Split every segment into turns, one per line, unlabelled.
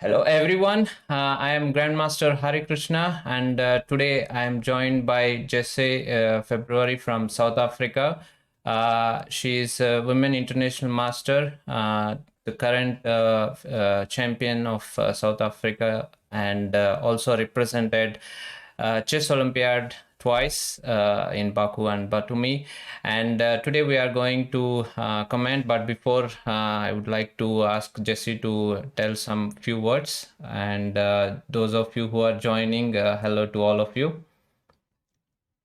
Hello everyone, I am Grandmaster Harikrishna and today I am joined by Jesse February from South Africa. She is a Women International Master, the current champion of South Africa and also represented Chess Olympiad twice in Baku and Batumi. And today we are going to comment, but before I would like to ask Jesse to tell some few words. And those of you who are joining, hello to all of you.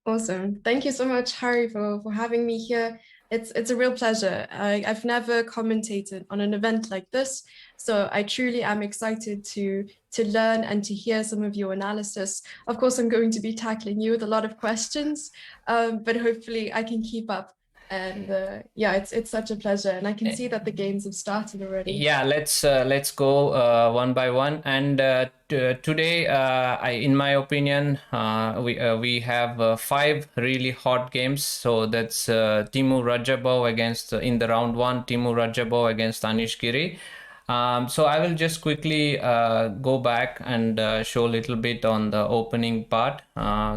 Awesome. Thank you so much, Harry, for having me here. It's a real pleasure. I've never commentated on an event like this, so I truly am excited to learn and to hear some of your analysis. Of course, I'm going to be tackling you with a lot of questions, but hopefully I can keep up. And yeah, it's such a pleasure, and I can see that the games have started already.
Yeah, let's go one by one. And today, in my opinion, we have five really hot games. So that's Timur Rajabov against in the round one, Timur Rajabov against Anish Giri. So I will just quickly go back and show a little bit on the opening part.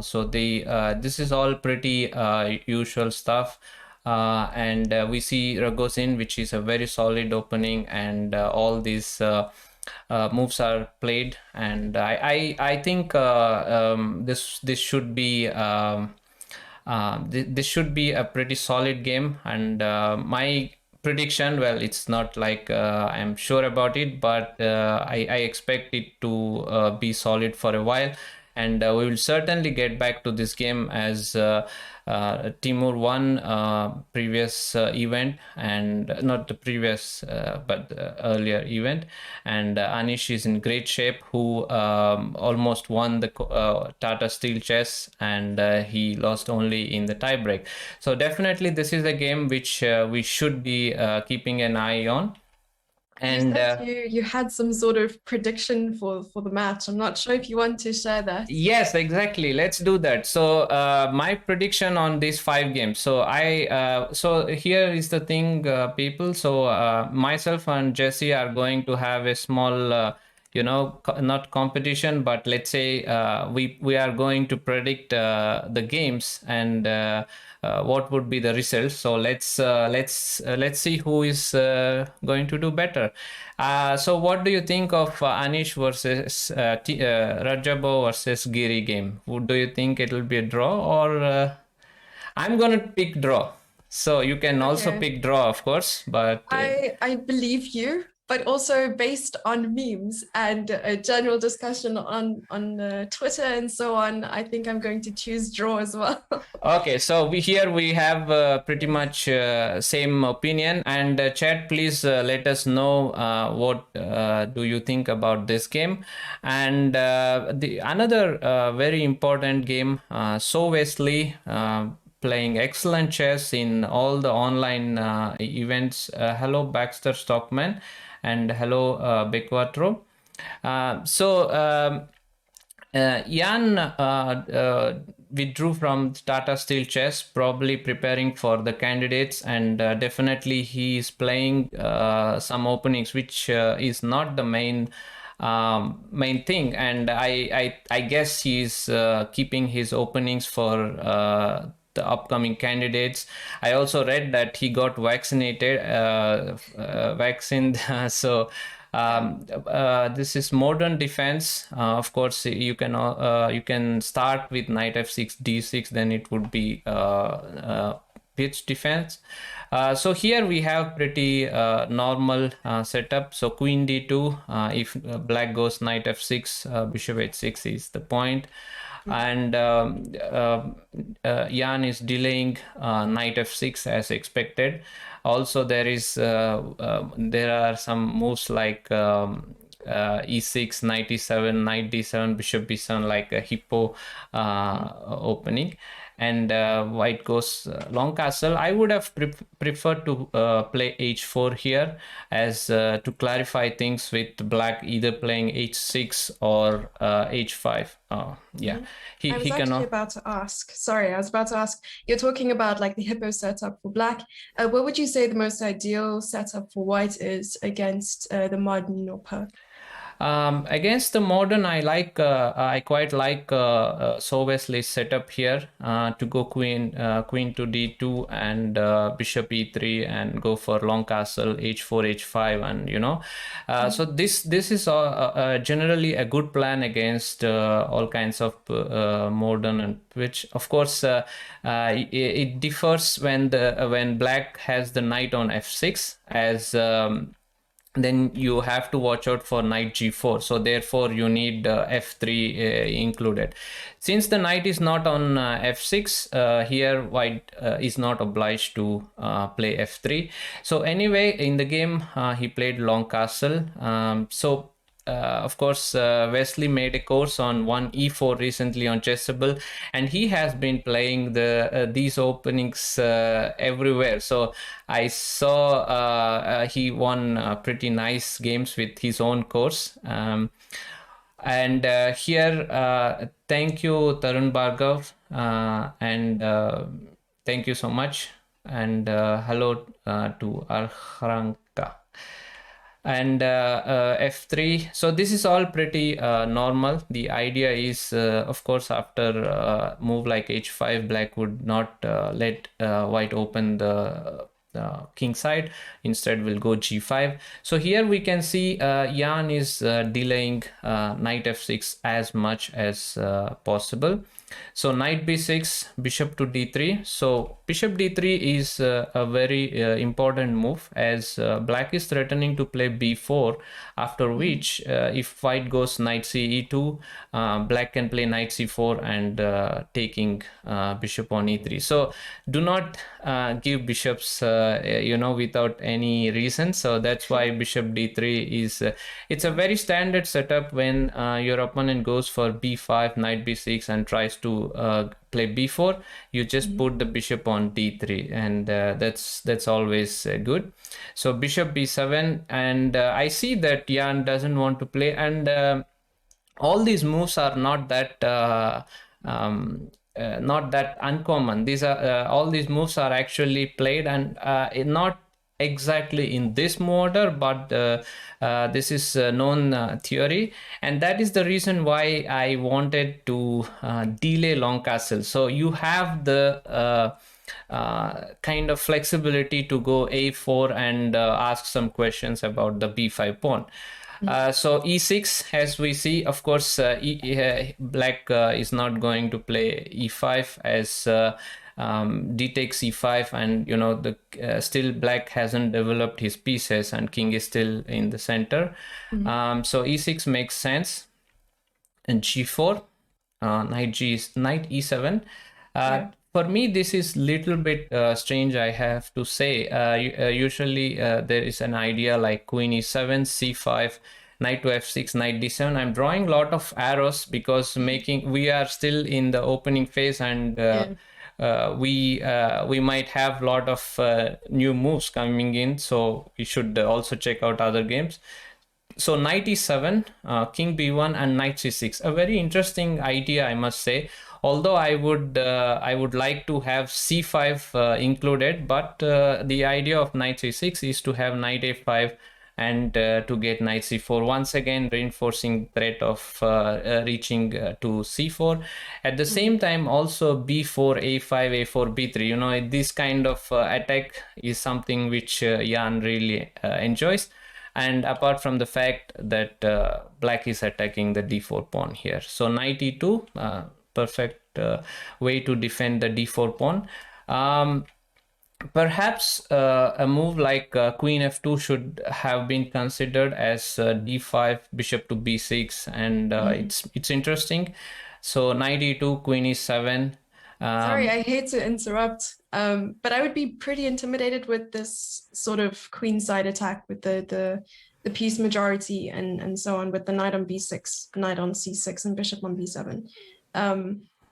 So this is all pretty usual stuff. And we see Ragozin, which is a very solid opening, and all these moves are played. And I think this should be this should be a pretty solid game. And my prediction, well, it's not like I'm sure about it, but I expect it to be solid for a while. And we will certainly get back to this game as Timur won previous event, and not the previous but the earlier event, and Anish is in great shape, who almost won the Tata Steel chess, and he lost only in the tiebreak. So definitely this is a game which we should be keeping an eye on.
You
And
said you had some sort of prediction for the match. I'm not sure if you want to share that.
yes, exactly. Let's do that. So my prediction on these five games. So so here is the thing, people. So myself and Jesse are going to have a small, not competition, but let's say we are going to predict the games and what would be the results. So let's see who is going to do better. So what do you think of Anish versus Rajabo versus Giri game? Do you think it will be a draw, or I'm gonna pick draw? So you can also
Okay.
pick draw, of course, but
I believe you, but also based on memes and a general discussion on Twitter and so on, I think I'm going to choose draw as well.
okay. So we have pretty much same opinion. And chat, please let us know what do you think about this game. And the another very important game, So Wesley. Playing excellent chess in all the online events. Hello, Baxter Stockman, and hello, Bequatro. Jan withdrew from Tata Steel Chess, probably preparing for the candidates, and definitely he is playing some openings, which is not the main thing. And I guess he's keeping his openings for the upcoming candidates. I also read that he got vaccinated, so this is modern defense. Of course, you can start with knight f6, d6, then it would be pitch defense. So here we have pretty normal setup. So queen d2, if black goes knight f6, bishop h6 is the point. And Jan is delaying knight f6 as expected. Also, there are some moves like e6, knight e7, knight d7, bishop b7, like a hippo opening. And white goes long castle. I would have preferred to play h4 here, as to clarify things with black either playing h6 or h5. Yeah,
I was
he
actually
cannot.
about to ask. Sorry, I was about to ask. You're talking about like the hippo setup for black. What would you say the most ideal setup for white is against the modern or Perk?
Against the modern, I quite like Wesley's setup here to go queen to d2 and bishop e3 and go for long castle h4 h5, and so this is generally a good plan against all kinds of modern, and which of course it differs when black has the knight on f6 as then you have to watch out for knight g4, so therefore you need f3 included. Since the knight is not on f6, here white is not obliged to play f3. So anyway, in the game he played long castle. Of course, Wesley made a course on 1e4 recently on Chessable, and he has been playing these openings everywhere. So I saw he won pretty nice games with his own course. And here, thank you, Tarun Bhargav, and thank you so much. And hello to Arharanka. And f3. So this is all pretty normal. The idea is, of course, after move like h5, black would not let white open the king side. Instead will go g5. So here we can see Jan is delaying knight f6 as much as possible. So knight b6, bishop to d3. So bishop d3 is a very important move, as black is threatening to play b4, after which if white goes knight c e2, black can play knight c4 and taking bishop on e3. So do not give bishops without any reason. So that's why bishop d3 is it's a very standard setup when your opponent goes for b5, knight b6 and tries to play b4. You just put the bishop on d3, and that's always good. So bishop b7, and I see that Jan doesn't want to play, and all these moves are not that uncommon. These are all these moves are actually played, and not exactly in this order, but this is known theory, and that is the reason why I wanted to delay long castle. So you have the kind of flexibility to go a4 and ask some questions about the b5 pawn. So e6, as we see, of course, black is not going to play e5, as d takes e5, and the still black hasn't developed his pieces and king is still in the center. So e6 makes sense, and g4, knight e7. For me, this is little bit strange, I have to say. Usually there is an idea like queen e7, c5, knight to f6, knight d7. I'm drawing a lot of arrows because we are still in the opening phase, and we might have a lot of new moves coming in, so we should also check out other games. So knight e7, king b1, and knight c6. A very interesting idea, I must say. Although I would like to have c5 included, but the idea of knight c6 is to have knight a5 and to get knight c4, once again reinforcing threat of reaching to c4. At the same time, also b4, a5, a4, b3. This kind of attack is something which Jan really enjoys. And apart from the fact that black is attacking the d4 pawn here. So knight e2, perfect way to defend the d4 pawn. Perhaps a move like queen f2 should have been considered as d5, bishop to b6, and it's interesting. So knight e2, queen e7.
Sorry, I hate to interrupt, but I would be pretty intimidated with this sort of queenside attack with the piece majority and so on, with the knight on b6, knight on c6, and bishop on b7.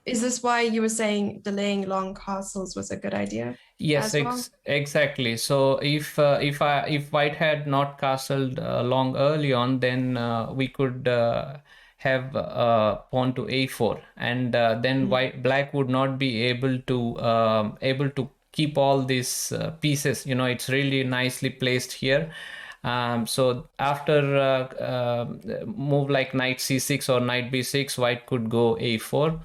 Is this why you were saying delaying long castles was a good idea?
Yes, exactly. So if white had not castled long early on, then we could have pawn to a4, and then black would not be able to keep all these pieces. It's really nicely placed here. So after move like knight c6 or knight b6, white could go a4.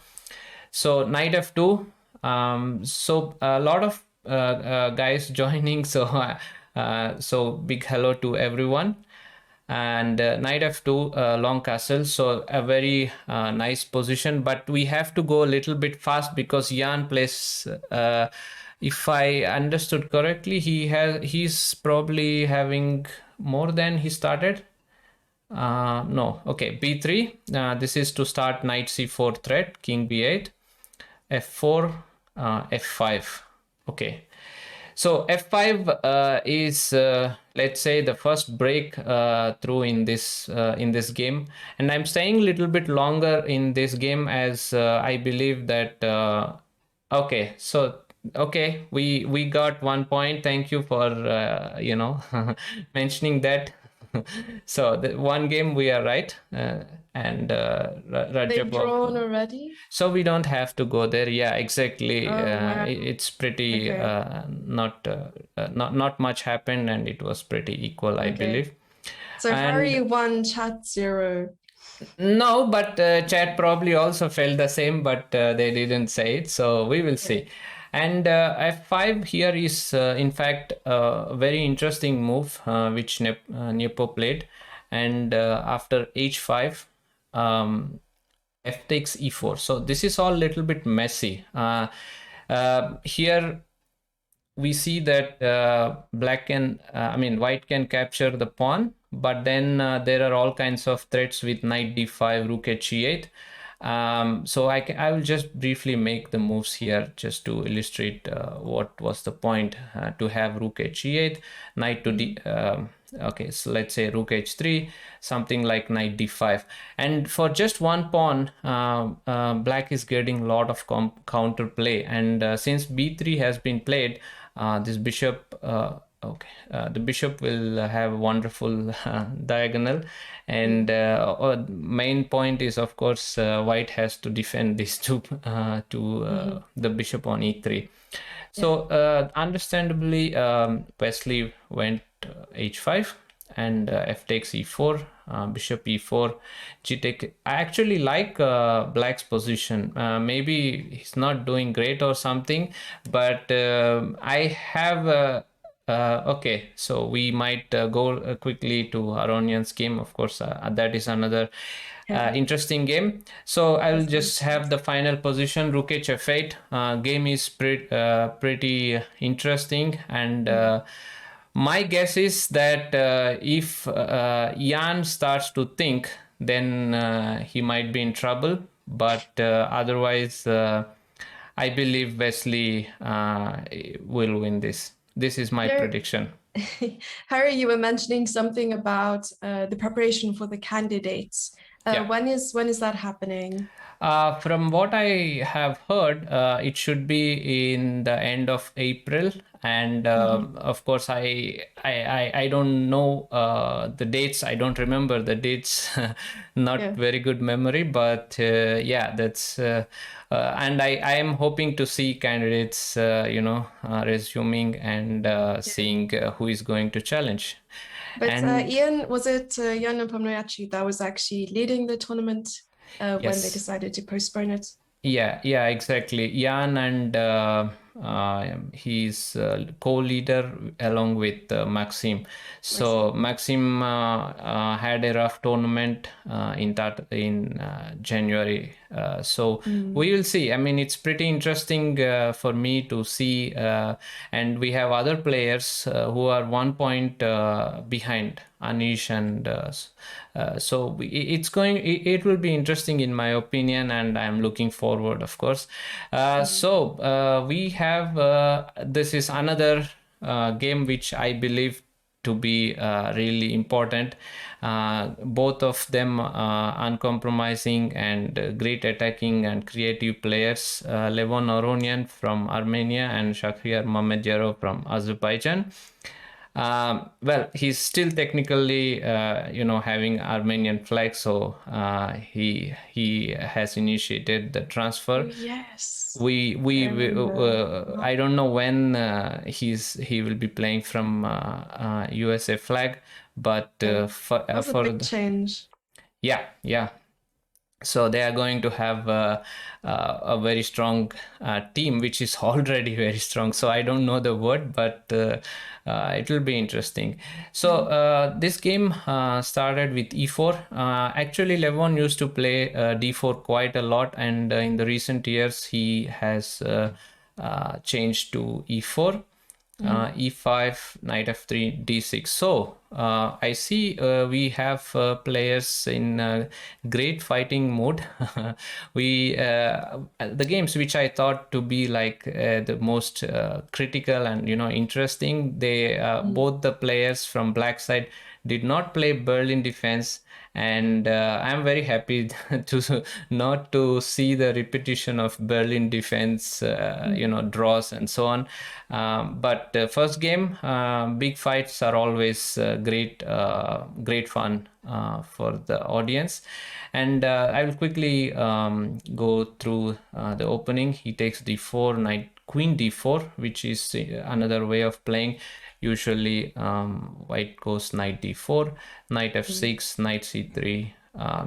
So knight f2. So a lot of guys joining. So so big hello to everyone. And knight f2, long castle, so a very nice position, but we have to go a little bit fast because Jan plays, if I understood correctly, he's probably having more than he started. No, okay, b3, this is to start knight c4 threat, king b8, f4, f5. Okay, so f5 is, let's say, the first break through in this game, and I'm staying a little bit longer in this game as I believe that. Okay, so okay, we got 1 point. Thank you for mentioning that. So the one game we are right, and
They've
Rajab.
drawn already?
So we don't have to go there. Yeah, exactly.
Oh, wow.
It's pretty
Okay.
not much happened, and it was pretty equal, I
Okay.
believe.
So Harry
And
won, chat 0.
no, but chat probably also felt the same, but they didn't say it. So we will see.
Okay.
And f5 here is, in fact, a very interesting move which Nepo played. And after h5, f takes e4. So this is all a little bit messy. Here we see that white can capture the pawn, but then there are all kinds of threats with knight d5, rook h8. So I will just briefly make the moves here just to illustrate what was the point to have rook h8, knight to d. Okay, so let's say rook h3, something like knight d5, and for just one pawn, black is getting a lot of counter play, and since b3 has been played, this bishop. Okay, the bishop will have wonderful diagonal, and main point is, of course, white has to defend this the bishop on e3. So understandably, Wesley went h5 and f takes e4, bishop e4, g take. I actually like black's position. Maybe he's not doing great or something, but I have okay, so we might go quickly to Aronian's game. Of course, that is another interesting game. So I will just have the final position, rook h f8. Game is pretty interesting, and my guess is that if Jan starts to think, then he might be in trouble. But otherwise, I believe Wesley will win this. This is my prediction.
Harry, you were mentioning something about the preparation for the candidates.
Yeah.
When is that happening?
From what I have heard, it should be in the end of April, and of course, I don't know the dates. I don't remember the dates. Not very good memory, but yeah, that's. And I am hoping to see candidates, resuming and seeing who is going to challenge.
But Ian, was it Ian Nepomniachtchi that was actually leading the tournament when they decided to postpone it?
Yeah, exactly. Jan and he's co-leader along with Maxim. So Maxim had a rough tournament in January. So we will see. I mean, it's pretty interesting for me to see, and we have other players who are 1 point behind Anish, and so it will be interesting in my opinion, and I'm looking forward, of course. So we have this is another game which I believe to be really important. Both of them uncompromising and great attacking and creative players, Levon Aronian from Armenia and Shakhriyar Mamedyarov from Azerbaijan. Well, he's still technically, having Armenian flag, so he has initiated the
Oh
transfer.
yes, I
We
remember.
I don't know when he will be playing from USA flag, but
That was a
for
big change.
yeah. So they are going to have a very strong team, which is already very strong. So I don't know the word, but it will be interesting. So this game started with e4. Actually, Levon used to play d4 quite a lot, and in the recent years he has changed to e4. E5, knight f3, d6. So I see we have players in great fighting mode. We The games which I thought to be like the most critical and interesting, they both the players from black side did not play Berlin defense, and I'm very happy to not to see the repetition of Berlin defense, draws and so on. But the first game, big fights are always great fun for the audience. And I will quickly go through the opening. He takes d4, knight, queen d4, which is another way of playing. Usually, white goes knight d4, knight f6, knight c3,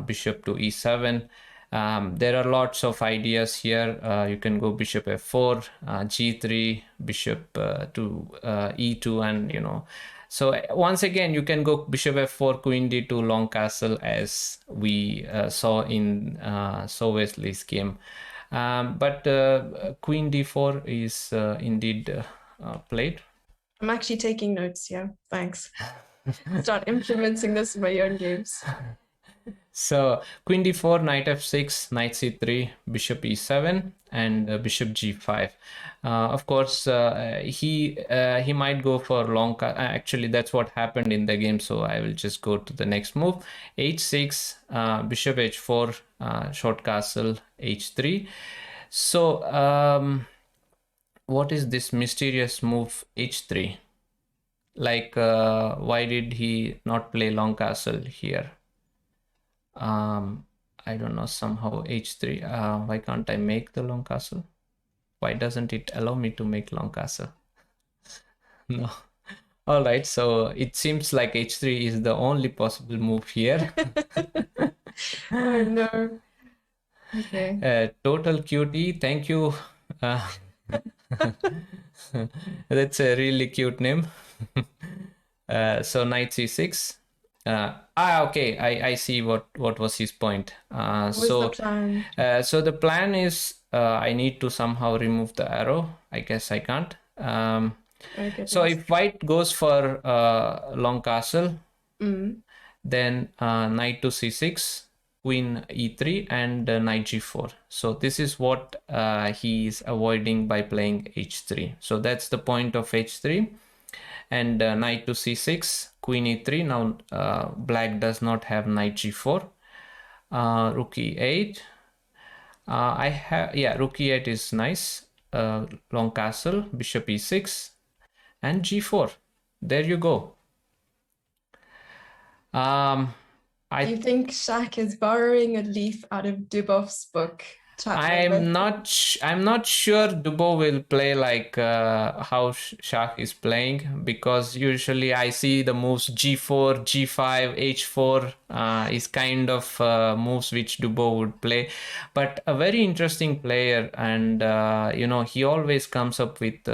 bishop to e7. There are lots of ideas here. You can go bishop f4, g3, bishop to e2, and So once again, you can go bishop f4, queen d2, long castle, as we saw in Sowesley's game. But queen d4 is indeed played.
I'm actually taking notes. Yeah, thanks. Start implementing this in my own games.
So queen d4, knight f6, knight c3, bishop e7, and bishop g5. Of course, he might go for long. Actually, that's what happened in the game. So I will just go to the next move. h6, bishop h4, short castle h3. So what is this mysterious move h3? Like, why did he not play long castle here? I don't know, somehow h3. Why can't I make the long castle? Why doesn't it allow me to make long castle? No. All right, so it seems like h3 is the only possible move here.
Oh no. Okay.
Total cutie, thank you. Uh, that's a really cute name. So knight c6. Okay, I see what was his point.
What was the plan?
So the plan is I need to somehow remove the arrow. I guess I can't.
Oh
So
goodness.
if white goes for long castle,
Mm.
then knight to c6, queen e3, and knight g4. So this is what he is avoiding by playing h3. So that's the point of h3. And knight to c6, queen e3. Now black does not have knight g4. Rook e8. I have, yeah, rook e8 is nice. Long castle, bishop e6, and g4. There you go.
Do you think Shaq is borrowing a leaf out of Dubov's book, chat member?
I'm not sure Dubo will play like how Shah is playing, because usually I see the moves g4, g5, h4 is kind of moves which Dubo would play. But a very interesting player, and he always comes up with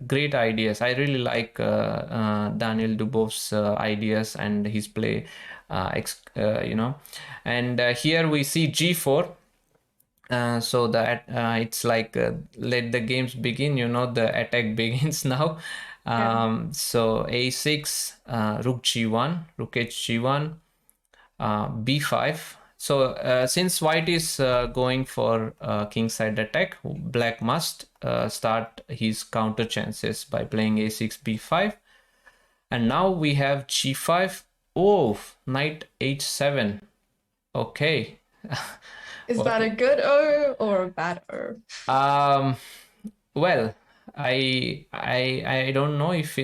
great ideas. I really like Daniel Dubov's ideas and his play, and here we see g4. So that it's like let the games begin, the attack begins now. So a6, rook g1, rook h g1, b5. So since white is going for kingside attack, black must start his counter chances by playing a6, b5. And now we have g5. Oh, knight h7. Okay.
Is that a good O or a bad O?
Um, well, I don't know if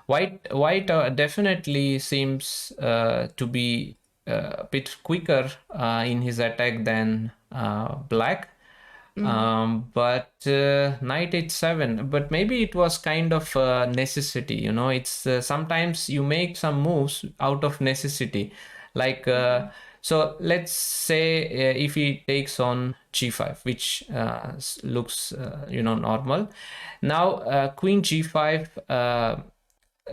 white definitely seems to be a bit quicker in his attack than black. But knight h7, but maybe it was kind of necessity, you know. It's sometimes you make some moves out of necessity, like so let's say if he takes on g5, which looks normal. Now queen g5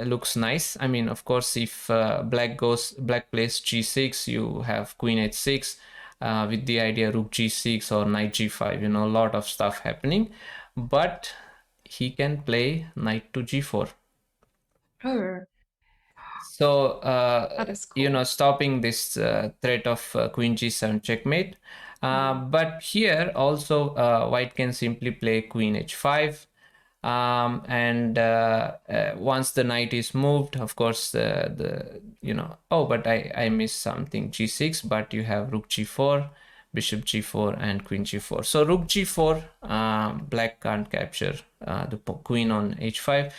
looks nice. I mean, of course, if black plays g6, you have queen h6 with the idea rook g6 or knight g5, a lot of stuff happening. But he can play knight to g4.
Oh,
So,
that is cool.
stopping this threat of queen g7 checkmate. But here also, white can simply play queen h5. And once the knight is moved, of course, oh, but I missed something, g6, but you have rook g4, bishop g4, and queen g4. So rook g4, black can't capture the queen on h5.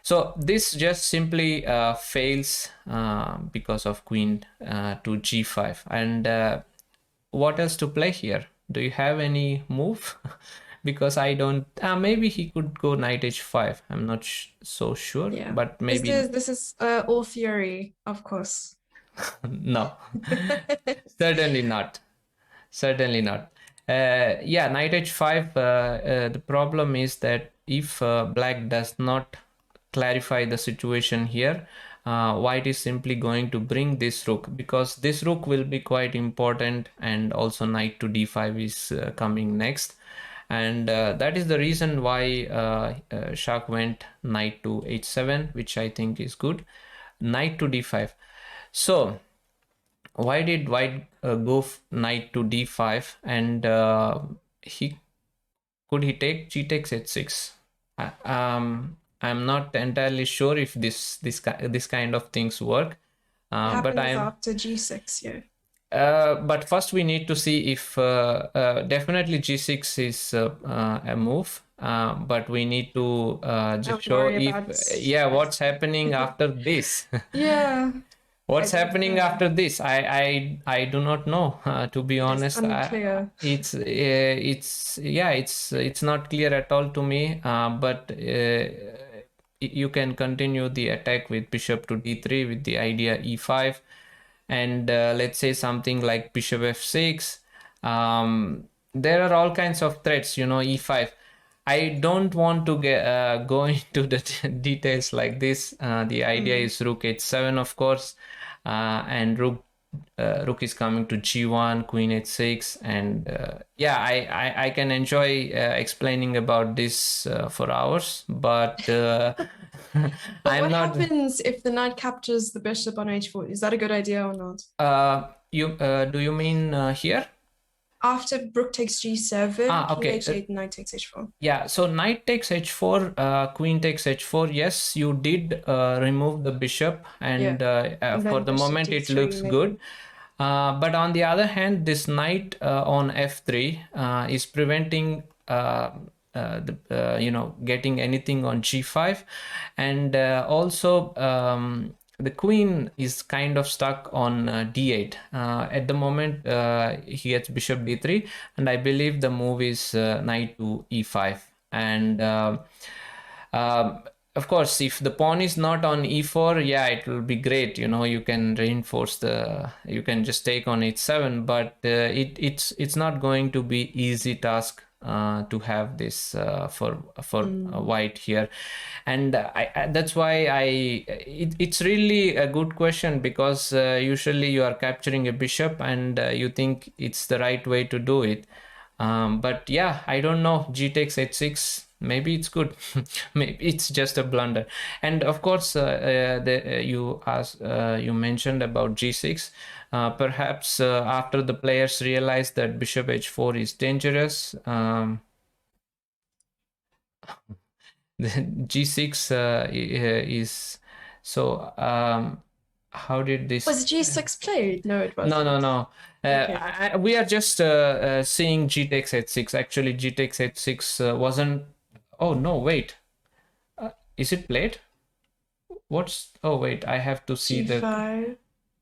So this just simply fails because of queen to g5. And what else to play here? Do you have any move? Because I don't. Maybe he could go knight h5. I'm not so sure,
Yeah.
but
This
maybe
is this is all theory, of course.
no. Certainly not. Certainly not. Yeah, knight h5. The problem is that if black does not clarify the situation here, white is simply going to bring this rook, because this rook will be quite important, and also knight to d5 is coming next. And that is the reason why Shak went knight to h7, which I think is good. Knight to d5. So why did white go knight to d5, and he could he take g takes h6? I'm not entirely sure if this kind of things work,
It
but
happens
I'm
after g6, yeah.
but first we need to see if definitely g6 is a move, but we need to just
Don't
show
worry
if
about
yeah,
it.
what's happening after this.
Yeah, I
What's
don't
happening
know.
after this? I do not know. To be
It is
honest,
unclear.
it's not clear at all to me. But you can continue the attack with bishop to d3 with the idea e5, and let's say something like bishop f6. There are all kinds of threats, e5. I don't want to go into the details like this. The idea is rook h7, of course, and rook is coming to g1, queen h6, and yeah, I can enjoy explaining about this for hours, but
But
I'm
what
not.
happens if the knight captures the bishop on h4? Is that a good idea or not?
You do you mean here?
After rook takes g7, king
Okay.
h8, knight takes h4.
Yeah, so knight takes h4, queen takes h4. Yes, you did remove the bishop,
Yeah.
and
And
for
then
the
bishop
moment it
d3,
looks good.
maybe.
But on the other hand, this knight on f3 is preventing getting anything on g5, and also the queen is kind of stuck on d8 at the moment. He gets bishop d3, and I believe the move is knight to e5, and of course, if the pawn is not on e4, yeah, it will be great. You can reinforce you can just take on h7, but it's not going to be easy task to have this for white here. And that's why it's really a good question, because usually you are capturing a bishop, and you think it's the right way to do it. But yeah, I don't know. G takes h6. Maybe it's good. Maybe it's just a blunder. And of course, you mentioned about g6. Perhaps after the players realize that bishop h4 is dangerous, the g6 is so. How did this?
Was g6 played? No, it
No, no,
wasn't.
no.
Okay.
We are just seeing g takes h6. Actually, g takes h6 wasn't Oh no, wait. Is it played? Oh wait, I have to see the.
G5,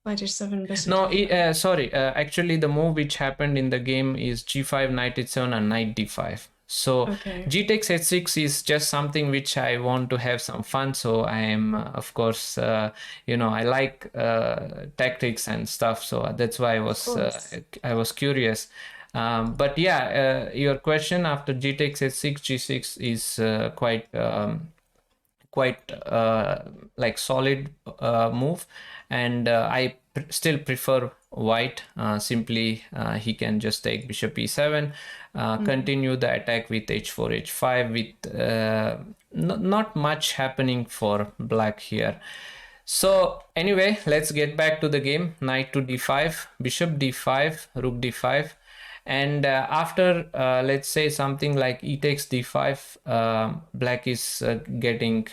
knight h7, bishop
No,
d5.
sorry. Actually, the move which happened in the game is g5, knight h7, and knight d5. So
Okay,
g takes h6 is just something which I want to have some fun. So I am, of course, I like tactics and stuff. So that's why
of course.
I was curious. But yeah, your question after g takes h6, g6 is quite like solid move, and still prefer white. Simply he can just take bishop e7,
Mm.
continue the attack with h4 h5 with not much happening for black here. So anyway, let's get back to the game. Knight to d5, bishop d5, rook d5, and after let's say something like e takes d5, black is getting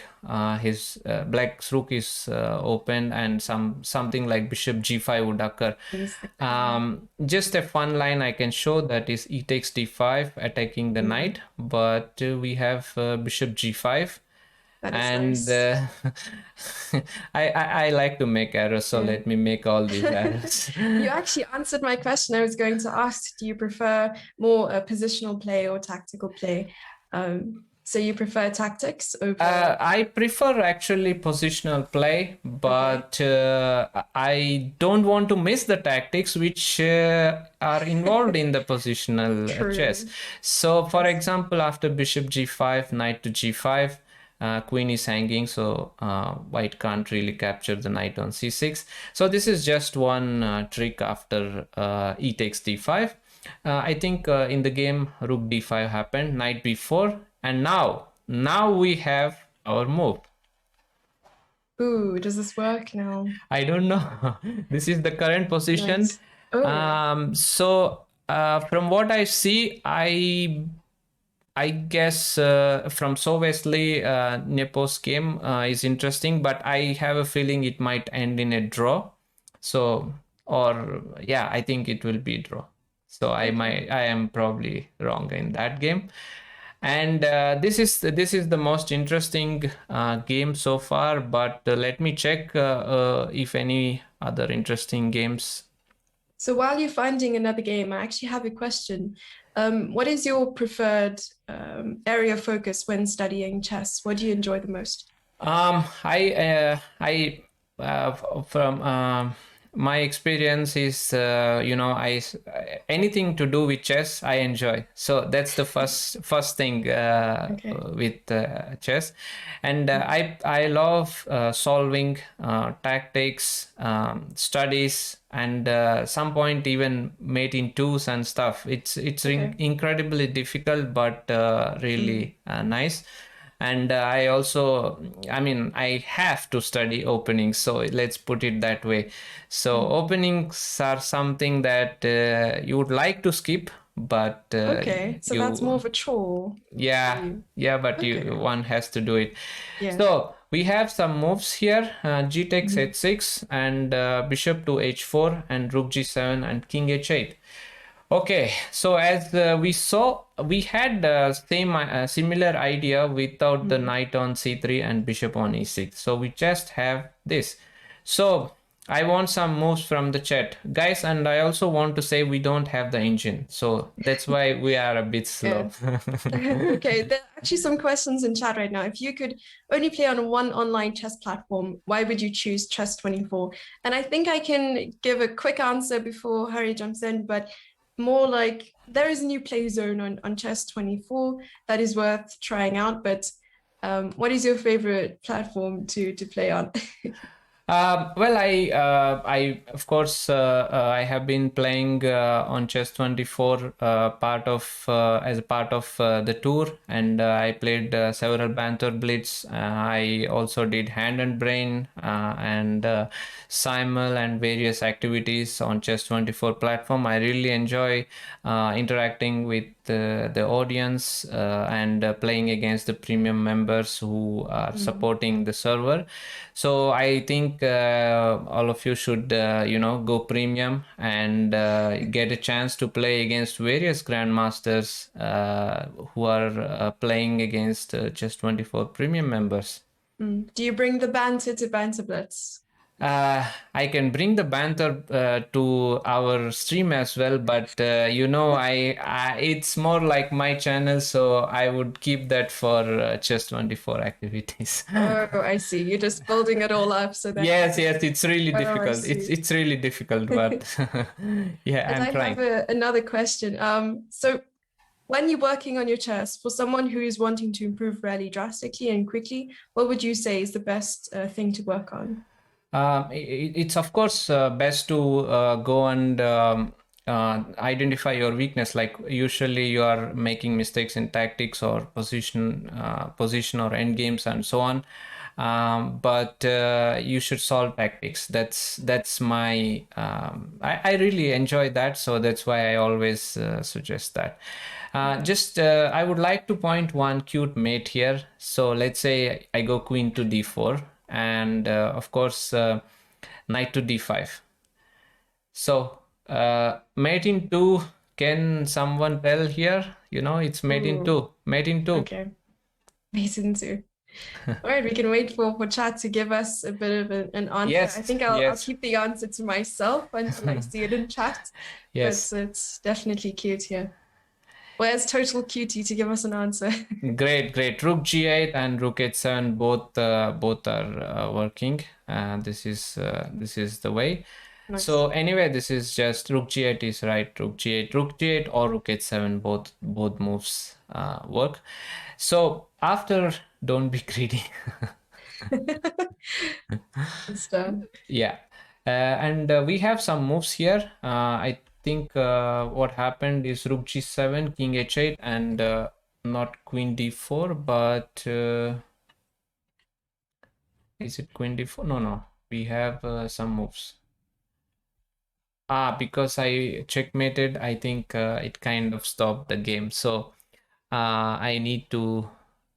his black's rook is open, and something like bishop g5 would occur.
Things like that, yeah.
Just a fun line I can show, that is e takes d5 attacking the
Mm.
knight, but we have bishop g5,
That is
and
nice.
I like to make errors, so
Yeah.
let me make all these errors.
You actually answered my question. I was going to ask, do you prefer more positional play or tactical play? So you prefer tactics over.
I prefer actually positional play,
Okay.
but I don't want to miss the tactics which are involved in the positional chess.
True.
So, for
Yes.
example, after bishop g5, knight to g5, queen is hanging, so white can't really capture the knight on c6. So this is just one trick after e takes d5. I think in the game rook d5 happened, knight b4, and now we have our move.
Ooh, does this work now?
I don't know. This is the current position.
Nice. Oh,
So from what I see, I guess from so Wesley, Nepo's game is interesting, but I have a feeling it might end in a draw. So, or yeah, I think it will be draw. So
okay.
I am probably wrong in that game. And this is the most interesting game so far. But let me check if any other interesting games.
So while you're finding another game, I actually have a question. What is your preferred area of focus when studying chess? What do you enjoy the most?
I from my experience is anything to do with chess I enjoy. So that's the first thing
Okay.
with chess, and
Mm.
I love solving tactics, studies, and some point even mating twos and stuff.
Okay.
incredibly difficult, but
Mm.
really nice. And I also, I mean, I have to study openings, so let's put it that way. So
Mm.
openings are something that you would like to skip, but
Okay. So that's more
you
of a chore for
yeah,
you.
yeah, but you
Okay.
one has to do it.
Yeah.
So we have some moves here: g takes
Mhm.
h6, and bishop to h4, and rook g7, and king h8. Okay, so as we saw, we had similar idea without the
Mm.
knight on c3 and bishop on e6. So we just have this. So I want some moves from the chat, guys, and I also want to say we don't have the engine, so that's why we are a bit
Yeah.
slow.
Okay, there are actually some questions in chat right now. If you could only play on one online chess platform, why would you choose Chess24? And I think I can give a quick answer before Harry jumps in, but more like there is a new play zone on Chess24 that is worth trying out. But what is your favorite platform to play on?
Well, I of course, I have been playing on Chess24 as a part of the tour, and I played several Banter Blitz. I also did Hand and Brain and Simul and various activities on Chess24 platform. I really enjoy interacting with the audience and playing against the premium members who are supporting the server. So I think all of you should go premium and get a chance to play against various grandmasters who are playing against Chess 24 premium members.
Do you bring the banter to Banter Blitz?
I can bring the banter to our stream as well, but I it's more like my channel, so I would keep that for Chess 24 activities.
Oh, I see. You're just building it all up so that.
Yes, it's really
Oh, I
difficult.
see.
It's really difficult, but yeah,
And
I'm
I
trying.
have another question. So when you're working on your chess, for someone who is wanting to improve really drastically and quickly, what would you say is the best thing to work on?
It's of course best to go and identify your weakness. Like usually you are making mistakes in tactics or position or end games and so on. But you should solve tactics. That's my. I really enjoy that, so that's why I always suggest that. I would like to point one cute mate here. So let's say I go queen to d4, and of course knight to d5. So mate in 2, can someone tell here? It's mate in 2. Mate in 2.
Okay. Mate in 2. All right, we can wait for chat to give us a bit of an answer.
Yes,
I think I'll
yes.
keep the answer to myself until I see it in chat.
Yes.
But it's definitely cute here. Where's Total Cutie to give us an answer?
Great. Rook g8 and rook h7 both are working. This is the way.
Nice.
So anyway, this is just rook g8 is right. Rook g8 or rook h7. Both moves work. So after, don't be greedy.
It's done.
Yeah, and we have some moves here. I think what happened is rook g7, king h8, and not queen d4, but is it queen d4? No. We have some moves. Because I checkmated, I think it kind of stopped the game. So I need to.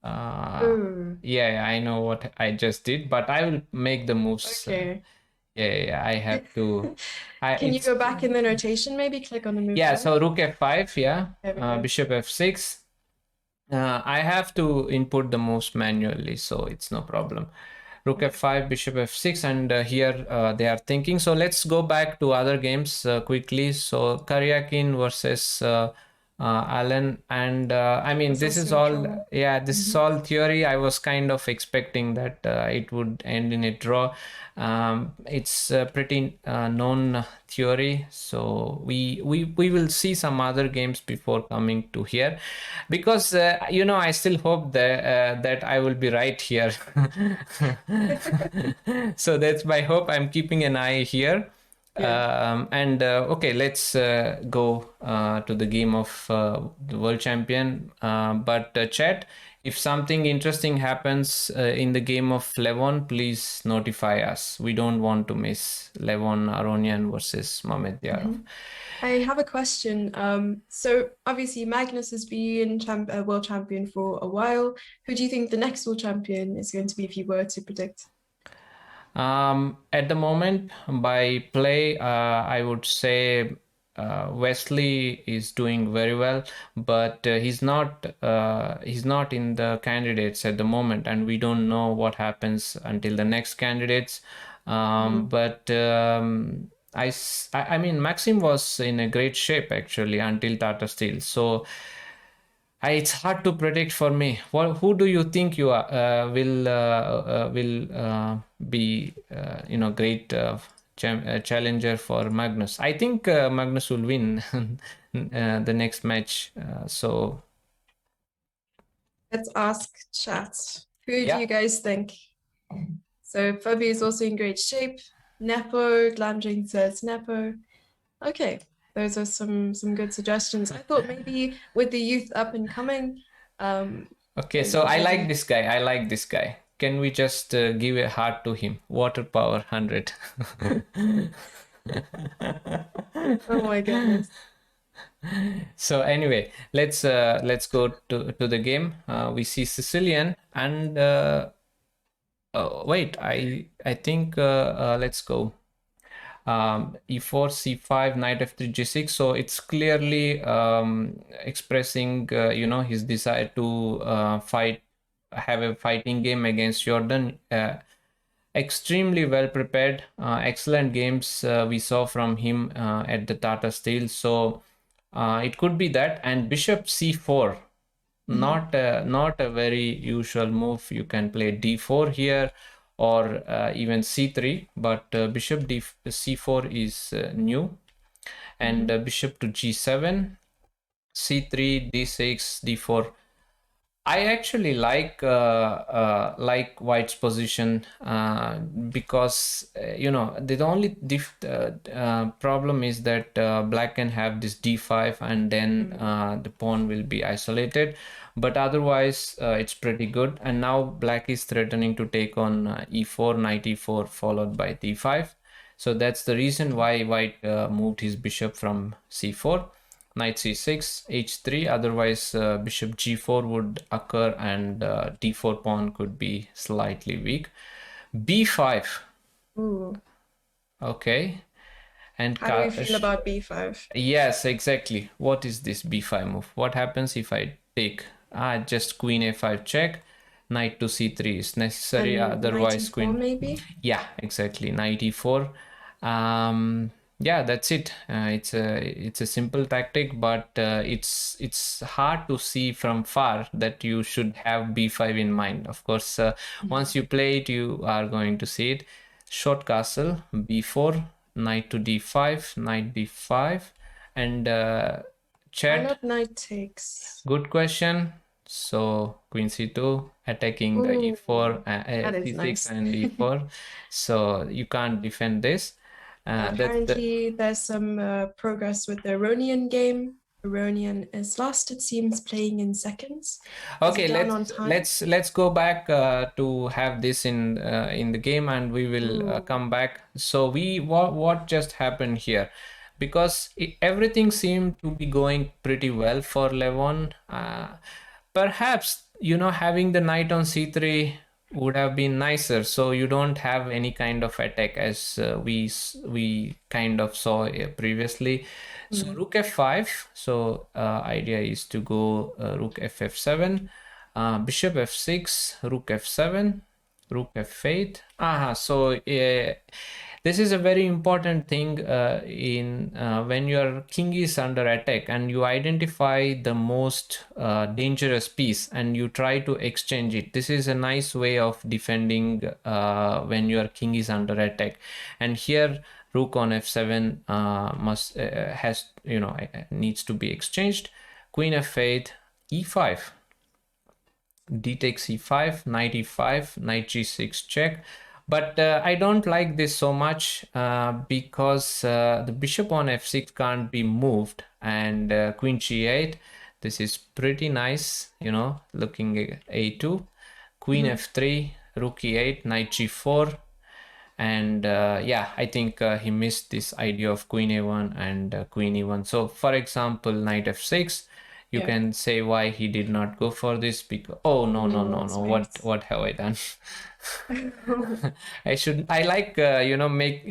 Yeah, I know what I just did, but I will make the moves.
Okay.
Yeah, I have to.
Can you go back in the notation? Maybe click on the move.
Yeah, so rook f5. Yeah,
There we go.
bishop f6. I have to input the moves manually, so it's no problem. Rook f5, bishop f6, and here they are thinking. So let's go back to other games quickly. So Karyakin versus Alan, and I mean this is all. Yeah, this is all theory. I was kind of expecting that it would end in a draw. It's a pretty known theory, so we will see some other games before coming to here, because I still hope that I will be right here. So that's my hope. I'm keeping an eye here. Yeah. Okay, let's go to the game of the world champion. But chat, if something interesting happens in the game of Levon, please notify us. We don't want to miss Levon Aronian versus Mamedyarov.
I have a question. So obviously Magnus has been world champion for a while. Who do you think the next world champion is going to be if you were to predict?
At the moment, by play, I would say Wesley is doing very well, but he's not in the candidates at the moment, and we don't know what happens until the next candidates. But I mean, Maxim was in a great shape actually until Tata Steel. So it's hard to predict for me. Who do you think you are, will be great challenger for Magnus? I think Magnus will win the next match. So
let's ask chat. Who do you guys think? So Phoebe is also in great shape. Nepo, Glamjing says Nepo. Okay, those are some good suggestions. I thought maybe with the youth up and coming.
Okay, so I like this guy. Can we just give a heart to him? Water power 100.
Oh my goodness.
So anyway, let's go to the game. We see Sicilian and wait, I think let's go e4 c5 knight f3 g6. So it's clearly expressing his desire to have a fighting game against Jordan. Extremely well prepared, excellent games we saw from him at the Tata Steel. So it could be that, and bishop c4, not a very usual move. You can play d4 here, or even c3, but bishop c4 is new, and bishop to g7, c3, d6, d4. I actually like White's position because the only problem is that Black can have this d5, and then the pawn will be isolated. But otherwise, it's pretty good. And now Black is threatening to take on e4, knight e4, followed by d5. So that's the reason why White moved his bishop from c4. Knight c6, h3, otherwise bishop g4 would occur, and d4 pawn could be slightly weak. b5.
Ooh.
Okay. And
how do you feel about b5?
Yes, exactly. What is this b5 move? What happens if I take just queen a5 check? Knight to c3 is necessary,
And
otherwise
94
queen.
maybe?
Yeah, exactly. Knight e4. Yeah, that's it. It's a simple tactic, but it's hard to see from far that you should have b5 in mind. Of course, once you play it, you are going to see it. Short castle, b4, knight to d5, knight d5, and
Why
chat.
not knight takes?
Good question. So queen c2, attacking the
Ooh,
e4,
that is
c6
nice.
and e4. So you can't defend this. That's the
Apparently, there's some progress with the Iranian game. Iranian is last, it seems, playing in seconds. Is
Okay,
it down
let's
on time?
let's let's go back to have this in the game, and we will
Ooh.
come back. So what just happened here? Because everything seemed to be going pretty well for Levon. Perhaps having the knight on c3 would have been nicer, so you don't have any kind of attack, as we kind of saw previously. So rook f5. So idea is to go rook ff7, bishop f6, rook f7, rook f8. So this is a very important thing in when your king is under attack, and you identify the most dangerous piece and you try to exchange it. This is a nice way of defending when your king is under attack. And here rook on f7 must has needs to be exchanged. Queen f8, e5, d takes e5, knight e5, knight g6 check. But I don't like this so much because the bishop on f6 can't be moved, and queen g8. This is pretty nice, looking at a2, queen f3, rook e8, knight g4. And yeah, I think he missed this idea of queen a1 and queen e1. So for example, knight f6, you
Yeah.
can say why he did not go for this, because oh, no, no,
Oh,
no,
that's
no,
nice.
what have I done? I like make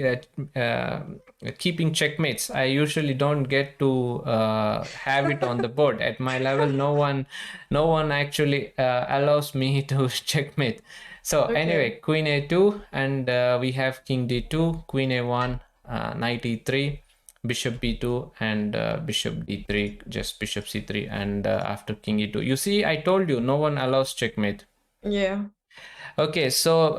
keeping checkmates. I usually don't get to have it on the board at my level. No one actually allows me to checkmate. So
Okay.
anyway, queen a2, and we have king d2, queen a1, knight e3, bishop b2, and bishop d3, just bishop c3, and after king e2. You see, I told you, no one allows checkmate.
Yeah.
Okay, so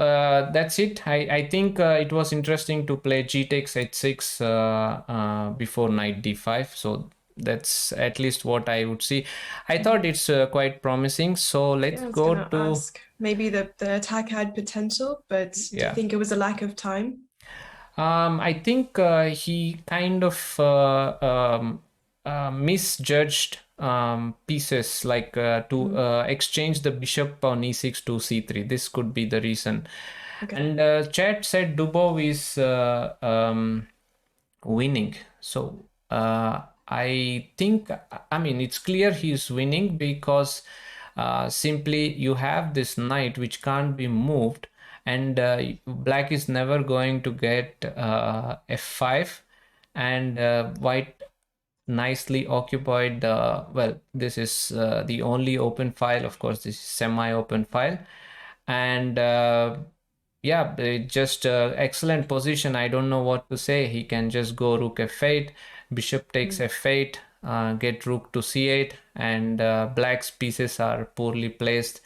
that's it. I think it was interesting to play g takes h6 before knight d5. So that's at least what I would see. I thought it's quite promising. So
Yeah,
let's
I was
go
gonna
to,
ask. Maybe the attack had potential, but do you
yeah.
think it was a lack of time?
I think he kind of misjudged pieces, like to exchange the bishop on e6 to c3. This could be the reason.
Okay.
And chat said Dubov is winning. So I think, I mean, it's clear he's winning because simply you have this knight which can't be moved, and black is never going to get f5, and white nicely occupied the, well, this is the only open file. Of course, this is semi-open file, and yeah, just excellent position. I don't know what to say. He can just go rook f8, bishop takes f8, get rook to c8, and black's pieces are poorly placed.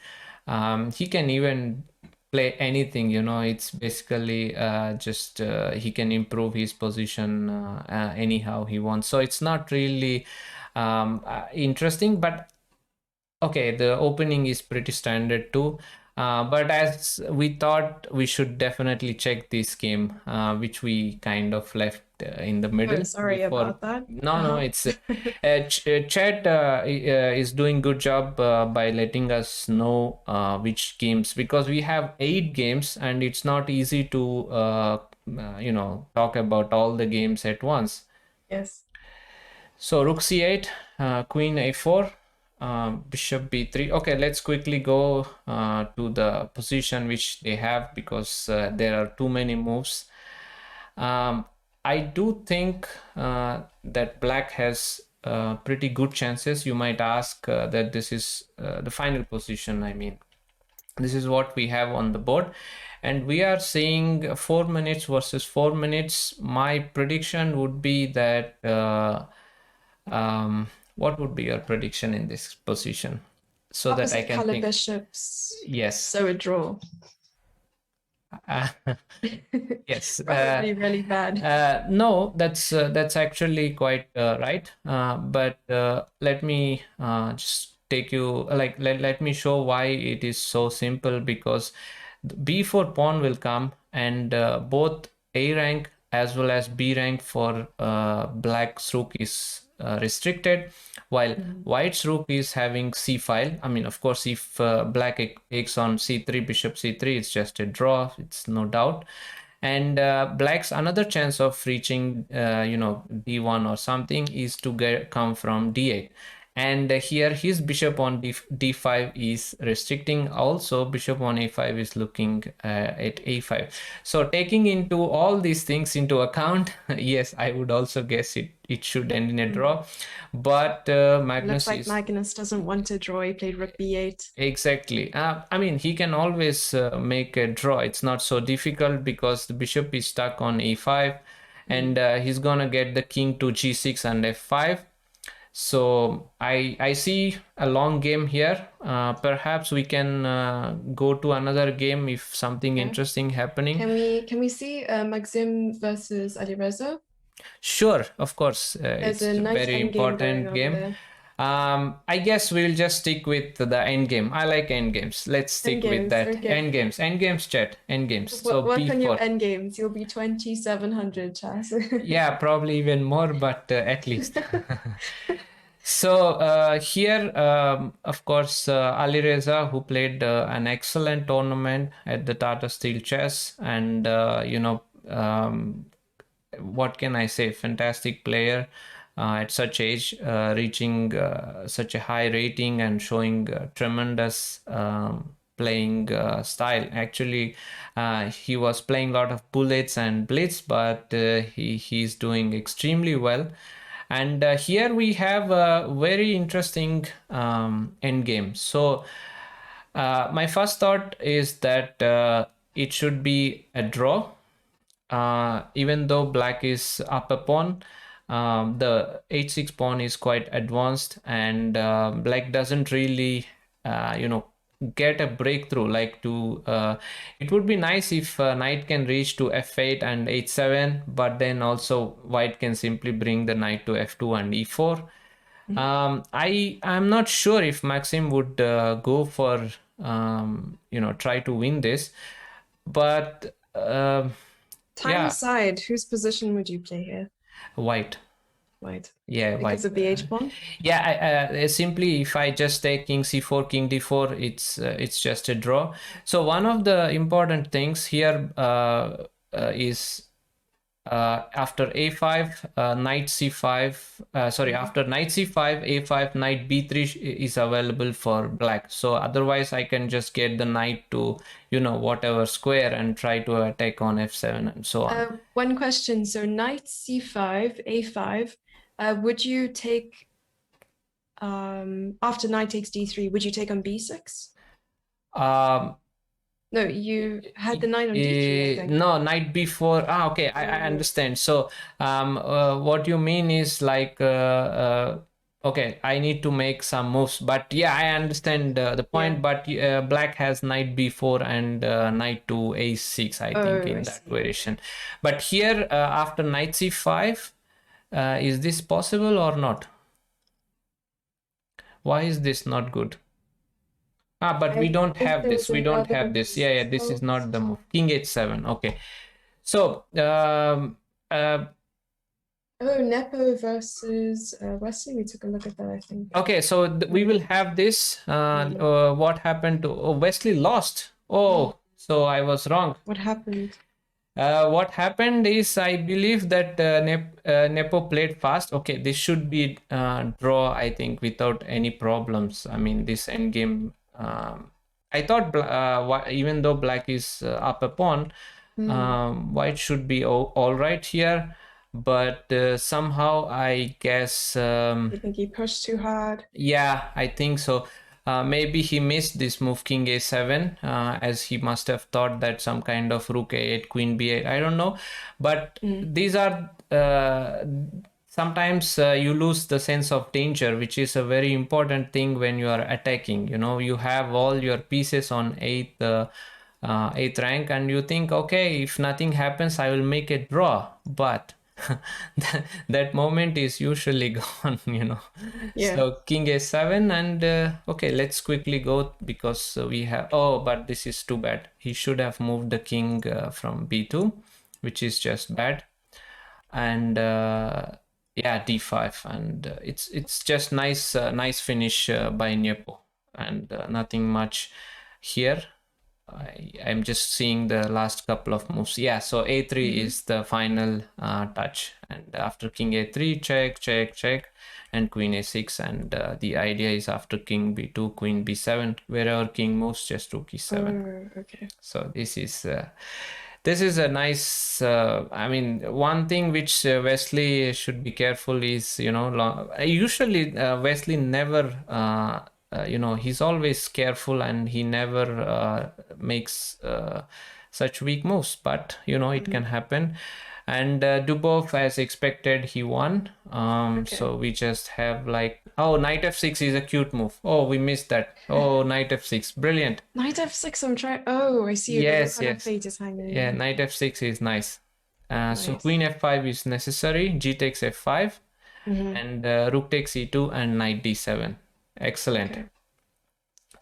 He can even play anything, you know. It's basically just he can improve his position anyhow he wants. So it's not really interesting, but okay, the opening is pretty standard too. But as we thought, we should definitely check this game, which we kind of left in the
Oh,
middle
sorry
before.
about that.
No, it's Chat is doing good job by letting us know which games, because we have 8 games and it's not easy to talk about all the games at once.
Yes.
So rook c8, queen a4, bishop b3. Okay, let's quickly go to the position which they have, because there are too many moves. I do think that black has pretty good chances. You might ask that this is the final position. I mean, this is what we have on the board, and we are seeing 4 minutes versus 4 minutes. My prediction would be that what would be your prediction in this position, so that I
Opposite
can
color
think?
bishops.
Yes.
So a draw.
Yes.
Probably really bad.
No, that's actually quite right. But let me just take you, like, let me show why it is so simple, because the b4 pawn will come, and both A rank as well as B rank for black's rook is restricted, while white's rook is having C file. I mean, of course, if black takes on C3, bishop C3, it's just a draw, it's no doubt. And black's another chance of reaching d1 or something is to come from d8, and here his bishop on d5 is restricting. Also bishop on a5 is looking at a5. So taking into all these things into account, yes, I would also guess it should end in a draw, but Magnus
Looks like
is
Magnus doesn't want to draw. He played rook b8.
exactly. I mean, he can always make a draw. It's not so difficult because the bishop is stuck on e5, and he's gonna get the king to g6 and f5. So I see a long game here. Perhaps we can go to another game if something interesting happening.
Can we see Maxim versus Alireza?
Sure, of course.
There's
It's
a
a
nice
very
end game going
important
over
game.
there.
I guess we'll just stick with the end game. I like end games. Let's stick with
Endgames,
that.
okay.
End games, chat. End games. So
Work on your
b4.
end games. You'll be 2700, Chas.
Yeah, probably even more, but at least. So here, of course, Alireza, who played an excellent tournament at the Tata Steel Chess, and what can I say? Fantastic player at such age, reaching such a high rating and showing tremendous playing style. Actually, he was playing a lot of bullets and blitz, but he's doing extremely well. And here we have a very interesting end game. So my first thought is that it should be a draw, even though black is up a pawn. The h6 pawn is quite advanced, and black doesn't really get a breakthrough. Like to it would be nice if knight can reach to f8 and h7, but then also white can simply bring the knight to f2 and e4. I'm not sure if Maxim would go for try to win this, but
Time
yeah,
aside, whose position would you play here?
white.
White.
Yeah,
Because
white.
of the h pawn?
Yeah, simply if I just take king c4, king d4, it's just a draw. So one of the important things here is after a5, knight c5, after knight c5, a5, knight b3 is available for black. So otherwise I can just get the knight to, whatever square and try to attack on f7 and so on.
One question. So knight c5, a5, would you take, after knight takes d3, would you take on b6? No, you had the knight on d3, I think.
No, knight b4. Okay, I understand. So, what you mean is like, okay, I need to make some moves. But yeah, I understand the point.
Yeah.
But black has knight b4 and knight to a6, I think, in that variation. But here, after knight c5, is this possible or not? Why is this not good? But we don't have this. We don't have this. Yeah, this is not the move. King h7. Okay. So,
Nepo versus Wesley. We took a look at that, I think.
okay, so we will have this. What happened to Wesley lost? Oh, so I was wrong.
What happened?
What happened is, I believe that Nepo played fast. Okay, this should be draw, I think, without any problems. I mean, this endgame. I thought even though black is up a pawn, white should be all right here. But somehow I guess.
You think he pushed too hard?
Yeah, I think so. Maybe he missed this move king a7, as he must have thought that some kind of rook a8, queen b8. I don't know, but these are sometimes you lose the sense of danger, which is a very important thing when you are attacking. You have all your pieces on eighth rank, and you think, okay, if nothing happens, I will make a draw, but. that moment is usually gone.
Yeah.
So king a7 and okay, let's quickly go because we have, but this is too bad. He should have moved the king from b2, which is just bad. And yeah, d5, and it's just nice finish by Nepo, and nothing much here. I'm just seeing the last couple of moves. Yeah, so a3 is the final touch, and after king a3, check, check, check, and queen a6, and the idea is after king b2, queen b7, wherever king moves, just rook e7.
Okay.
So this is a nice. I mean, one thing which Wesley should be careful is, usually Wesley never. He's always careful and he never makes such weak moves, but it can happen. And Dubov, as expected, he won. So we just have like, knight f6 is a cute move. Oh, we missed that. Oh, knight f6, brilliant.
Knight f6, I'm trying. Oh, I see.
Yes.
Fate is hanging.
Yeah, knight f6 is nice. So queen f5 is necessary. G takes f5, and rook takes e2 and knight d7. Excellent. Okay.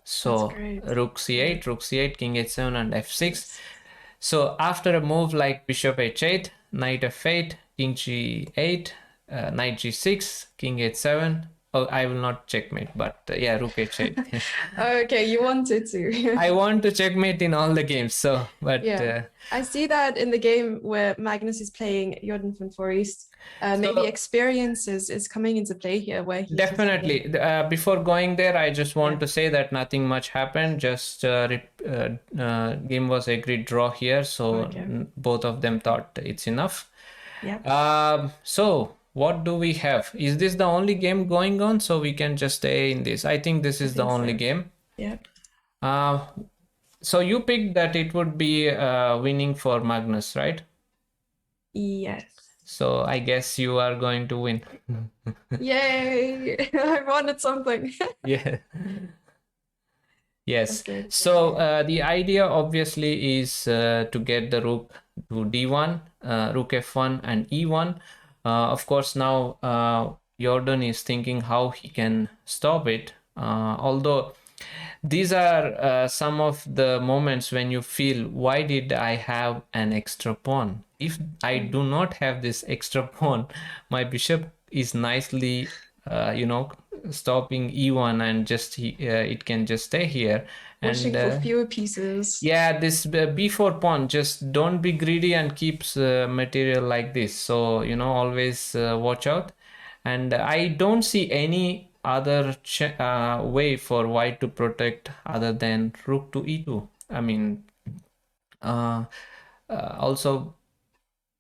So rook c8, king h7 and f6. Yes. So after a move like bishop h8, knight f8, king g8, knight g6, king h7. Oh, I will not checkmate, but yeah, rook h8.
Okay, you wanted to.
I want to checkmate in all the games, so, but...
Yeah, I see that in the game where Magnus is playing Jordan van Foreest. Maybe experience is coming into play here, where he...
Definitely. Before going there, I just want to say that nothing much happened. Just game was agreed draw here, so both of them thought it's enough.
Yeah.
So... what do we have? Is this the only game going on? So we can just stay in this. I think this is the only game.
Yeah.
So you picked that it would be winning for Magnus, right?
Yes.
So I guess you are going to win.
Yay! I wanted something.
Yeah. Yes. So the idea obviously is to get the rook to d1, rook f1 and e1. Of course, now Jordan is thinking how he can stop it. Although these are some of the moments when you feel, why did I have an extra pawn? If I do not have this extra pawn, my bishop is nicely, stopping e1 and just it can just stay here.
Pushing
And
for fewer pieces.
yeah, this b4 pawn, just don't be greedy and keeps material like this. So, always watch out. And I don't see any other way for white to protect other than rook to e2. I mean, uh, also,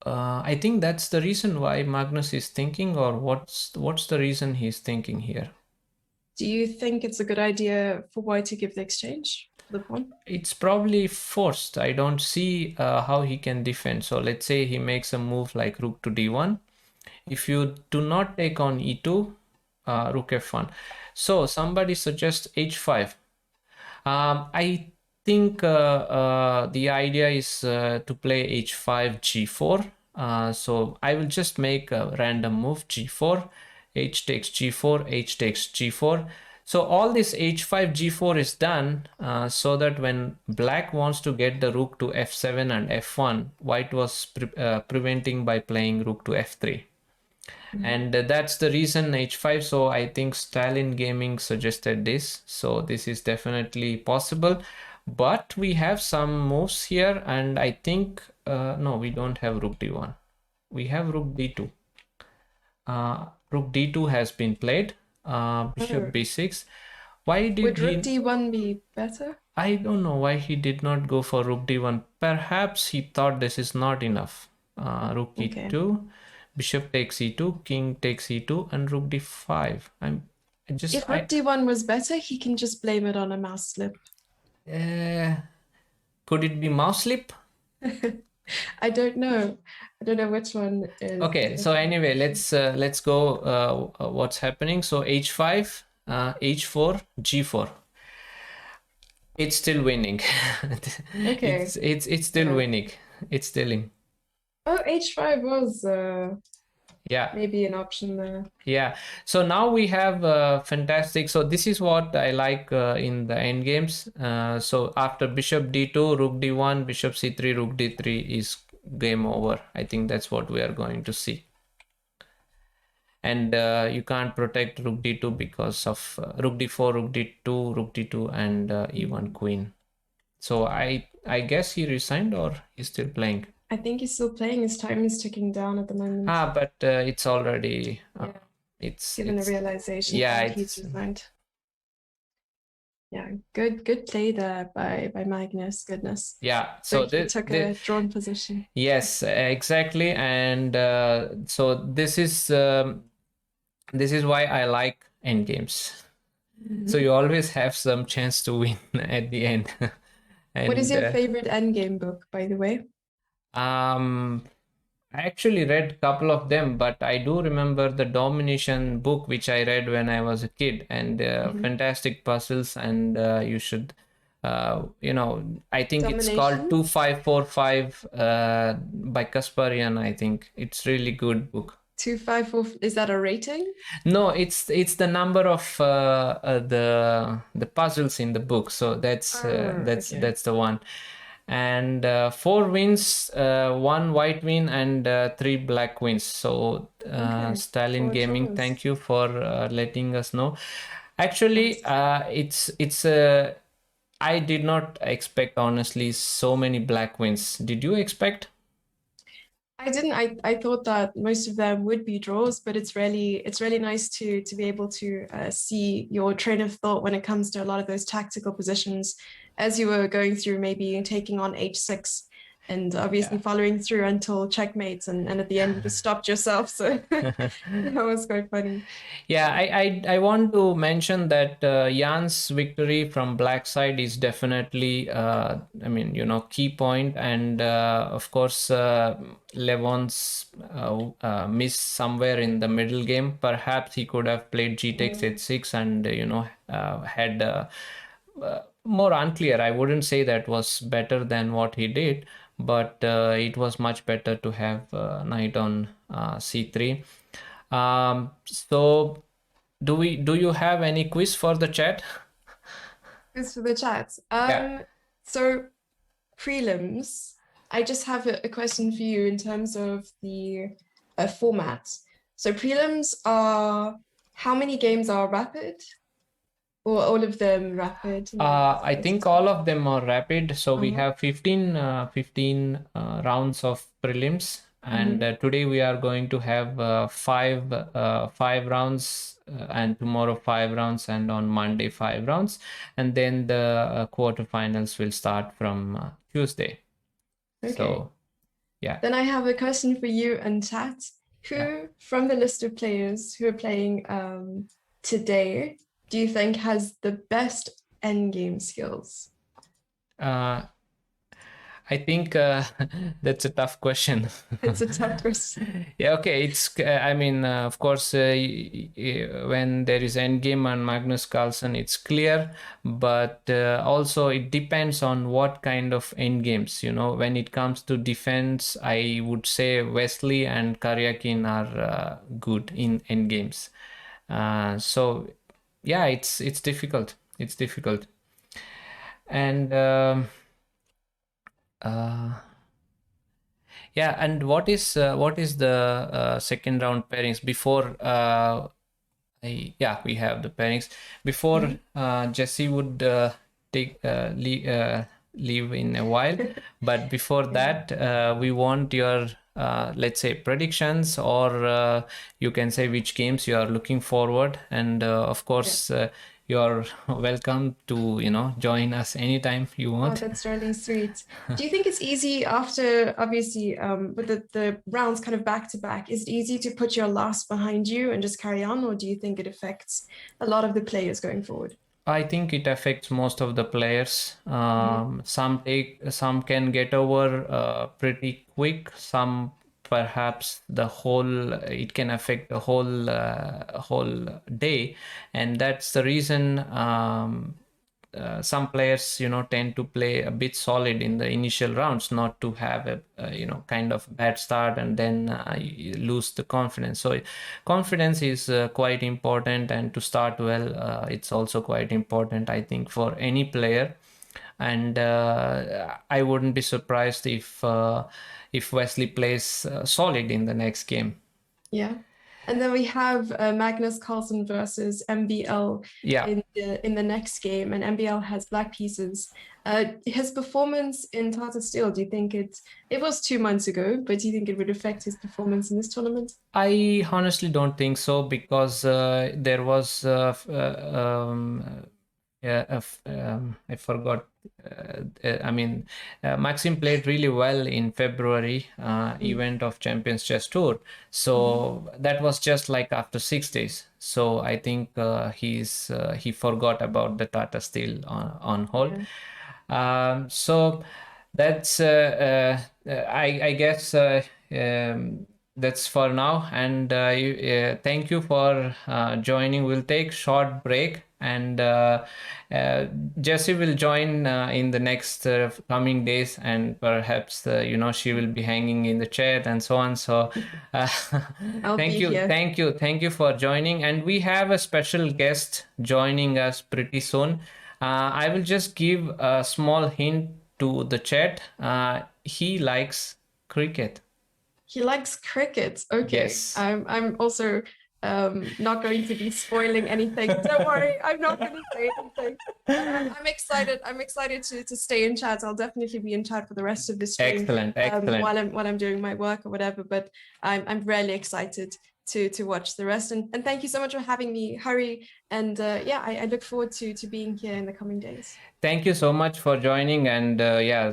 I think that's the reason why Magnus is thinking, or what's the reason he's thinking here?
Do you think it's a good idea for white to give the exchange for the pawn?
It's probably forced. I don't see how he can defend. So let's say he makes a move like rook to d1. If you do not take on e2, rook f1. So somebody suggests h5. I think the idea is to play h5 g4. So I will just make a random move g4, h takes g4, h takes g4. So all this h5 g4 is done so that when black wants to get the rook to f7 and f1, white was preventing by playing rook to f3. And that's the reason h5. So I think Stalin Gaming suggested this, so this is definitely possible. But we have some moves here, and I think no, we don't have rook d1, we have rook d2. Rook d2 has been played. Bishop b6. Why did
Would rook
he
d1 be better?
I don't know why he did not go for rook d1. Perhaps he thought this is not enough. Rook e2, bishop takes e2, king takes e2, and rook d5.
If rook d1 was better, he can just blame it on a mouse slip.
Could it be mouse slip?
I don't know. I don't know which one is.
Okay, so anyway, let's go what's happening. So h5, h4, g4. It's still winning.
Okay.
It's still winning. It's still in.
Oh, h5 was
yeah,
maybe an option there.
Yeah, so now we have fantastic. So this is what I like in the end games. So after bishop d2, rook d1, bishop c3, rook d3 is game over. I think that's what we are going to see. And you can't protect rook d2 because of rook d4, rook d2, rook d2, and e1 queen. So I guess he resigned, or he's still playing.
I think he's still playing. His time is ticking down at the moment.
But it's already it's
given the realization that he's resigned. Yeah, good play there by Magnus. Goodness.
Yeah,
so he took a drawn position.
Yes, exactly. And so this is why I like endgames. So you always have some chance to win at the end.
And, what is your favorite endgame book, by the way?
I actually read a couple of them, but I do remember the Domination book, which I read when I was a kid, and fantastic puzzles. And you should, I think Domination? It's called 2545 by Kasparian. I think it's really good book.
254, is that a rating?
No, it's the number of the puzzles in the book. So that's the one. And 4 wins, 1 white win, and 3 black wins. So Stalin Gaming, thank you for letting us know. Actually, it's I did not expect, honestly, so many black wins. Did you expect?
I didn't. I thought that most of them would be draws, but it's really nice to be able to see your train of thought when it comes to a lot of those tactical positions, as you were going through, maybe taking on h6 and obviously following through until checkmates, and at the end you just stopped yourself. So that was quite funny.
Yeah, I want to mention that Jan's victory from black side is definitely key point. And of course Levon's miss somewhere in the middle game. Perhaps he could have played g takes h6 and had more unclear. I wouldn't say that was better than what he did, but it was much better to have knight on c3. So do you have any quiz for the chat?
Quiz for the chat. So prelims, I just have a question for you in terms of the format. So prelims are How many games are rapid? Or all of them rapid?
I think all of them are rapid. So we
Uh-huh.
have 15 rounds of prelims, and
Mhm.
today we are going to have five rounds, and tomorrow 5 rounds, and on Monday 5 rounds, and then the quarterfinals will start from Tuesday.
Okay.
So yeah,
Then I have a question for you and chat.
yeah.
Who from the list of players who are playing today do you think has the best endgame skills?
Uh, I think that's a tough question.
It's a tough question.
Yeah, okay. I mean, of course, when there is Endgame and Magnus Carlsen, it's clear, but also it depends on what kind of endgames. When it comes to defense, I would say Wesley and Karyakin are good in endgames. So, yeah, it's difficult. It's difficult. And uh, yeah, and what is the second round pairings before? Yeah, we have the pairings before.
Mhm.
Jesse would leave in a while, but before
Yeah.
that, we want your let's say predictions, or you can say which games you are looking forward, and of
Yeah.
course, you're welcome to join us anytime you
Oh,
want.
that's really sweet. Do you think it's easy after, obviously, with the rounds kind of back to back, is it easy to put your last behind you and just carry on, or do you think it affects a lot of the players going forward?
I think it affects most of the players.
Mhm.
Some can get over pretty quick. Some perhaps the whole it can affect the whole day, and that's the reason. Some players tend to play a bit solid in the initial rounds, not to have a kind of bad start and then you lose the confidence. So confidence is quite important, and to start well, it's also quite important, I think, for any player. And I wouldn't be surprised if Wesley plays solid in the next game.
Yeah. And then we have Magnus Carlsen versus MBL
Yeah,
in the next game, and MBL has black pieces. His performance in Tata Steel, do you think it was 2 months ago, but do you think it would affect his performance in this tournament?
I honestly don't think so, because there was yeah, I forgot. I mean, Maxim played really well in February
Mm.
event of Champions Chess Tour.
Mhm.
So that was just like after 6 days. So I think he forgot about the Tata Steel on hold.
Yeah.
So that's I guess that's for now. And thank you for joining. We'll take short break, and uh, Jessie will join in the next coming days, and perhaps she will be hanging in the chat and so on. So uh,
I'll
thank
be
you,
here.
thank you for joining, and we have a special guest joining us pretty soon. I will just give a small hint to the chat. He likes cricket.
He likes cricket. Okay.
Yes.
I'm also not going to be spoiling anything. Don't worry, I'm not going to say anything. But I'm excited. I'm excited to stay in chat. I'll definitely be in chat for the rest of the stream
Excellent, excellent.
while I'm doing my work or whatever. But I'm really excited to watch the rest. And thank you so much for having me, Hari. And yeah, I look forward to being here in the coming days.
Thank you so much for joining, and yeah,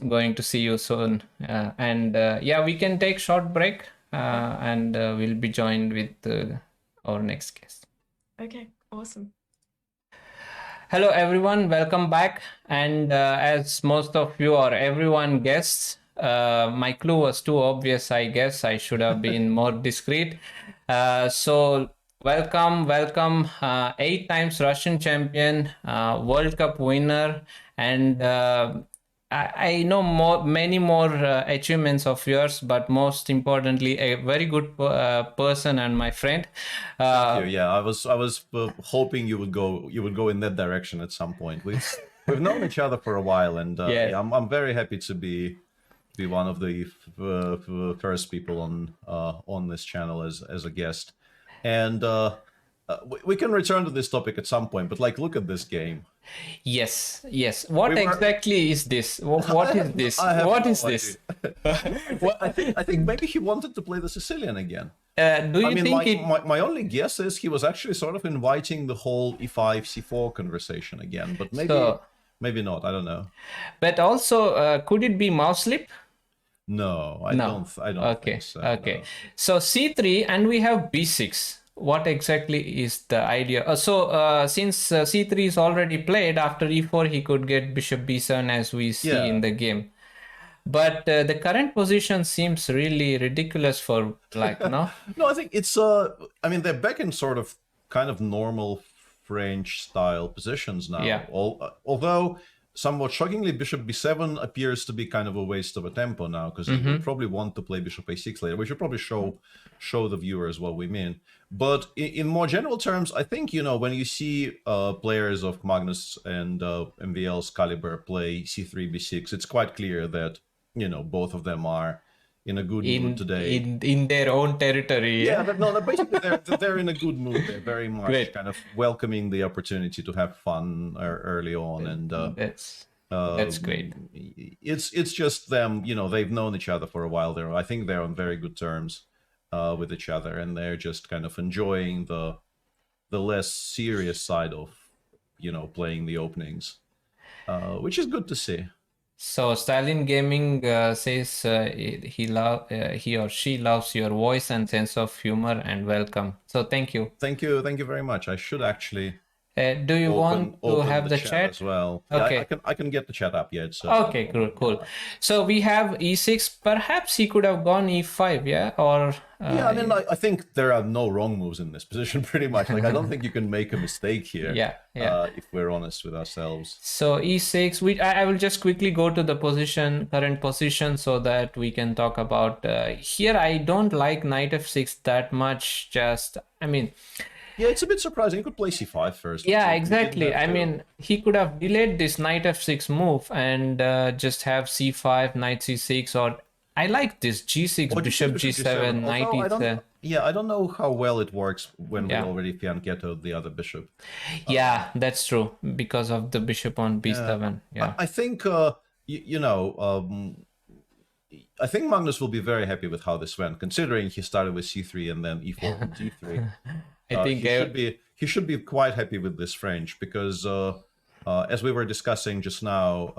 going to see you soon. And yeah, we can take short break,
Yeah.
and we'll be joined with our next guest.
Okay. Awesome.
Hello, everyone. Welcome back. And as most of you or everyone guessed, my clue was too obvious, I guess. I should have been more discreet. So, welcome. 8 times Russian champion, World Cup winner, and I know many more achievements of yours, but most importantly, a very good person and my friend.
Thank you. Yeah, I was hoping you would go in that direction at some point. We've known each other for a while, and
Yes.
yeah, I'm very happy to be one of the first people on this channel as a guest. And we can return to this topic at some point, but like, look at this game.
Yes, yes. What exactly is this? What is this? What is this?
I think maybe he wanted to play the Sicilian again.
Do you think
my only guess is he was actually sort of inviting the whole e5 c4 conversation again, but maybe not. I don't know.
But also, could it be mouse slip?
No, I don't
Okay,
think so.
okay.
No.
So c3 and we have b6. What exactly is the idea? Since c3 is already played, after e4 he could get bishop b7 as we see in the game. But the current position seems really ridiculous for no?
No, I think it's I mean, they're back in sort of kind of normal French style positions now.
Yeah.
Although somewhat shockingly, bishop b7 appears to be kind of a waste of a tempo now, because you will probably want to play bishop a6 later. We should probably show the viewers what we mean. But in more general terms, I think, when you see players of Magnus and MVL's caliber play c3, b6, it's quite clear that, both of them are in a good mood today.
In their own territory.
Yeah, basically they're in a good mood. They're very much kind of welcoming the opportunity to have fun early on, and
that's great.
It's just them, they've known each other for a while. I think they're on very good terms with each other, and they're just kind of enjoying the less serious side of playing the openings, which is good to see.
So Stalin Gaming says he or she loves your voice and sense of humor, and welcome. So thank you.
Thank you very much. I should actually.
Do you want to have the chat
as well?
Okay,
yeah, I can get the chat up yet. So.
Okay, cool. So we have e6. Perhaps he could have gone e5, yeah, or
yeah. I mean, I think there are no wrong moves in this position. Pretty much, like I don't think you can make a mistake here.
Yeah.
If we're honest with ourselves.
So e6. I will just quickly go to the current position, so that we can talk about here. I don't like knight f6 that much.
Yeah, it's a bit surprising. He could play c5 first.
Yeah, exactly. I mean, he could have delayed this knight f6 move and just have c5, knight c6, or I like this g6, bishop g7, knight e7.
Yeah, I don't know how well it works when we already fianchettoed the other bishop.
Yeah, that's true, because of the bishop on b7. Yeah,
I think, I think Magnus will be very happy with how this went, considering he started with c3 and then e4 and g3. I think he should be quite happy with this French, because as we were discussing just now,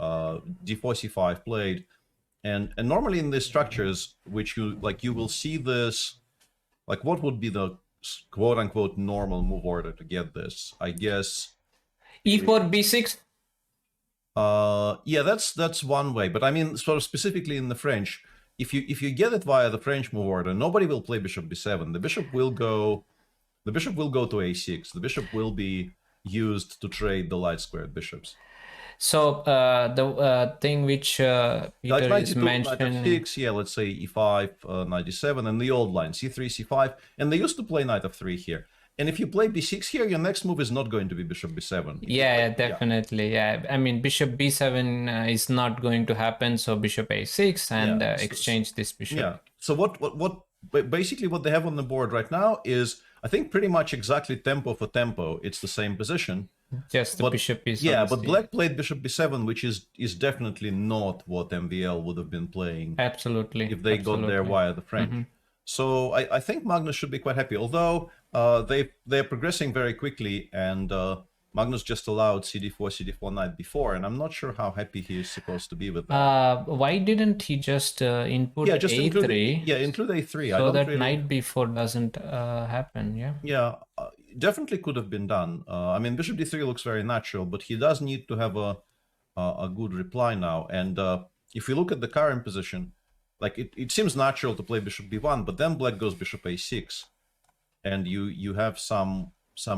d4 c5 played, and normally in these structures, which you will see this, like, what would be the quote unquote normal move order to get this? I guess
e4 b6.
Yeah, that's one way, but I mean, sort of specifically in the French, if you get it via the French move order, nobody will play bishop b7. The bishop will go to a6. The bishop will be used to trade the light squared bishops.
So the thing which Peter is mentioning,
knight f6, yeah, let's say e5, knight e7, and the old line c3, c5, and they used to play knight f3 here. And if you play b6 here, your next move is not going to be bishop b7.
Yeah, definitely. Yeah, I mean, bishop b7 is not going to happen. So bishop a6 and exchange this bishop.
Yeah. So what basically what they have on the board right now is, I think, pretty much exactly tempo for tempo. It's the same position.
Just the bishop is.
Yeah, but black played bishop b7, which is definitely not what MVL would have been playing.
Absolutely.
If they got there via the French. So I think Magnus should be quite happy. Although they're progressing very quickly, and Magnus just allowed cd4 knight b4, and I'm not sure how happy he is supposed to be with that.
Why didn't he just input a3?
Include a3.
So that knight b4 doesn't happen, yeah?
Yeah, definitely could have been done. I mean, bishop d3 looks very natural, but he does need to have a good reply now. And if you look at the current position, like it seems natural to play bishop b1, but then black goes bishop a6, and you have some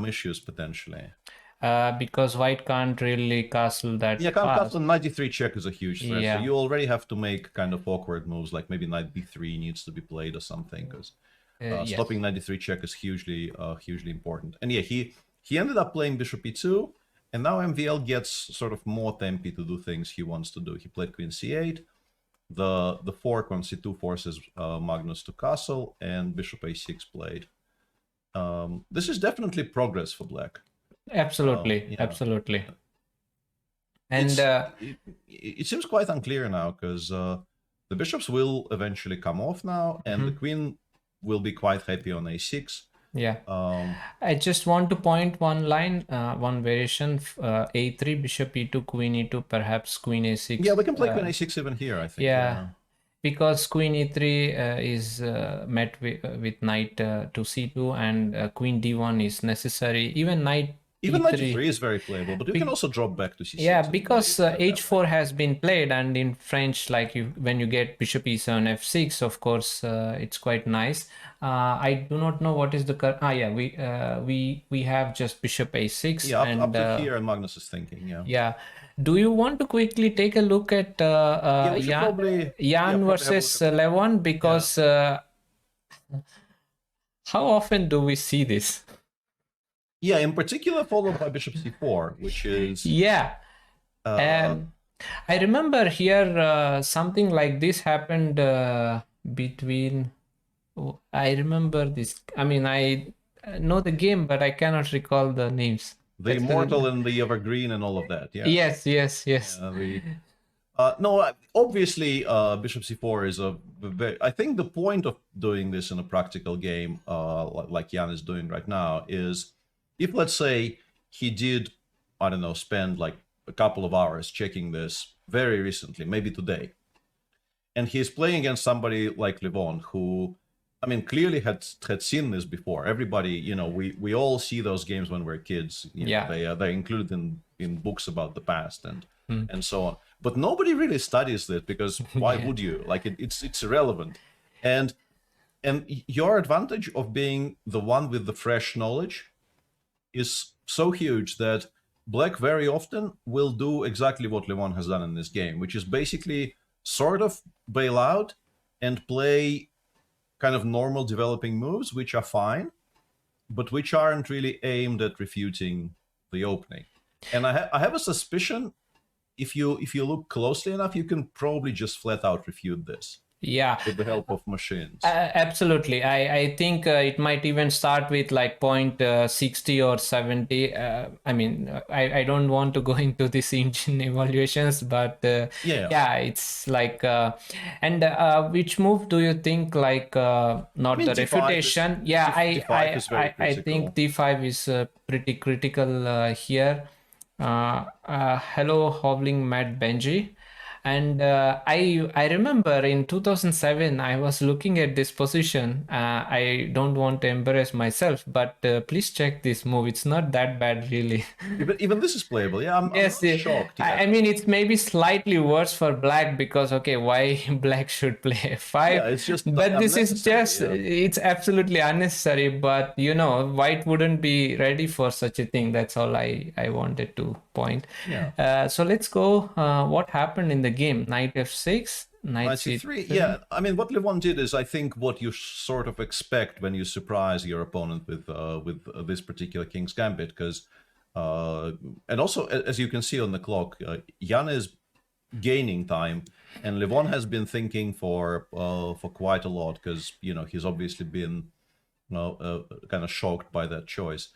issues potentially.
Because white can't really castle that.
Yeah, can't castle. Knight d3 check is a huge threat.
Yeah.
So you already have to make kind of awkward moves, like maybe knight b3 needs to be played or something, because stopping knight d3 check is hugely important. And yeah, he ended up playing bishop e2, and now MVL gets sort of more tempy to do things he wants to do. He played queen c8. The fork on c2 forces Magnus to castle, and bishop a6 played. this is definitely progress for black.
Absolutely, absolutely. And
it seems quite unclear now, because the bishops will eventually come off now, and the queen will be quite happy on a6.
Yeah. I just want to point one line, one variation, a3, bishop e2, queen e2, perhaps queen a6.
Yeah, we can play queen a6 even here, I think.
Yeah, because queen e3 is met with knight to c2, and queen d1 is necessary. Even knight
knight e3 is very playable, but you can also drop back to c6.
Yeah, because h4 has been played, and in French, like when you get bishop e7 f6, of course, it's quite nice. I do not know what is the we have just bishop a6.
Yeah, up to here, and Magnus is thinking.
Yeah. Do you want to quickly take a look at Jan versus Levon? Because how often do we see this?
Yeah, in particular followed by bishop c4, which is...
I remember here something like this happened between... I remember this. I mean, I know the game, but I cannot recall the names.
The Immortal and the Evergreen and all of that, yeah.
Yes.
No, obviously, bishop c4 is a very... I think the point of doing this in a practical game, like Jan is doing right now, is if, let's say, he did, I don't know, spend like a couple of hours checking this very recently, maybe today, and he's playing against somebody like Levon, who, I mean, clearly had seen this before. Everybody, you know, we all see those games when we're kids. You know, they're included in books about the past and so on. But nobody really studies it, because why would you? Like, it's irrelevant. And your advantage of being the one with the fresh knowledge is so huge that black very often will do exactly what Levon has done in this game, which is basically sort of bail out and play kind of normal developing moves, which are fine, but which aren't really aimed at refuting the opening. And I have a suspicion, if you look closely enough, you can probably just flat out refute this.
Yeah,
with the help of machines.
Absolutely. I think it might even start with like point 60 or 70. I mean, I don't want to go into these engine evaluations, but it's like and which move do you think, like not the refutation? I think d5 is pretty critical here. Hello, Hovling Matt Benji. And I remember in 2007, I was looking at this position. I don't want to embarrass myself, but please check this move. It's not that bad, really.
Even this is playable. Yeah, I'm not shocked. Yeah.
I mean, it's maybe slightly worse for black, because, okay, why black should play f5?
Yeah, it's just...
But this is just, it's absolutely unnecessary. But, you know, white wouldn't be ready for such a thing. That's all I wanted to point.
Yeah.
So let's go. What happened in the game? Knight f6, knight c3.
Yeah, I mean, what Levon did is, I think, what you sort of expect when you surprise your opponent with this particular King's Gambit, because and also, as you can see on the clock, Jan is gaining time, and Levon has been thinking for quite a lot, because, you know, he's obviously been kind of shocked by that choice.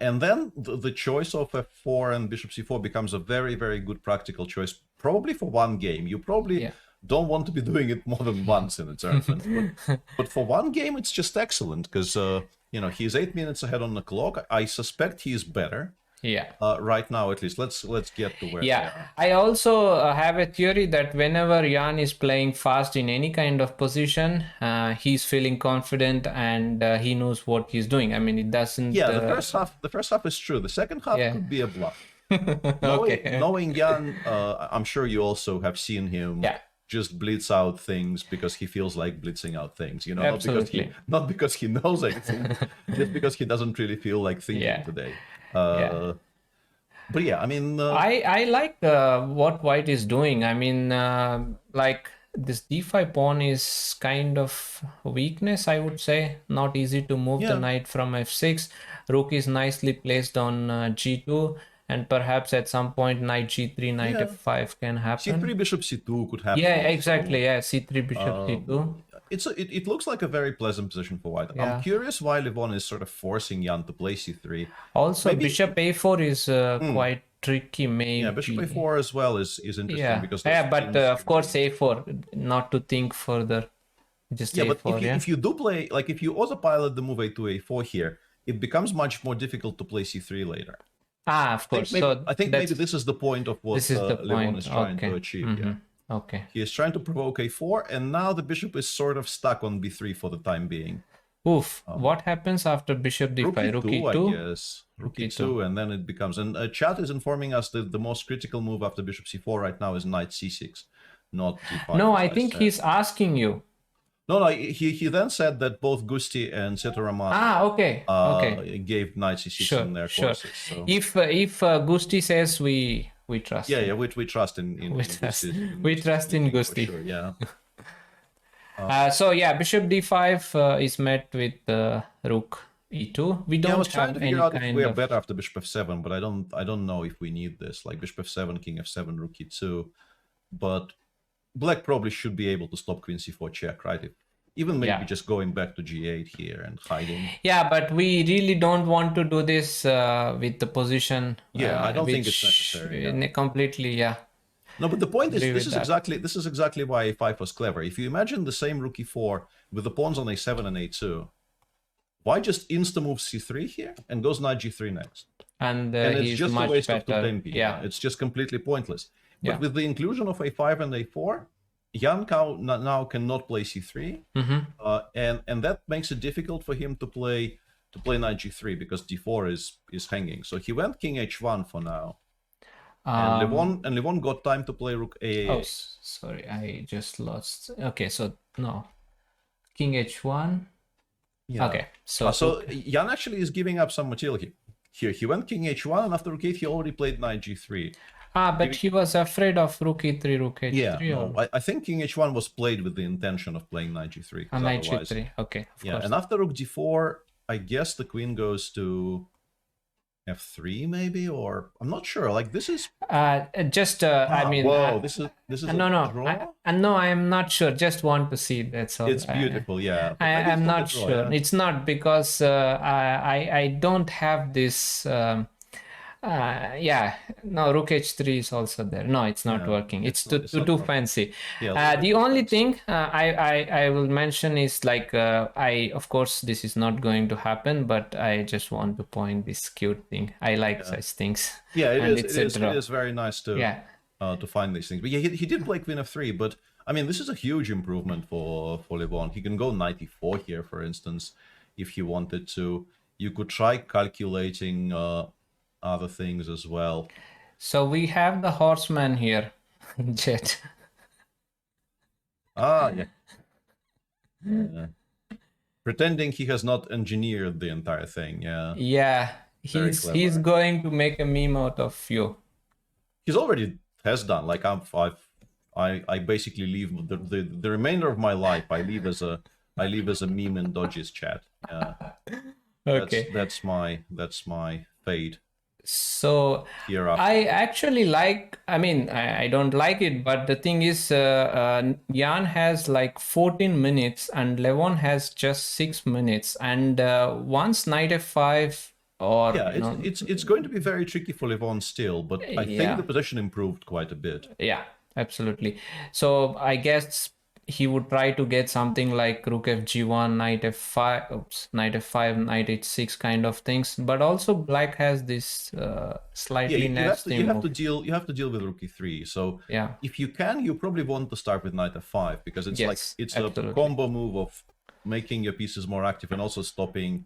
And then the choice of f4 and bishop c4 becomes a very, very good practical choice, probably for one game. You probably don't want to be doing it more than once in a tournament. but for one game, it's just excellent, because, you know, he's 8 minutes ahead on the clock. I suspect he's better.
Yeah.
Right now, at least. Let's get to where they are.
I also have a theory that whenever Jan is playing fast in any kind of position, he's feeling confident, and he knows what he's doing. I mean, it doesn't...
Yeah, the first half is true. The second half could be a bluff. Knowing Jan, I'm sure you also have seen him just blitz out things because he feels like blitzing out things. You know, not because he knows anything, just because he doesn't really feel like thinking today. But yeah, I mean,
I like what white is doing. I mean, like, this d5 pawn is kind of a weakness, I would say. Not easy to move the knight from f6. Rook is nicely placed on g2, and perhaps at some point knight g3, knight f5 can happen.
c3 bishop c2 could happen.
Yeah, exactly. Yeah, c3 bishop c2.
it looks like a very pleasant position for white.
Yeah.
I'm curious why Levon is sort of forcing Jan to play c3.
Also, bishop a4 is quite tricky, maybe.
Yeah, bishop a4 as well is interesting because
but of course a4, not to think further. Just
A4,
but
if you do play, like if you autopilot the move a2 a4 here, it becomes much more difficult to play c3 later.
Of course.
I think maybe this is the point of what Levon is trying to achieve. Yeah.
Okay.
He is trying to provoke a4, and now the bishop is sort of stuck on b3 for the time being.
Oof. What happens after bishop d5?
Rook e2, I guess. Rook e2, and then it becomes... And chat is informing us that the most critical move after bishop c4 right now is knight c6, not d5.
No, I think he's asking you.
No, he then said that both Gusti and Setoraman gave knight c6 in their courses. So.
If Gusti says we trust.
Yeah, we trust in
we trust in Gusti.
Sure, yeah.
So yeah, bishop d5 is met with rook e2. We don't
I was trying to figure out if we are better after bishop f7, but I don't know if we need this. Like bishop f7, king f7, rook e2. But black probably should be able to stop queen c4 check, right? Even maybe just going back to g8 here and hiding.
Yeah, but we really don't want to do this with the position.
Yeah, I don't think it's necessary.
Completely, yeah.
No, but the point is, this is exactly why a5 was clever. If you imagine the same rook e4 with the pawns on a7 and a2, why just insta move c3 here and goes knight g3 next?
And
it's just a waste
better.
of 2 tempi.
Yeah,
it's just completely pointless. But with the inclusion of a5 and a4, Jan now cannot play c3, and that makes it difficult for him to play knight g3 because d4 is hanging. So he went king h1 for now. And Levon got time to play rook a8.
Oh, sorry, I just lost. Okay, so no, king h1.
Yeah.
Okay, so
Jan actually is giving up some material here. He went king h1, and after rook 8 he already played knight g3.
But he was afraid of rook e3, rook h3.
Yeah, no, I think king h1 was played with the intention of playing knight g3.
Knight g3, okay. Of course.
And after rook d4, I guess the queen goes to f3 maybe, or I'm not sure. Like this is
I mean,
whoa, this is
no, I am not sure. Just want to see. That's all.
It's beautiful, yeah.
I am not sure. Yeah. It's not because I don't have this. No, rook h3 is also there. No, it's not working. It's too fancy. Yeah, the only thing I will mention is like of course this is not going to happen, but I just want to point this cute thing. I like such things.
Yeah, it is very nice to find these things. But yeah, he did play queen f3, but I mean this is a huge improvement for Levon. He can go knight e4 here, for instance, if he wanted to. You could try calculating other things as well.
So we have the horseman here, Jet.
Yeah. Pretending he has not engineered the entire thing.
Yeah, he's going to make a meme out of you.
He's already has done. Like I basically leave the remainder of my life. I leave as a meme in Dodge's chat.
Okay,
that's my fate.
So I actually like, I mean, I don't like it, but the thing is Jan has like 14 minutes and Levon has just 6 minutes, and once knight f5 or
it's going to be very tricky for Levon still, but I think the position improved quite a bit.
Yeah, absolutely. So I guess he would try to get something like rook fg1, knight f5, knight f5, knight h6 kind of things. But also black has this slightly nasty
you have to deal with rook e3. So if you can, you probably want to start with knight f5 because it's a combo move of making your pieces more active and also stopping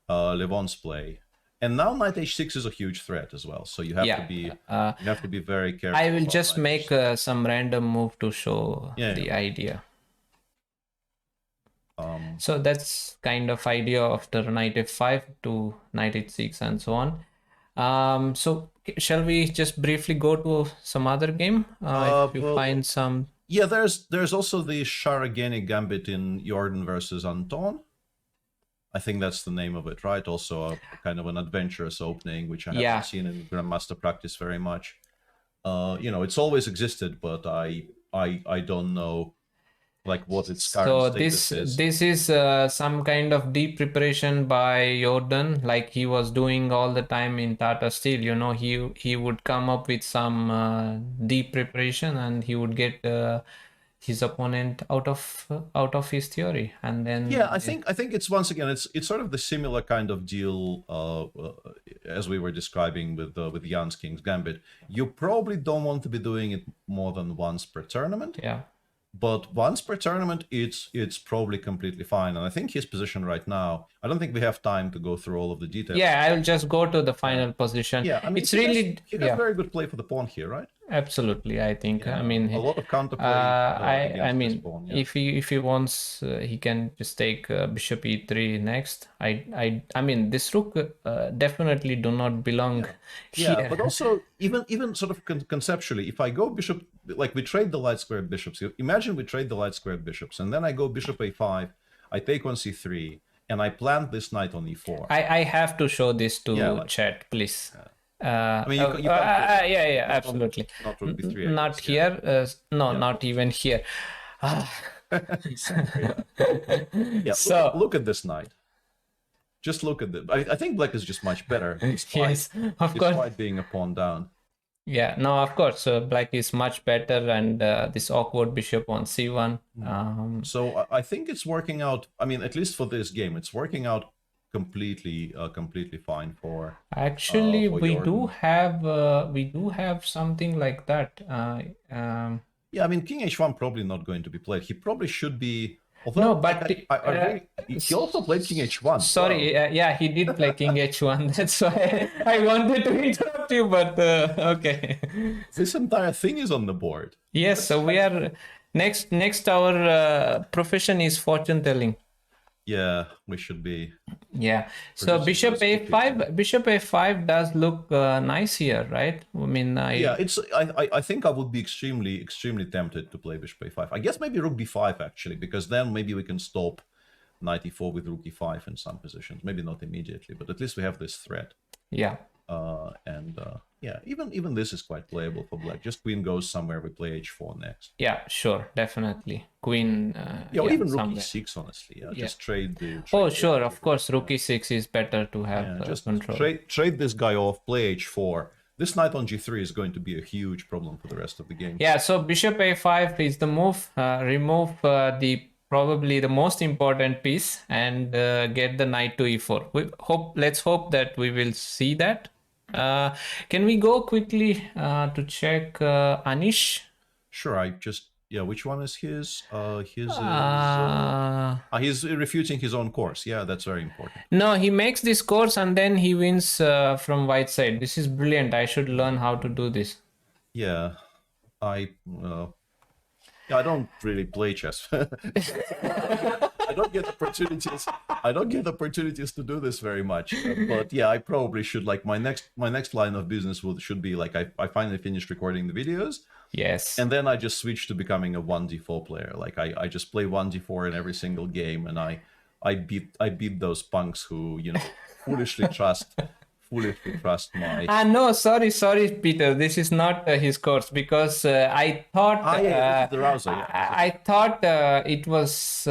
Levon's play. And now knight h6 is a huge threat as well, so you have to be very careful.
I will just make some random move to show the idea. So that's kind of idea after knight f5 to knight h6 and so on. So shall we just briefly go to some other game? If you find some.
Yeah, there's also the Sharageni Gambit in Jordan versus Anton. I think that's the name of it, right? Also a kind of an adventurous opening, which I haven't seen in Grandmaster practice very much. It's always existed, but I don't know like what its current
So
status is.
this is some kind of deep preparation by Jordan, like he was doing all the time in Tata Steel. You know, he would come up with some deep preparation, and he would get his opponent out of his theory, and then
yeah, I think it's once again it's sort of the similar kind of deal as we were describing with Jan's King's Gambit. You probably don't want to be doing it more than once per tournament.
yeah.
But once per tournament, it's probably completely fine. And I think his position right now, I don't think we have time to go through all of the details.
Yeah, I'll just go to the final position.
Yeah, I mean,
it's really
he has very good play for the pawn here, right?
Absolutely, I think. I mean,
a lot of counterplay.
I mean,
this pawn,
if he wants, he can just take bishop e3 next. I mean, this rook definitely do not belong here.
Yeah, but also even sort of conceptually, if I go bishop, like we trade the light squared bishops. Imagine we trade the light squared bishops, and then I go bishop a5, I take on c3, and I plant this knight on e4.
I have to show this to chat, please.
I mean, you can't
yeah, absolutely.
Not rook b3.
Not here. No, not even here.
Yeah.
So
look at this knight. Just look at it. I think black is just much better.
Yes, of course.
Despite being a pawn down.
Yeah, no, of course, black is much better, and this awkward bishop on c1.
So I think it's working out. I mean, at least for this game, it's working out completely fine for.
Actually,
for
we
Jordan.
do have something like that.
Yeah, I mean, King h1 probably not going to be played. He probably should be. Although,
No, but
he also played King h1.
Sorry,
wow.
Yeah, he did play King h1. That's why I wanted to interrupt you, but okay.
This entire thing is on the board.
Yes, so we are next. Our profession is fortune telling.
Yeah, we should be.
Yeah. So bishop a5. Bishop a5 does look nice here, right? I mean,
yeah, it's. I think I would be extremely tempted to play bishop a5. I guess maybe rook b5 actually, because then maybe we can stop knight e4 with rook e5 in some positions. Maybe not immediately, but at least we have this threat.
Yeah.
Yeah, even this is quite playable for black. Just queen goes somewhere, we play h4 next.
Yeah, sure, definitely. Queen.
Even rook
somewhere.
e6, honestly. Just trade the.
Sure, of course, rook e6 is better to have
just
control.
Trade this guy off, play h4. This knight on g3 is going to be a huge problem for the rest of the game.
Yeah, so bishop a5 is the move. Remove the probably the most important piece and get the knight to e4. Let's hope that we will see that. Can we go quickly to check Anish?
Sure, which one is his? He's refuting his own course. Yeah, that's very important.
No, he makes this course and then he wins from white side. This is brilliant. I should learn how to do this.
Yeah, I don't really play chess. I don't get opportunities to do this very much. But yeah, I probably should. Like my next line of business should be like I finally finished recording the videos.
Yes.
And then I just switched to becoming a 1d4 player. Like I just play 1d4 in every single game, and I beat those punks who foolishly trust my.
No, sorry, Peter. This is not his course because I thought.
The rouser. Yeah.
I thought it was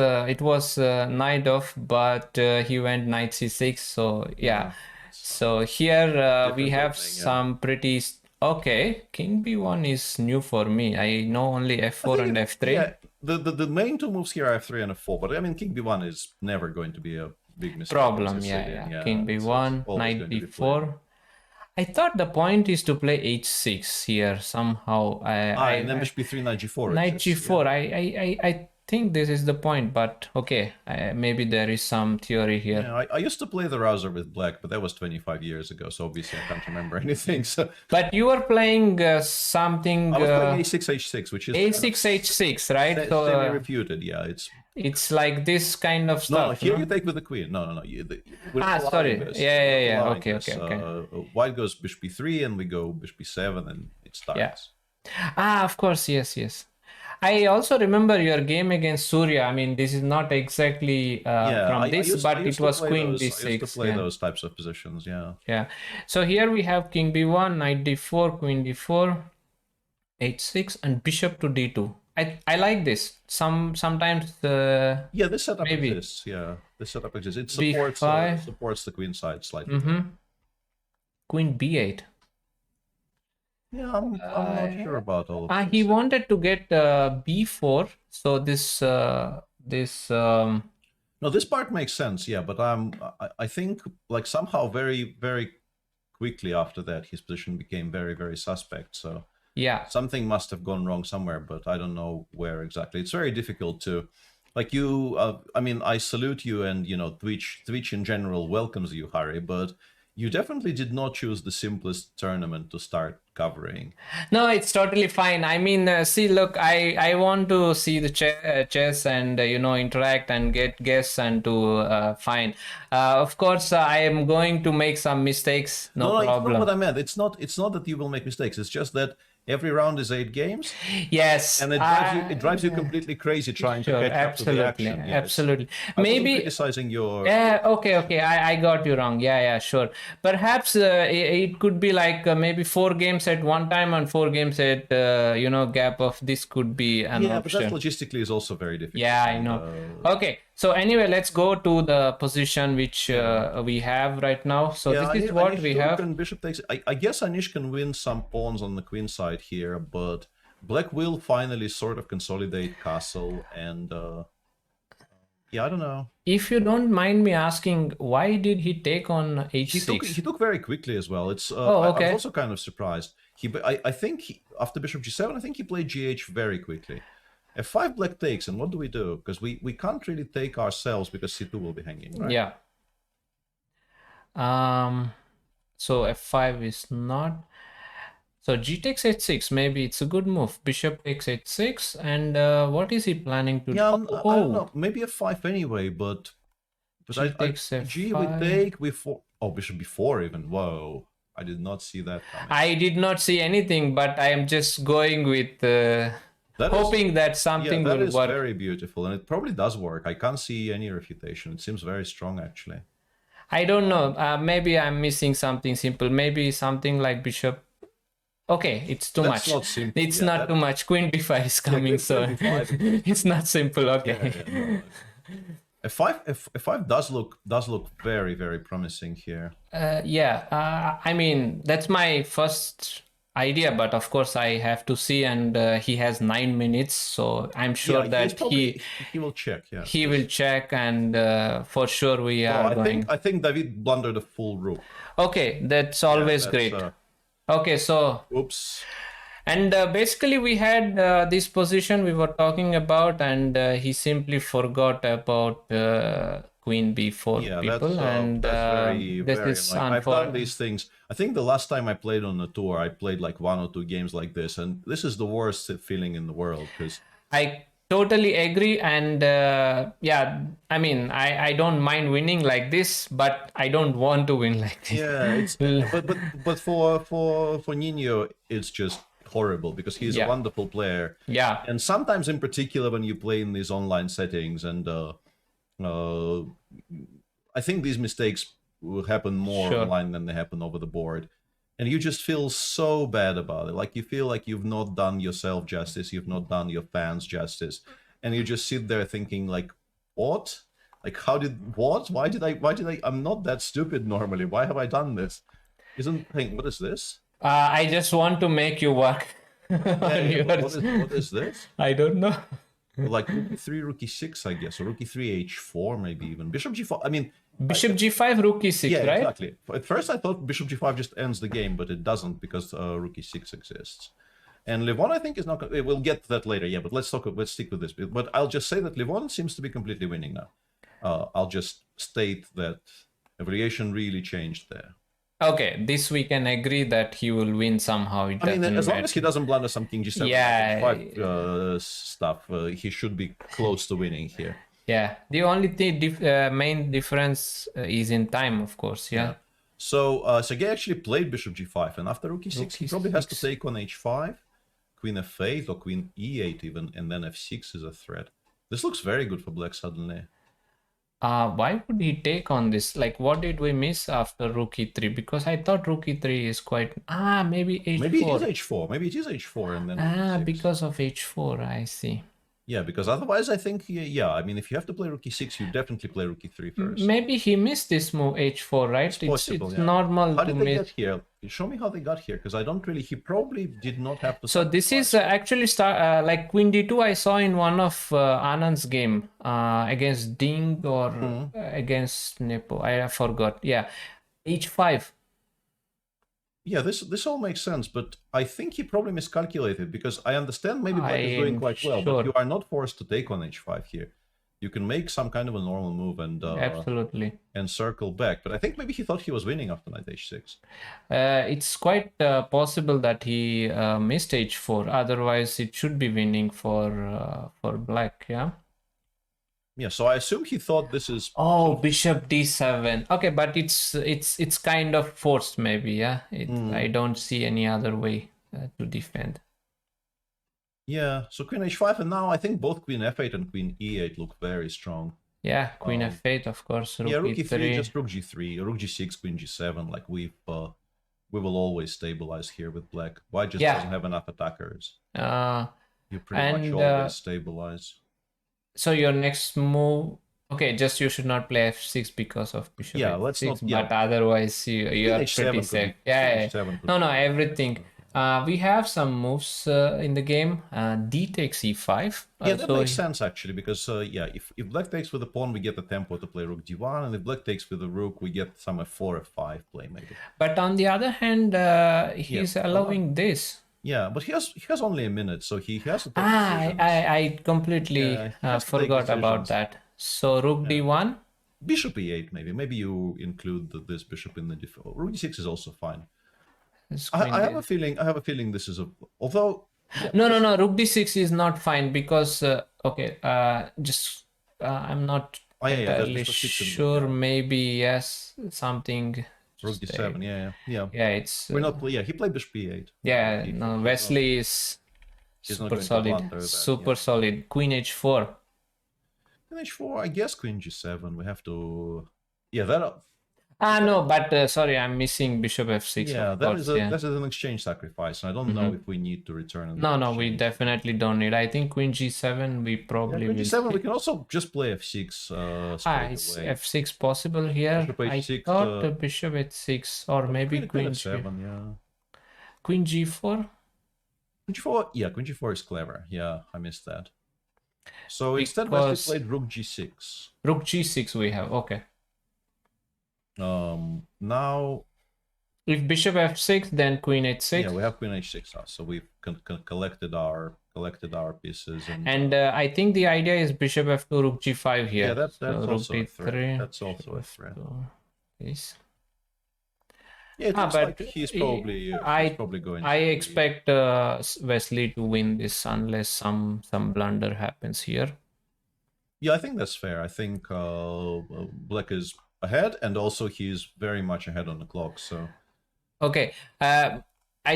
knight off, but he went knight c6. So yeah. So here we have some pretty. Okay, King b1 is new for me. I know only f4 and f3.
Yeah, the main two moves here are f3 and f4, but I mean King b1 is never going to be a big mistake.
Problem, yeah. King b1, knight d4. I thought the point is to play h6 here somehow.
And then bishop b3, knight g4.
Knight g4. Yeah. I think this is the point, but okay, maybe there is some theory here.
Yeah, I used to play the rouser with black, but that was 25 years ago, so obviously I can't remember anything. So.
But you were playing something.
I was playing a6 h6, which is
a6 h6, right? So
semi-refuted. Yeah,
it's like this kind of stuff.
No, here you take with the queen. No.
Sorry. Yeah. Okay.
White goes bishop b3, and we go bishop b7, and it starts.
Yeah. Of course. Yes. I also remember your game against Surya. I mean, this is not exactly from this, but it was queen d6.
I used to play those types of positions, yeah.
Yeah. So here we have king b1, knight d4, queen d4, h6, and bishop to d2. I like this. Sometimes
Yeah, this setup
maybe
exists. Yeah, this setup exists. It
b5.
supports the queen side slightly.
Queen b8.
Yeah, I'm not sure about all of this.
He wanted to get b4, so this
No, this part makes sense. Yeah, but I think like somehow very very quickly after that his position became very very suspect. So
yeah.
something must have gone wrong somewhere, but I don't know where exactly. It's very difficult to, like you. I mean, I salute you, and you know, Twitch in general welcomes you, Harry. But you definitely did not choose the simplest tournament to start covering.
No, it's totally fine. I mean, see, look, I want to see the chess and you know, interact and get guests and to fine. Of course, I am going to make some mistakes. No,
No, it's
problem.
not what I meant. It's not that you will make mistakes. It's just that every round is 8 games.
Yes,
And it drives you completely crazy trying to catch up to the action. Yeah,
absolutely.
I wasn't
Maybe
criticizing your.
okay. I got you wrong. Yeah, sure. Perhaps it could be like maybe 4 games at one time and 4 games at you know, gap of this could be an
Yeah,
option.
but that logistically is also very difficult.
Yeah, I know. Okay, so anyway, let's go to the position which we have right now. So
yeah,
this is what
Anish
we
took
have.
and bishop takes. I guess Anish can win some pawns on the queen side here, but Black will finally sort of consolidate castle and yeah, I don't know.
If you don't mind me asking, why did he take on h6?
He took very quickly as well. It's
Oh, okay.
I was also kind of surprised. I think after bishop g7, I think he played gh very quickly. f5 black takes, and what do? Because we can't really take ourselves because c2 will be hanging, right?
Yeah. So f5 is not. So g takes h6. Maybe it's a good move. Bishop takes h6, and what is he planning to do?
Yeah, I don't know. Maybe f5 anyway, but g we take before. Oh, bishop b4 even. Whoa, I did not see that coming.
I did not see anything, but I am just going with hoping that something will work.
That is very beautiful, and it probably does work. I can't see any refutation. It seems very strong, actually.
I don't know. Maybe I'm missing something simple. Maybe something like bishop. Okay, it's too much.
Not simple.
It's not too much. Queen b5 is coming, so it's not simple. Okay.
No. F5 does look very very promising here.
I mean, that's my first idea, but of course I have to see, and he has 9 minutes, so I'm sure that he
will check. Yeah,
he will check, and for sure we are going.
I think David blundered a full rook.
Okay, that's always great. Okay, so
oops.
And basically we had this position we were talking about, and he simply forgot about queen b4 people, and this is
I've done these things. I think the last time I played on the tour, I played like 1 or 2 games like this, and this is the worst feeling in the world, because
I totally agree. And yeah, I mean, I don't mind winning like this, but I don't want to win like this.
Yeah, it's, but for Nino, it's just horrible, because he's a wonderful player.
Yeah,
and sometimes in particular when you play in these online settings, and I think these mistakes will happen more online than they happen over the board, and you just feel so bad about it. Like you feel like you've not done yourself justice, you've not done your fans justice, and you just sit there thinking like, what? Like, why did I I'm not that stupid normally. Why have I done this? What is this?
I just want to make you work.
What is this?
I don't know.
Like rook e3, rook e6, I guess, or rook e3, h4, maybe even bishop g4. I mean,
bishop g5, rook e6,
yeah,
right?
Exactly. At first, I thought bishop g5 just ends the game, but it doesn't, because rook e6 exists. And Levon, I think, is not. We'll get to that later. Yeah, but let's stick with this. But I'll just say that Levon seems to be completely winning now. I'll just state that a variation really changed there.
Okay, this we can agree that he will win somehow.
I mean, as long as he doesn't blunder some king g7 stuff, he should be close to winning here.
Yeah, the only main difference is in time, of course. Yeah.
So Sergei actually played bishop g5, and after rook e6, he probably has to take on h5, queen f8, or queen e8 even, and then f6 is a threat. This looks very good for black suddenly.
Why would he take on this? Like, what did we miss after rook e3? Because I thought rook e3 is quite... maybe h4.
Maybe it is h4. Maybe it is h4 and then
because of h4, I see.
Yeah, because otherwise I think, yeah, I mean, if you have to play rook e6, you definitely play rook e3 first.
Maybe he missed this move h4, right?
It's possible,
it's
yeah.
normal
How
to
did they
miss.
get here? Show me how they got here, because I don't really, he probably did not have to.
So this is actually like queen d2 I saw in one of Anand's game against Ding or against Nepo. I forgot. Yeah, h5.
Yeah, this all makes sense, but I think he probably miscalculated, because I understand maybe Black is doing quite well, but you are not forced to take on h5 here. You can make some kind of a normal move and
absolutely
and circle back. But I think maybe he thought he was winning after knight h6.
It's quite possible that he missed h4. Otherwise, it should be winning for Black. Yeah.
Yeah. So I assume he thought this is.
Oh, bishop d7. Okay, but it's kind of forced, maybe. Yeah. I don't see any other way to defend.
Yeah, so queen h5, and now I think both queen f8 and queen e8 look very strong.
Yeah, queen f8, of course. Rook
rook
e3,
just rook g3, rook g6, queen g7. Like we will always stabilize here with Black. White just doesn't have enough attackers. You pretty much always stabilize.
So your next move, okay, just you should not play f6 because of bishop f6,
let's not. Yeah.
But otherwise you are pretty safe. Yeah. No, everything. We have some moves in the game. D takes e5.
Yeah, that makes sense actually, because if Black takes with the pawn, we get the tempo to play rook d1, and if Black takes with the rook, we get some f4, f5 play maybe.
But on the other hand, he's allowing this.
Yeah, but he has only a minute, so he has to take
I completely forgot about that. So rook d1,
bishop e8 maybe. Maybe you include this bishop in the default. Rook d6 is also fine. I have a feeling this is although
no rook d6 is not fine because I'm not entirely sure. Maybe yes, something.
Rook d7, yeah.
It's
he played bishop e8.
Yeah, no, Wesley is super solid. Solid. Queen h4.
Queen h4, I guess queen g7. We have to. Yeah, that.
No, but sorry, I'm missing bishop f6.
Yeah, that is an exchange sacrifice, and I don't know if we need to return.
No, we definitely don't need. I think queen g7, we probably
queen g7. We can also just play f6.
Is f6 possible here? I thought bishop h6 or maybe queen
f7. Yeah.
Queen g4.
Queen g4. Yeah, queen g4 is clever. Yeah, I missed that. So instead, we played rook g6.
Rook g6 we have. Okay.
Now
if bishop f6, then queen h6.
Yeah, we have queen h6 now, so we've collected our pieces,
and I think the idea is bishop f2, rook g5 here.
Yeah, that's also a threat. That's also a threat.
Yes.
Yeah, it looks like he's probably going.
I expect Wesley to win this unless some blunder happens here.
Yeah, I think that's fair. I think Black is ahead, and also he's very much ahead on the clock. So
okay, I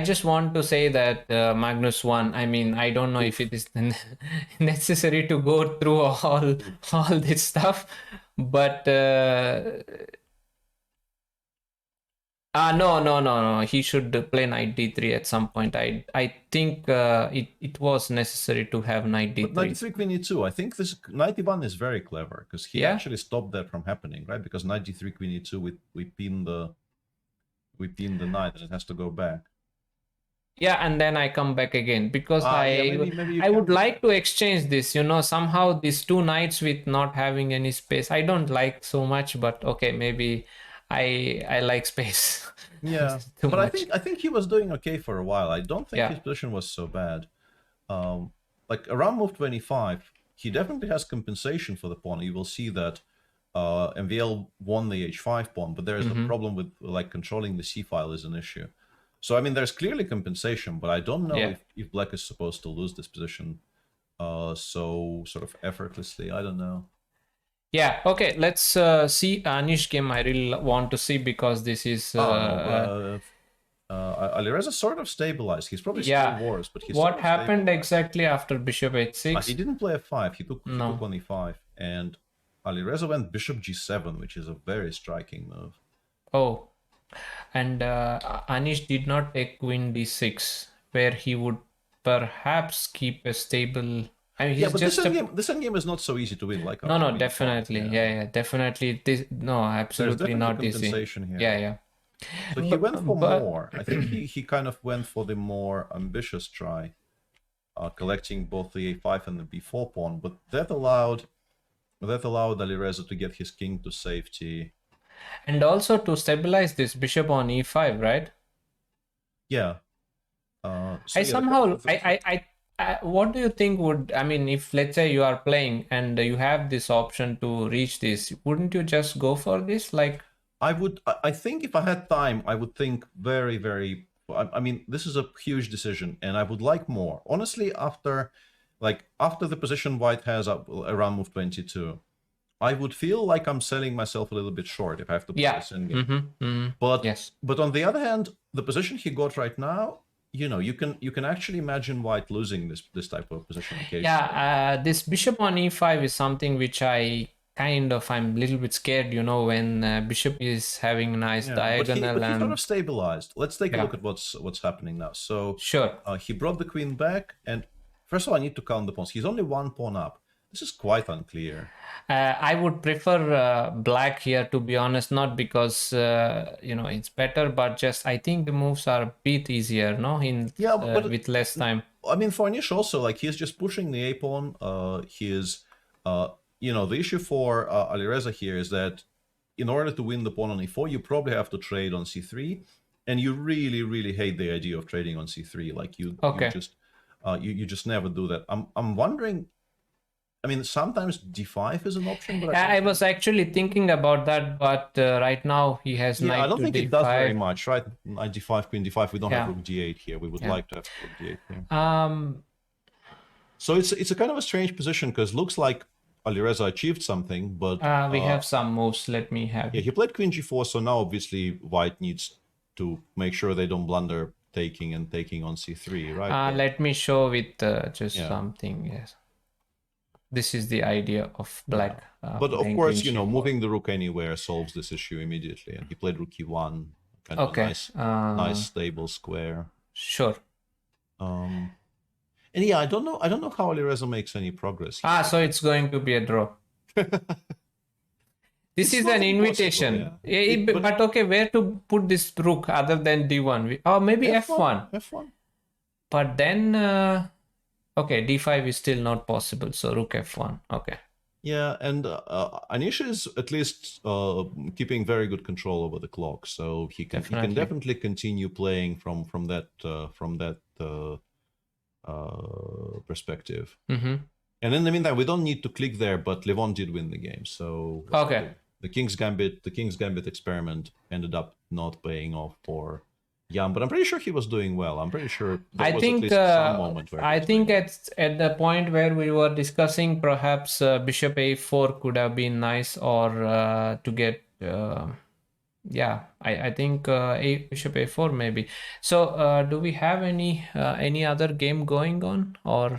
just want to say that Magnus won. I mean, I don't know if it is necessary to go through all this stuff, but no, he should play knight d3 at some point. I think it was necessary to have knight d3.
But knight d3 queen e2. I think this knight e1 is very clever, because he actually stopped that from happening, right? Because knight d3 queen e2, we pin the knight, and it has to go back.
Yeah, and then I come back again, because I would like to exchange this. Somehow these two knights with not having any space, I don't like so much. But okay, maybe I like space.
Yeah, but I think he was doing okay for a while. I don't think his position was so bad. Like around move 25, he definitely has compensation for the pawn. You will see that MVL won the h5 pawn, but there is a problem with like controlling the c file is an issue. So I mean, there's clearly compensation, but I don't know if Black is supposed to lose this position so sort of effortlessly. I don't know.
Yeah, okay, let's see Anish game. I really want to see, because this is...
Alireza sort of stabilized. He's probably still worse, but he's
what happened exactly after bishop h6?
He didn't play f5. He took on e5, and Alireza went bishop g7, which is a very striking move.
Oh, and Anish did not take queen d6, where he would perhaps keep a stable. I mean,
Yeah,
he's
but
just
this endgame is not so easy to win. Like
no,
queen
definitely,
d5.
yeah, definitely. No,
There's
absolutely
definitely
not easy.
compensation here.
Yeah.
So he went for
But
more. I think he kind of went for the more ambitious try, collecting both the a5 and the b4 pawn. But that allowed Alireza to get his king to safety.
And also to stabilize this bishop on e5, right?
Yeah.
What do you think would, I mean, if let's say you are playing and you have this option to reach this, wouldn't you just go for this? Like,
I think if I had time, I would think very, very. I mean, this is a huge decision, and I would like more. Honestly, after the position White has up around move 22, I would feel like I'm selling myself a little bit short if I have to play this in game. But on the other hand, the position he got right now, you can actually imagine White losing this type of position occasionally.
Yeah, this bishop on e5 is something which I'm a little bit scared, when bishop is having a nice diagonal.
But he sort of stabilized. Let's take a look at what's happening now. So
sure,
he brought the queen back, and first of all, I need to count the pawns. He's only one pawn up. This is quite unclear.
I would prefer black here, to be honest, not because it's better, but just I think the moves are a bit easier, no? With less time.
I mean, for Anish also, like he's just pushing the a pawn. The issue for Alireza here is that in order to win the pawn on e4, you probably have to trade on c3, and you really, really hate the idea of trading on c3. Like you just never do that. I'm wondering. I mean, sometimes d5 is an option, but
I was actually thinking about that, but right now he has knight to d5.
I don't think it does very much, right? Knight d5, queen d5. We don't have rook d8 here. We would like to have rook d8 here. So it's a kind of a strange position because looks like Alireza achieved something, but
we have some moves. Let me have.
Yeah, he played queen g4, so now obviously White needs to make sure they don't blunder taking on c3, right?
Let me show with something. Yes. This is the idea of black.
But of course, moving the rook anywhere solves this issue immediately. And he played rook e1, kind of a nice stable square.
Sure.
And yeah, I don't know how Alireza makes any progress here.
So it's going to be a draw. This is an invitation. But okay, where to put this rook other than d1? Maybe f1.
F1.
But then. Okay, d5 is still not possible, so rook f1. Okay.
Yeah, and Anish is at least keeping very good control over the clock, so he can definitely continue playing from that perspective.
Mm-hmm.
And in the meantime, we don't need to click there, but Levon did win the game, so the King's Gambit experiment ended up not paying off for Jan, but I'm pretty sure he was doing well. I'm pretty sure there was at least some moment where
I think at the point where we were discussing, perhaps bishop a4 could have been nice, or to get I think bishop a4 maybe. So do we have any other game going on, or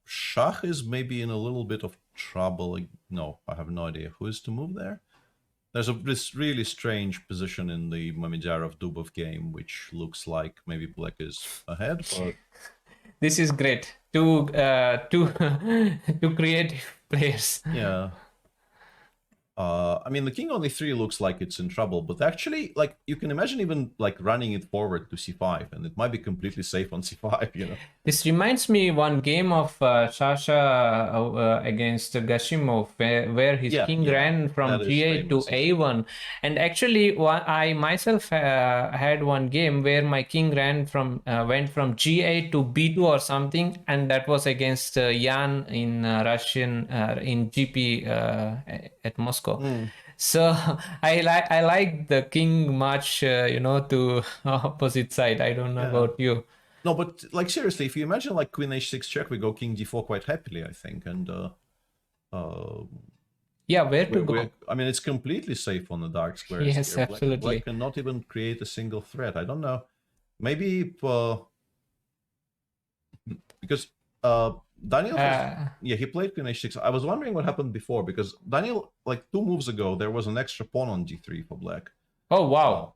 Shah is maybe in a little bit of trouble? No, I have no idea who is to move there. There's this really strange position in the Mamidyarov-Dubov game, which looks like maybe black is ahead. But
this is great. Two creative players.
Yeah. I mean, the king on e3 looks like it's in trouble, but actually, like, you can imagine even like running it forward to c5, and it might be completely safe on c5.
This reminds me one game of Sasha against Gashimov, where his king ran from g8 to a1, and actually I myself had one game where my king went from g8 to b2 or something, and that was against Jan in Russian in GP at Moscow. So I like the king much, to opposite side. I don't know about you.
No, but like seriously, if you imagine like queen h6 check, we go king d4 quite happily, I think, and
where to go?
I mean, it's completely safe on the dark squares.
Yes,
here.
absolutely.
Black cannot even create a single threat. I don't know. Maybe because Daniel, he played queen h6. I was wondering what happened before, because Daniel, like 2 moves ago, there was an extra pawn on d3 for black.
Oh, wow.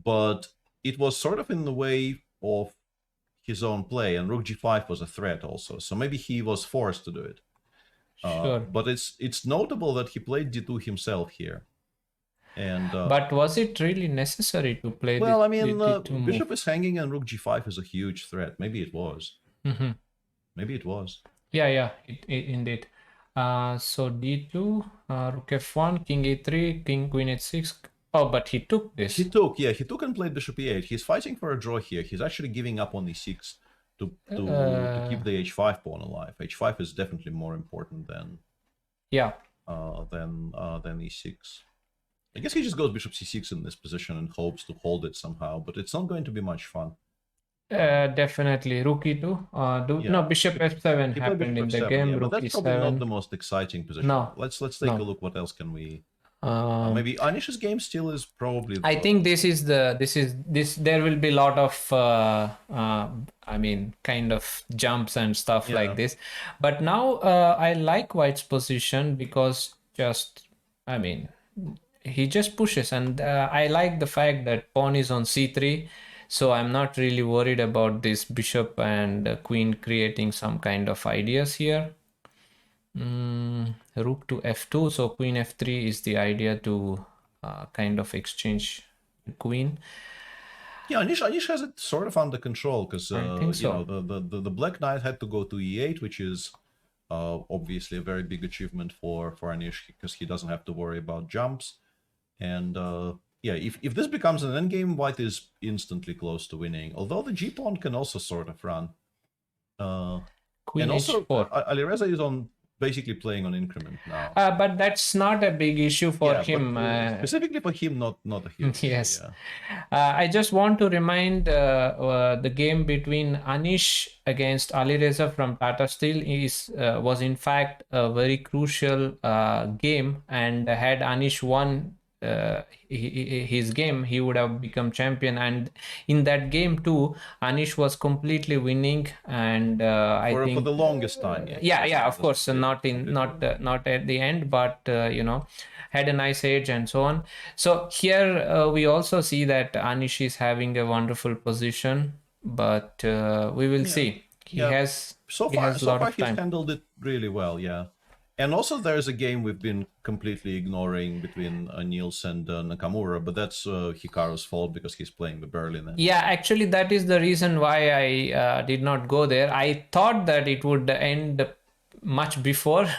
But it was sort of in the way of his own play, and rook g5 was a threat also. So maybe he was forced to do it.
Sure.
But it's notable that he played d2 himself here. And
but was it really necessary to play?
Well, I mean, bishop is hanging and rook g5 is a huge threat. Maybe it was.
Mm-hmm.
Maybe it was.
Yeah, indeed. So d2, rook f1, king e3, king queen h6. Oh, but he took this.
He took and played bishop e8. He's fighting for a draw here. He's actually giving up on e6 to keep the h5 pawn alive. h5 is definitely more important than than e6. I guess he just goes bishop c6 in this position and hopes to hold it somehow, but it's not going to be much fun.
Definitely. Rook e2. No, bishop f7 happened in the game.
Yeah,
rook
but that's
e7.
probably not the most exciting position.
No.
Let's take a look. What else can we? Maybe Anish's game still is probably.
I think this. There will be a lot of I mean, kind of jumps and stuff like this. But now I like White's position because he just pushes, and I like the fact that pawn is on c3, so I'm not really worried about this bishop and queen creating some kind of ideas here. Rook to f2, so queen f3 is the idea to kind of exchange the queen.
Yeah, Anish has it sort of under control, because the black knight had to go to e8, which is obviously a very big achievement for Anish, because he doesn't have to worry about jumps. And if this becomes an endgame, White is instantly close to winning. Although the g pawn can also sort of run.
Queen
and also,
h4.
Alireza is basically playing on increment now.
But that's not a big issue for him.
Specifically for him, not a huge
yes.
issue,
I just want to remind the game between Anish against Alireza from Tata Steel was in fact a very crucial game, and had Anish won his game, he would have become champion. And in that game too, Anish was completely winning, and I think
for the longest time.
Of course, not at the end, but had a nice edge and so on. So here we also see that Anish is having a wonderful position, but we will see. He has a lot of time.
He's handled it really well. And also there's a game we've been completely ignoring between Niels and Nakamura, but that's Hikaru's fault because he's playing the Berlin.
Yeah, actually that is the reason why I did not go there. I thought that it would end much before,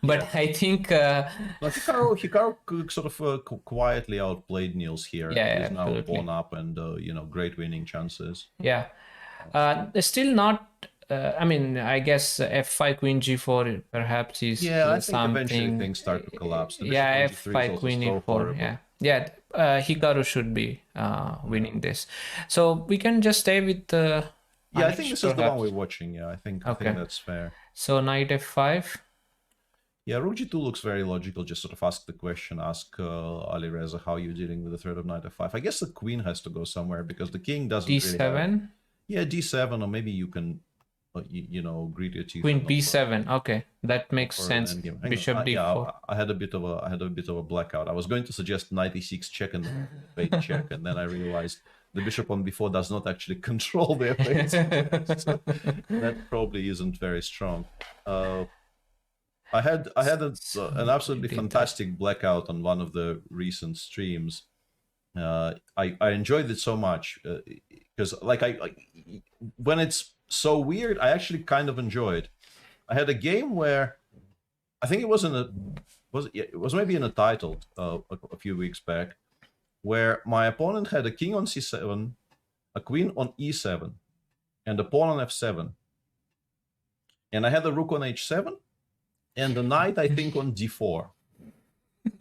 but I think
Hikaru sort of quietly outplayed Niels here. He's now pawn up and great winning chances.
Still not. I guess f5 queen g4 perhaps is
I think
something.
Eventually things start to collapse.
f5 queen e4. Hikaru should be winning this. So we can just stay with
I think this is the one we're watching. I think that's fair.
So knight f5.
Rook g2 looks very logical. Just sort of ask Alireza how you're dealing with the threat of knight f5. I guess the queen has to go somewhere because the king doesn't
d7.
Really d7, or maybe you can greet your teeth.
Queen b7. Okay, that makes sense. Bishop d4.
I had a bit of a blackout. I was going to suggest knight e6 check and fake check, and then I realized the bishop on b4 does not actually control the f8. So that probably isn't very strong. I had an absolutely fantastic blackout on one of the recent streams. I enjoyed it so much because when it's so weird, I actually kind of enjoy it. I had a game where I think it was maybe in a title a few weeks back, where my opponent had a king on c7, a queen on e7, and a pawn on f7, and I had a rook on h7, and the knight I think on d4,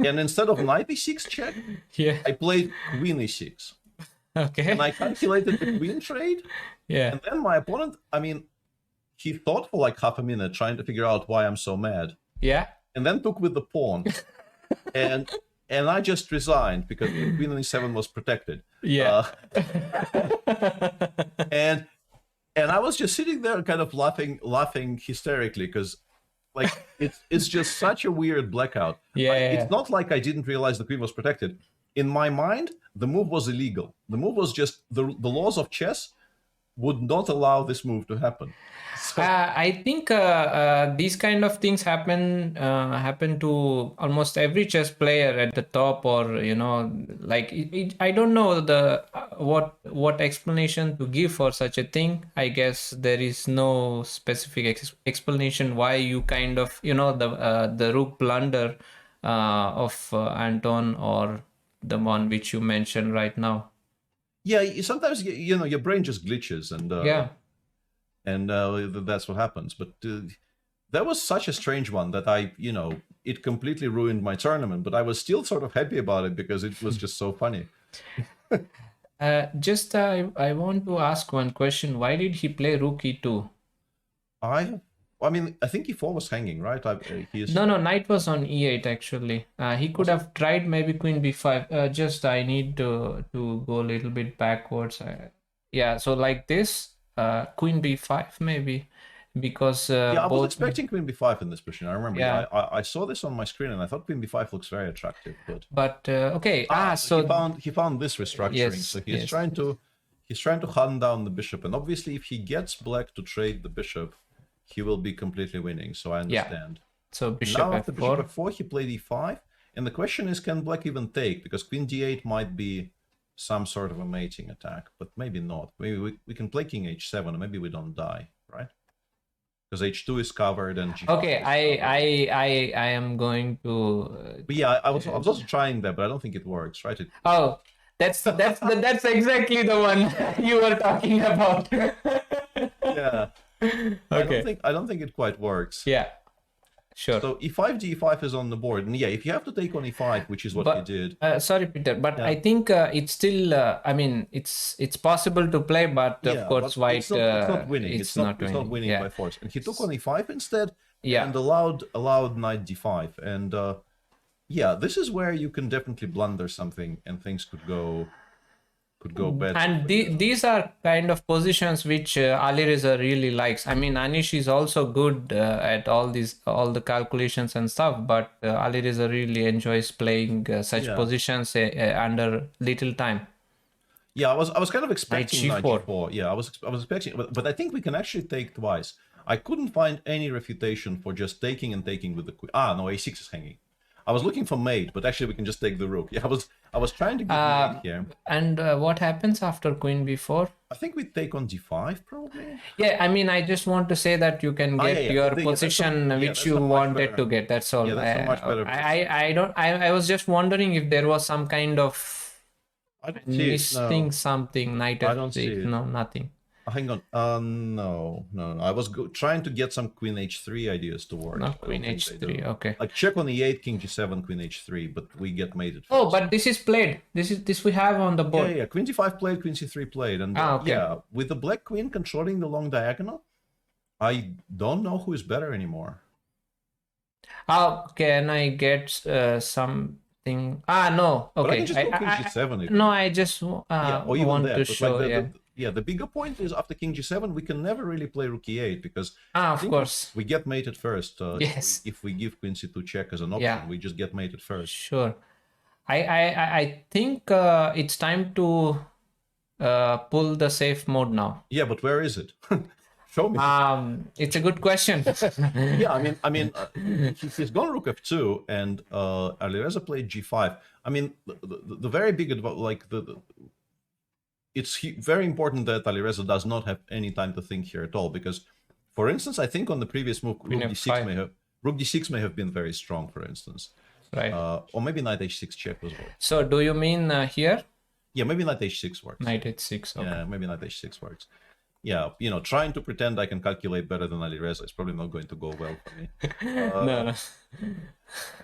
and instead of knight e6 check, I played queen e6.
Okay.
And I calculated the queen trade. And then my opponent, he thought for like half a minute trying to figure out why I'm so mad. And then took with the pawn. and I just resigned because the queen on e7 was protected. And And I was just sitting there kind of laughing hysterically because like it's just such a weird blackout. It's not like I didn't realize the queen was protected. In my mind, the move was illegal. The move was just the laws of chess would not allow this move to happen. So,
I think these kind of things happen to almost every chess player at the top, or like I don't know the what explanation to give for such a thing. I guess there is no specific explanation why you kind of the rook blunder of Anton, or the one which you mentioned right now.
Yeah, sometimes your brain just glitches, and that's what happens. But that was such a strange one that it completely ruined my tournament. But I was still sort of happy about it because it was just so funny.
I want to ask one question. Why did he play rook e2?
I mean, I think e4 was hanging, right?
No, knight was on e8 actually. He could have tried maybe queen b5. I need to go a little bit backwards. So like this, queen b5 maybe, because
I was expecting queen b5 in this position. I remember. Yeah. I saw this on my screen and I thought queen b5 looks very attractive. But
okay.
So he found this restructuring. Yes, so he's trying to hunt down the bishop, and obviously if he gets black to trade the bishop, he will be completely winning, so I understand.
Yeah. So bishop
now
f4.
After bishop f4, he played e5, and the question is, can black even take? Because queen d8 might be some sort of a mating attack, but maybe not. Maybe we can play king h7, and maybe we don't die, right? Because h2 is covered and g5
okay, I am going to.
But yeah, I was also trying that, but I don't think it works, right?
Oh, that's exactly the one you were talking about.
Yeah.
Okay.
I don't think it quite works.
Yeah. Sure.
So e5 d5 is on the board, and if you have to take on e5, which is what he did.
Sorry, Peter, but I think it's still. I mean, it's possible to play, but of course, white.
It's not winning. It's not winning by force. And he took on e5 instead. And allowed knight d5. And this is where you can definitely blunder something, and things could go better.
And these are kind of positions which Alireza really likes. I mean, Anish is also good at all the calculations and stuff, but Alireza really enjoys playing such positions under little time.
Yeah, I was kind of expecting knight g4. Yeah, I was expecting, but I think we can actually take twice. I couldn't find any refutation for just taking with the queen. No, a6 is hanging. I was looking for mate, but actually we can just take the rook. Yeah, I was trying to get mate here.
And what happens after queen b4?
I think we take on d5 probably.
Yeah, I mean, I just want to say that you can get your position which you wanted to get. That's all.
Yeah, that's a much better.
I was just wondering if there was some kind of missing something. Knight f6.
I don't see it.
No, nothing.
Hang on. No. I was trying to get some queen h3 ideas to work.
No, queen h3. Okay.
Like check on e8, king g7, queen h3, but we get mated first.
Oh, but this is played. This we have on the board.
Yeah. Queen d5 played, queen c3 played, and with the black queen controlling the long diagonal, I don't know who is better anymore.
Can I get something? No. Okay.
But I can just go king g7.
No, I just want to show.
The bigger point is after king g7, we can never really play rook e8 because
of course
we get mated first.
Yes.
If we give queen c2 check as an option, we just get mated first.
Sure. I think it's time to pull the safe mode now.
Yeah, but where is it? Show me.
It's a good question.
Yeah, I mean, he's gone rook f2, and Alireza played g5. I mean, the very big it's very important that Alireza does not have any time to think here at all, because, for instance, I think on the previous move, rook d6 may have been very strong, for instance.
Right.
Or maybe knight h6 check was worse.
So do you mean here?
Yeah, maybe knight h6 works.
Knight h6, okay.
Yeah, maybe knight h6 works. Yeah, trying to pretend I can calculate better than Alireza is probably not going to go well for me.
No.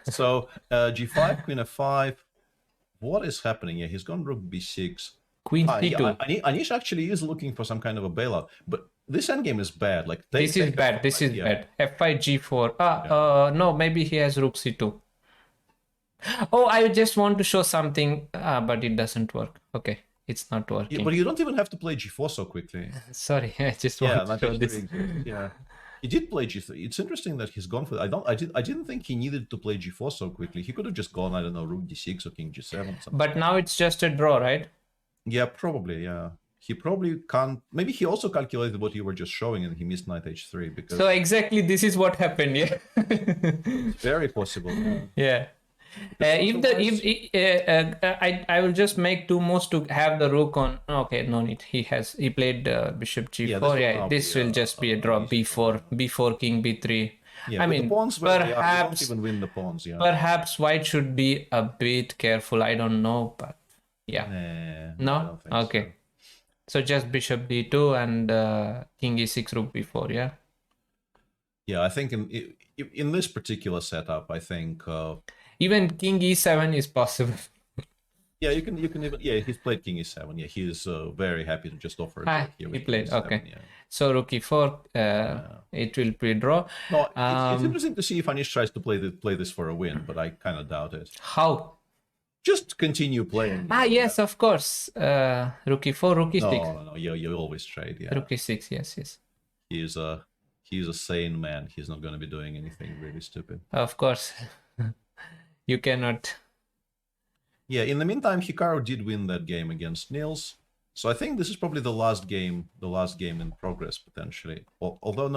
So g5, queen f5. What is happening? Yeah, he's gone rook b6.
Queen c2.
Anish actually is looking for some kind of a bailout, but this endgame is bad. Like
this is bad. F5 g4. No, maybe he has rook c2. Oh, I just want to show something, but it doesn't work. Okay. it's not working.
Yeah, but you don't even have to play g4 so quickly.
Sorry, I just want to show this.
Yeah, he did play g3. It's interesting that he's gone for. I didn't think he needed to play g4 so quickly. He could have just gone, I don't know, rook d6 or king g7. Something.
But now it's just a draw, right?
Yeah, probably. Yeah, he probably can't. Maybe he also calculated what you were just showing, and he missed knight h3 because.
So exactly, this is what happened. Yeah.
Very possible.
Yeah. I will just make two moves to have the rook on. Okay, no need. He played bishop g4. Yeah, this will just be a draw. b4 king b3.
Yeah,
I mean,
the pawns,
perhaps
you don't even win the pawns. Yeah.
Perhaps white should be a bit careful. I don't know, but yeah.
Nah,
No.
I don't think
Okay. So just bishop d2 and king e6 rook b4. Yeah.
Yeah, I think in this particular setup, I think.
Even king e7 is possible.
Yeah, you can even he's played king e7. Yeah, he is very happy to just offer it.
He played
e7,
okay.
Yeah.
So rook e4, it will be draw.
No, it's interesting to see if Anish tries to play this for a win, but I kind of doubt it.
How?
Just continue playing.
Yes, of course. Rook e4, rook e6.
No. You always trade. Yeah.
Rook e6. Yes.
He's a sane man. He's not going to be doing anything really stupid.
Of course. You cannot.
Yeah, in the meantime, Hikaru did win that game against Niels. So I think this is probably the last game in progress, potentially. Although,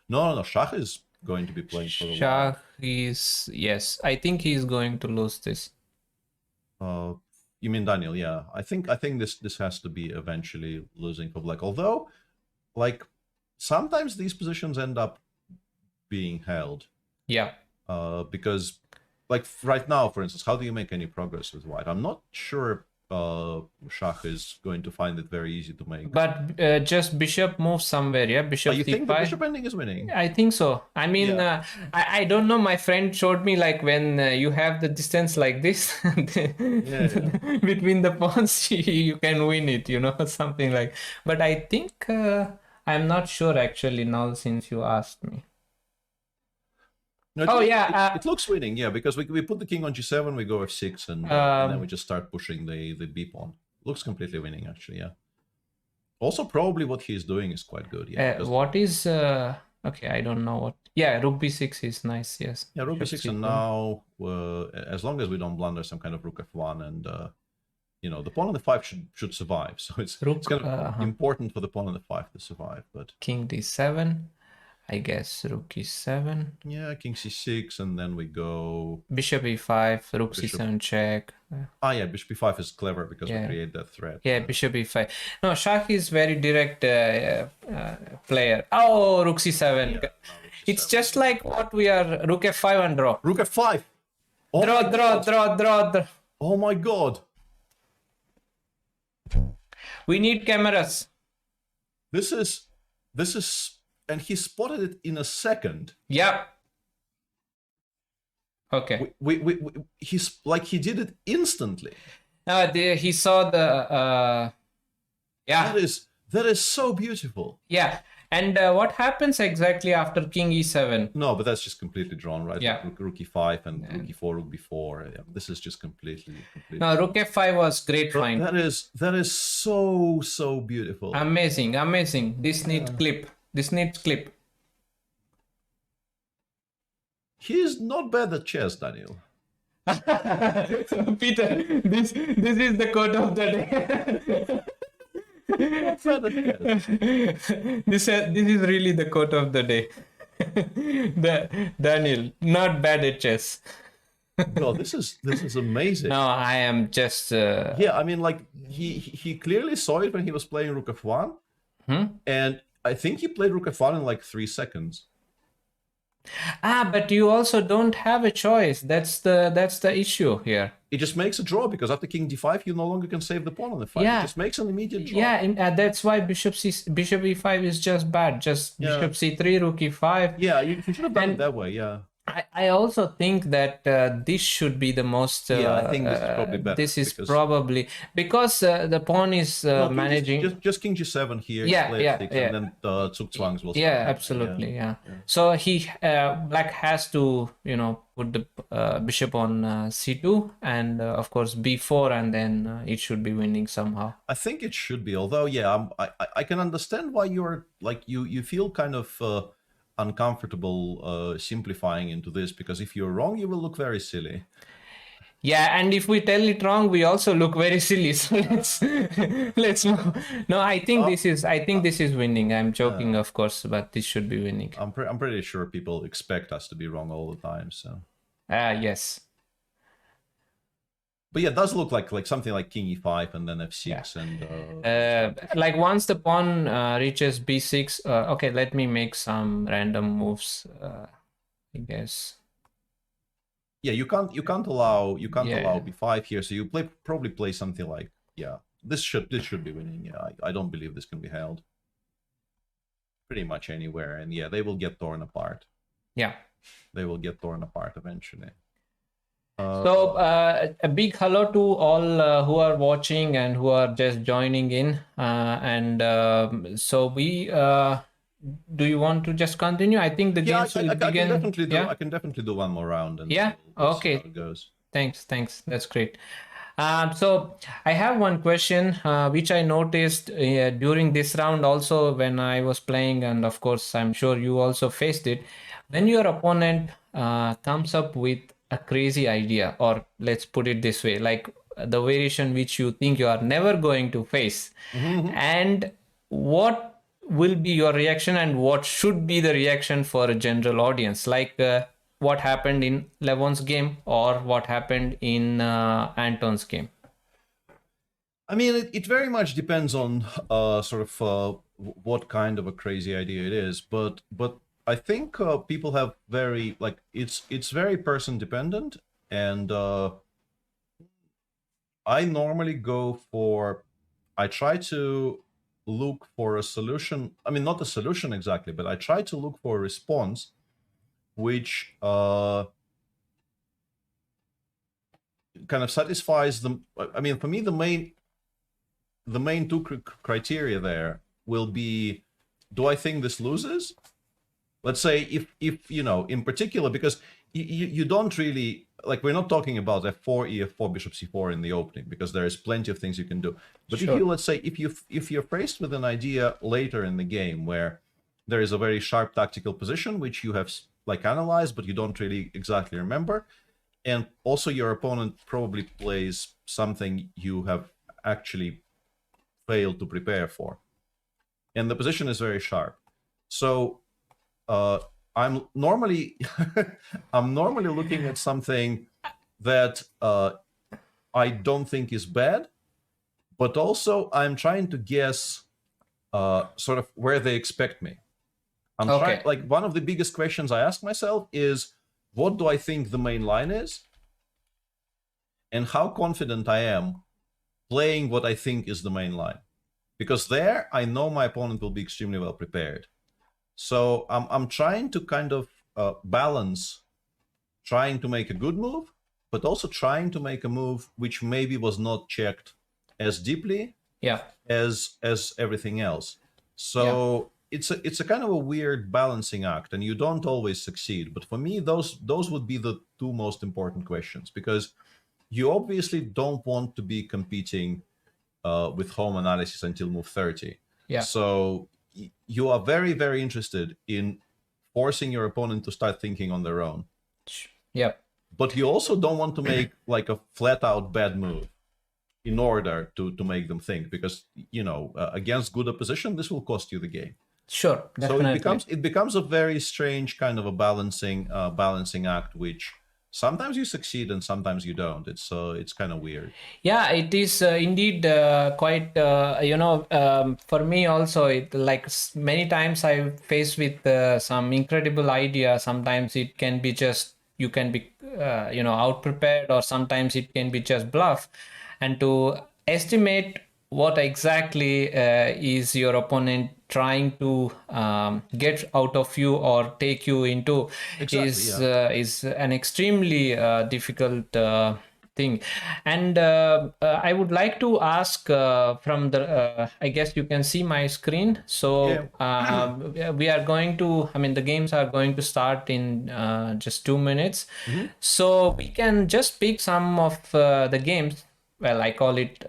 no, Shah is going to be playing for a while.
Shah is, yes. I think he's going to lose this.
You mean Daniel? Yeah. I think this has to be eventually losing for Black. Although, like, sometimes these positions end up being held.
Yeah.
Because, like, right now, for instance, how do you make any progress with white? I'm not sure Shah is going to find it very easy to make.
But just bishop moves somewhere, yeah? Bishop
you
c5.
think the bishop ending is winning?
I think so. I mean,
Yeah.
I don't know. My friend showed me, like, when you have the distance like this between the pawns, you can win it, something like. But I think I'm not sure actually now since you asked me.
No, it looks winning, yeah, because we put the king on g7, we go f6, and then we just start pushing the b pawn. Looks completely winning, actually, yeah. Also, probably what he's doing is quite good, yeah.
What is okay? I don't know what. Yeah, rook b6 is nice, yes.
Yeah, rook b6, and now as long as we don't blunder some kind of rook f1, and the pawn on the 5 should survive. So it's kind of important for the pawn on the 5 to survive. But
king d7. I guess rook e7.
Yeah, king c6, and then we go
bishop e5, rook c7 check.
Yeah, bishop e5 is clever because we create that threat.
Yeah, bishop e5. No, Shah is very direct player. Oh, rook c7. It's just like what we are. Rook f5 and draw.
Rook f5. Oh
draw.
Oh my god.
We need cameras.
This is. And he spotted it in a second.
Yep. Okay.
He did it instantly.
He saw the. Yeah.
That is so beautiful.
Yeah. And what happens exactly after king e7?
No, but that's just completely drawn, right?
Yeah.
Rook e5 and rook e4, rook b4. Yeah, this is just completely.
No, rook f5 was great find.
That is so beautiful.
Amazing. This needs clip.
He is not bad at chess, Daniel.
Peter, this is the quote of the day. This is really the quote of the day. Daniel, not bad at chess.
No, this is amazing.
No, I am just.
Yeah, I mean, like he clearly saw it when he was playing rook f1, and I think he played rook f1 in like 3 seconds.
But you also don't have a choice. That's the issue here.
It just makes a draw because after king d5, you no longer can save the pawn on the 5. It just makes an immediate draw.
Yeah, and that's why bishop e5 is just bad. Just bishop c3, rook e5.
Yeah, you should have done it that way. Yeah.
I also think that this should be the most.
Yeah, I think this is probably better.
This is probably because the pawn is managing.
Just king g7 here.
Yeah,
play
yeah,
f6,
yeah.
and then the Zugzwangs will start.
Yeah, absolutely. Yeah. So he black has to put the bishop on c2 and of course b4, and then it should be winning somehow.
I think it should be. Although, yeah, I can understand why you're like you feel kind of uncomfortable simplifying into this, because if you're wrong, you will look very silly.
Yeah, and if we tell it wrong, we also look very silly. So let's move. No, I think this is winning. I'm joking, of course, but this should be winning.
I'm pretty sure people expect us to be wrong all the time. So.
Yes.
But yeah, it does look like something like king e5 and then f6 and
like once the pawn reaches b6. Okay, let me make some random moves. I guess.
Yeah, you can't allow b5 here, so you probably play something like this should be winning. Yeah, I don't believe this can be held pretty much anywhere, and yeah, they will get torn apart.
Yeah,
they will get torn apart eventually.
So a big hello to all who are watching and who are just joining in, and so we. Do you want to just continue? I think the games will begin.
I can definitely do one more round. And
yeah. Okay.
See how it goes.
Thanks. That's great. So I have one question which I noticed during this round also when I was playing, and of course I'm sure you also faced it. When your opponent comes up with a crazy idea, or let's put it this way, like the variation which you think you are never going to face, and what will be your reaction and what should be the reaction for a general audience, like what happened in Levon's game or what happened in Anton's game?
I mean, it very much depends on what kind of a crazy idea it is, but I think people have very it's very person dependent, and I normally I try to look for a solution. I mean, not a solution exactly, but I try to look for a response which kind of satisfies them. I mean, for me, the main two criteria there will be: do I think this loses? Let's say if in particular, because you don't really we're not talking about f4, ef4, bishop c4 in the opening, because there is plenty of things you can do. But sure. if you're faced with an idea later in the game where there is a very sharp tactical position which you have analyzed, but you don't really exactly remember, and also your opponent probably plays something you have actually failed to prepare for, and the position is very sharp, so I'm normally looking at something that I don't think is bad, but also I'm trying to guess sort of where they expect me. I'm trying, one of the biggest questions I ask myself is, what do I think the main line is, and how confident I am playing what I think is the main line, because there I know my opponent will be extremely well prepared. So I'm trying to kind of balance trying to make a good move, but also trying to make a move which maybe was not checked as deeply as everything else. So it's a kind of a weird balancing act, and you don't always succeed. But for me, those would be the two most important questions, because you obviously don't want to be competing with home analysis until move 30. Yeah. So you are very, very interested in forcing your opponent to start thinking on their own.
Yeah.
But you also don't want to make a flat out bad move in order to make them think, because against good opposition, this will cost you the game.
Sure, definitely.
So it becomes a very strange kind of a balancing act, which sometimes you succeed and sometimes you don't. It's kind of weird.
Yeah, it is indeed quite for me also. It many times I face with some incredible idea. Sometimes it can be just you can be out prepared, or sometimes it can be just bluff. And to estimate what exactly is your opponent trying to get out of you or take you into is an extremely difficult thing. And I would like to ask from the I guess you can see my screen. So we are going to, I mean, the games are going to start in just 2 minutes. So we can just pick some of the games. Well, I call it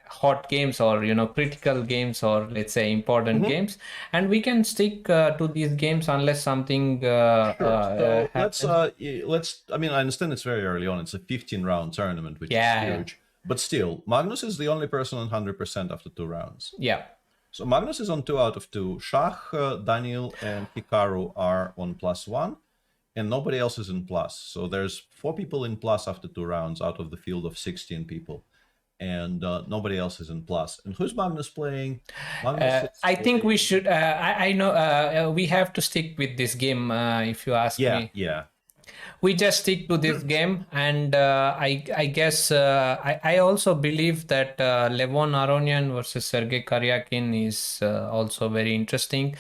hot games, or critical games, or let's say important games, and we can stick to these games unless something
So
happens.
let's. I mean, I understand it's very early on. It's a 15-round tournament, which is huge. But still, Magnus is the only person on 100% after 2 rounds.
Yeah.
So Magnus is on 2 out of 2. Shah, Daniel, and Hikaru are on +1, and nobody else is in plus. So there's 4 people in plus after 2 rounds out of the field of 16 people. And nobody else is in plus. And who's Magnus playing? Magnus
I think we should. I know we have to stick with this game. If you ask me, we just stick to this game. And I guess I also believe that Levon Aronian versus Sergei Karyakin is also very interesting.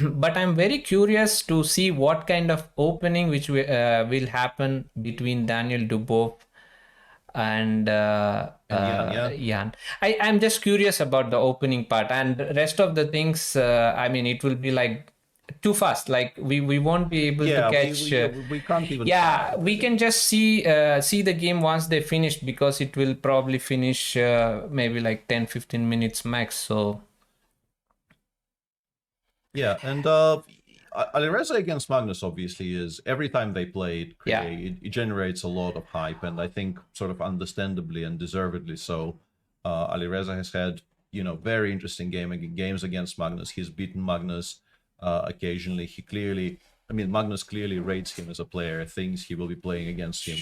But I'm very curious to see what kind of opening which will happen between Daniel Dubov and Jan. I'm just curious about the opening part, and the rest of the things, I mean, it will be like too fast. Like we won't be able to catch.
We can't even.
Yeah, we can just see the game once they finish, because it will probably finish maybe like 10-15 minutes max. So
yeah, and Alireza against Magnus obviously is, every time they play it generates a lot of hype, and I think sort of understandably and deservedly so. Alireza has had very interesting games against Magnus. He's beaten Magnus occasionally. Magnus clearly rates him as a player, thinks he will be playing against him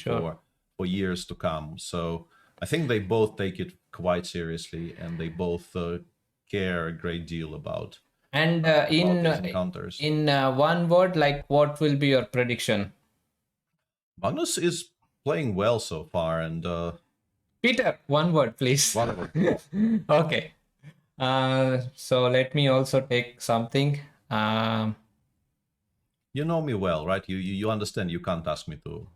for years to come. So I think they both take it quite seriously, and they both care a great deal about.
And in one word, like, what will be your prediction?
Magnus is playing well so far, and
Peter, one word, please.
One word.
Okay. So let me also take something.
You know me well, right? You understand you can't ask me to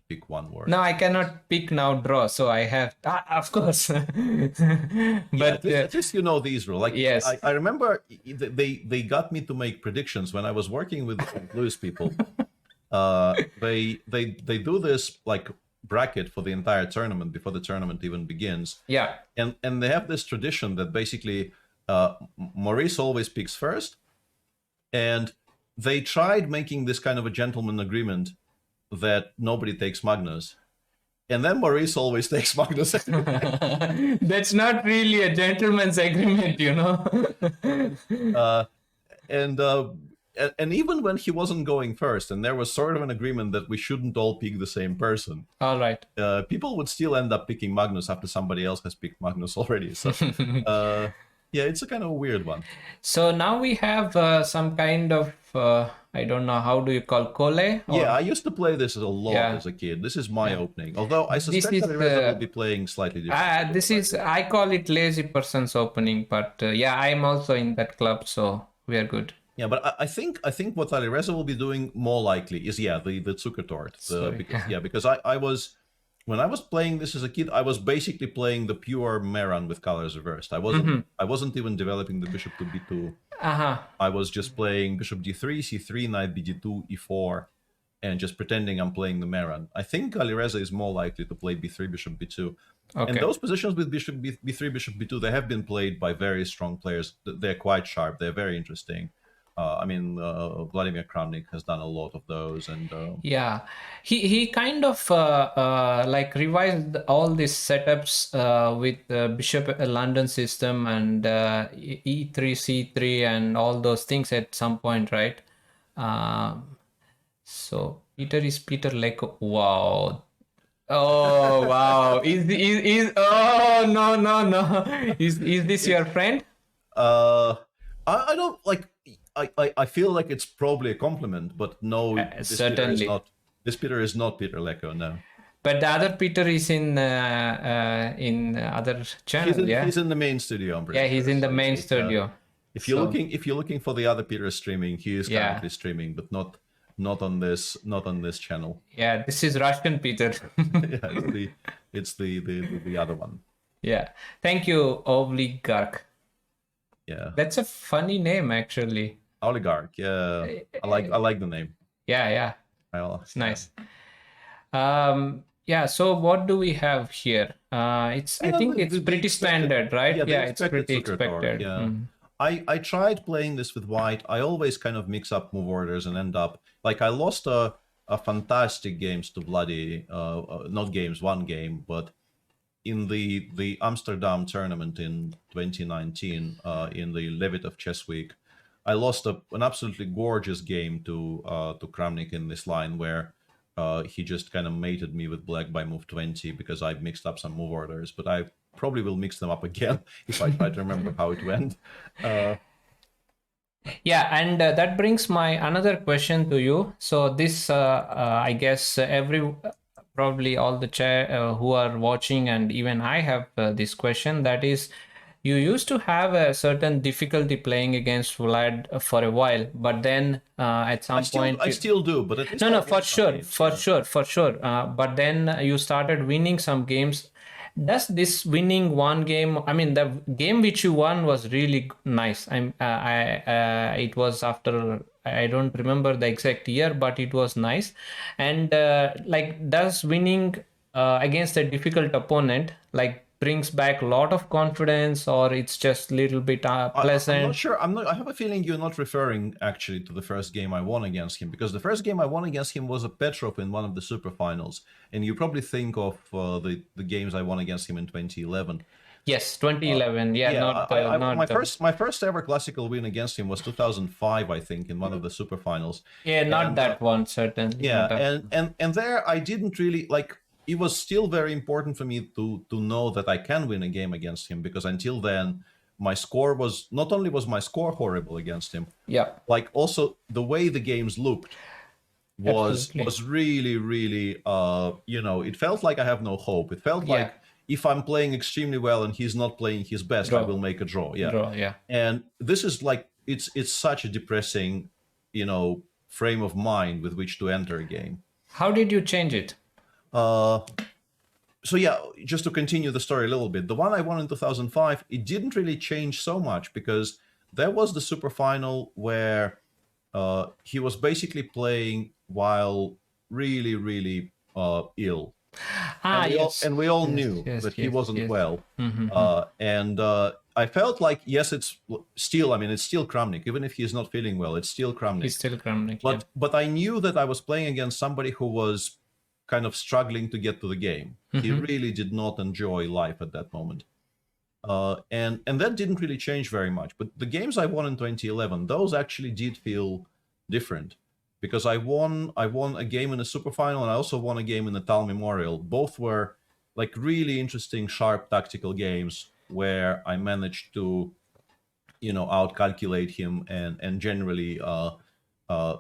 pick one word.
No, I cannot pick now draw, so I have of course. But
at least you know these rules. Like,
yes.
I remember they got me to make predictions when I was working with the St. Louis people. They do this like bracket for the entire tournament before the tournament even begins.
Yeah.
And they have this tradition that basically Maurice always picks first, and they tried making this kind of a gentleman agreement that nobody takes Magnus, and then Maurice always takes Magnus.
That's not really a gentleman's agreement,
And even when he wasn't going first, and there was sort of an agreement that we shouldn't all pick the same person.
All right.
People would still end up picking Magnus after somebody else has picked Magnus already. So, yeah, it's a kind of a weird one.
So now we have some kind of, I don't know, how do you call Kole?
Yeah, I used to play this a lot as a kid. This is my opening. Although I suspect that Reza will be playing slightly different.
I call it lazy person's opening, but yeah, I'm also in that club, so we are good.
Yeah, but I think what Alireza will be doing more likely is the Zuckertort. Because I was, when I was playing this as a kid, I was basically playing the pure Meran with colors reversed. I wasn't even developing the bishop to b2. I was just playing bishop d3, c3, knight bd2, e4, and just pretending I'm playing the Meran. I think Alireza is more likely to play b3, bishop b2. Okay. And those positions with bishop b3, bishop b2, they have been played by very strong players. They're quite sharp. They're very interesting. Vladimir Kramnik has done a lot of those, and
yeah, he kind of like revised all these setups with the Bishop London system and E3, C3, and all those things at some point, right? So Peter Leko. Wow. Oh wow! Is oh no! Is this your friend?
I don't like. I feel like it's probably a compliment, but no,
certainly.
This Peter is not Peter Leko, no.
But the other Peter is in other channel,
He's in the main studio, I'm pretty
yeah, he's
sure.
in the
So
main studio.
if you're looking for the other Peter streaming, he is currently streaming, but not on this channel.
Yeah, this is Russian Peter.
Yeah, it's the other one.
Yeah. Thank you, Oligarch.
Yeah.
That's a funny name, actually.
Oligarch. Yeah. I like the name.
Yeah. It's nice. Yeah, so what do we have here? I think it's pretty standard, right?
Yeah,
it's pretty expected.
Yeah. I tried playing this with white. I always kind of mix up move orders and end up like I lost a fantastic games to bloody not games, one game, but in the Amsterdam tournament in 2019 in the Levitov Chess Week, I lost an absolutely gorgeous game to Kramnik in this line where he just kind of mated me with black by move 20 because I mixed up some move orders, but I probably will mix them up again if I try to remember how it went.
Yeah, and that brings my another question to you. So this, I guess, probably all the who are watching, and even I have this question. That is, you used to have a certain difficulty playing against Vlad for a while, but then at some point
I still do, but at least
no, for sure. But then you started winning some games. Does this winning one game? I mean, the game which you won was really nice. It was after, I don't remember the exact year, but it was nice. And like, does winning against a difficult opponent like brings back a lot of confidence, or it's just a little bit pleasant?
I'm not sure. I have a feeling you're not referring actually to the first game I won against him, because the first game I won against him was a Petrov in one of the super finals, and you probably think of the games I won against him in 2011.
Yes, 2011.
My first ever classical win against him was 2005, I think, in one of the super finals.
Yeah, not that one, certainly.
Yeah, and there I didn't really like. It was still very important for me to know that I can win a game against him, because until then, my score was not only was my score horrible against him, like also the way the games looked was really it felt like I have no hope. It felt like if I'm playing extremely well and he's not playing his best, I will make a draw. And this is like it's such a depressing, frame of mind with which to enter a game.
How did you change it?
So yeah, just to continue the story a little bit, the one I won in 2005, it didn't really change so much, because there was the super final where he was basically playing while really ill. And we all knew that he wasn't well. And I felt like, yes, it's still Kramnik. Even if he's not feeling well, it's still Kramnik.
He's still Kramnik.
But I knew that I was playing against somebody who was kind of struggling to get to the game. He really did not enjoy life at that moment. And that didn't really change very much. But the games I won in 2011, those actually did feel different, because I won a game in a super final, and I also won a game in the Tal Memorial. Both were like really interesting, sharp tactical games where I managed to, outcalculate him, and generally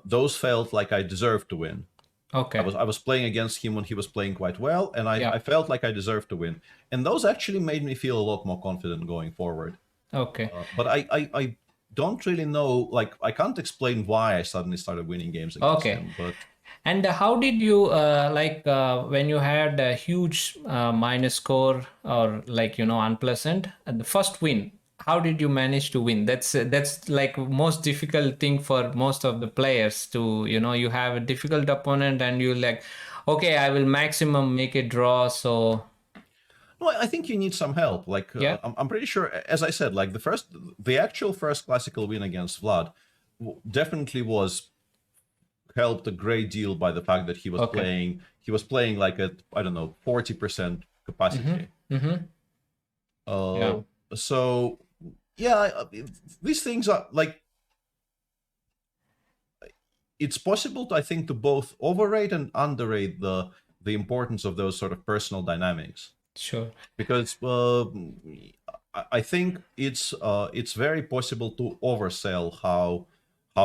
those felt like I deserved to win.
Okay.
I was playing against him when he was playing quite well, and I felt like I deserved to win. And those actually made me feel a lot more confident going forward.
Okay.
But I don't really know, like, I can't explain why I suddenly started winning games against him. But
and how did you when you had a huge minus score, or unpleasant, the first win? How did you manage to win? That's like most difficult thing for most of the players to, you have a difficult opponent and you like, okay, I will maximum make a draw. So
no, I think you need some help. Like, I'm pretty sure, as I said, like the actual first classical win against Vlad definitely was helped a great deal by the fact that he was playing like at, I don't know, 40% capacity. So yeah, these things are like, it's possible, I think, to both overrate and underrate the importance of those sort of personal dynamics.
Sure.
Because I think it's very possible to oversell how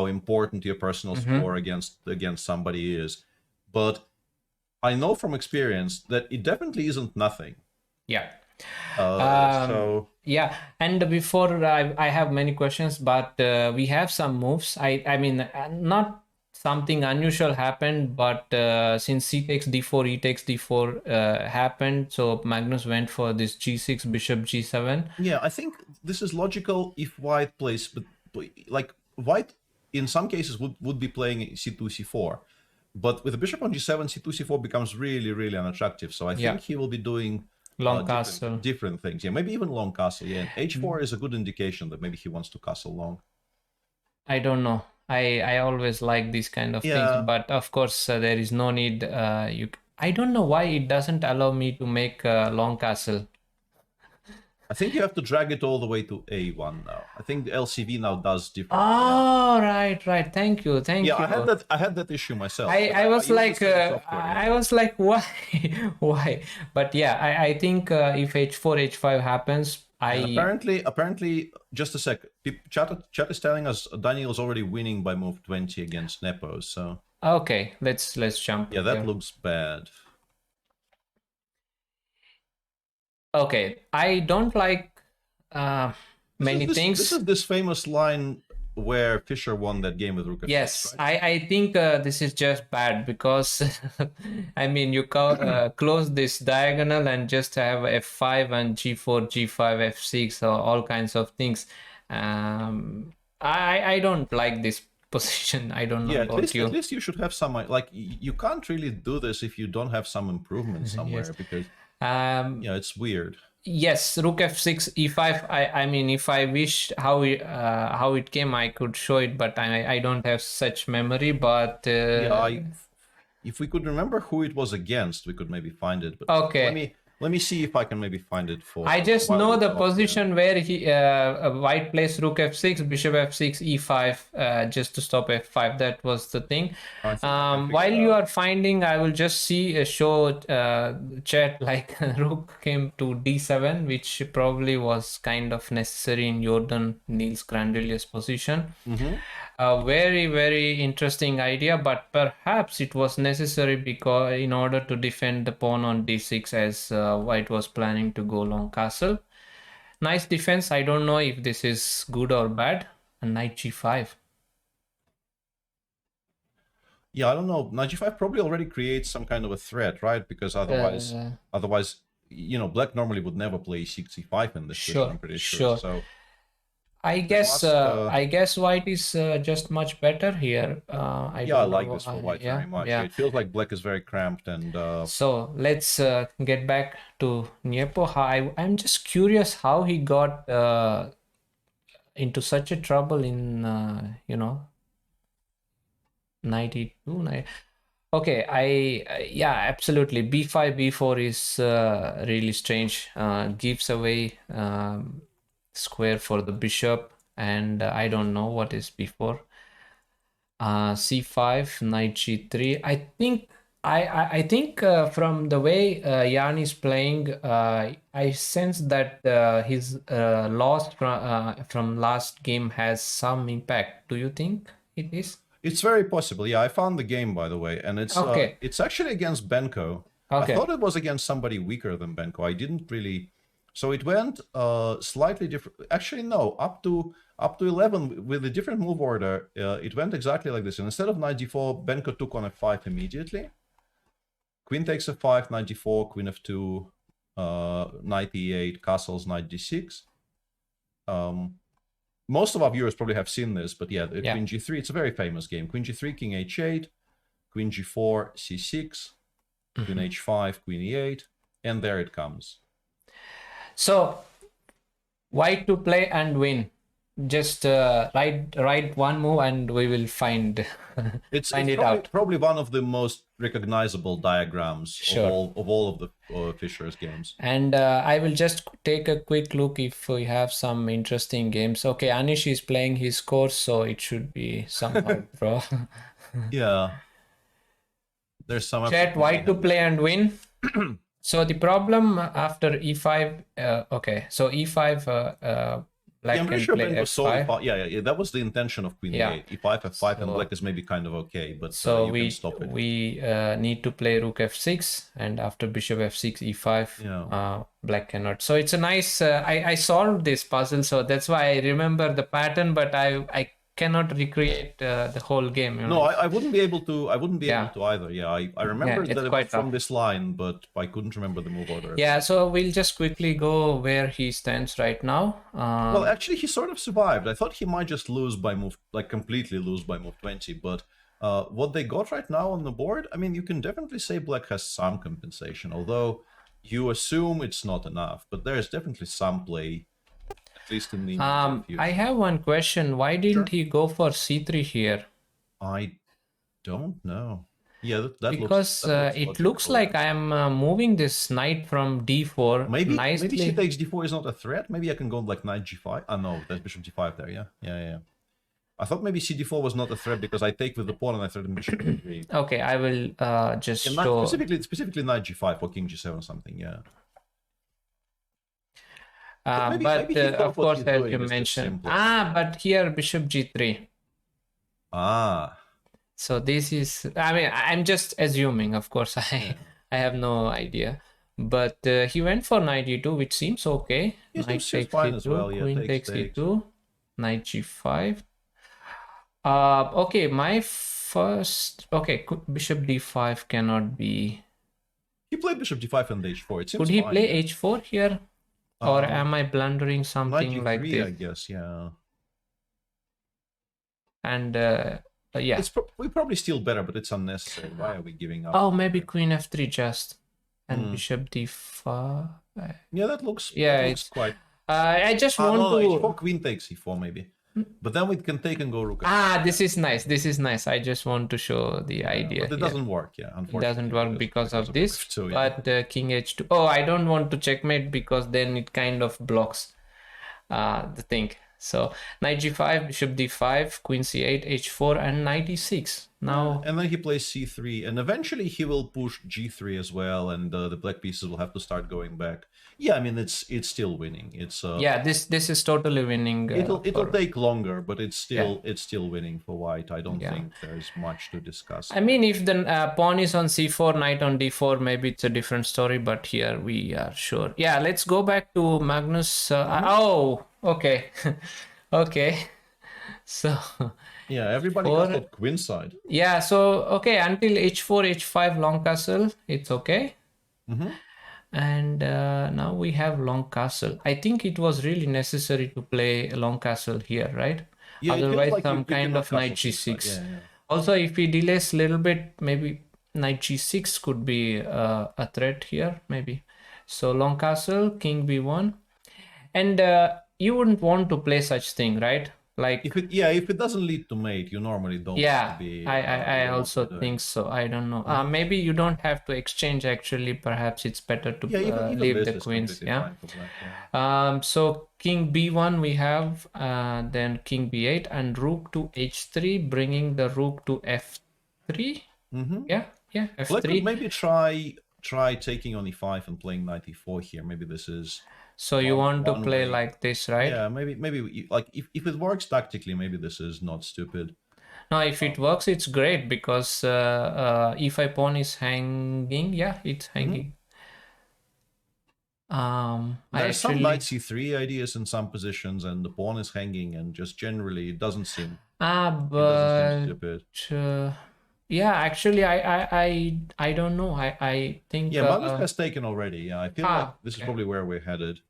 important your personal score against somebody is, but I know from experience that it definitely isn't nothing.
Yeah.
So
yeah, and before I have many questions, but we have some moves. I mean, not something unusual happened, but since c takes d4, e takes d4 happened, so Magnus went for this g6, bishop g7.
Yeah, I think this is logical if white plays, but like white in some cases would be playing c2, c4. But with the bishop on g7, c2, c4 becomes really, really unattractive. So I think he will be doing
long castle,
different things. Yeah, maybe even long castle. Yeah, and h4 is a good indication that maybe he wants to castle long.
I don't know. I always like these kind of things, but of course there is no need. I don't know why it doesn't allow me to make a long castle.
I think you have to drag it all the way to a1 now. I think the LCV now does different.
Oh, right. Thank you.
Yeah, I had that issue myself.
I was like, why, why? But yeah, I think if h4, h5 happens,
and apparently, just a sec. Chat is telling us Daniel's already winning by move 20 against Nepo. So
okay, let's jump.
Yeah, that looks bad.
Okay, I don't like many things.
This is this famous line where Fischer won that game with Rook f6.
Yes,
right?
I think this is just bad because I mean you close this diagonal and just have f5 and g4, g5, f6 or all kinds of things. I don't like this position. I don't know about you.
At least you should have some, like, you can't really do this if you don't have some improvement somewhere. Yes. Because yeah, it's weird.
Yes, rook f6, e5. I mean, if I wish how it came, I could show it, but I don't have such memory. But
if we could remember who it was against, we could maybe find it. But
okay,
let me see if I can maybe find it for.
I just know the position where he white plays rook f6, bishop f6, e5, just to stop f5. That was the thing. While you are finding, I will just show chat like rook came to d7, which probably was kind of necessary in Jordan Niels Grandelius position. A very, very interesting idea, but perhaps it was necessary because in order to defend the pawn on d6 as white was planning to go long castle. Nice defense. I don't know if this is good or bad. And knight g5.
Yeah, I don't know. Knight g5 probably already creates some kind of a threat, right? Because otherwise, you know, black normally would never play e6, e5 in this position, I'm pretty sure. So
I guess white is just much better here. I
like this for white very much. Yeah. It feels like black is very cramped and.
So let's get back to Niepo. I'm just curious how he got into such a trouble in 92. Okay, yeah, absolutely. b5, b4 is really strange. Gives away. Square for the bishop, and I don't know what is before. C5, knight g3. I think from the way Jan is playing, I sense that his loss from last game has some impact. Do you think it is?
It's very possible. Yeah, I found the game, by the way, and it's actually against Benko. Okay. I thought it was against somebody weaker than Benko. I didn't really. So it went slightly different. Actually, no, up to 11 with a different move order. It went exactly like this. And instead of knight d4, Benko took on f5 immediately. Queen takes f5, knight d4, queen f2, knight e8, castles, knight d6. Most of our viewers probably have seen this, but yeah, queen g3. It's a very famous game. Queen g3, king h8, queen g4, c6, queen h5, queen e8, and there it comes.
So, white to play and win. Just write one move and we will find it out.
Probably one of the most recognizable diagrams of all of the Fischer's games.
And I will just take a quick look if we have some interesting games. Okay, Anish is playing his course, so it should be somehow pro.
Yeah. There's some...
Chat, white to play and win. So the problem after e5, okay, so e5, Black
I'm pretty
can
sure
play
Ben was
f5.
solely. Yeah. That was the intention of Queen
Yeah.
E8. E5, F5, and
So-
Black is maybe kind of okay, but
So
you can stop it.
we need to play Rook f6, and after Bishop f6, e5.
Yeah.
Black cannot. So it's a nice. I solved this puzzle, so that's why I remember the pattern, but I cannot recreate the whole game. You know?
No, I wouldn't be able to. I wouldn't be
Yeah.
able to either. Yeah, I remember
it's
that it
quite
was from
tough.
this line, but I couldn't remember the move order.
Yeah, so we'll just quickly go where he stands right now.
Well, actually, he sort of survived. I thought he might just lose by move, like completely lose by move 20. But what they got right now on the board, I mean, you can definitely say Black has some compensation, although you assume it's not enough. But there's definitely some play, at least in the immediate future.
I have one question. Why didn't
Sure.
he go for c3 here?
I don't know. Yeah, that
Because
looks
it
logical,
looks like
yeah.
I'm moving this knight from d4
Maybe
nicely.
c takes d4 is not a threat. Maybe I can go like knight g5. Ah, no, there's bishop g5 there. Yeah. I thought maybe cd4 was not a threat because I take with the pawn and I threaten bishop g3.
Okay, I will just
Yeah,
show.
specifically knight g5 or king g7 or something. Yeah. Maybe he thought
of
what
course,
he's
as
doing
you
is just
mentioned.
simpler.
But here bishop g3.
Ah.
So this is. I mean, I'm just assuming. Of course, I have no idea. But he went for knight e2, which seems okay.
Yes,
Knight
seems
takes
fine
e2,
as well. Yeah,
queen takes
takes.
e2, knight g5. Okay, my first. Okay, bishop d5 cannot be.
He played bishop g5 and h4. It seems
Could he
fine,
play
yeah.
h4 here? Or am I blundering something
knight
like
g3,
this?
I guess, yeah.
And yeah.
We probably steal better, but it's unnecessary. Why are we giving up?
Oh, maybe queen f3 just. And bishop d5.
Yeah, that looks
it's
quite.
I just want
no,
to.
h4, queen takes e4 maybe. But then we can take and go rook.
This is nice. This is nice. I just want to show the idea.
But it doesn't work, yeah. Unfortunately,
it doesn't work because of this.
f2, yeah.
But king h2. Oh, I don't want to checkmate because then it kind of blocks the thing. So knight g5, bishop d5, queen c8, h4, and knight e6. Now,
and then he plays c3, and eventually he will push g3 as well, and the black pieces will have to start going back. Yeah, I mean it's still winning. It's
yeah, this is totally winning.
It'll take longer, but it's still winning for white. I don't think there's much to discuss.
I mean, if the pawn is on c4, knight on d4, maybe it's a different story. But here we are sure. Yeah, let's go back to Magnus. Oh, okay, okay. So
yeah, everybody got that queen side.
Yeah, so okay, until h4, h5, long castle, it's okay. And now we have long castle. I think it was really necessary to play a long castle here, right?
Yeah,
otherwise
like
some kind of knight g6. Also, if he delays a little bit, maybe knight g6 could be a threat here, maybe. So long castle, king b1, and you wouldn't want to play such thing, right? Like
if it doesn't lead to mate, you normally don't.
Yeah,
want to be,
I also think so. I don't know. Maybe you don't have to exchange. Actually, perhaps it's better to leave the queens. Yeah. So king b1 we have, then king b8 and rook to h3, bringing the rook to f3. Yeah, f3.
Well, I could maybe try taking on e5 and playing knight e4 here. Maybe this is.
So you want to play like this, right?
Yeah, maybe like if it works tactically, maybe this is not stupid.
No, if it works, it's great because e5 pawn is hanging. Yeah, it's hanging.
There's some knight c3 ideas in some positions, and the pawn is hanging, and just generally it doesn't seem.
But
stupid.
Yeah, actually, I don't know. I think.
Yeah, Magnus has taken already. Yeah, I feel like this is probably where we're headed.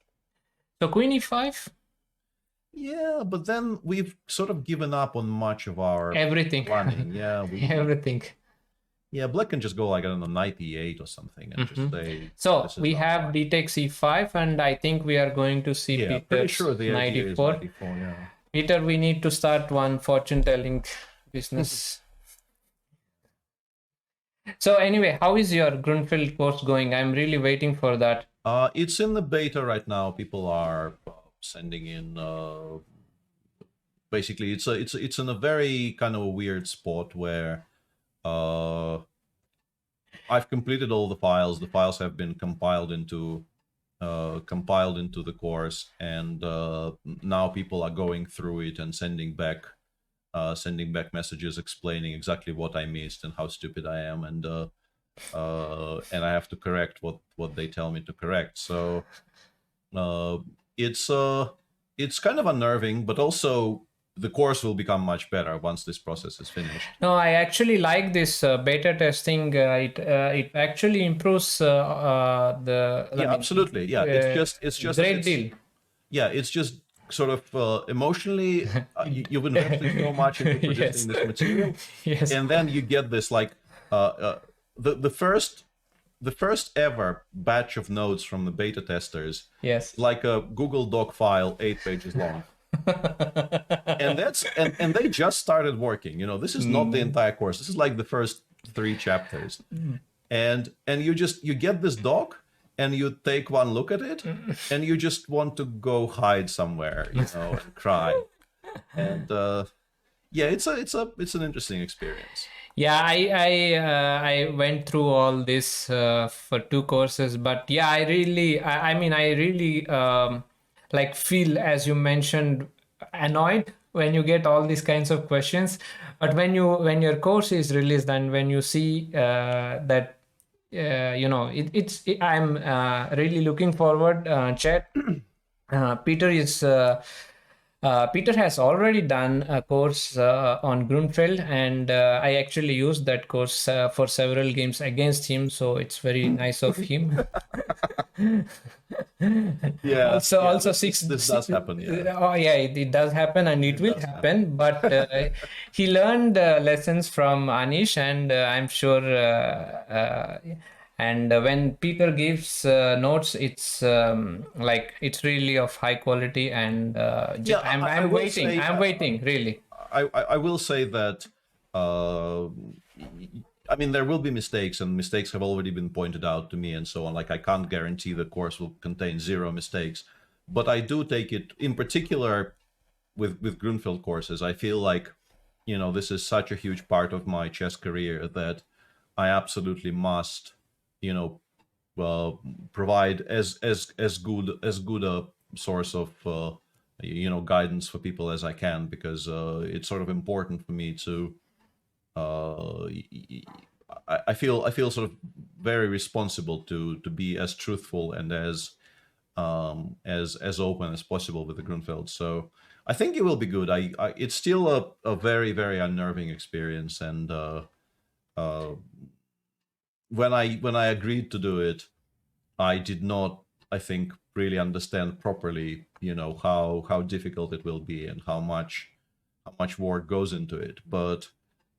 So queen e5.
Yeah, but then we've sort of given up on much of our
everything.
Planning. Yeah,
everything.
Yeah, black can just go like I don't know knight e8 or something and just say.
So we have d takes e5, and I think we are going to see Peter's
pretty sure the
knight
e4.
e4.
Yeah.
Peter, we need to start one fortune telling business. So anyway, how is your Grunfeld course going? I'm really waiting for that.
It's in the beta right now. People are sending in. Basically, it's in a very kind of a weird spot where I've completed all the files. The files have been compiled into compiled into the course, and now people are going through it and sending back messages explaining exactly what I missed and how stupid I am, and I have to correct what they tell me to correct. So it's kind of unnerving, but also the course will become much better once this process is finished.
No, I actually like this beta testing. It actually improves the.
Absolutely. Yeah, it's just
great deal.
Yeah, it's just sort of emotionally, you've invested so much into producing this material, and then you get this like the first ever batch of notes from the beta testers.
Yes,
like a Google Doc file, 8 pages long. and they just started working. This is not the entire course. This is like the first 3 chapters, and you get this doc, and you take one look at it, and you just want to go hide somewhere, and cry. And it's an interesting experience.
Yeah, I went through all this for 2 courses, but yeah, I really like feel, as you mentioned, annoyed when you get all these kinds of questions. But when your course is released and when you see that I'm really looking forward. Chat. Peter has already done a course on Grunfeld, and I actually used that course for several games against him, so it's very nice of him.
Yeah.
Also,
this does happen. Yeah.
Oh yeah, it does happen, and it will happen. But he learned lessons from Anish, and I'm sure. And when Peter gives notes, it's it's really of high quality, and I'm waiting. I'm waiting, really.
I will say that. I mean, there will be mistakes, and mistakes have already been pointed out to me, and so on. Like, I can't guarantee the course will contain 0 mistakes, but I do take it, in particular, with Grunfeld courses. I feel like, this is such a huge part of my chess career that I absolutely must, provide as good a source of guidance for people as I can, because it's sort of important for me to. I feel sort of very responsible to be as truthful and as open as possible with the Grunfeld. So I think it will be good. It's still a very, very unnerving experience, and when I agreed to do it, I did not, I think, really understand properly, how difficult it will be and how much work goes into it. But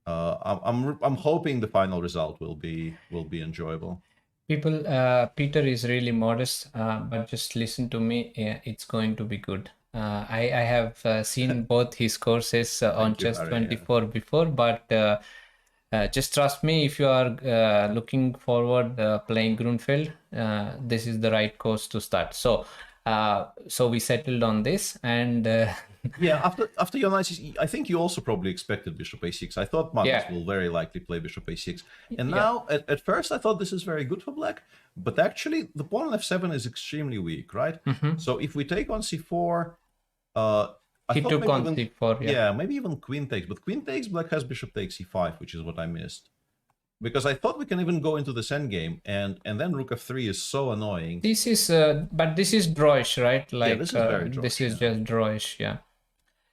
I'm hoping the final result will be enjoyable.
Peter is really modest, but just listen to me. It's going to be good. I have seen both his courses on Chess24 before, but just trust me, if you are looking forward playing Grunfeld, this is the right course to start. So we settled on this, and
after your nice, I think you also probably expected Bishop A6. I thought Magnus will very likely play Bishop A6, and now at first I thought this is very good for Black, but actually the pawn on F7 is extremely weak, right? So if we take on C4,
he took on C4.
Yeah, maybe even Queen takes, but Queen takes, Black has Bishop takes C5, which is what I missed. Because I thought we can even go into this endgame, and then Rook F3 is so annoying.
This is, but this is drawish, right? Like,
this is very drawish.
This is just drawish, yeah.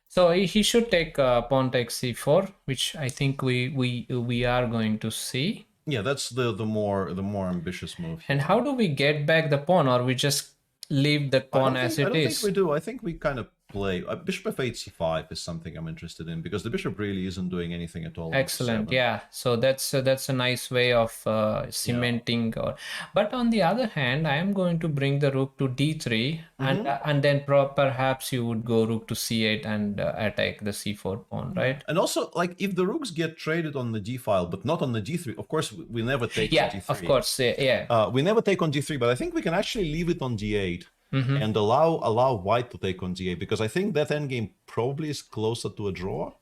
So he should take pawn takes C4, which I think we are going to see.
Yeah, that's the more ambitious move.
And how do we get back the pawn, or we just leave the pawn as it is?
I don't think we do. I think we kind of play Bishop F8 C5 is something I'm interested in, because the bishop really isn't doing anything at all.
Excellent. Yeah, so that's a nice way of cementing. But on the other hand, I am going to bring the rook to D3, and then perhaps you would go rook to C8 and attack the C4 pawn, right?
And also, like, if the rooks get traded on the D file but not on the D3, of course we never take on D3.
Of course, yeah.
We never take on D3, but I think we can actually leave it on D8. And allow white to take on D8, because I think that endgame probably is closer to a draw.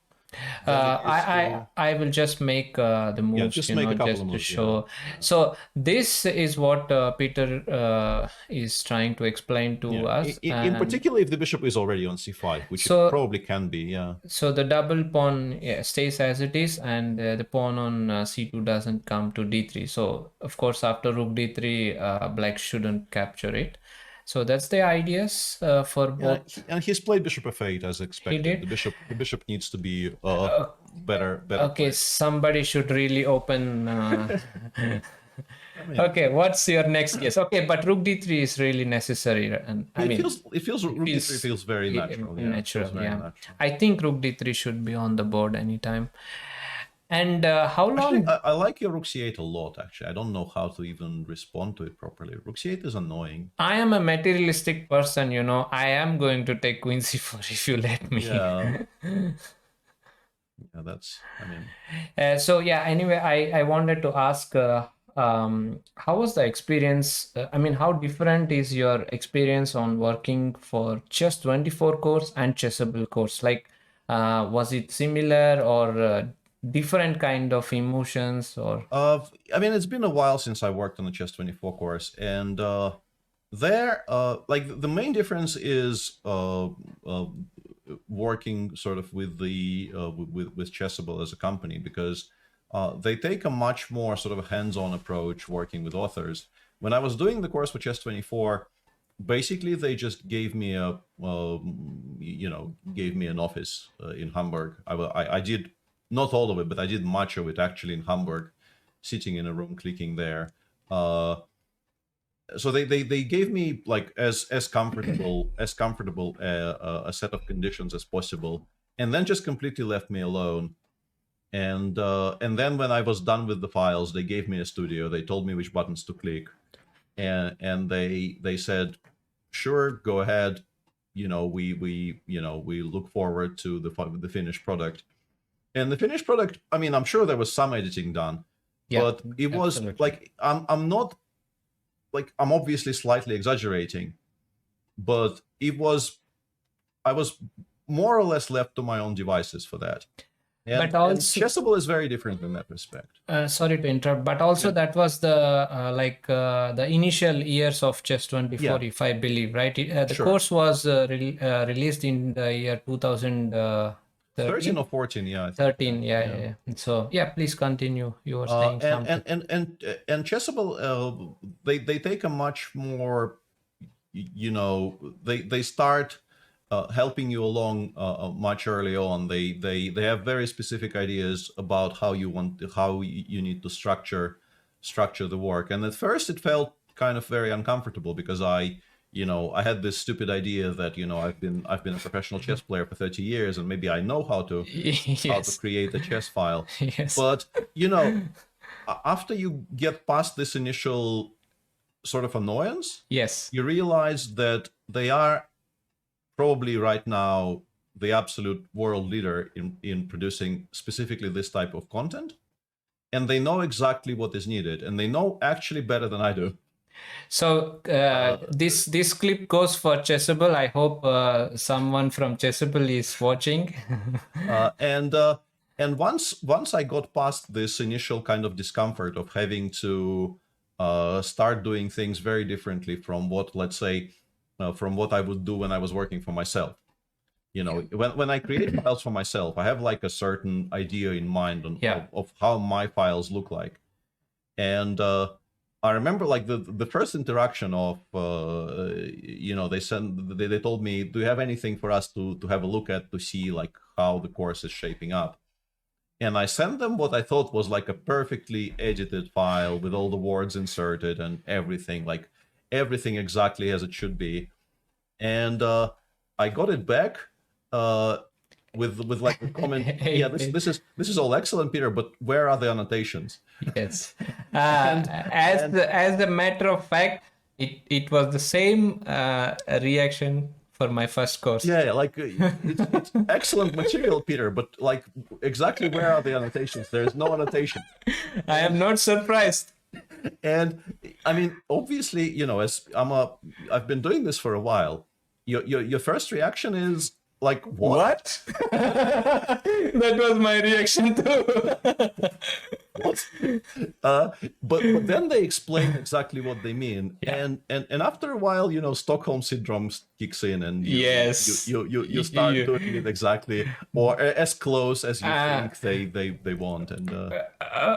I will just make the moves,
just make a couple
just
of
to
moves,
show. So this is what Peter is trying to explain to us.
In particular, if the bishop is already on c5, which it probably can be, yeah.
So the double pawn stays as it is, and the pawn on c2 doesn't come to d3. So of course, after rook d3, black shouldn't capture it. So that's the ideas for both.
And he's played bishop f8 as expected.
He did?
The bishop needs to be better.
Okay,
played.
somebody should really open. Okay, what's your next guess? Okay, but rook d3 is really necessary, and rook
d3 feels very natural.
Natural. I think rook d3 should be on the board anytime. And how long?
Actually, I like your rook c8 a lot, actually. I don't know how to even respond to it properly. Rook c8 is annoying.
I am a materialistic person, I am going to take queen c4 if you let me.
Yeah.
So yeah, anyway, I wanted to ask, how was the experience? How different is your experience on working for Chess24 course and Chessable course? Like, was it similar or different kind of emotions? Or
it's been a while since I worked on the Chess24 course, and there, the main difference is working sort of with the with Chessable as a company, because they take a much more sort of a hands-on approach working with authors. When I was doing the course for Chess24, basically they just gave me an office in Hamburg. I did not all of it, but I did much of it actually in Hamburg, sitting in a room clicking there. So they gave me like as comfortable a set of conditions as possible, and then just completely left me alone. And then when I was done with the files, they gave me a studio. They told me which buttons to click, and they said, sure, go ahead. We look forward to the finished product. And the finished product, I'm sure there was some editing done, but it was absolutely. I'm obviously slightly exaggerating, but I was more or less left to my own devices for that. And Chessable is very different in that respect.
Sorry to interrupt, but also that was the initial years of Chess24, if I believe, right? The course was released in the year 2013
or 14, yeah.
13, yeah. So yeah, please continue. You were saying something.
And Chessable, they take a much more, they start helping you along much early on. They have very specific ideas about how you need to structure the work. And at first it felt kind of very uncomfortable, because I had this stupid idea that I've been a professional chess player for 30 years, and maybe I know how to create a chess file.
Yes.
But after you get past this initial sort of annoyance, you realize that they are probably right now the absolute world leader in producing specifically this type of content, and they know exactly what is needed, and they know actually better than I do.
So this clip goes for Chessable. I hope someone from Chessable is watching.
And once I got past this initial kind of discomfort of having to start doing things very differently from what, let's say, from what I would do when I was working for myself. When I create files for myself, I have like a certain idea in mind of how my files look like. And I remember like the first interaction of, they told me, do you have anything for us to have a look at to see like how the course is shaping up? And I sent them what I thought was like a perfectly edited file with all the words inserted and everything, like everything exactly as it should be. And I got it back with like a comment. This is all excellent, Peter, but where are the annotations?
Yes. As a matter of fact, it was the same reaction for my first course.
Yeah, like it's excellent material, Peter, but like exactly where are the annotations? There is no annotation.
I am not surprised.
And obviously, as I've been doing this for a while, your first reaction is, Like, what?
That was my reaction too.
What? But then they explain exactly what they mean, and after a while, Stockholm syndrome kicks in, and you start doing it exactly or as close as you think they want. And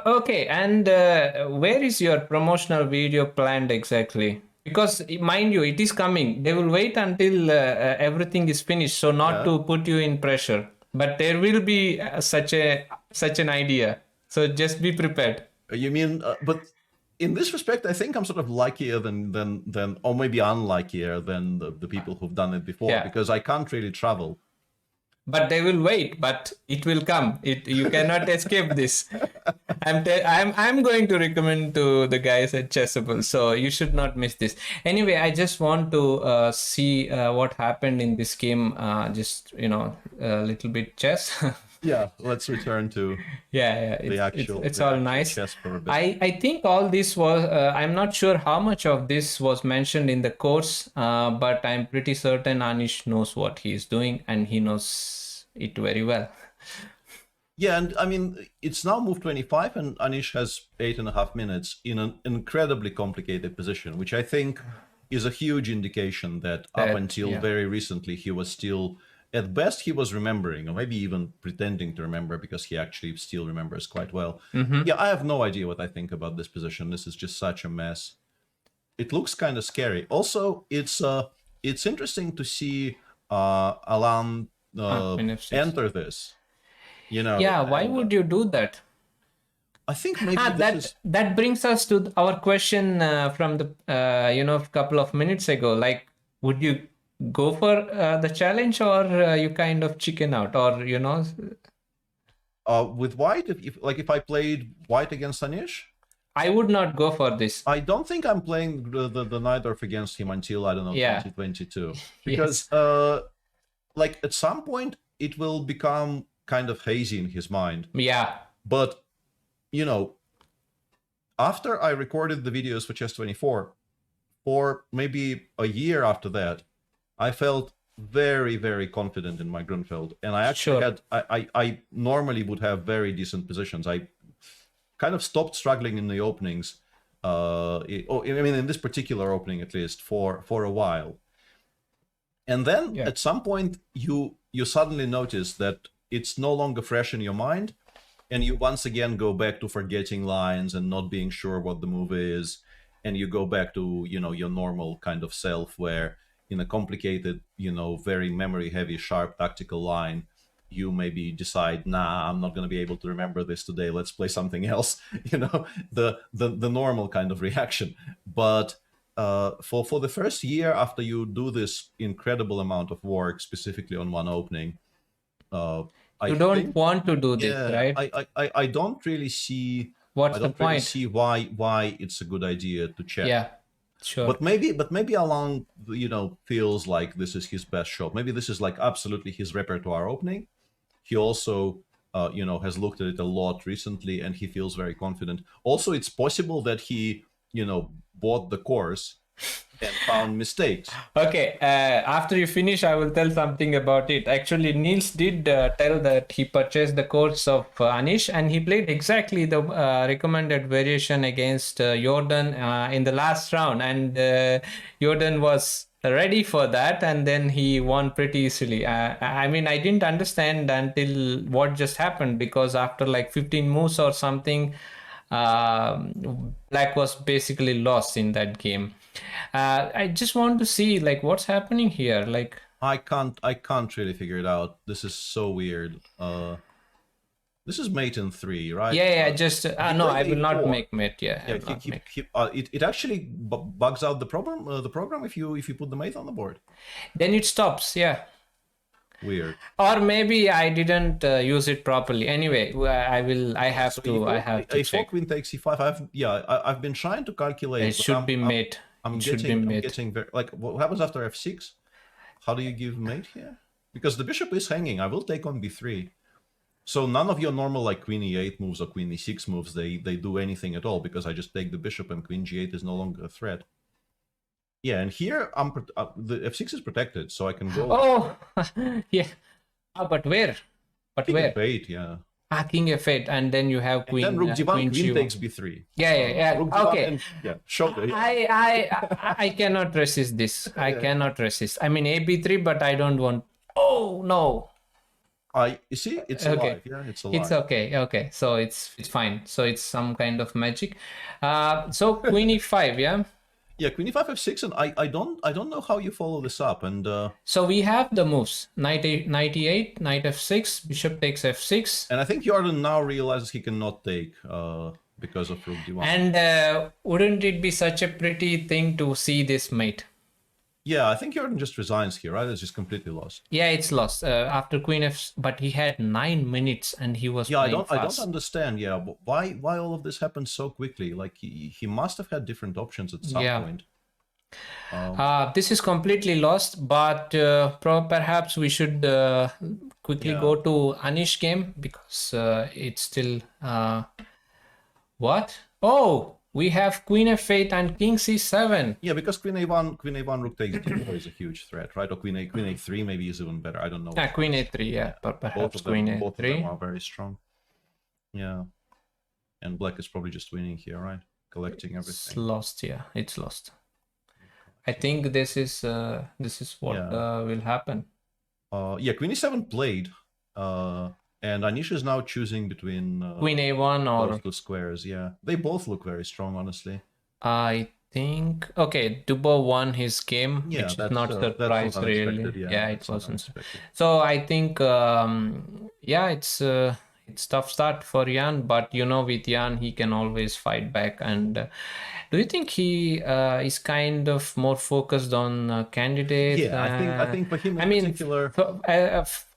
okay, and where is your promotional video planned exactly? Because mind you, it is coming. They will wait until everything is finished, so not to put you in pressure. But there will be such an idea. So just be prepared.
You mean, but in this respect, I think I'm sort of luckier than or maybe unluckier than the people who've done it before, because I can't really travel.
But they will wait, but it will come. You cannot escape this. I'm going to recommend to the guys at Chessable, so you should not miss this. Anyway, I just want to see what happened in this game. Just a little bit chess.
Yeah, let's return to the actual.
It's all nice.
Chess for a bit.
I think all this was. I'm not sure how much of this was mentioned in the course, but I'm pretty certain Anish knows what he is doing, and he knows it very well.
Yeah, and I mean, it's now move 25, and Anish has 8.5 minutes in an incredibly complicated position, which I think is a huge indication that up until very recently, he was still, at best, he was remembering, or maybe even pretending to remember, because he actually still remembers quite well. Yeah, I have no idea what I think about this position. This is just such a mess. It looks kind of scary. Also, it's interesting to see Alan enter this.
Why would you do that?
I think maybe
that brings us to our question from the a couple of minutes ago. Like, would you go for the challenge, or you kind of chicken out, or
with white, if I played white against Anish,
I would not go for this.
I don't think I'm playing the Nightorf against him until, I don't know, 2022, because at some point it will become kind of hazy in his mind.
Yeah.
But, after I recorded the videos for Chess24, for maybe a year after that, I felt very, very confident in my Grunfeld. And I actually I normally would have very decent positions. I kind of stopped struggling in the openings. In this particular opening, at least, for a while. And then at some point, you suddenly notice that it's no longer fresh in your mind, and you once again go back to forgetting lines and not being sure what the move is, and you go back to your normal kind of self, where in a complicated, very memory-heavy, sharp tactical line, you maybe decide, nah, I'm not going to be able to remember this today. Let's play something else. The normal kind of reaction. But for the first year after you do this incredible amount of work, specifically on one opening,
you don't want to do this, right?
I don't really see
what's the point.
Really see why it's a good idea to check.
Yeah, sure.
But maybe Alan, feels like this is his best shot. Maybe this is like absolutely his repertoire opening. He also has looked at it a lot recently, and he feels very confident. Also, it's possible that he bought the course and found mistakes.
Okay, after you finish, I will tell something about it. Actually, Niels did tell that he purchased the course of Anish, and he played exactly the recommended variation against Jordan in the last round, and Jordan was ready for that, and then he won pretty easily. I didn't understand until what just happened, because after like 15 moves or something, Black was basically lost in that game. I just want to see what's happening here.
I can't really figure it out. This is so weird. This is mate in 3, right?
No, I will not make mate.
It actually bugs out the program if you put the mate on the board.
Then it stops.
Weird.
Or maybe I didn't use it properly. Anyway, I have to
if
check.
Queen takes c5, I've been trying to calculate.
It should be mate.
I'm getting very, what happens after f6? How do you give mate here? Because the bishop is hanging. I will take on b3. So none of your normal queen e8 moves or queen e6 moves, they do anything at all, because I just take the bishop and queen g8 is no longer a threat. Yeah, and here the f6 is protected, so I can go.
Oh, yeah. But where? But
King
where?
f8, yeah.
Ah, king f8, and then you have queen.
And then rook d1, queen
g1.
takes b3.
Yeah.
Rook d1
Okay.
And, yeah, show. Yeah.
I cannot resist this. I cannot resist. I mean, ab3, but I don't want. Oh no.
You see, it's alive. Yeah, it's alive.
It's okay. Okay, so it's fine. So it's some kind of magic. So queen e5, yeah.
Yeah, queen e5 f6, and I don't know how you follow this up. And
so we have the moves: knight e8, knight f6, bishop takes f6.
And I think Jordan now realizes he cannot take because of rook d1.
And wouldn't it be such a pretty thing to see this mate?
Yeah, I think Jordan just resigns here, right? It's just completely lost.
Yeah, it's lost after queen f. But he had 9 minutes and he was playing fast.
I don't understand. Yeah, why all of this happened so quickly? Like he must have had different options at some point.
This is completely lost, but perhaps we should quickly go to Anish game because it's still what? Oh, we have queen f8 and king c7.
Yeah, because queen a1 rook takes d4 is a huge threat, right? Or queen a3 maybe is even better. I don't know.
Queen a3, yeah, but perhaps queen a3.
Both of them are very strong. Yeah, and black is probably just winning here, right? Collecting everything.
It's lost, yeah. It's lost. I think this is what will happen.
Yeah, queen e7 played, and Anish is now choosing between
queen a1 or
those two squares. Yeah, they both look very strong, honestly.
I think Dubo won his game, which is not surprise really. Yeah, it wasn't. So I think it's tough start for Jan, but with Jan he can always fight back. And do you think he is kind of more focused on candidate?
Yeah, I think for him in particular.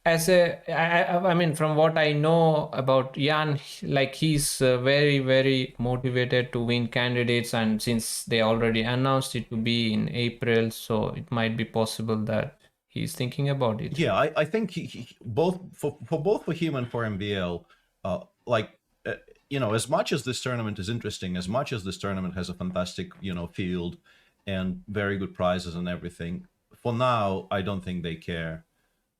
I mean, from what I know about Jan, like he's very, very motivated to win candidates, and since they already announced it to be in April, so it might be possible that he's thinking about it.
Yeah, I think he both for him and for MBL, as much as this tournament is interesting, as much as this tournament has a fantastic field and very good prizes and everything, for now I don't think they care.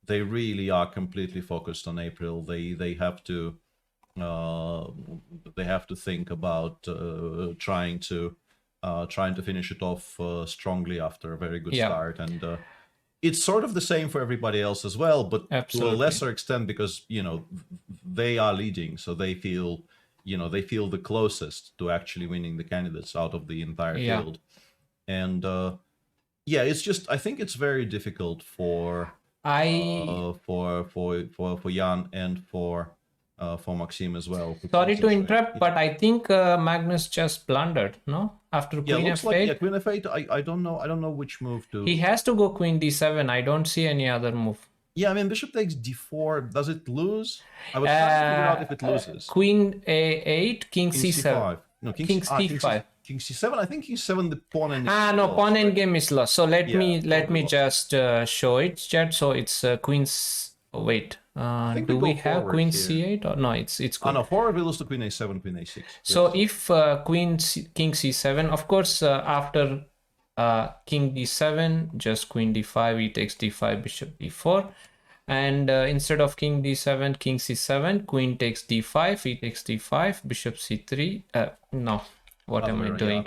They really are completely focused on April. They have to think about trying to finish it off strongly after a very good start. And it's sort of the same for everybody else as well, but to a lesser extent because they are leading, so they feel the closest to actually winning the candidates out of the entire field. And it's just I think it's very difficult for Jan and for Maxim as well.
Sorry to interrupt, but I think Magnus just blundered, no? After queen f8.
Queen f8. I don't know which move to.
He has to go queen d7. I don't see any other move.
Yeah, I mean bishop takes d4. Does it lose? I was trying to figure out if it loses.
Queen a8, king c7.
No, king
c5.
King c7. I think king 7 the pawn and
pawn endgame is lost. So let me just show it, chat. So it's queen's. Wait. Do we have queen c8 or no? It's queen.
No, forward we lose to queen a7, queen a6.
So if king c7, of course, after king d7, just queen d5, he takes d5, bishop d4, and instead of king d7, king c7, queen takes d5, he takes d5, bishop c3. No. What am I doing?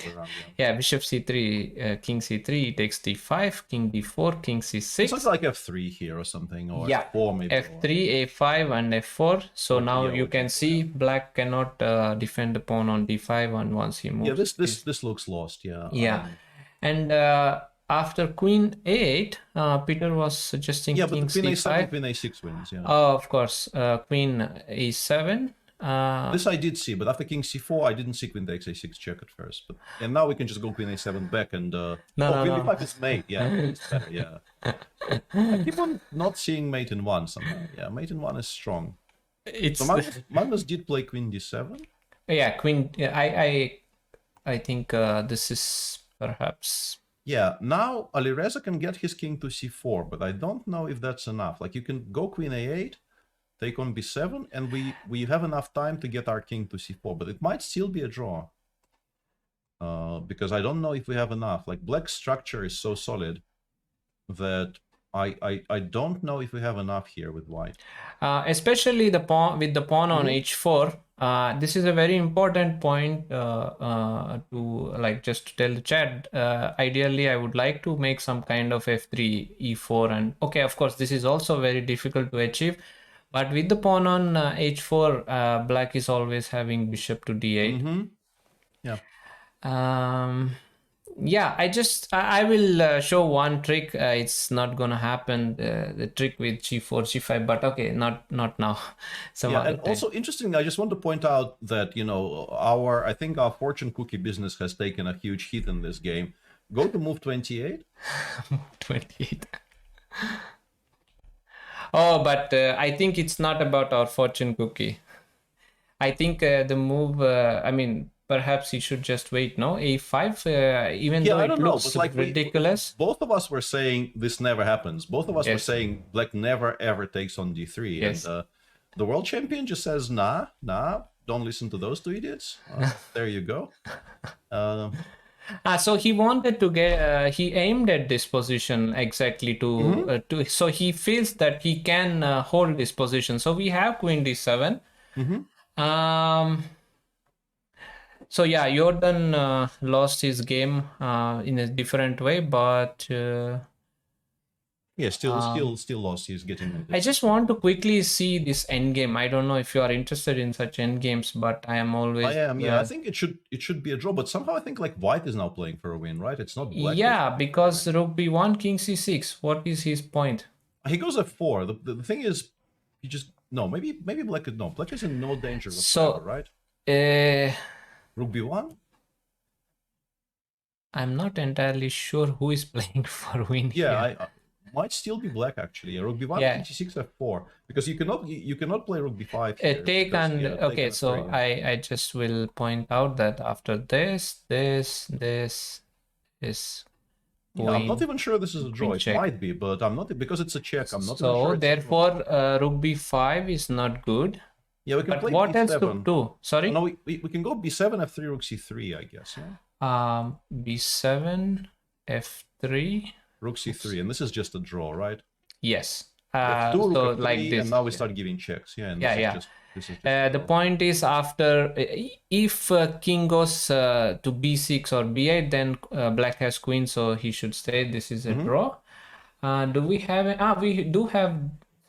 Yeah, bishop c3, king c3, he takes d5, king d4, king c6.
It looks like f3 here or something, or f4 maybe.
f3, a5, and f4. So now you can see black cannot defend the pawn on d5, and once he moves.
Yeah, this looks lost. Yeah.
Yeah, and after queen a8, Peter was suggesting king
but queen
c5.
a7, queen a6 wins. Yeah.
Oh, of course, queen a7.
This I did see, but after king c4, I didn't see queen takes a6 check at first. And now we can just go queen a7 back and queen d5 is mate. Yeah, it's better. Yeah. I keep on not seeing mate in one somehow. Yeah, mate in one is strong. So Magnus did play queen d7.
Yeah, queen. I think this is perhaps.
Yeah, now Alireza can get his king to c4, but I don't know if that's enough. Like you can go queen a8. Take on b7, and we have enough time to get our king to c4, but it might still be a draw. because I don't know if we have enough. Like black's structure is so solid that I don't know if we have enough here with white.
Especially the pawn with the pawn on h4. This is a very important point to like just to tell the chat. Ideally, I would like to make some kind of f3, e4, and okay, of course, this is also very difficult to achieve. But with the pawn on h4, black is always having bishop to d8.
Yeah.
Yeah, I will show one trick. It's not gonna happen, the trick with g4 g5, but okay, not now. Some other
and
time.
also interesting, I just want to point out that I think our fortune cookie business has taken a huge hit in this game. Go to move 28.
28. Oh, but I think it's not about our fortune cookie. I think the move, I mean, perhaps he should just wait, no? a5, even though it looks like ridiculous.
Both of us were saying this never happens. Both of us were saying black never ever takes on d3.
Yes.
And the world champion just says, nah, don't listen to those two idiots. There you go.
So he wanted to get, he aimed at this position exactly to so he feels that he can hold this position. So we have queen d7. So yeah, Jordan lost his game in a different way, but
yeah, still lost. He's getting.
I just want to quickly see this endgame. I don't know if you are interested in such endgames, but I am always.
I am. Yeah, I think it should be a draw, but somehow I think like white is now playing for a win, right? It's not black.
Yeah, because rook b1, king c6. What is his point?
He goes f4. The thing is, he just maybe black is in no danger whatsoever, right? Rook b1.
I'm not entirely sure who is playing for win here.
I might still be black actually. Rook b1, king c6, f4, because you cannot play rook b5 here.
Take and okay, so I just will point out that after this is
yeah, I'm not even sure this is a draw. It might be, but I'm not, because it's a check. I'm not
so
sure.
Therefore, rook b5 is not good.
Yeah, we can play
what
b7.
else to do? Sorry.
No, we can go b7, f3, rook c3, I guess. Yeah.
B7, f3,
rook c3, and this is just a draw, right?
Yes.
F2,
so
rook f3,
like this.
And now we start giving checks. Yeah. And this is just
the point is, after if king goes to b6 or b8, then black has queen, so he should stay. This is a draw. Do we have we do have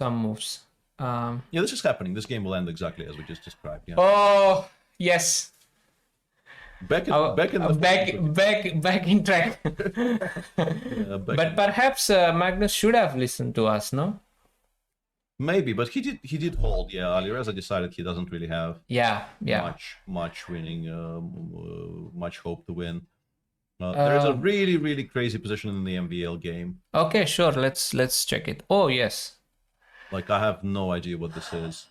some moves.
Yeah, this is happening. This game will end exactly as we just described. Yeah.
Oh yes.
Back in
track. But perhaps Magnus should have listened to us, no?
Maybe, but he did hold. Yeah, Alireza decided he doesn't really have much winning, much hope to win. There is a really crazy position in the MVL game.
Okay, sure. Let's check it. Oh yes.
Like, I have no idea what this is.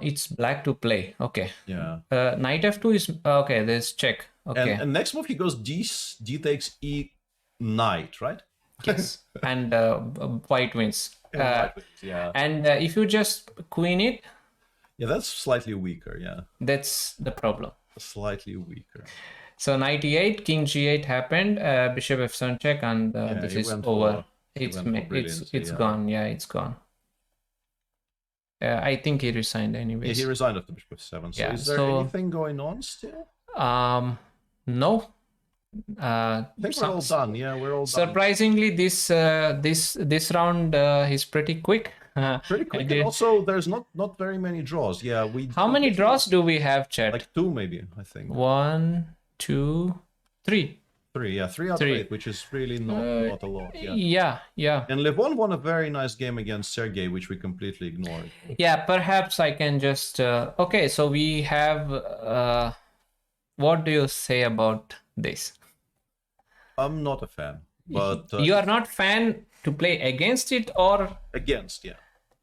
It's black to play. Okay.
Yeah.
Knight f2 is okay. There's check. Okay.
And next move he goes d takes e knight, right?
Yes. And white wins.
White wins, yeah.
And if you just queen it.
Yeah, that's slightly weaker. Yeah.
That's the problem.
Slightly weaker.
So knight e8, king g8 happened. Bishop f7 check, and this is over. It's gone. Yeah, it's gone. I think he resigned anyways.
Yeah, he resigned after bishop f7. So is there anything going on still?
No.
I think we're all done. Yeah, we're all done.
Surprisingly, this round is pretty quick.
Pretty quick, and also there's not very many draws. Yeah,
How many draws do we have, chat?
Like 2 maybe, I think.
1, 2, 3.
3 out of 8, which is really not a lot. Yeah. And Levon won a very nice game against Sergey, which we completely ignored.
Yeah, perhaps I can just okay, so we have what do you say about this?
I'm not a fan, but
you are not fan to play against it, or
against? Yeah,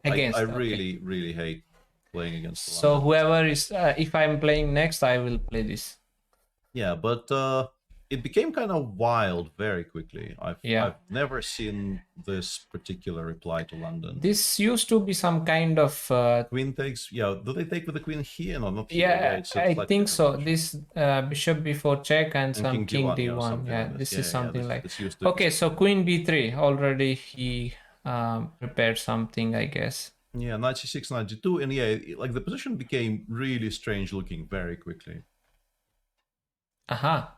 against. I really hate playing against.
So whoever is, if I'm playing next, I will play this.
Yeah, but it became kind of wild very quickly. I've never seen this particular reply to London.
This used to be some kind of
queen takes. Yeah, do they take with the queen here? No, not here.
Yeah,
it's
I think so.
position.
This bishop before check and some king d1. Yeah,
like
this is something like.
This used to
okay, so queen b3. Already he prepared something, I guess.
Yeah, knight c6, knight g2, and yeah, like the position became really strange looking very quickly.
Aha.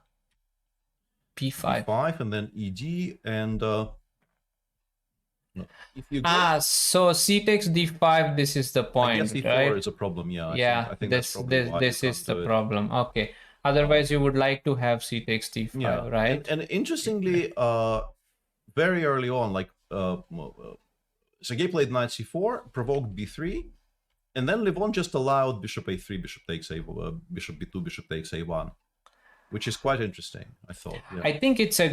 p5.
b5 and then ed and no, if you
so c takes d5. This is the point,
I guess d4
right?
is a problem. Yeah,
I think this is the problem. Okay. Otherwise, you would like to have c takes d5, right?
And interestingly, very early on, like Sergei played knight c4, provoked b3, and then Levon just allowed bishop a3, bishop takes a, bishop b2, bishop takes a1, which is quite interesting, I thought. Yeah.
I think it's a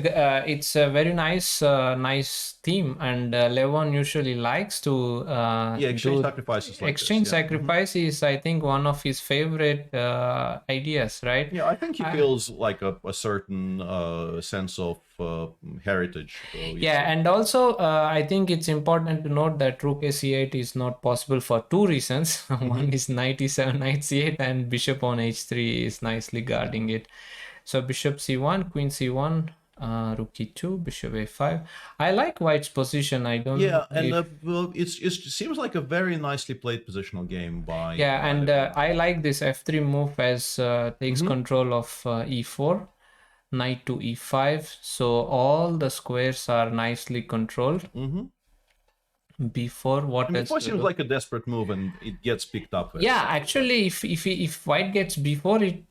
very nice theme, and Levon usually likes to
exchange sacrifices. Like
exchange
this, yeah.
sacrifice is, I think, one of his favorite ideas, right?
Yeah, I think he feels like a certain sense of heritage.
And also I think it's important to note that rook c8 is not possible for two reasons. One is knight e7, knight c8, and bishop on h3 is nicely guarding it. So bishop c1, queen c1, rook e2, bishop a5. I like white's position. I don't.
Yeah, and well, it seems like a very nicely played positional game by.
Yeah, and I like this f3 move as takes control of e4, knight to e5. So all the squares are nicely controlled. Before what else?
Before seems like a desperate move, and it gets picked up.
Yeah, actually, if white gets before it,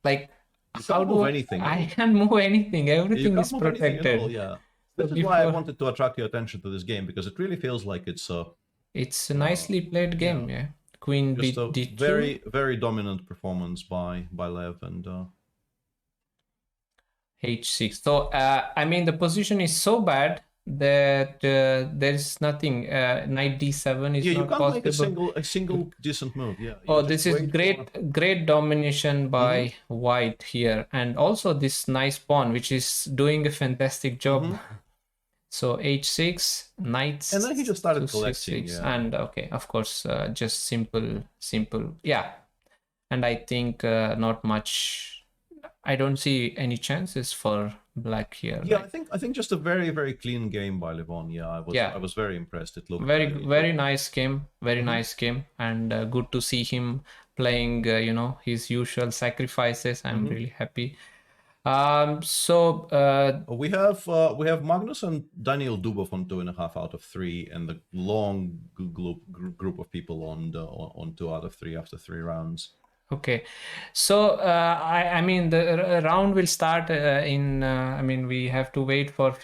like.
You can't move anything.
I can't move anything. Everything is protected.
All, yeah. This is why I wanted to attract your attention to this game, because it really feels like it's
a nicely played game. Yeah. Queen
just
d2.
Very, very dominant performance by Lev and
h6. So I mean, the position is so bad that there's nothing. Knight d7 is not possible.
Make a single decent move. Yeah.
This is great domination by white here, and also this nice pawn, which is doing a fantastic job. So h6, knight,
and then he just started collecting.
And okay, of course, just simple. Yeah, and I think not much. I don't see any chances for black here.
Yeah, right? I think just a very, very clean game by Levon. Yeah, I was very impressed. It looked
very nice game, nice game, and good to see him playing his usual sacrifices. I'm really happy. So
we have Magnus and Daniel Dubov on 2.5 out of 3, and the long group of people on 2 out of 3 after 3 rounds.
Okay, so I mean the round will start I mean we have to wait for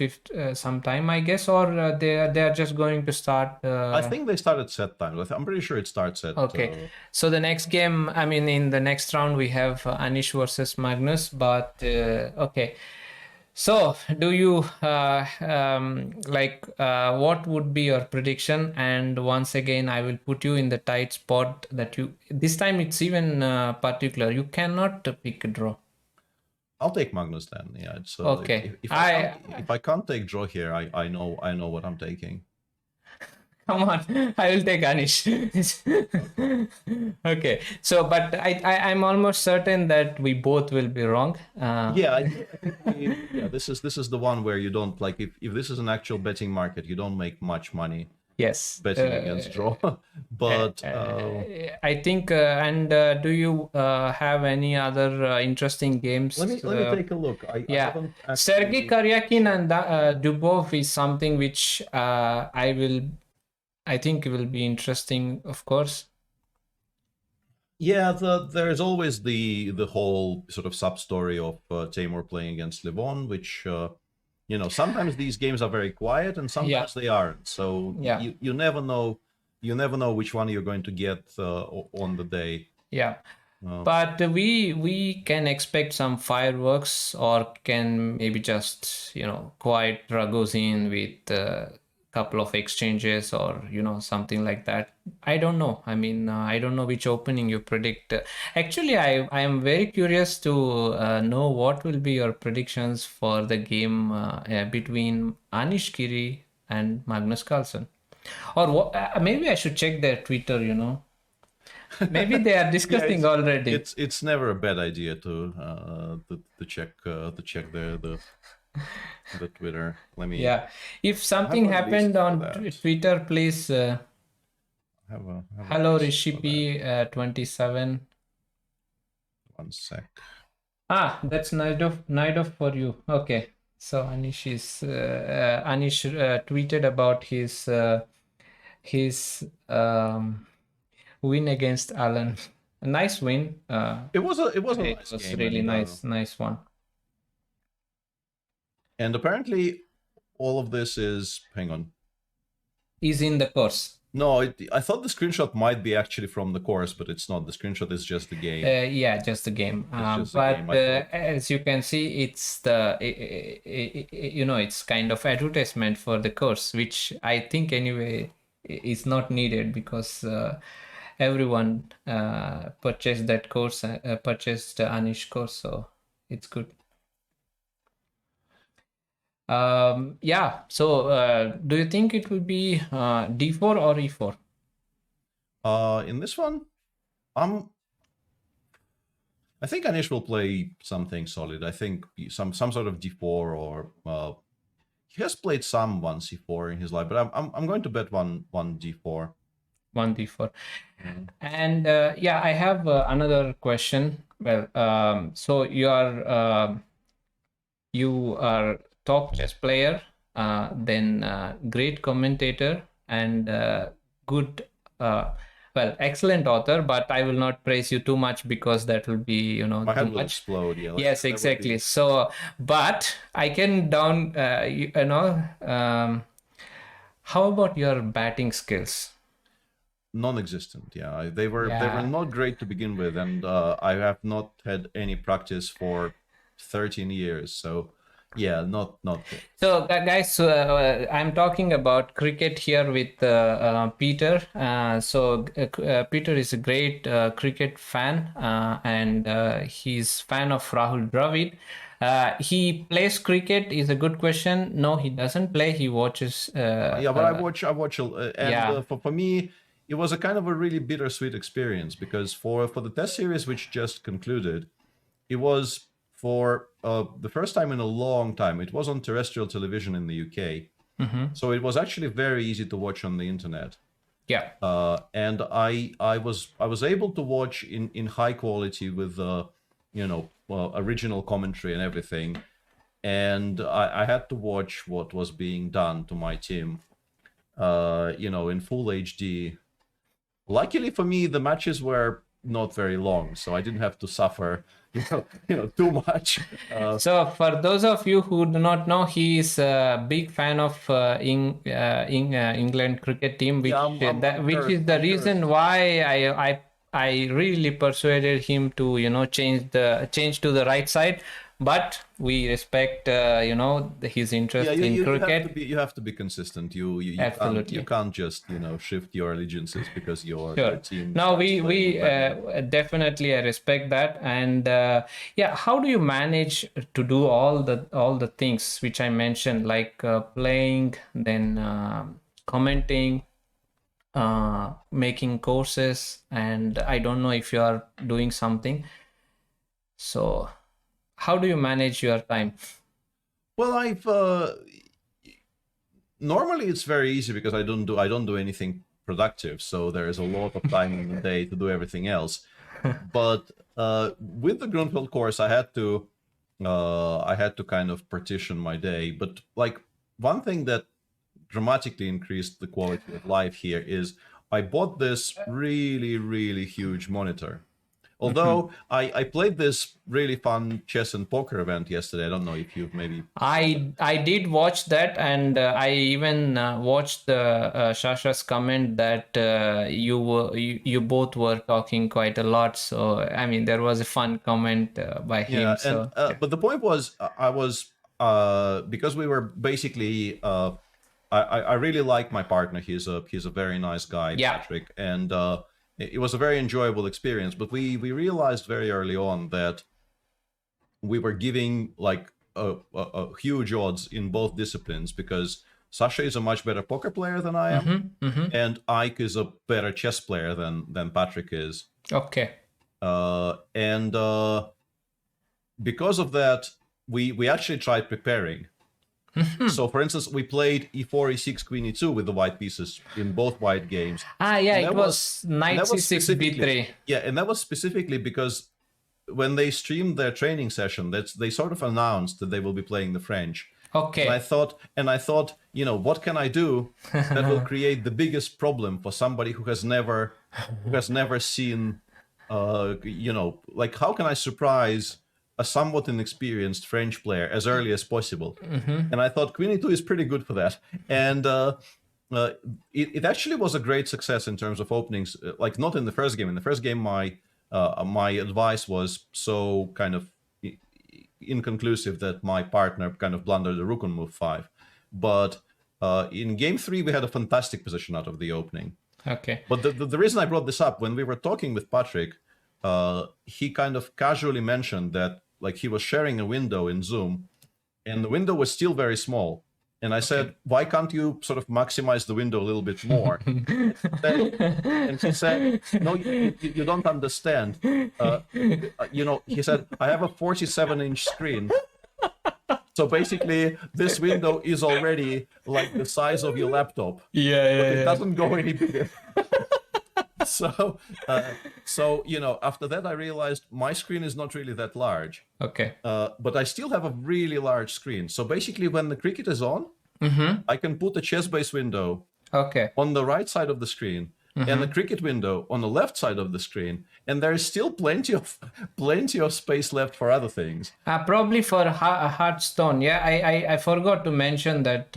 some time, I guess, or they are just going to start.
I think they started set times. I'm pretty sure it starts at.
Okay, so the next game, I mean, in the next round we have Anish versus Magnus, but okay. So, do you what would be your prediction? And once again, I will put you in the tight spot that this time it's even particular. You cannot pick a draw.
I'll take Magnus then. Yeah. It's,
okay.
If I can't take draw here, I know what I'm taking.
Come on, I will take Anish. Okay, so but I'm almost certain that we both will be wrong.
This is the one where you don't like if this is an actual betting market, you don't make much money.
Yes,
betting against draw. But
I think. And do you have any other interesting games?
Let me take a look.
Sergei Karyakin and Dubov is something which I think it will be interesting, of course.
Yeah, there's always the whole sort of sub-story of Timur playing against Levon, which sometimes these games are very quiet and sometimes they aren't. So you never know which one you're going to get on the day.
Yeah. But we can expect some fireworks, or can maybe just quiet Ragozin with couple of exchanges or something like that. I don't know. I mean, I don't know which opening you predict. Actually, I am very curious to know what will be your predictions for the game between Anish Giri and Magnus Carlsen. Or maybe I should check their Twitter. Maybe they are discussing already.
It's never a bad idea to check the Twitter. Let me.
Yeah, if something happened on Twitter, please. Hello Rishipi 27.
1 sec.
That's Naidov for you. Okay, so Anish tweeted about his win against Alan. A nice win.
It was a
nice game, really nice one.
And apparently, all of this is
is in the course.
No, I thought the screenshot might be actually from the course, but it's not. The screenshot is just the game.
Yeah, just the game. But as you can see, it's it's kind of advertisement for the course, which I think anyway is not needed because everyone purchased that course, purchased Anish course, so it's good. Yeah, so do you think it will be d4 or e4?
In this one, I think Anish will play something solid. I think some sort of d4 or he has played some 1 c4 in his life, but I'm going to bet one d4.
1 d4. And yeah, I have another question. Well, so you are top chess player, then great commentator and good, excellent author, but I will not praise you too much because that will be,
my
too
head will
much.
explode. Yeah,
yes, exactly. So, but I can how about your batting skills?
Non-existent. Yeah, they were not great to begin with, and I have not had any practice for 13 years. So. Yeah, not good.
So guys, I'm talking about cricket here with Peter. So Peter is a great cricket fan, and he's fan of Rahul Dravid. He plays cricket is a good question. No, he doesn't play. He watches.
Yeah, but I watch, and for me, it was a kind of a really bittersweet experience because for the test series which just concluded, it was. For the first time in a long time, it was on terrestrial television in the UK.
Mm-hmm.
So it was actually very easy to watch on the internet.
Yeah.
And I was able to watch in high quality with original commentary and everything. And I had to watch what was being done to my team, in full HD. Luckily for me, the matches were not very long, so I didn't have to suffer too much.
So for those of you who do not know, he is a big fan of England cricket team, which is the reason why I really persuaded him to change to the right side. But we respect his interest in cricket.
You have to be consistent. You
Absolutely.
You can't just shift your allegiances because your team.
No, we definitely I respect that. And how do you manage to do all the things which I mentioned, like playing, then commenting, making courses, and I don't know if you are doing something. So how do you manage your time?
Well, normally it's very easy because I don't do anything productive, so there is a lot of time in the day to do everything else. But with the Grunfeld course, I had to kind of partition my day. But like one thing that dramatically increased the quality of life here is I bought this really, really huge monitor. Although I played this really fun chess and poker event yesterday. I don't know if you've maybe.
I did watch that, and I even watched Shasha's comment that you both were talking quite a lot. So I mean, there was a fun comment by him.
But the point was, I was because we were basically I really like my partner. He's a very nice guy, Patrick, and it was a very enjoyable experience. But we realized very early on that we were giving like a huge odds in both disciplines, because Sasha is a much better poker player than I am, and Ike is a better chess player than Patrick is.
Okay.
And because of that, we actually tried preparing. So, for instance, we played e4, e6, queen e2 with the white pieces in both white games.
It was knight c6, b3.
Yeah, and that was specifically because when they streamed their training session, they sort of announced that they will be playing the French.
Okay.
And I thought, what can I do that will create the biggest problem for somebody who has never seen, like, how can I surprise a somewhat inexperienced French player as early as possible? And I thought Queen E2 is pretty good for that. And it actually was a great success in terms of openings, like not in the first game. In the first game, my advice was so kind of inconclusive that my partner kind of blundered the rook on move 5. But in game 3, we had a fantastic position out of the opening.
Okay.
But the reason I brought this up, when we were talking with Patrick, he kind of casually mentioned that like he was sharing a window in Zoom, and the window was still very small. And I said, why can't you sort of maximize the window a little bit more? And he said, no, you don't understand. He said, I have a 47-inch screen. So basically, this window is already like the size of your laptop. But it doesn't go any bigger. So after that, I realized my screen is not really that large.
Okay.
But I still have a really large screen. So basically, when the cricket is on, I can put a chess base window on the right side of the screen and the cricket window on the left side of the screen, and there is still plenty of space left for other things.
Probably for Hearthstone. Yeah, I forgot to mention that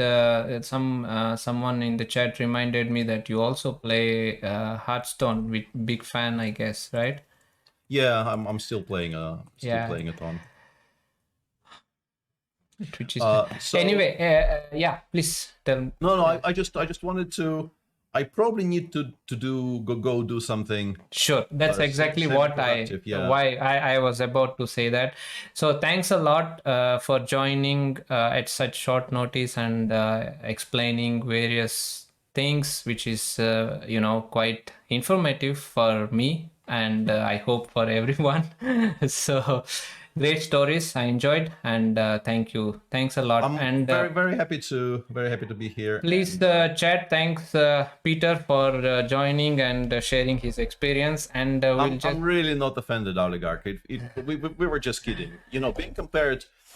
someone in the chat reminded me that you also play Hearthstone. With big fan, I guess, right?
Yeah, I'm still playing playing it on.
Which is anyway. Please tell me.
No. I just wanted to. I probably need to go do something.
Sure, that's exactly what why I was about to say that. So thanks a lot for joining at such short notice and explaining various things, which is quite informative for me, and I hope for everyone. So great stories, I enjoyed, and thank you, thanks a lot.
I'm very happy to be here.
Please chat. Thanks Peter for joining and sharing his experience, and
I'm really not offended, Oligarch. We were just kidding.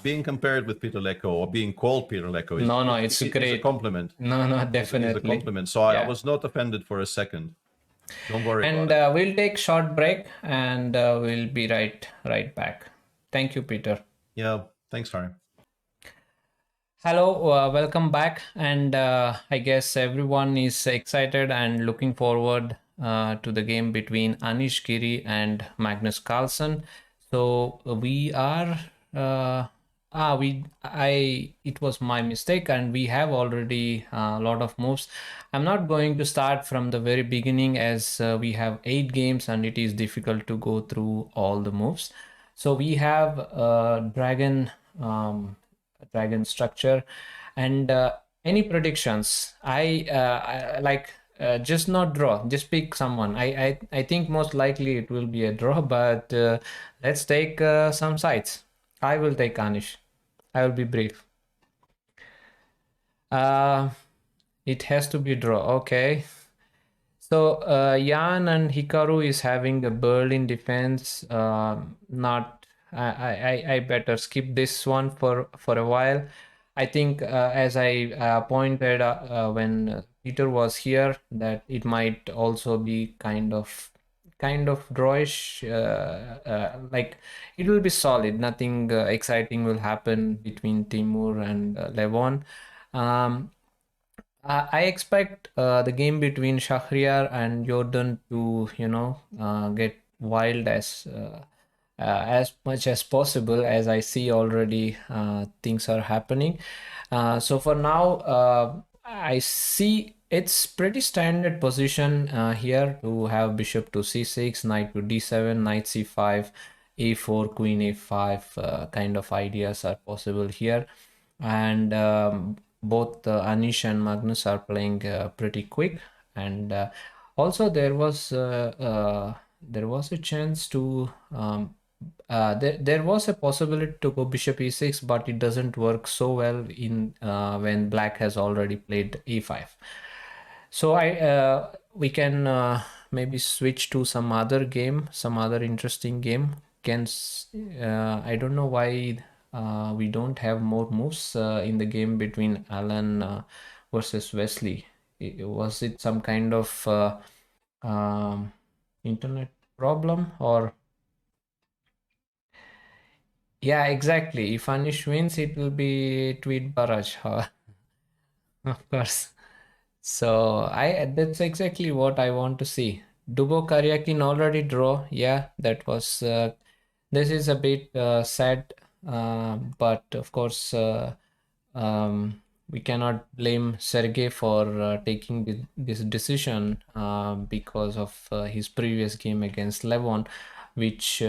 Being compared with Peter Lecco or being called Peter Lecco
it's great.
It's a compliment.
No, definitely.
It's a compliment. So I was not offended for a second. Don't worry.
And we'll take short break, and we'll be right back. Thank you, Peter.
Yeah, thanks, Harry.
Hello, welcome back. And I guess everyone is excited and looking forward to the game between Anish Giri and Magnus Carlsen. So we are, it was my mistake, and we have already a lot of moves. I'm not going to start from the very beginning, as we have 8 games and it is difficult to go through all the moves. So we have dragon structure, and any predictions? I like just not draw. Just pick someone. I think most likely it will be a draw, but let's take some sides. I will take Anish. I will be brief. It has to be draw. Okay. So Jan and Hikaru is having a Berlin defense. I better skip this one for a while. I think as I pointed when Peter was here, that it might also be kind of drawish. Like it will be solid. Nothing exciting will happen between Timur and Levon. I expect the game between Shahriar and Jordan to, get wild as much as possible, as I see already things are happening. So for now, I see it's pretty standard position here to have bishop to c6, knight to d7, knight c5, a4, queen a5 kind of ideas are possible here. And both Anish and Magnus are playing pretty quick. And also there was a chance to there was a possibility to go bishop e6, but it doesn't work so well in when black has already played e5. So we can maybe switch to some other game, some other interesting game. I don't know why we don't have more moves in the game between Alan versus Wesley. Was it some kind of internet problem or? Yeah, exactly. If Anish wins, it will be Tweet Barrage, of course. So that's exactly what I want to see. Dubo Karyakin already draw. Yeah, that was. This is a bit sad, but of course, we cannot blame Sergey for taking this decision because of his previous game against Levon, which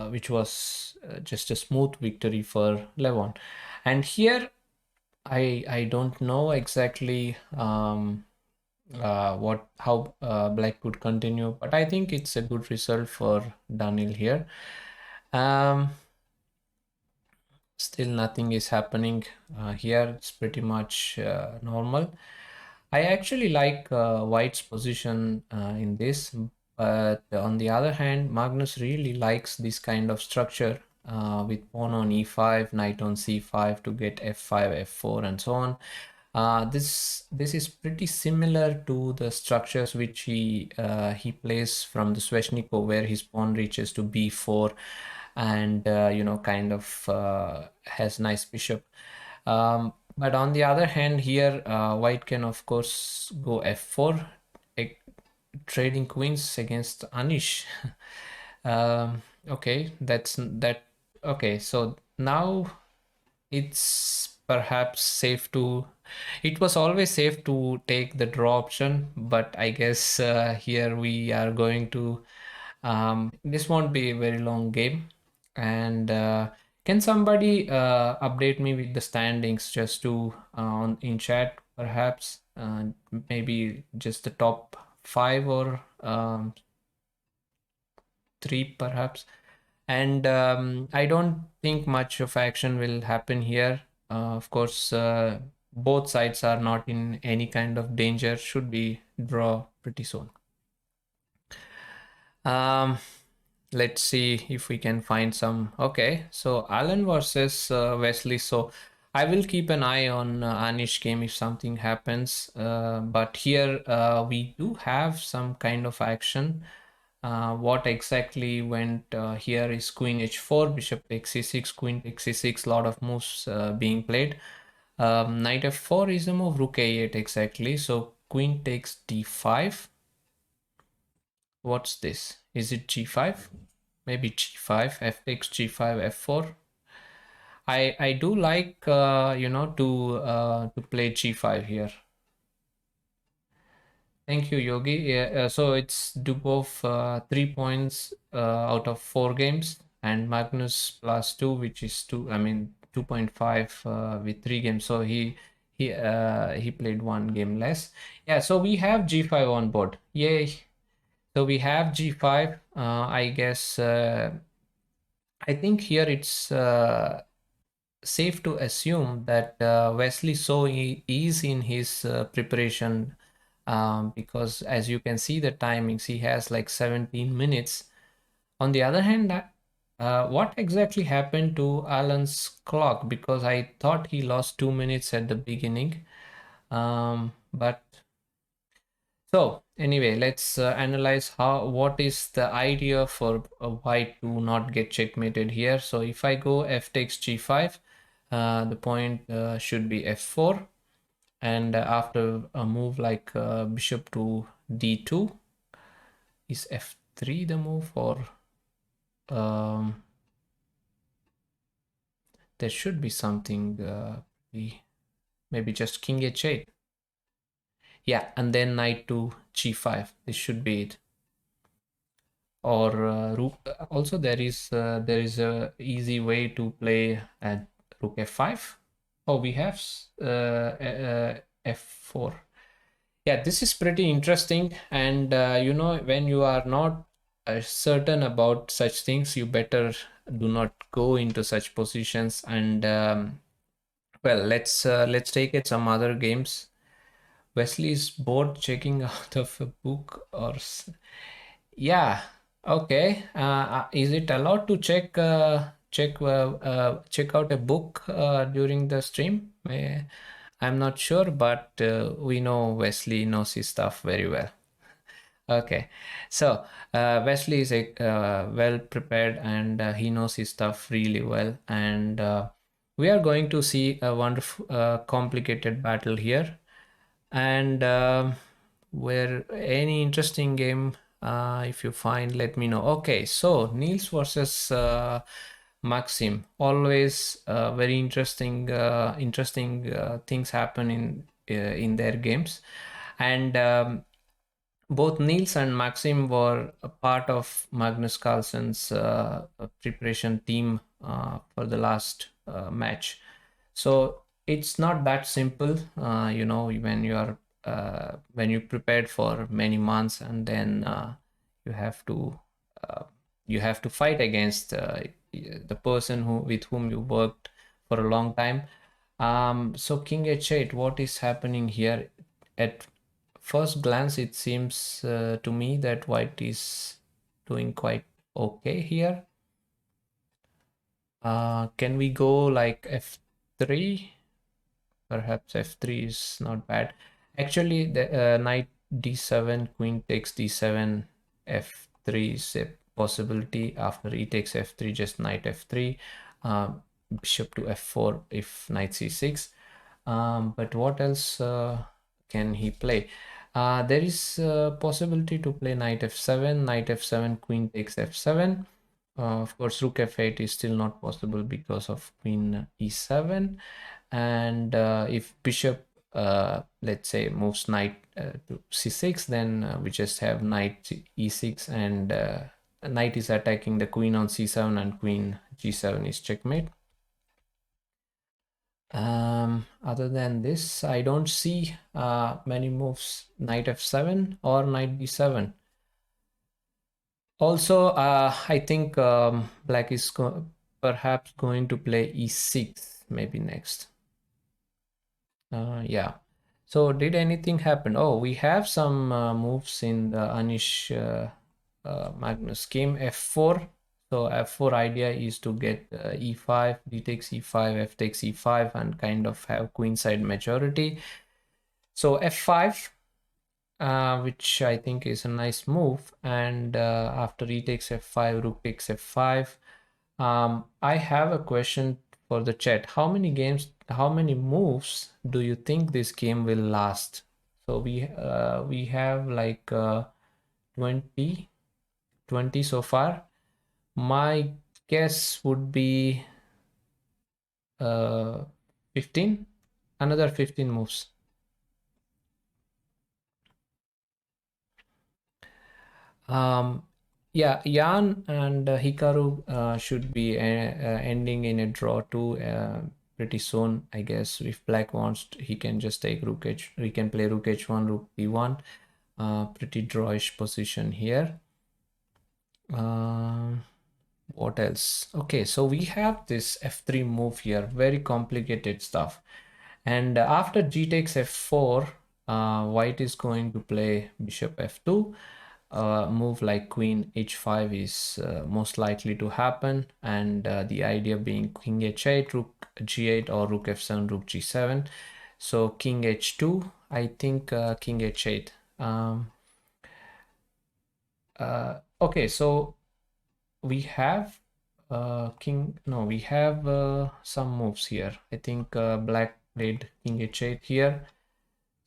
which was just a smooth victory for Levon. And here, I don't know exactly how Black could continue, but I think it's a good result for Daniel here. Still nothing is happening here. It's pretty much normal. I actually like White's position in this, but on the other hand, Magnus really likes this kind of structure with pawn on e5, knight on c5 to get f5, f4, and so on. This is pretty similar to the structures which he plays from the Sveshnikov, where his pawn reaches to b4 and kind of has nice bishop. But on the other hand, here White can of course go f4, trading queens against Anish. Okay, that's that. Okay, so now it's perhaps safe to. It was always safe to take the draw option, but I guess here we are going to. This won't be a very long game, and can somebody update me with the standings just to in chat perhaps? Maybe just the top 5 or 3 perhaps. And I don't think much of action will happen here. Of course, both sides are not in any kind of danger. Should be draw pretty soon. Let's see if we can find some. Okay, so Alan versus Wesley. So I will keep an eye on Anish game if something happens. But here we do have some kind of action. What exactly went here is queen h4, bishop takes c6, queen takes c6, lot of moves being played. Knight f4 is a move, rook a8 exactly. So queen takes d5. What's this? Is it g5? Maybe g5, f takes g5, f4. I do like to play g5 here. Thank you, Yogi. Yeah, so it's Dubov 3 points out of 4 games, and Magnus plus 2, which is 2. I mean 2.5 with 3 games. So he played 1 game less. Yeah. So we have g5 on board. Yay! So we have g5. I guess I think here it's safe to assume that Wesley So is in his preparation. Because as you can see the timings, he has like 17 minutes. On the other hand, what exactly happened to Alan's clock? Because I thought he lost 2 minutes at the beginning. But so anyway, let's analyze what is the idea for White to not get checkmated here. So if I go f takes g5, the point should be f4. And after a move like bishop to d2, is f3 the move, or there should be something maybe just king h8. Yeah, and then knight to g5. This should be it. Or rook. Also, there is a easy way to play at rook f5. Oh, we have f4. Yeah, this is pretty interesting. And you know, when you are not certain about such things, you better do not go into such positions. And well, let's take it some other games. Wesley is bored checking out of a book or yeah, okay. Is it allowed to check out a book during the stream? I'm not sure, but we know Wesley knows his stuff very well. Okay, so Wesley is well prepared, and he knows his stuff really well. And we are going to see a wonderful, complicated battle here. And where any interesting game, if you find, let me know. Okay, so Niels versus Maxim. Always very interesting things happen in their games. And both Niels and Maxim were a part of Magnus Carlsen's preparation team for the last match. So it's not that simple, you know, when you prepared for many months, and then uh, you have to fight against the person with whom you worked for a long time. So King h8, what is happening here? At first glance, it seems to me that white is doing quite okay here. Can we go like f3? Perhaps f3 is not bad. Actually, the knight d7, queen takes d7, f3 is a possibility. After e takes f3, just knight f3, bishop to f4 if knight c6. But what else can he play? There is a possibility to play knight f7, queen takes f7. Of course, rook f8 is still not possible because of queen e7. And if bishop, let's say, moves knight to c6, then we just have knight e6, and knight is attacking the queen on c7, and queen g7 is checkmate. Other than this, I don't see many moves, knight f7 or knight b7. Also, I think black is perhaps going to play e6 maybe next. Yeah. So did anything happen? Oh, we have some moves in the Anish Magnus game, f4. So f4 idea is to get e5, d takes e5, f takes e5, and kind of have queenside majority. So f5, which I think is a nice move. And after e takes f5, rook takes f5. I have a question for the chat. How many moves do you think this game will last? So we have like 20 so far. My guess would be 15, another 15 moves. Yeah, Jan and Hikaru should be ending in a draw too pretty soon, I guess. If black wants he can just take rook h, we can play rook h1, rook b1. Pretty drawish position here. What else? Okay, so we have this f3 move here, very complicated stuff. And after g takes f4, white is going to play bishop f2. Move like queen h5 is most likely to happen, and the idea being king h8, rook g8, or rook f7, rook g7. So king h2, I think king h8. Okay, so we have we have some moves here. I think black played king h8 here.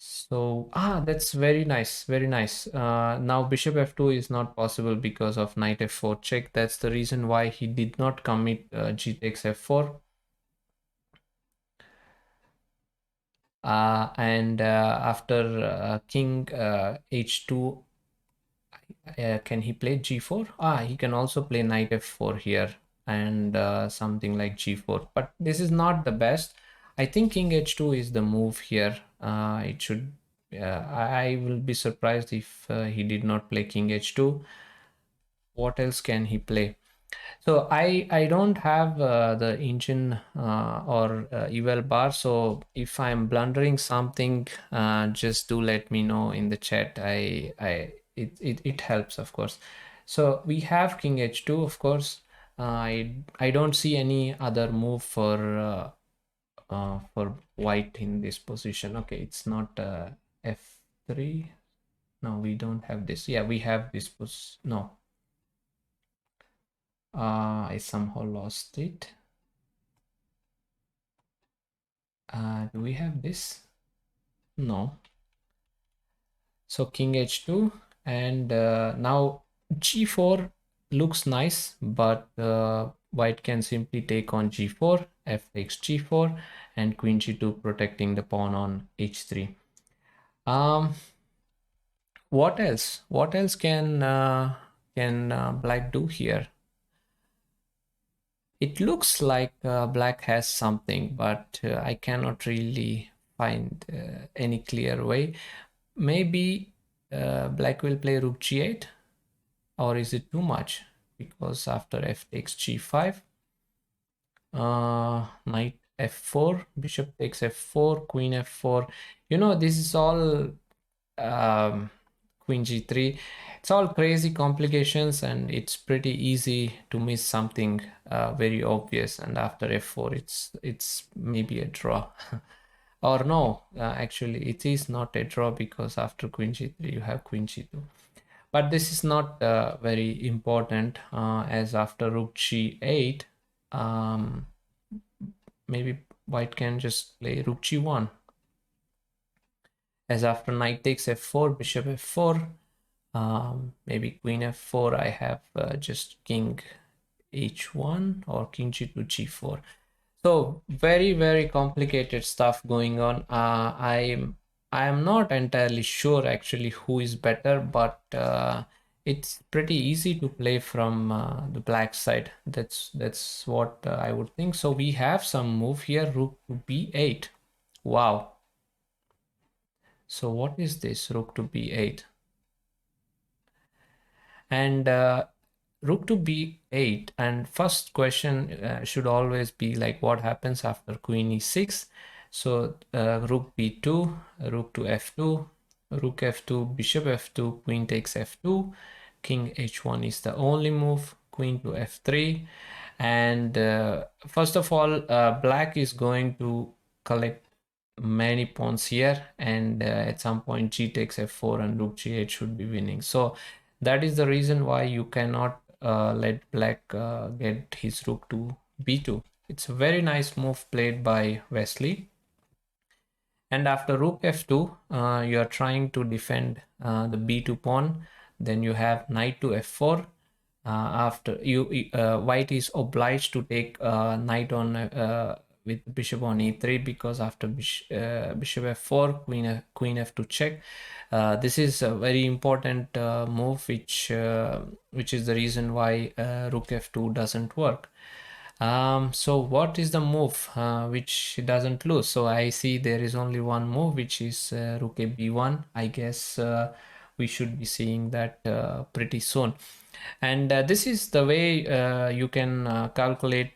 So that's very nice, very nice. Now bishop f2 is not possible because of knight f4 check. That's the reason why he did not commit g takes f4. And after king h2, can he play g4? He can also play knight f4 here, and something like g4, but this is not the best. I think king h2 is the move here. It should I will be surprised if he did not play king h2. What else can he play? So I don't have the engine or eval bar, so if I'm blundering something, just do let me know in the chat. It helps, of course. So we have king h2, of course. I don't see any other move for white in this position. Okay, it's not f3. No, we don't have this. Yeah, we have this. No. I somehow lost it. Do we have this? No. So king h2, and now g4 looks nice, but white can simply take on g4, f takes g4, and queen g2 protecting the pawn on h3. What else? What else can black do here? It looks like black has something, but I cannot really find any clear way. Maybe black will play rook g8, or is it too much? Because after f takes g5, knight f4, bishop takes f4, queen f4. You know, this is all queen g3. It's all crazy complications, and it's pretty easy to miss something very obvious. And after f4, it's maybe a draw. Or no, actually it is not a draw, because after queen g3 you have queen g2. But this is not very important, as after rook g8, maybe white can just play rook g1. As after knight takes f4, bishop f4, maybe queen f4, I have just king h1 or king g2 g4. So very, very complicated stuff going on. I am not entirely sure actually who is better, but it's pretty easy to play from the black side. That's what I would think. So we have some move here, rook to b8. Wow. So what is this, rook to b8? And rook to b8, and first question should always be like, what happens after queen e6? So rook b2, rook to f2, rook f2, bishop f2, queen takes f2, king h1 is the only move, queen to f3. And first of all, black is going to collect many pawns here, and at some point g takes f4 and rook g8 should be winning. So that is the reason why you cannot let black get his rook to b2. It's a very nice move played by Wesley. And after rook f2, you are trying to defend the b2 pawn. Then you have knight to f4. After white is obliged to take knight on with bishop on e3, because after bishop f4, queen f2 check. This is a very important move, which is the reason why rook f2 doesn't work. So what is the move which doesn't lose? So I see there is only one move, which is rook a b1. I guess we should be seeing that pretty soon. And this is the way you can calculate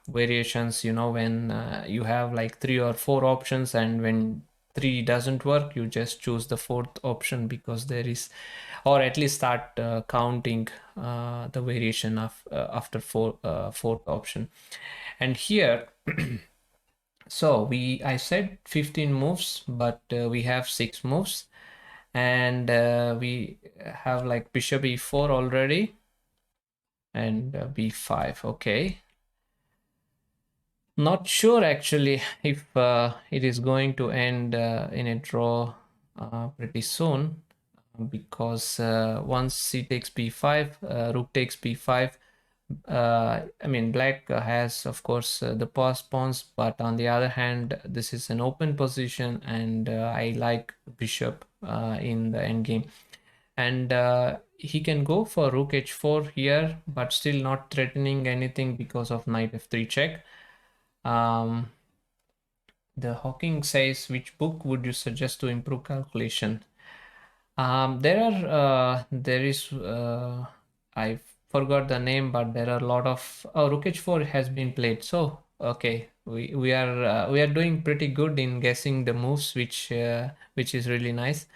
variations, you know, when you have like 3 or 4 options, and when 3 doesn't work, you just choose the 4th option, because there is, or at least start counting the variation of after 4th option. And here so I said 15 moves, but we have 6 moves, and we have like bishop e4 already, and b5. Okay, not sure actually if it is going to end in a draw pretty soon, because once c takes b5, rook takes b5, I mean, black has, of course, the pawns, but on the other hand, this is an open position, and I like bishop in the endgame. And he can go for rook h4 here, but still not threatening anything because of knight f3 check. The Hawking says, which book would you suggest to improve calculation? There is, I forgot the name, but there are a lot of, rook h4 has been played. So, okay, we are doing pretty good in guessing the moves, which is really nice.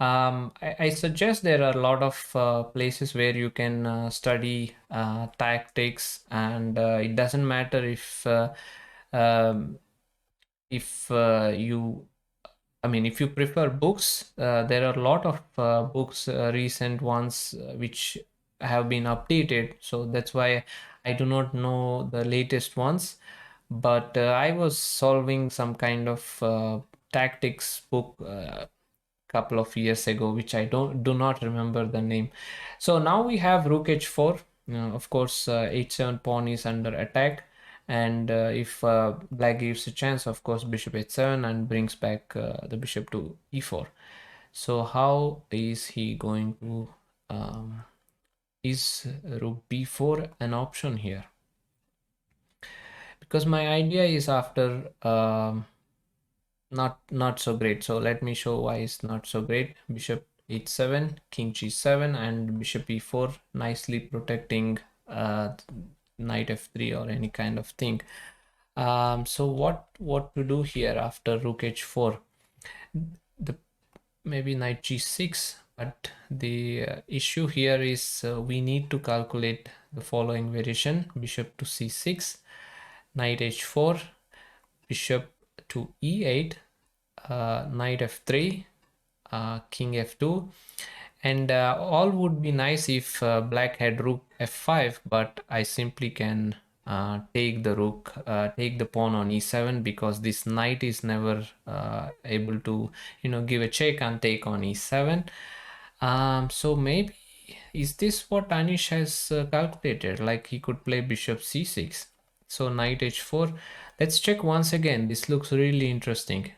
I suggest there are a lot of places where you can study tactics, and it doesn't matter um, if you I mean, if you prefer books, there are a lot of books, recent ones, which have been updated. So that's why I do not know the latest ones. But I was solving some kind of tactics book couple of years ago, which I do not remember the name. So now we have rook h4. Of course, h7 pawn is under attack, and if black gives a chance, of course, bishop h7 and brings back the bishop to e4. So how is he going to is rook b4 an option here? Because my idea is after not so great. So let me show why it's not so great. Bishop h7, king g7, and bishop e4, nicely protecting knight f3 or any kind of thing. So what to do here after rook h4? Maybe knight g6, but the issue here is we need to calculate the following variation: bishop to c6, knight h4, bishop to e8, knight f3, king f2, and all would be nice if black had rook f5, but I simply can take the pawn on e7, because this knight is never able to give a check and take on e7. So maybe, is this what Anish has calculated? Like he could play bishop c6, so knight h4. Let's check once again. This looks really interesting.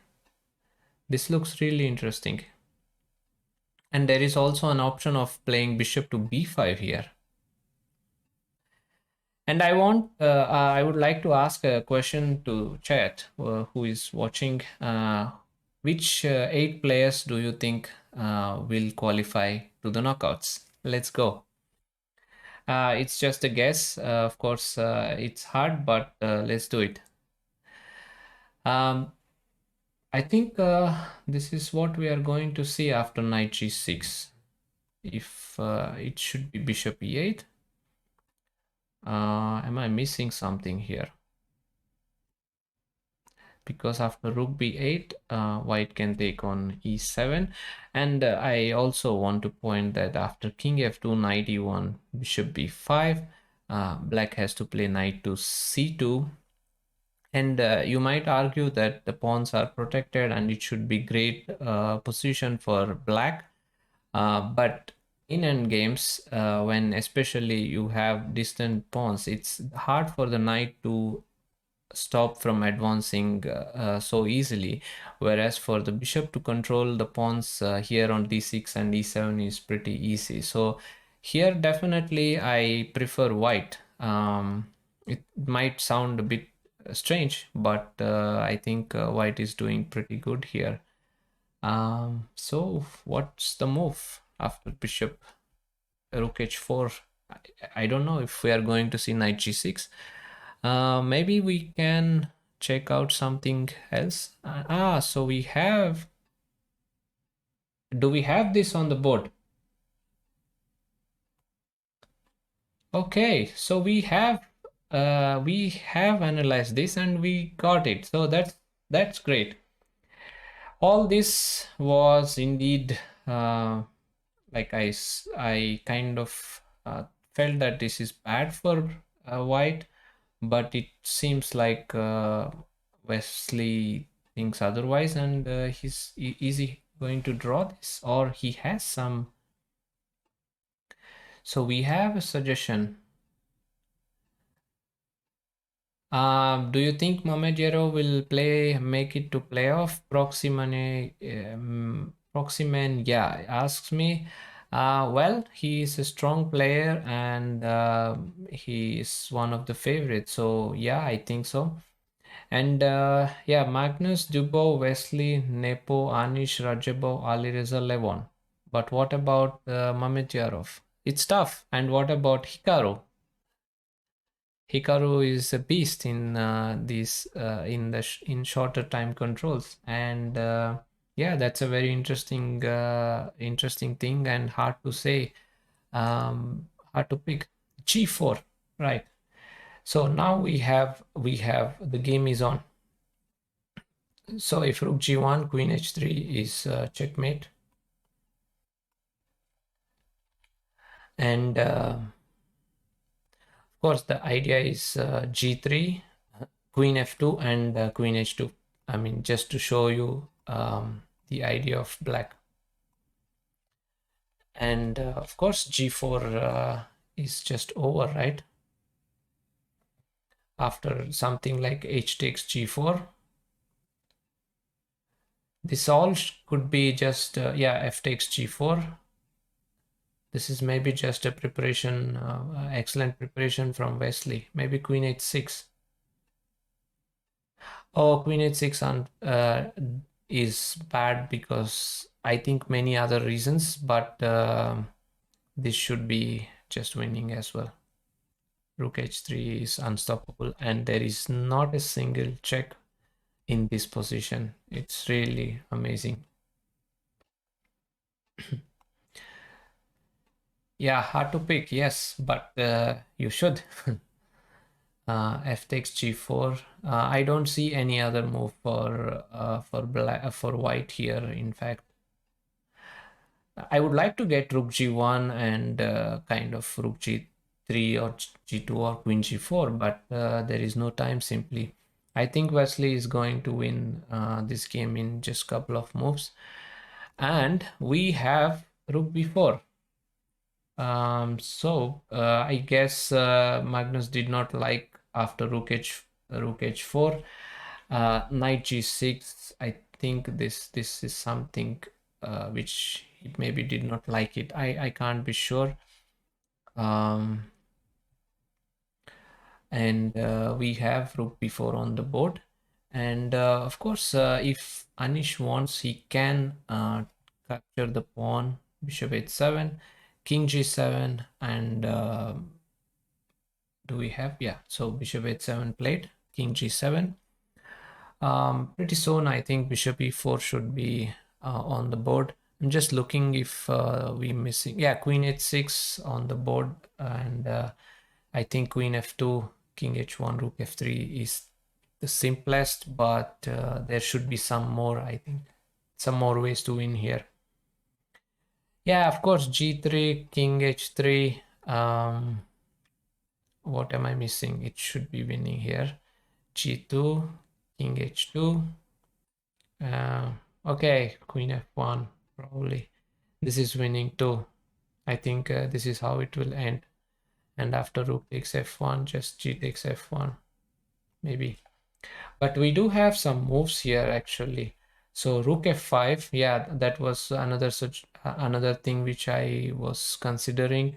And there is also an option of playing bishop to b5 here. And I would like to ask a question to chat who is watching. Which 8 players do you think will qualify to the knockouts? Let's go. It's just a guess. Of course, it's hard, but let's do it. I think this is what we are going to see after knight g6. If it should be bishop e8. Am I missing something here? Because after rook b8, white can take on e7. And I also want to point that after king f2, knight e1, bishop b5, black has to play knight to c2. And you might argue that the pawns are protected and it should be great position for black. But in endgames, when especially you have distant pawns, it's hard for the knight to stop from advancing so easily, whereas for the bishop to control the pawns here on d6 and e7 is pretty easy. So here definitely I prefer white. It might sound a bit strange, but I think white is doing pretty good here. So what's the move after bishop rook h4? I don't know if we are going to see knight g6. Maybe we can check out something else. So we have. Do we have this on the board? Okay, so we have analyzed this and we got it. So that's great. All this was indeed like I kind of felt that this is bad for white, but it seems like Wesley thinks otherwise, and is he going to draw this, or he has some? So we have a suggestion. Do you think Mamedjero will make it to playoff? Proximan, yeah, asks me. Well, he is a strong player and he is one of the favorites. So yeah, I think so. And yeah, Magnus, Dubo, Wesley, Nepo, Anish, Rajabov, Alireza, Levon. But what about Mamedjarov? It's tough. And what about Hikaru? Hikaru is a beast in these in shorter time controls, and yeah, that's a very interesting thing and hard to say, hard to pick. G4, right? So now we have the game is on. So if Rook G1, Queen H3 is checkmate, and of course the idea is G3. Queen F2 and Queen H2. I mean, just to show you the idea of black. And of course, G4 is just over, right? After something like H takes G4. This all could be just, yeah, F takes G4. This is maybe just a preparation, excellent preparation from Wesley. Maybe Queen H6. Oh, Queen H6 is bad because I think many other reasons, but this should be just winning as well. Rook H3 is unstoppable and there is not a single check in this position. It's really amazing. Yeah, hard to pick, yes, but you should. F takes G4. I don't see any other move for white here. In fact, I would like to get Rook G1 and kind of Rook G3 or G2 or Queen G4, but there is no time simply. I think Wesley is going to win this game in just a couple of moves. And we have Rook B4. I guess Magnus did not like after Rook H4. Knight G6. I think this is something which he maybe did not like it. I can't be sure. And we have Rook B4 on the board. And of course, if Anish wants, he can capture the pawn, Bishop H7, King G7, and do we have? Yeah, so Bishop H7 played, King G7. Pretty soon, I think Bishop E4 should be on the board. I'm just looking if we missing. Yeah, Queen H6 on the board, and I think Queen F2, King H1, Rook F3 is the simplest, but there should be some more. I think some more ways to win here. Yeah, of course, G3, King H3. What am I missing? It should be winning here. G2, King H2. Okay, Queen F1 probably. This is winning too. I think this is how it will end. And after Rook takes F1, just G takes F1, maybe. But we do have some moves here actually. So Rook F5, yeah, that was another thing which I was considering.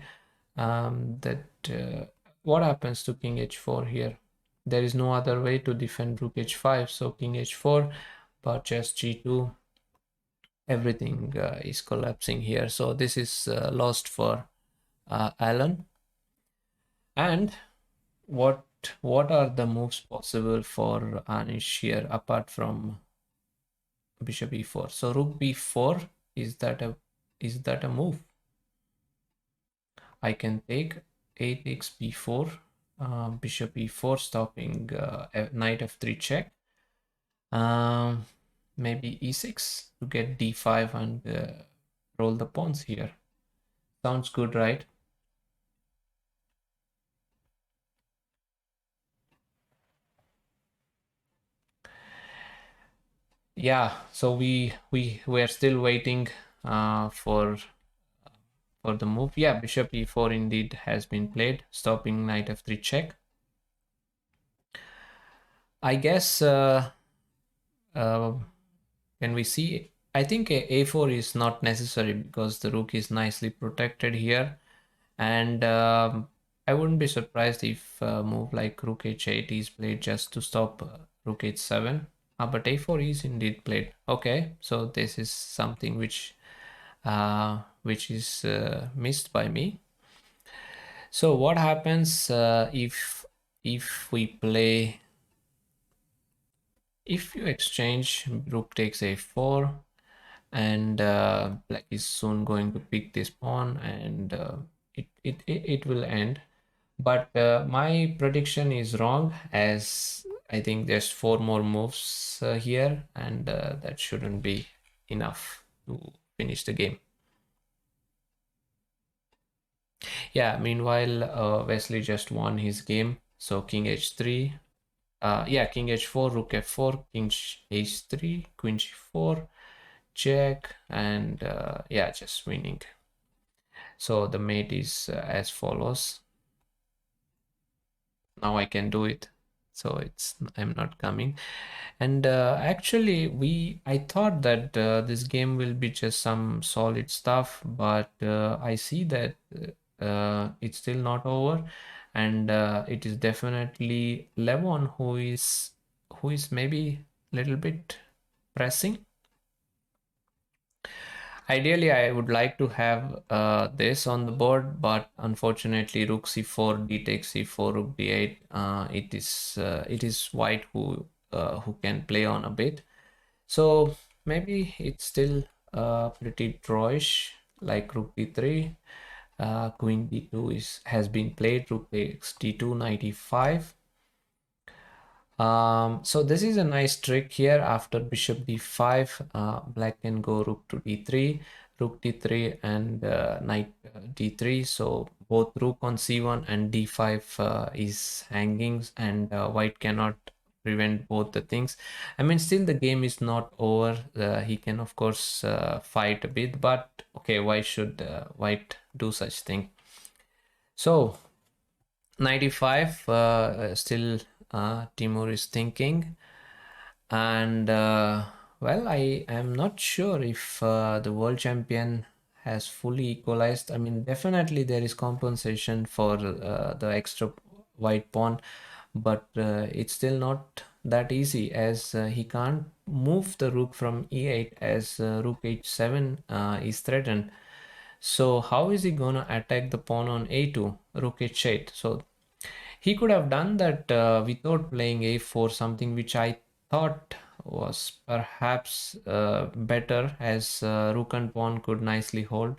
What happens to King H4 here? There is no other way to defend Rook H5, so King H4, but just G2. Everything is collapsing here, so this is lost for Alan. And what are the moves possible for Anish here apart from Bishop E4? So Rook B4, is that a move? I can take A takes B4, Bishop E4, stopping Knight F3 check. Maybe E6 to get D5 and roll the pawns here. Sounds good, right? Yeah, so we're still waiting for the move. Yeah, Bishop E4 indeed has been played, stopping Knight F3 check. I guess can we see? I think a4 is not necessary because the rook is nicely protected here, and I wouldn't be surprised if move like rook h8 is played just to stop rook h7. But a4 is indeed played. Okay, so this is something which is missed by me. So what happens if we play? If you exchange, rook takes a4, and black is soon going to pick this pawn, and it will end. But my prediction is wrong, as I think there's 4 more moves here, and that shouldn't be enough to finish the game. Yeah, meanwhile, Wesley just won his game. So king h3. Yeah, king h4, rook f4, king h3, queen g4, check, and yeah, just winning. So the mate is as follows. Now I can do it. So I'm not coming. And actually, I thought that this game will be just some solid stuff, but I see that it's still not over, and it is definitely Levon who is maybe a little bit pressing. Ideally, I would like to have this on the board, but unfortunately, rook c4, d takes c4, rook d8. It is white who can play on a bit. So maybe it's still pretty drawish, like rook d3. Queen d2 has been played. Rook takes d2, knight e5. So this is a nice trick here. After bishop d5, black can go rook to d3, rook d3, and knight d3. So both rook on c1 and d5 is hanging, and white cannot prevent both the things. I mean, still the game is not over. He can of course fight a bit, but okay, why should white do such thing? So 95 still Timur is thinking, and well, I am not sure if the world champion has fully equalized. I mean, definitely there is compensation for the extra white pawn, but it's still not that easy, as he can't move the rook from e8, as rook h7 is threatened. So how is he gonna attack the pawn on a2, rook h8? So he could have done that without playing a4, something which I thought was perhaps better, as rook and pawn could nicely hold.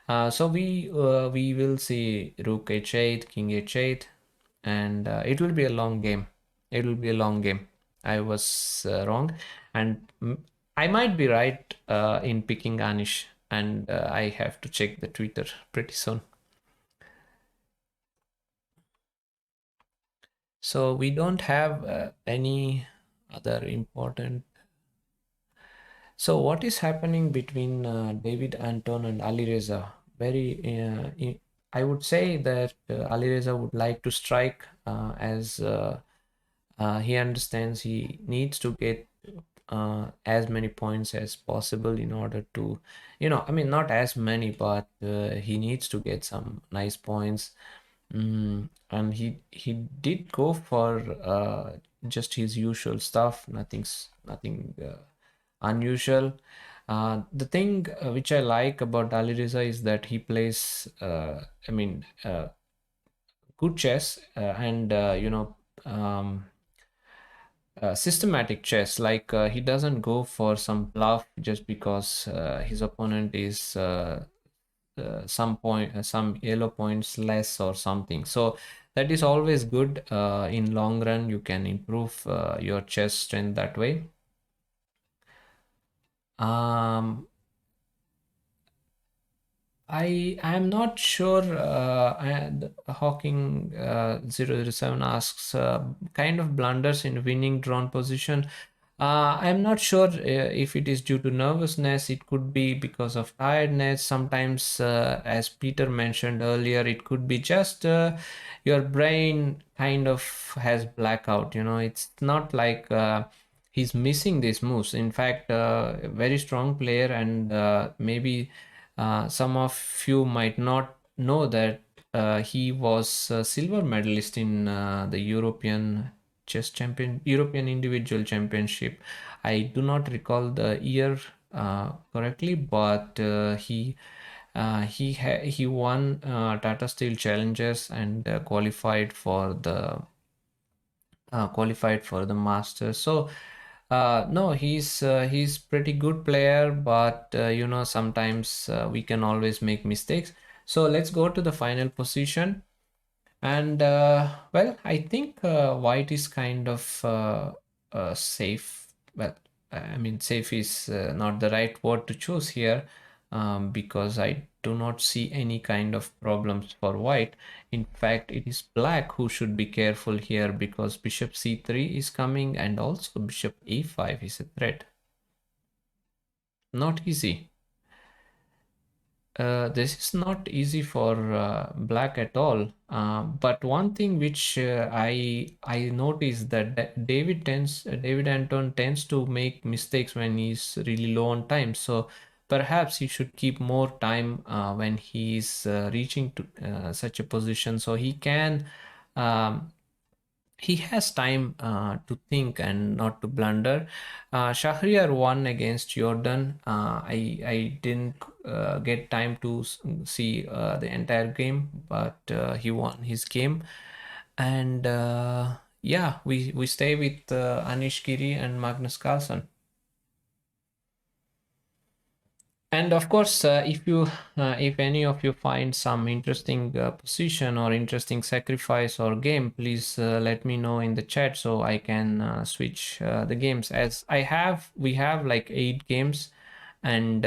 So we will see rook h8, king h8, and it will be a long game. It will be a long game. I was wrong, and I might be right in picking Anish, and I have to check the Twitter pretty soon. So we don't have any other important. So what is happening between David Anton and Alireza? I would say that Alireza would like to strike, as he understands he needs to get as many points as possible in order to, I mean, not as many, but he needs to get some nice points. And he did go for just his usual stuff, nothing unusual. The thing which I like about Alireza is that he plays, good chess, and systematic chess. Like he doesn't go for some bluff just because his opponent is some yellow points less or something. So that is always good. In long run, you can improve your chess strength that way. I am not sure. Hawking 007 asks kind of blunders in winning drawn position. I'm not sure if it is due to nervousness. It could be because of tiredness. Sometimes, as Peter mentioned earlier, it could be just your brain kind of has blackout. It's not like he's missing these moves. In fact, a very strong player, and maybe some of you might not know that he was a silver medalist in the European Individual Championship. I do not recall the year correctly, but he won Tata Steel Challengers and qualified for the Masters. So no, he's pretty good player, but sometimes we can always make mistakes. So let's go to the final position. And well, I think white is kind of safe. Well, I mean, safe is not the right word to choose here, because I do not see any kind of problems for white. In fact, it is black who should be careful here, because bishop c3 is coming, and also bishop a5 is a threat. Not easy. This is not easy for black at all. But one thing which I noticed that David Anton tends to make mistakes when he's really low on time. So perhaps he should keep more time when he's reaching to such a position, so um, he has time to think and not to blunder. Shahriar won against Jordan. I didn't get time to see the entire game, but he won his game. And yeah, we stay with Anish Giri and Magnus Carlsen. And of course, if any of you find some interesting position or interesting sacrifice or game, please let me know in the chat so I can switch the games. As we have like 8 games and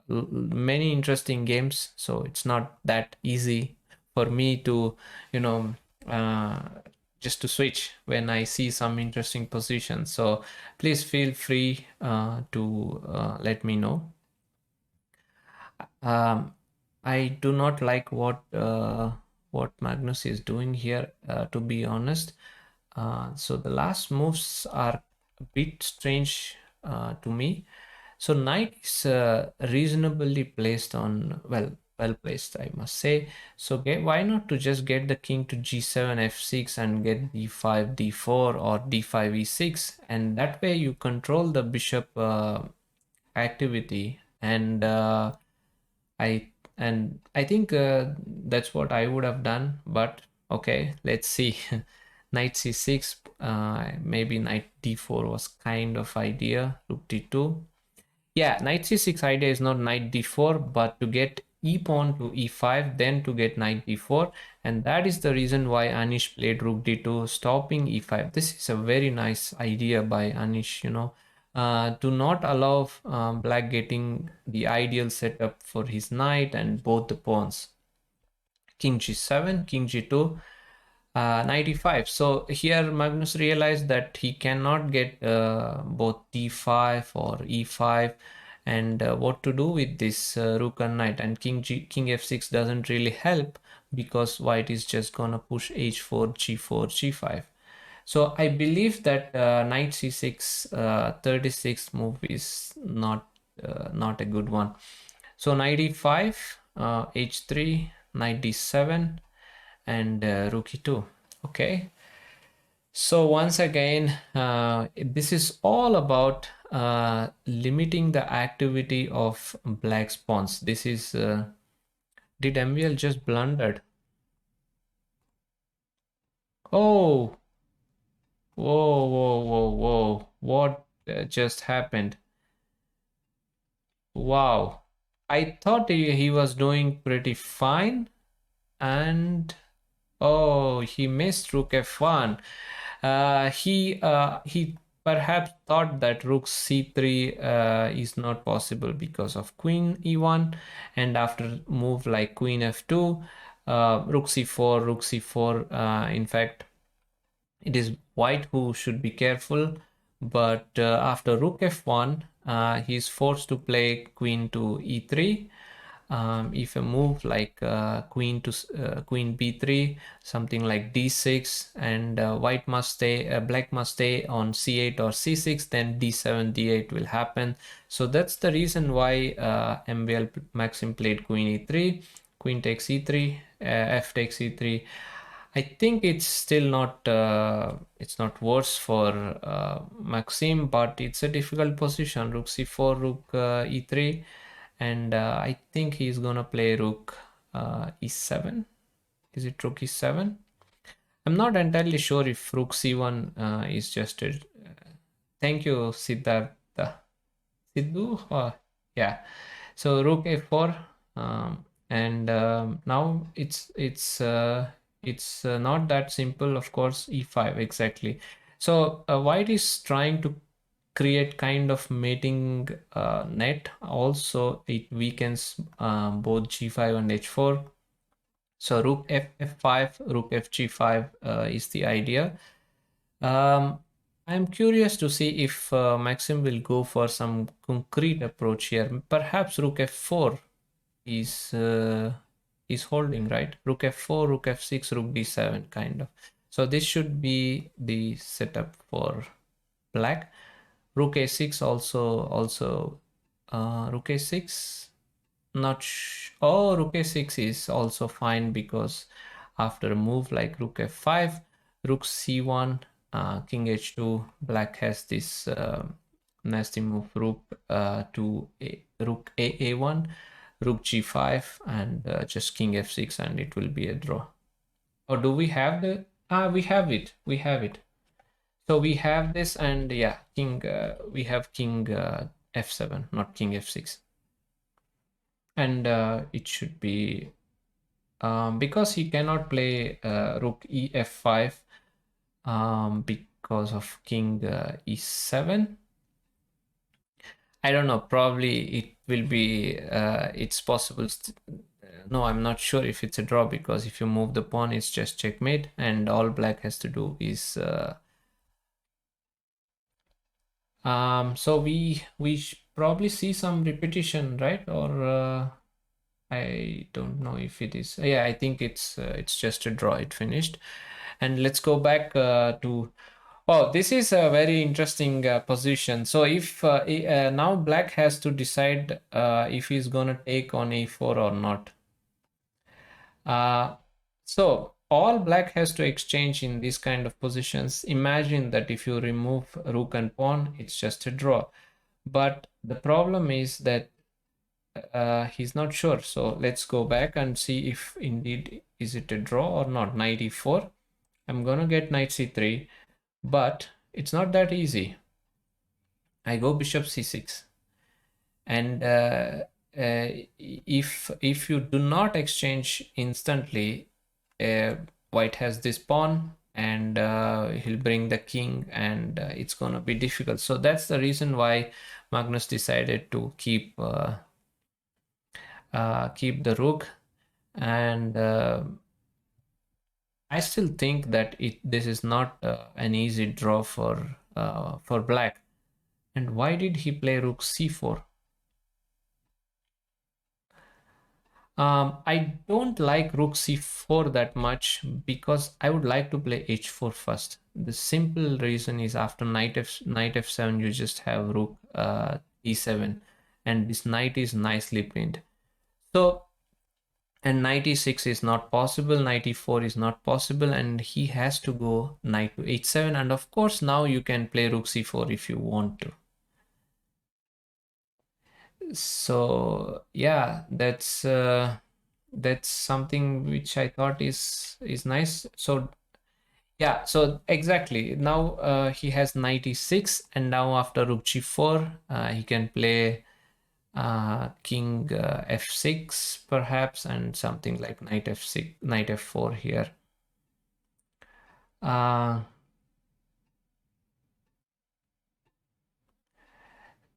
many interesting games. So it's not that easy for me to, you know, uh, just to switch when I see some interesting positions. So please feel free to let me know. I do not like what Magnus is doing here, to be honest. So the last moves are a bit strange to me. So knight is reasonably placed on, well placed, I must say. So why not to just get the king to g7 f6 and get d5 d4 or d5 e6, and that way you control the bishop activity. And I think that's what I would have done, but okay, let's see. Knight c6, maybe knight d4 was kind of idea. Rook d2. Yeah, knight c6 idea is not knight d4, but to get e pawn to e5, then to get knight d4, and that is the reason why Anish played rook d2, stopping e5. This is a very nice idea by Anish, to not allow black getting the ideal setup for his knight and both the pawns. King g7, king g2, knight e5. So here Magnus realized that he cannot get both d5 or e5, and what to do with this rook and knight. And king f6 doesn't really help, because white is just gonna push h4, g4, g5. So I believe that knight c6 36 move is not a good one. So knight e5, h3, knight d7, and rook e2. Okay. So once again, this is all about limiting the activity of black's pawns. This is did MVL just blundered? Oh, whoa, whoa, whoa, whoa! What just happened? Wow, I thought he was doing pretty fine, and oh, he missed rook f1. He perhaps thought that rook c3 is not possible because of queen e1, and after move like queen f2, rook c4, rook c4. In fact, it is white who should be careful, but after rook f1, he's forced to play queen to e3. If a move like queen b3, something like d6, and black must stay on c8 or c6, then d7 d8 will happen. So that's the reason why MVL Maxim played queen e3, queen takes e3, f takes e3. I think it's still not it's not worse for Maxim, but it's a difficult position. Rook c4, rook e3, and I think he's gonna play rook e7. Is it rook e7? I'm not entirely sure if rook c1 is just a. Thank you, Siddhartha. Sidhu? Yeah. So rook a4, and now it's not that simple. Of course, e5 exactly. So white is trying to create kind of mating net. Also, it weakens both g5 and h4. So rook f5, rook fg5 is the idea. I'm curious to see if Maxim will go for some concrete approach here. Perhaps rook f4 is holding, right? Rook f4, rook f6, rook d7 kind of. So this should be the setup for black. Rook a6 also rook a6 not oh, rook a6 is also fine, because after a move like rook f5, rook c1, king h2, black has this nasty move rook rook a1, rook g5, and just king f6, and it will be a draw. Or do we have the we have it. So we have this, and yeah, king we have king f7, not king f6, and it should be because he cannot play rook ef5 because of king e7. I don't know, probably it will be it's possible. No, I'm not sure if it's a draw, because if you move the pawn, it's just checkmate, and all black has to do is so we probably see some repetition, right? Or I don't know if it is. Yeah, I think it's just a draw. It finished. And let's go back to. Oh, this is a very interesting position. So if now black has to decide if he's gonna take on a4 or not. So all black has to exchange in these kind of positions. Imagine that if you remove rook and pawn, it's just a draw. But the problem is that he's not sure. So let's go back and see if indeed is it a draw or not. Knight e4. I'm gonna get knight c3, but it's not that easy. I go bishop c6, and if you do not exchange instantly, white has this pawn, and he'll bring the king, and it's gonna be difficult. So that's the reason why Magnus decided to keep the rook, and I still think that this is not an easy draw for black. And why did he play rook c4? I don't like rook c4 that much, because I would like to play h4 first. The simple reason is after knight f7, you just have rook e7, and this knight is nicely pinned. So, and knight e6 is not possible, knight e4 is not possible, and he has to go knight to h7. And of course, now you can play rook c4 if you want to. So yeah, that's something which I thought is nice. So yeah, so exactly, now he has knight e6, and now after rook g4 he can play king f6 perhaps, and something like knight f6, knight f4 here.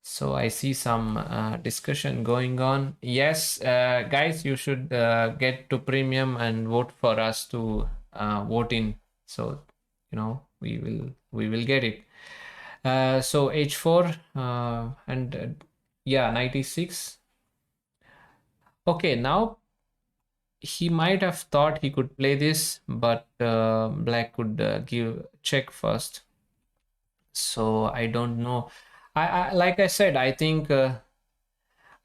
So I see some discussion going on. Yes, guys, you should get to premium and vote for us to vote in. So, you know, we will get it. So h4 and yeah, knight e6. Okay, now he might have thought he could play this, but black could give check first. So I don't know. I like I said, I think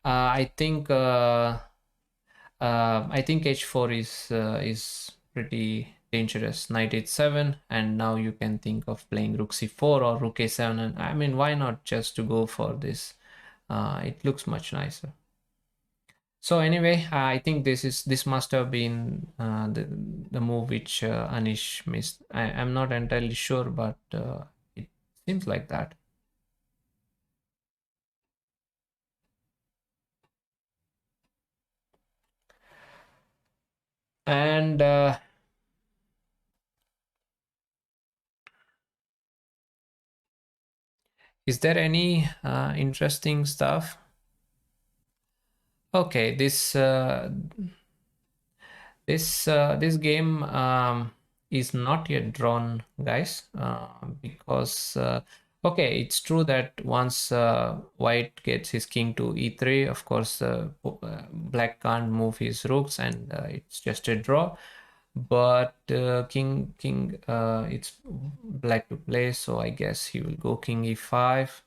I think h4 is pretty dangerous. Knight h7, and now you can think of playing rook c4 or rook a7. And I mean, why not just to go for this? It looks much nicer. So anyway, I think this must have been the move which Anish missed. I'm not entirely sure, but it seems like that. And is there any interesting stuff? Okay, this game is not yet drawn, guys, because okay, it's true that once white gets his king to e3, of course black can't move his rooks, and it's just a draw. But king it's black to play, so I guess he will go king e5.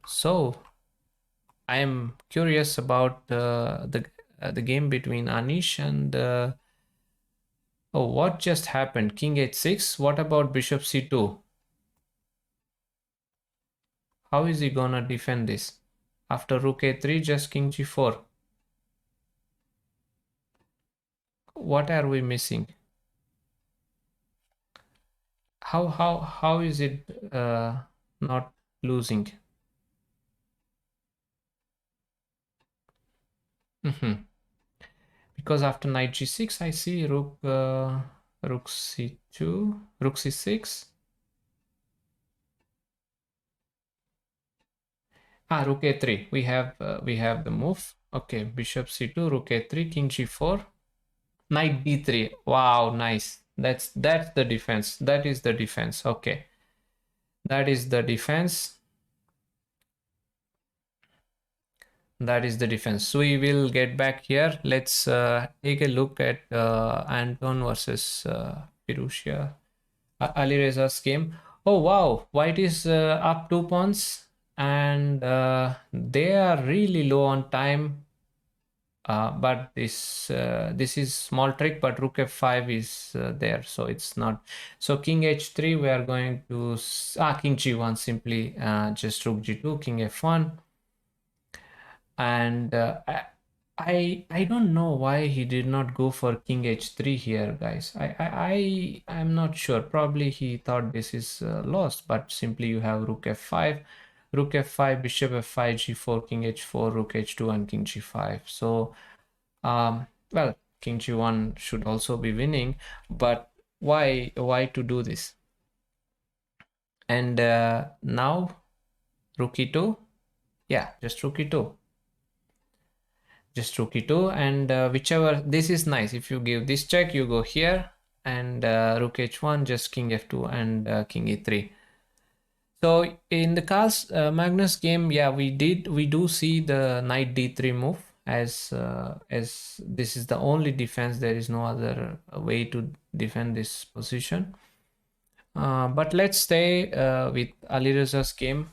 So I am curious about the game between Anish and oh, what just happened? King h6. What about bishop c2? How is he gonna defend this? After rook a3, just king g4. What are we missing? How is it not losing? Because after knight g6, I see rook c2, rook c6. Rook a3. We have the move. Okay, bishop c2, rook a3, king g4, knight d3. Wow, nice. That's the defense. That is the defense. Okay, that is the defense. That is the defense. So we will get back here. Let's take a look at Anton versus Pirusha. Ali Reza's game. Oh wow, white is up 2 pawns, and they are really low on time. But this is small trick, but rook f5 is there, so it's not. So king h3, we are going to king g1, simply just rook g2, king f1. And I don't know why he did not go for king h3 here, guys. I'm not sure. Probably he thought this is lost, but simply you have rook f5, bishop f5, g4, king h4, rook h2, and king g5. So well, king g1 should also be winning, but why to do this? And now rook e2. Yeah, just rook e2. Just rook e2, and whichever, this is nice. If you give this check, you go here, and rook h1, just king f2, and king e3. So in the Carl's Magnus game, yeah, we do see the knight d3 move, as this is the only defense. There is no other way to defend this position. But let's stay with Alireza's game.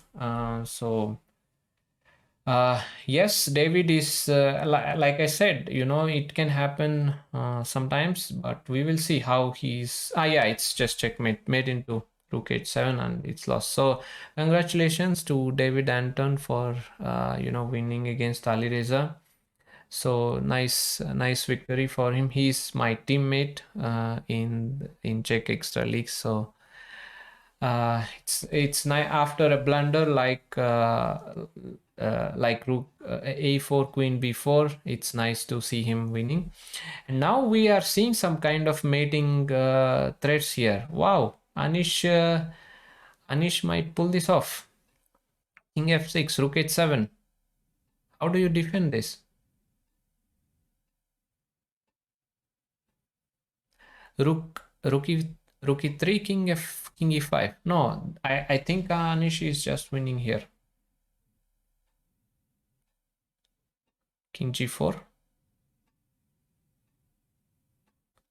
Yes, David is like I said, it can happen sometimes, but we will see how he's. Yeah, it's just checkmate, made into rook h7, and it's lost. So congratulations to David Anton for winning against Ali Reza. So nice victory for him. He's my teammate in Czech Extra League. So it's nice after a blunder like rook a4, queen b4. It's nice to see him winning. And now we are seeing some kind of mating threats here. Wow, Anish might pull this off. King f6, rook h7. How do you defend this? Rook Rook e3, king e5. No, I think Anish is just winning here. King g4.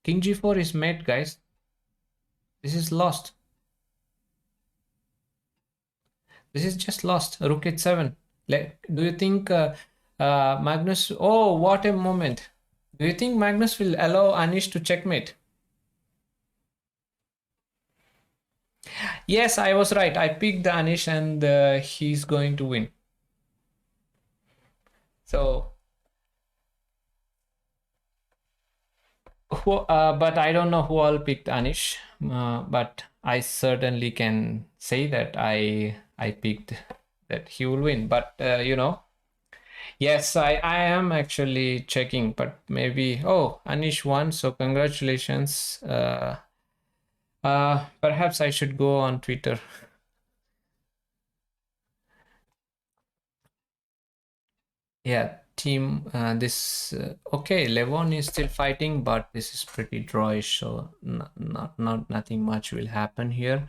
King g4 is mate, guys. This is lost. This is just lost. Rook h7. Do you think Magnus... Oh, what a moment. Do you think Magnus will allow Anish to checkmate? Yes, I was right. I picked Anish and he's going to win. So... but I don't know who all picked Anish. But I certainly can say that I picked that he will win. But, you know... Yes, I am actually checking, but maybe... Oh, Anish won, so congratulations. Perhaps I should go on Twitter. Yeah, team, okay, Levon is still fighting, but this is pretty drawish, so nothing much will happen here.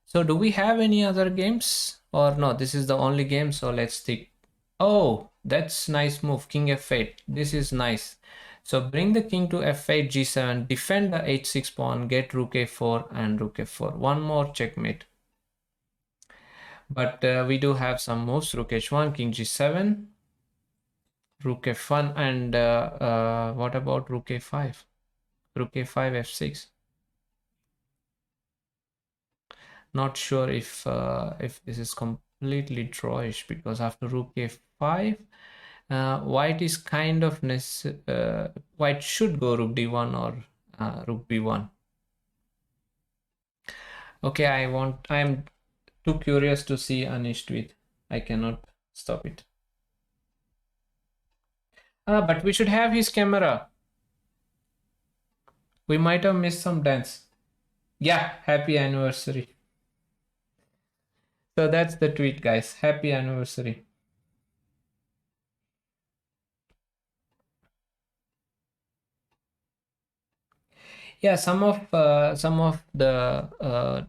So do we have any other games? Or no, this is the only game, so let's stick. Oh, that's nice move, king f8. This is nice. So bring the king to f8, g7, defend the h6 pawn, get rook a4 and rook f4. One more checkmate. But we do have some moves, rook h1, king g7, rook f1, and what about rook a5? Rook a5, f6. Not sure if this is completely drawish, because after rook a5, white is kind of white should go rook d1 or rook b1. Okay, I'm too curious to see Anish tweet. I cannot stop it. But we should have his camera. We might have missed some dance. Yeah, happy anniversary. So that's the tweet, guys. Happy anniversary. Yeah, some of the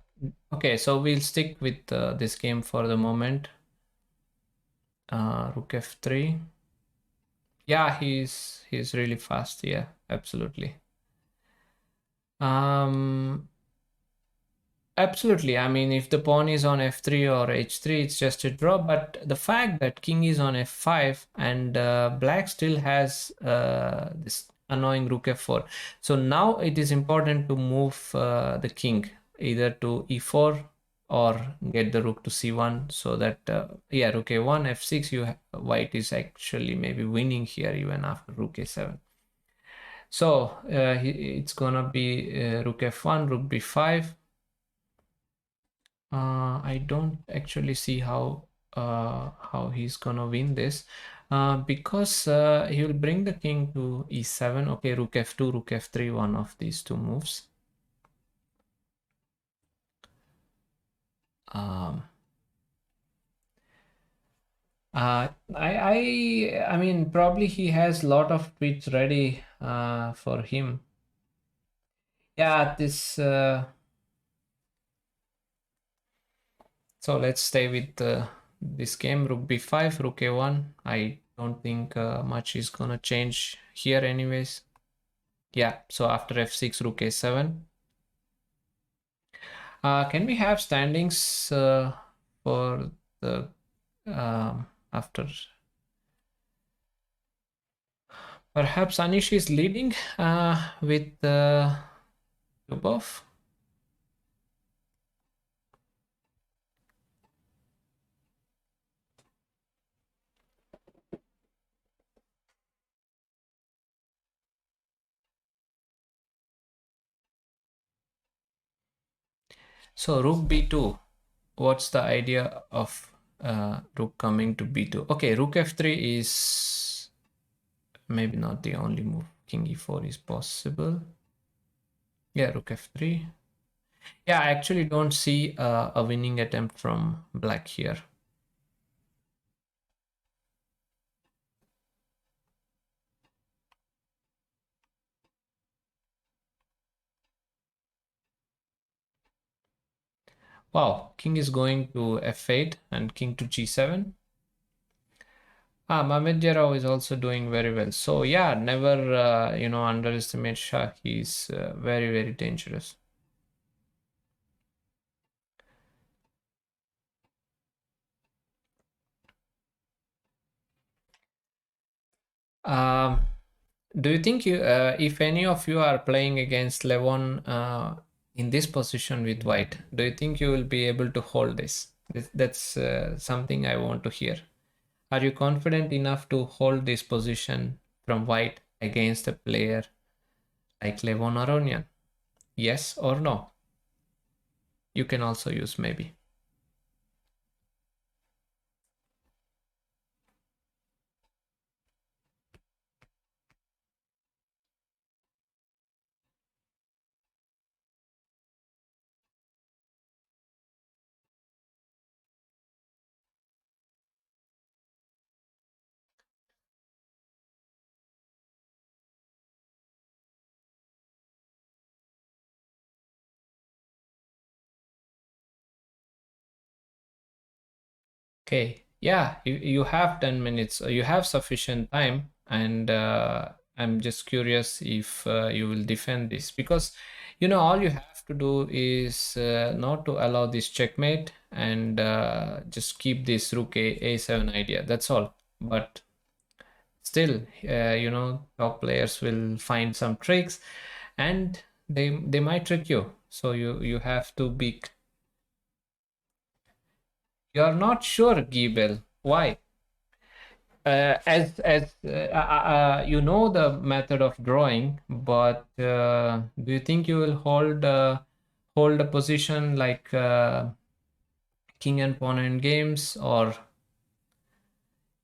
okay, so we'll stick with this game for the moment. Rook f3. Yeah, he's really fast. Yeah, absolutely. Absolutely. I mean, if the pawn is on f3 or h3, it's just a draw. But the fact that king is on f5 and black still has this annoying rook f4. So now it is important to move the king either to e4 or get the rook to c1, so that yeah, rook a1, f6, white is actually maybe winning here even after rook a7. So it's gonna be rook f1, rook b5. I don't actually see how he's gonna win this, because he will bring the king to e7. Okay, rook f2, rook f3, one of these two moves. I mean, probably he has a lot of tweets ready for him. Yeah, this. So let's stay with this game. Rook b5, rook a1. I don't think much is gonna change here anyways. Yeah, so after f6, rook a7. Can we have standings for the after? Perhaps Anish is leading with Lubov. So rook b2. What's the idea of rook coming to b2? Okay, rook f3 is maybe not the only move. King e4 is possible. Yeah, rook f3. Yeah, I actually don't see a winning attempt from black here. Wow, king is going to f8 and king to g7. Mamedjarov is also doing very well. So yeah, never underestimate Shah. He's very, very dangerous. Do you think if any of you are playing against Levon in this position with white, do you think you will be able to hold this? That's something I want to hear. Are you confident enough to hold this position from white against a player like Levon Aronian? Yes or no? You can also use maybe. Okay, yeah, you have 10 minutes, you have sufficient time, and I'm just curious if you will defend this, because all you have to do is not to allow this checkmate and just keep this rook a7 idea. That's all. But still, top players will find some tricks, and they might trick you. So you have to be. You're not sure, Gibel. Why? As you know the method of drawing, but do you think you will hold a position like king and pawn end games, or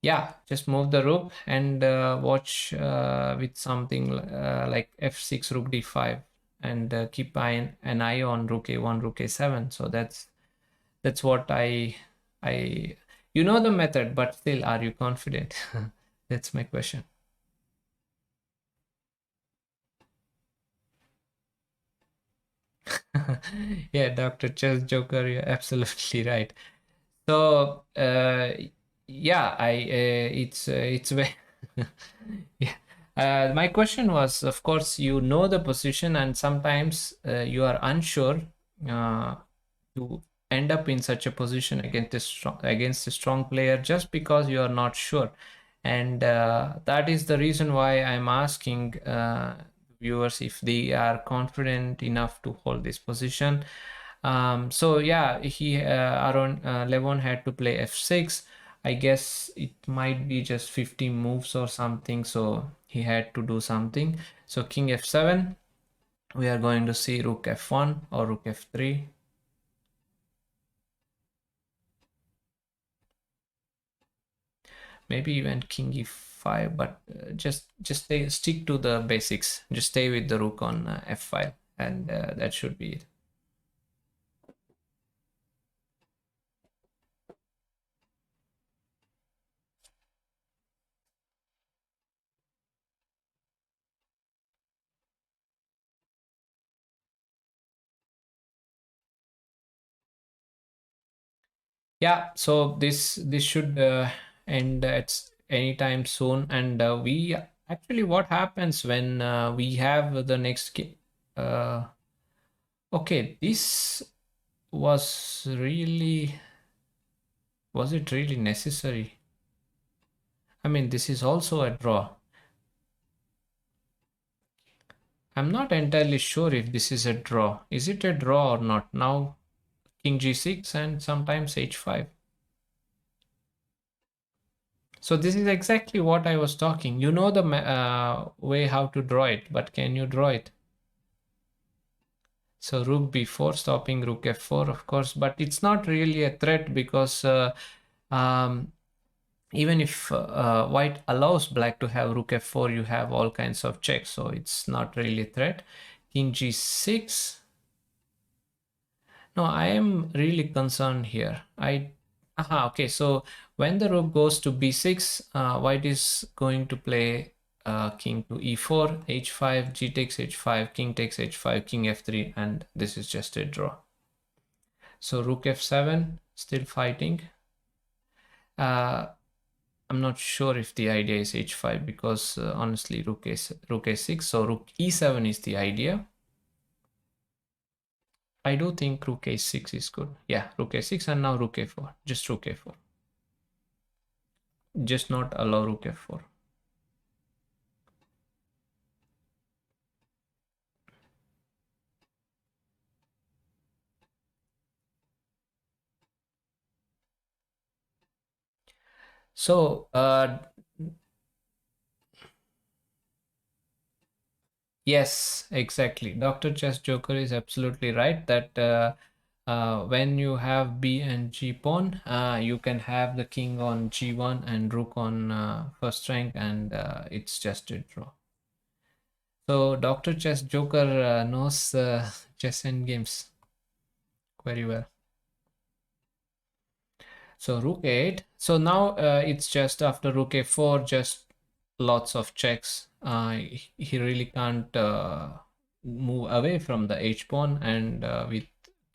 yeah, just move the rook and watch with something like f6 rook d5, and keep an eye on rook a1 rook a7. So that's what I you know the method, but still, are you confident? That's my question. Yeah, Dr. Chess Joker, you're absolutely right. So yeah, it's very yeah. My question was, of course, you know the position, and sometimes you are unsure to end up in such a position against a strong player just because you are not sure, and that is the reason why I'm asking viewers if they are confident enough to hold this position. So yeah, Aaron Levon had to play f6. I guess it might be just 50 moves or something, so he had to do something. So king f7, we are going to see rook f1 or rook f3. Maybe even king e5, but just stick to the basics. Just stay with the rook on f5, and that should be it. Yeah, so this should end at any time soon, and we actually, what happens when we have the next game? Okay, this was it really necessary? I mean, this is also a draw. I'm not entirely sure if this is a draw. Is it a draw or not? Now king g6 and sometimes h5. So this is exactly what I was talking. You know the way how to draw it, but can you draw it? So rook b4, stopping rook f4, of course, but it's not really a threat because even if white allows black to have rook f4, you have all kinds of checks, so it's not really a threat. King g6. No, I am really concerned here. Okay, so when the rook goes to b6, white is going to play king to e4, h5, g takes h5, king takes h5, king f3, and this is just a draw. So rook f7, still fighting. I'm not sure if the idea is h5 because honestly rook a6. So rook e7 is the idea. I do think rook a6 is good. Yeah, rook a6 and now rook a4. Just rook a4. Just not allow rook f4. So yes, exactly. Dr. Chess Joker is absolutely right that when you have b and g pawn, you can have the king on g1 and rook on first rank, and it's just a draw. So Dr. Chess Joker knows chess endgames very well. So rook 8. So now it's just after rook a4, just lots of checks. He really can't move away from the h pawn, and with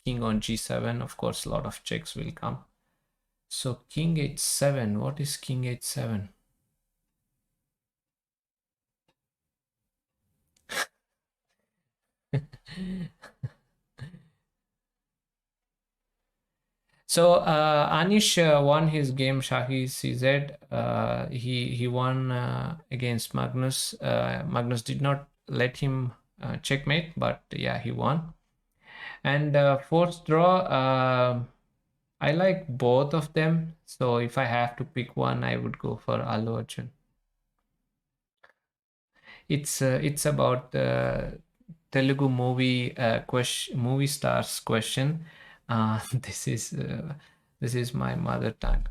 king on g7, of course, a lot of checks will come. So king h7. What is king h7? So Anish won his game Shahi CZ. He won against Magnus. Magnus did not let him checkmate, but yeah, he won. And fourth draw, I like both of them. So if I have to pick one, I would go for Allu Arjun. It's about Telugu movie stars question. This is my mother tongue.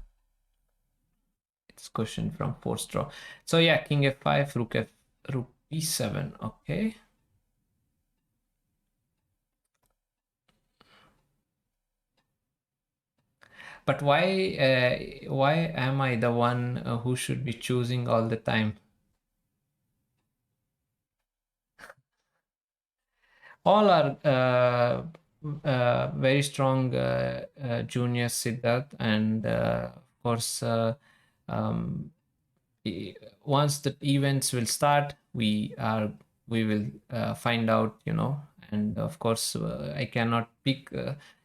It's question from fourth draw. So yeah, king f5, rook e7. Okay. But why am I the one who should be choosing all the time? All are very strong juniors, Siddharth, and of course, once the events will start, we will find out, and of course, I cannot pick.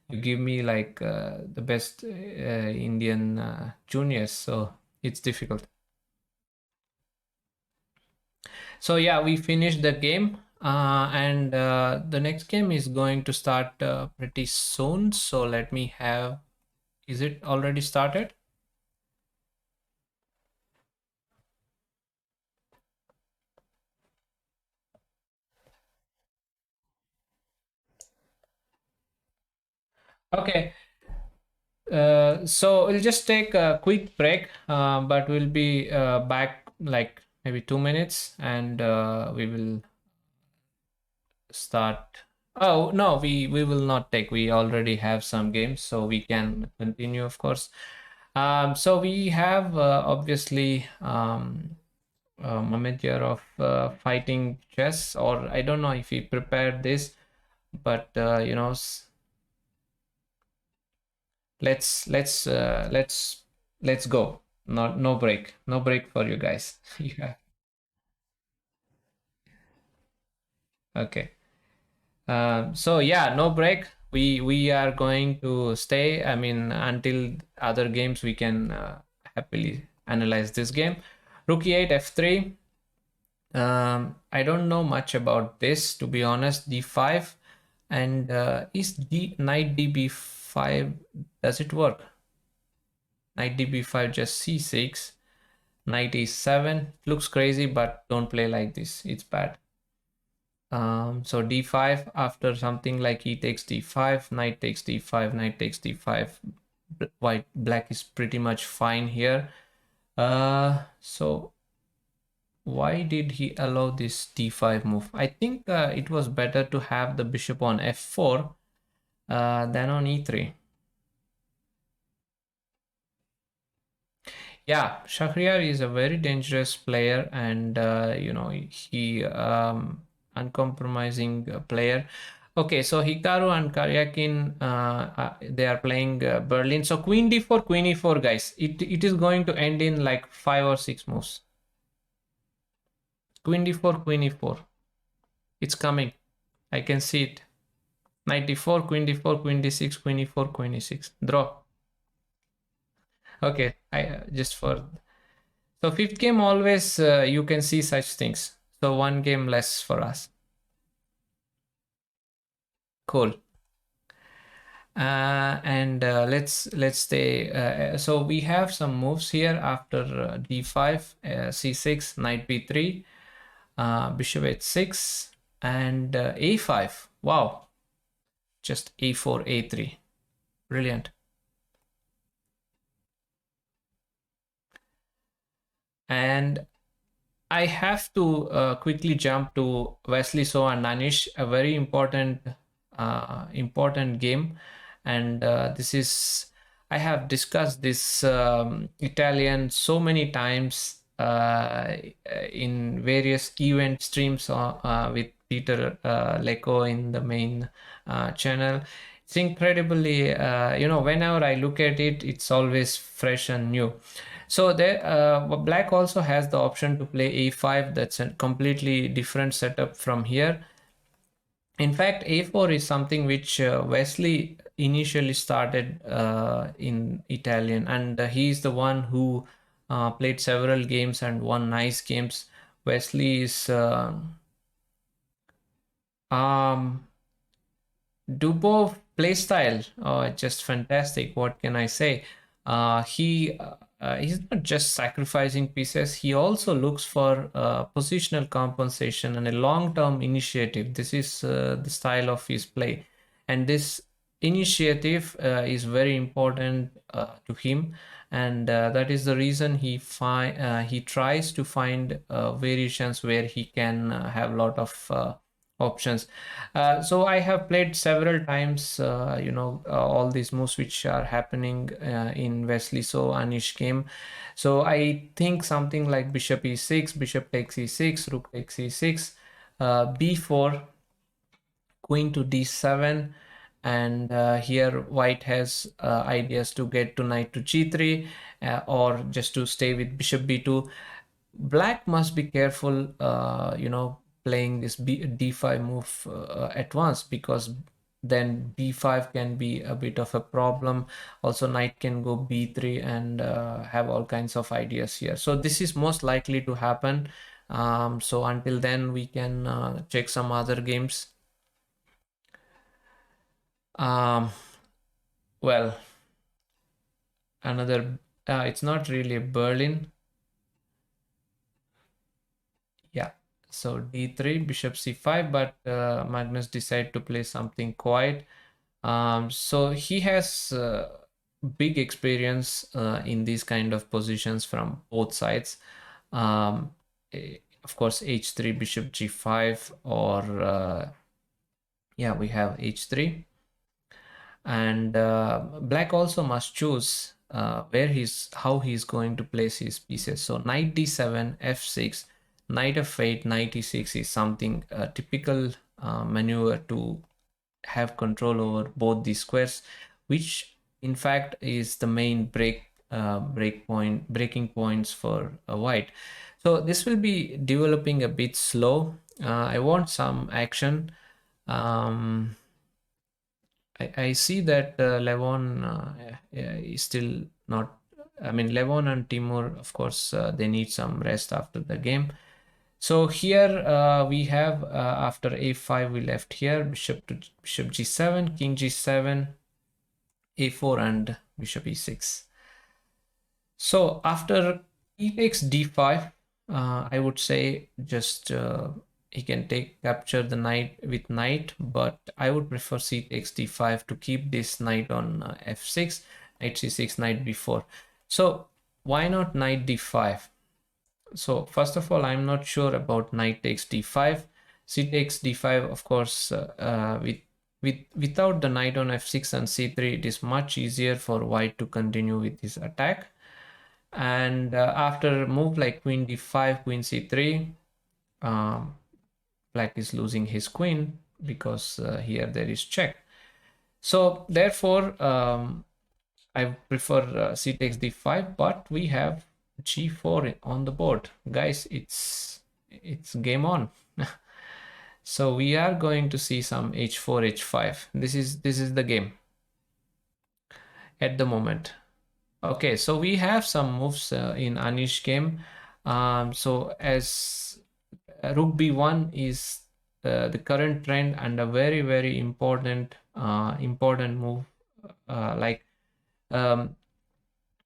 You give me like the best Indian juniors, so it's difficult. So yeah, we finished the game, and the next game is going to start pretty soon. So let me have. Is it already started? Okay. So we'll just take a quick break, but we'll be back like maybe 2 minutes, and we will start. Oh no, we will not take. We already have some games, so we can continue, of course. So we have obviously Mamit here of fighting chess, or I don't know if he prepared this, but let's go. No break, no break for you guys. Yeah. Okay. So yeah, no break. We are going to stay. I mean, until other games, we can happily analyze this game. Rook e8 f3. I don't know much about this, to be honest. D5, and is knight db5, does it work? Knight db5, just c6, knight e7. Looks crazy, but don't play like this, it's bad. So d5, after something like e takes d5, knight takes d5, knight takes d5, black is pretty much fine here. So why did he allow this d5 move? I think it was better to have the bishop on f4 than on e3. Yeah, Shahryar is a very dangerous player, and he uncompromising player. Okay, so Hikaru and Karyakin, they are playing Berlin. So queen d4, queen e4, guys. It is going to end in like 5 or 6 moves. Queen d4, queen e4. It's coming. I can see it. Knight d4, queen d4, queen d6, queen e4, queen e6. Draw. Okay, I just for... So fifth game always you can see such things. So one game less for us. Cool. And let's stay. So we have some moves here after d5, c6, knight b3, bishop h6, and a5. Wow, just a4, a3. Brilliant. And I have to quickly jump to Wesley So and Anish, a very important game. And this is, I have discussed this Italian so many times in various event streams with Peter Lecco in the main channel. It's incredibly, whenever I look at it, it's always fresh and new. So there, black also has the option to play a5. That's a completely different setup from here. In fact, a4 is something which Wesley initially started in Italian, and he is the one who played several games and won nice games. Wesley is Dubov playstyle, just fantastic. What can I say? He's not just sacrificing pieces. He also looks for positional compensation and a long-term initiative. This is the style of his play, and this initiative is very important to him, and that is the reason he tries to find variations where he can have a lot of options. So I have played several times, all these moves which are happening in Wesley So Anish game. So I think something like bishop e6, bishop takes e6, rook takes e6, b4, queen to d7, and here white has ideas to get to knight to g3 or just to stay with bishop b2. Black must be careful, playing this d5 move at once, because then b5 can be a bit of a problem. Also knight can go b3 and have all kinds of ideas here. So this is most likely to happen. So until then we can check some other games. Well, another it's not really Berlin. Yeah, so d3, bishop c5, but Magnus decided to play something quiet. So he has big experience in these kind of positions from both sides. Of course, h3, bishop g5, or yeah, we have h3. And black also must choose how he's going to place his pieces. So knight d7, f6, knight f8, knight e6 is something typical maneuver to have control over both these squares, which in fact is the main breaking points for white. So this will be developing a bit slow. I want some action. I see that Levon is still not. I mean, Levon and Timur, of course, they need some rest after the game. So here we have after a5 we left here bishop g7, king g7, a4, and bishop e6. So after e takes d5, I would say just he can capture the knight with knight, but I would prefer c takes d5 to keep this knight on f6, knight c6, knight b4. So why not knight d5? So first of all, I'm not sure about knight takes d5. C takes d5, of course, without the knight on f6 and c3, it is much easier for white to continue with his attack. And after move like queen d5, queen c3, black is losing his queen, because here there is check. So therefore I prefer c takes d5, but we have g4 on the board. Guys, it's game on. So we are going to see some h4, h5. This is the game at the moment. Okay, so we have some moves in Anish game. So as rook b1 is the current trend and a very, very important move.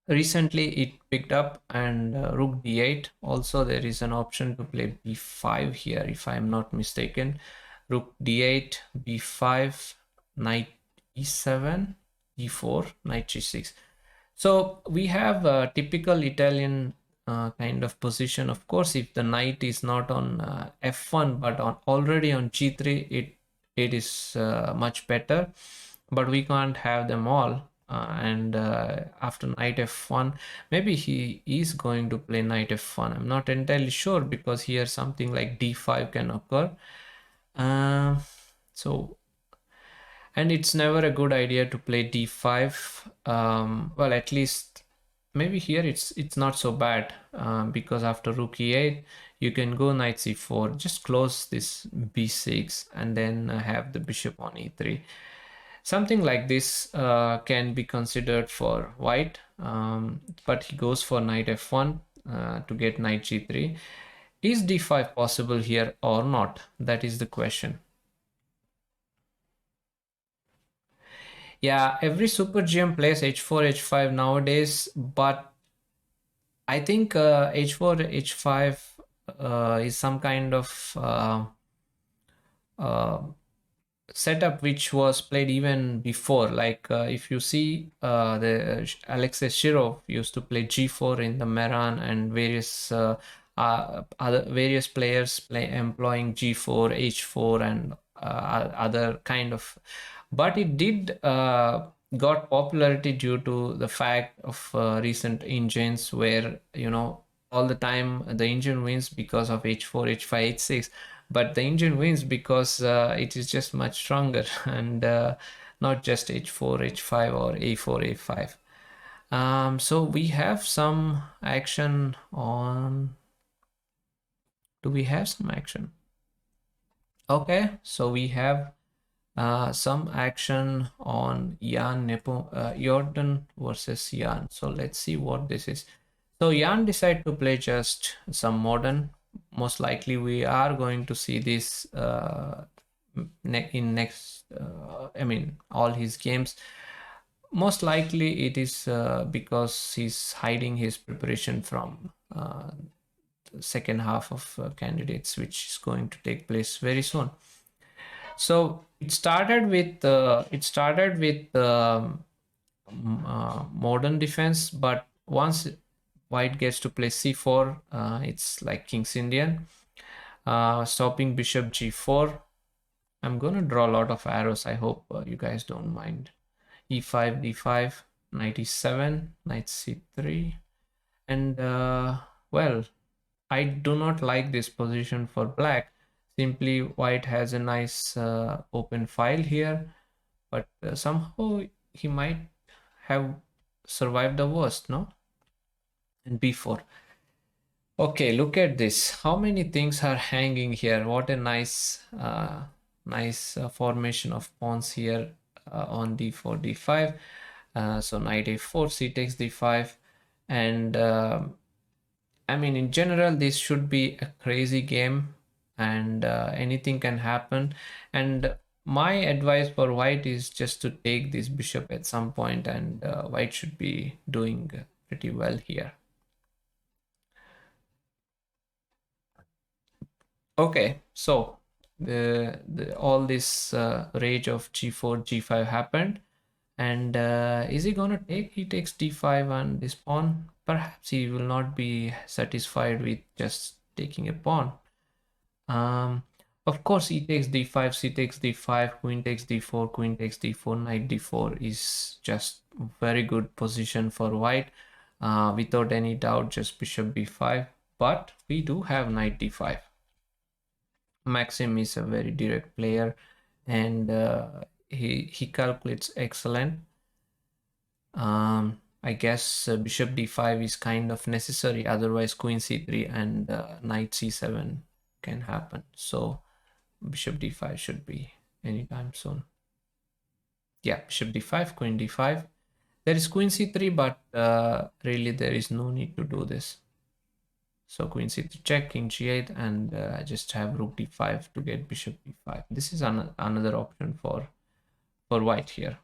Recently it picked up, and rook d8. Also there is an option to play b5 here, if I'm not mistaken. Rook d8, b5, knight e7, e4, knight g6. So we have a typical Italian kind of position. Of course, if the knight is not on f1 but already on g3, it is much better. But we can't have them all. And after knight f1, maybe he is going to play knight f1. I'm not entirely sure, because here something like d5 can occur. So, and it's never a good idea to play d5. Well, at least maybe here it's not so bad, because after rook e8 you can go knight c4, just close this b6, and then have the bishop on e3. Something like this can be considered for white, but he goes for knight f1 to get knight g3. Is d5 possible here or not? That is the question. Yeah, every super GM plays h4, h5 nowadays, but I think h4, h5 is some kind of setup which was played even before. Like if you see the Alexei Shirov used to play g4 in the Meran, and various other various players employing g4, h4, and other kind of. But it did got popularity due to the fact of recent engines, where all the time the engine wins because of h4, h5, h6. But the engine wins because it is just much stronger, and not just h4, h5, or a4, a5. So we have some action on. Do we have some action? Okay, so we have some action on Jordan versus Jan. So let's see what this is. So Jan decided to play just some modern. Most likely we are going to see this in next, all his games. Most likely it is because he's hiding his preparation from the second half of candidates, which is going to take place very soon. So it started with modern defense, but once white gets to play c4, it's like King's Indian, stopping bishop g4. I'm gonna draw a lot of arrows. I hope you guys don't mind. e5, d5, knight e7, knight c3, and well, I do not like this position for black. Simply white has a nice open file here, but somehow he might have survived the worst, no? And b4. Okay, look at this. How many things are hanging here? What a nice formation of pawns here on d4, d5. So knight a4, c takes d5, and in general this should be a crazy game, and anything can happen. And my advice for white is just to take this bishop at some point, and white should be doing pretty well here. Okay, so all this rage of g4, g5 happened, and is he gonna take? He takes d5 and this pawn. Perhaps he will not be satisfied with just taking a pawn. Of course, he takes d5, c takes d5, queen takes d4, queen takes d4, knight d4 is just very good position for white. Without any doubt, just bishop b5. But we do have knight d5. Maxim is a very direct player, and he calculates excellent. I guess bishop d5 is kind of necessary, otherwise queen c3 and knight c7 can happen. So bishop d5 should be anytime soon. Yeah, bishop d5, queen d5. There is queen c3, but really there is no need to do this. So queen c3 check, king g8, and I just have rook d5 to get bishop d5. This is another option for white here.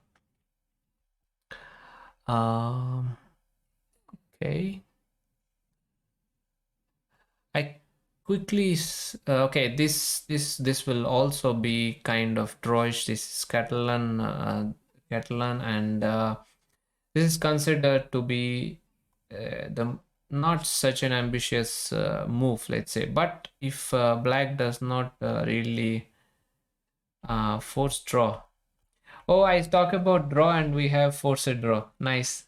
Okay. I quickly okay, this will also be kind of drawish. This is Catalan, and this is considered to be the not such an ambitious move, let's say. But if black does not really force draw. Oh, I talk about draw and we have forced draw. Nice.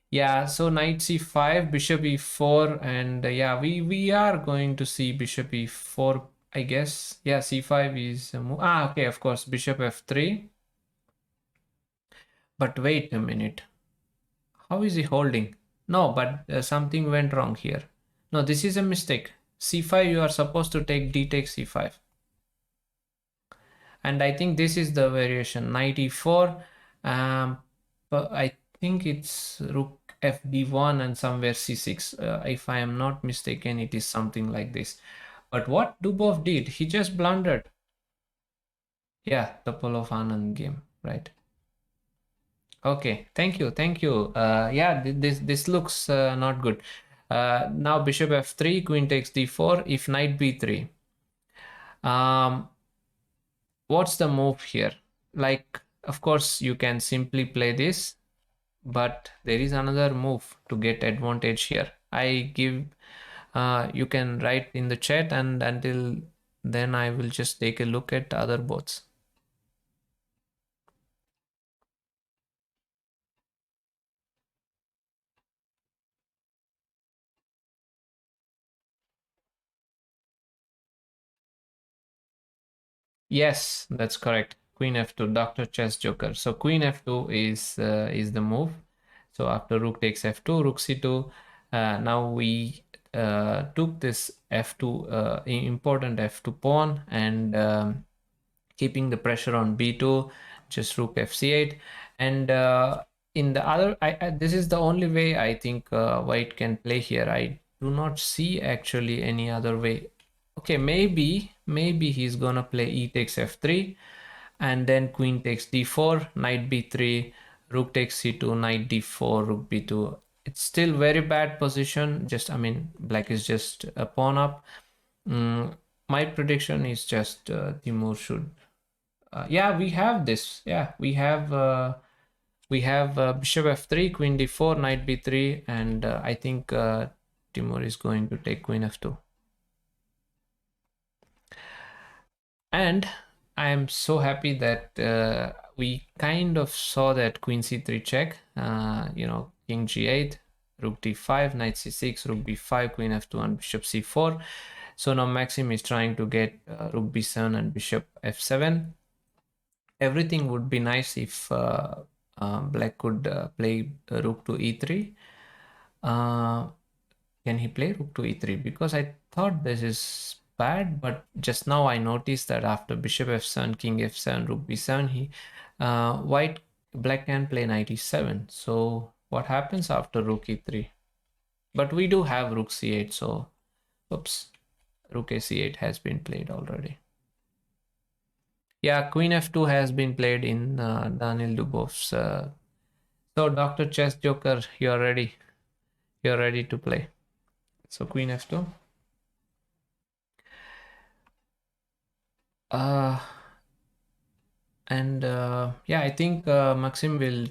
Yeah, so knight c5, bishop e4, and yeah, we are going to see bishop e4, I guess. Yeah, c5 is a move. Ah, okay, of course, bishop f3. But wait a minute. How is he holding? No, but something went wrong here. No, this is a mistake. c5, you are supposed to take d takes c5. And I think this is the variation, knight e4. But I think it's rook fd1 and somewhere c6. If I am not mistaken, it is something like this. But what Dubov did, he just blundered. Yeah, the Topolov Anand game, right? Okay, thank you. Yeah, this looks not good. Now bishop f3, queen takes d4. If knight b3, what's the move here? Like, of course, you can simply play this, but there is another move to get advantage here. I give you can write in the chat, and until then I will just take a look at other boards. Yes, that's correct. Queen f2, Dr. Chess Joker. So queen f2 is the move. So after rook takes f2, rook c2. Now we took this f2 important f2 pawn, and keeping the pressure on b2, just rook fc8. And in the other, this is the only way I think white can play here. I do not see actually any other way. Okay, maybe he's gonna play e takes f3, and then queen takes d4, knight b3, rook takes c2, knight d4, rook b2. It's still very bad position. Just, I mean, black is just a pawn up. My prediction is just Timur should. Yeah, we have this. Yeah, we have bishop f3, queen d4, knight b3, and I think Timur is going to take queen f2. And I am so happy that we kind of saw that queen c3 check, king g8, rook d5, knight c6, rook b5, queen f2, and bishop c4. So now Maxim is trying to get rook b7 and bishop f7. Everything would be nice if black could play rook to e3. Can he play rook to e3? Because I thought this is bad, but just now I noticed that after bishop f7, king f7, rook b7, black can play knight e7. So what happens after rook e3? But we do have rook c8, so oops, rook ac8 has been played already. Yeah, queen f2 has been played in Daniel Dubov's. So Dr. Chess Joker, you're ready. You're ready to play. So queen f2. Yeah, I think Maxim will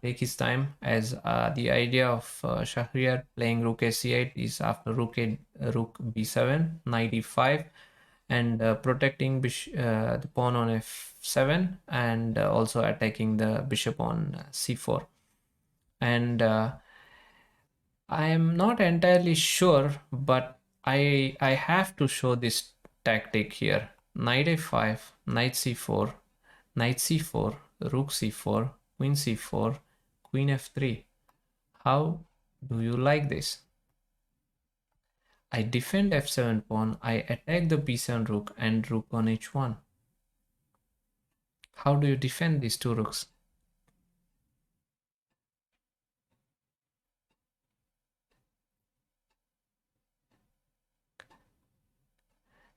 take his time, as the idea of Shahriar playing rook ac8 is after rook b7, knight e5, and protecting the pawn on f7, and also attacking the bishop on c4. And I am not entirely sure, but I have to show this tactic here. knight a5, knight c4, knight c4, rook c4, queen c4, queen f3. How do you like this? I defend f7 pawn, I attack the b7 rook and rook on h1. How do you defend these two rooks?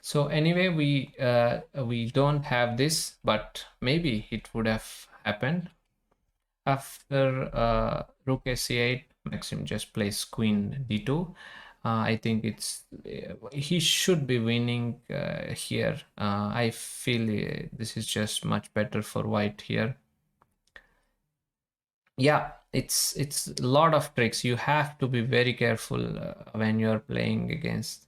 So anyway, we don't have this, but maybe it would have happened. After rook a8, Maxim just plays queen d2. I think he should be winning here. I feel this is just much better for white here. Yeah, it's a lot of tricks. You have to be very careful when you're playing against.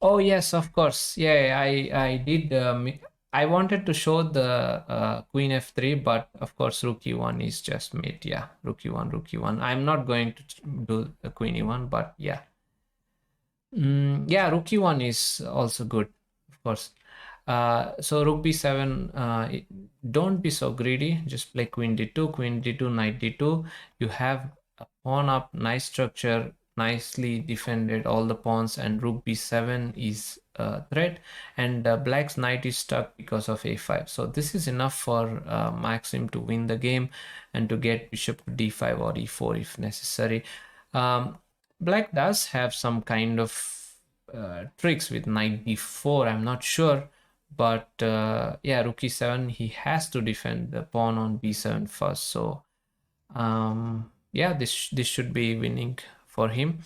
Oh yes, of course. Yeah, I did. I wanted to show the queen f3, but of course rook e1 is just mate. Yeah, rook e1, rook e1. I'm not going to do the queen e1, but yeah. Yeah, rook e1 is also good, of course. So rook b7, don't be so greedy. Just play queen d2, knight d2. You have a pawn up, nice structure, nicely defended all the pawns, and rook b7 is a threat, and black's knight is stuck because of a5. So this is enough for Maxim to win the game and to get bishop to d5 or e4 if necessary. Black does have some kind of tricks with knight d4. I'm not sure, but yeah, rook e7, he has to defend the pawn on b7 first. So yeah, this should be winning for him.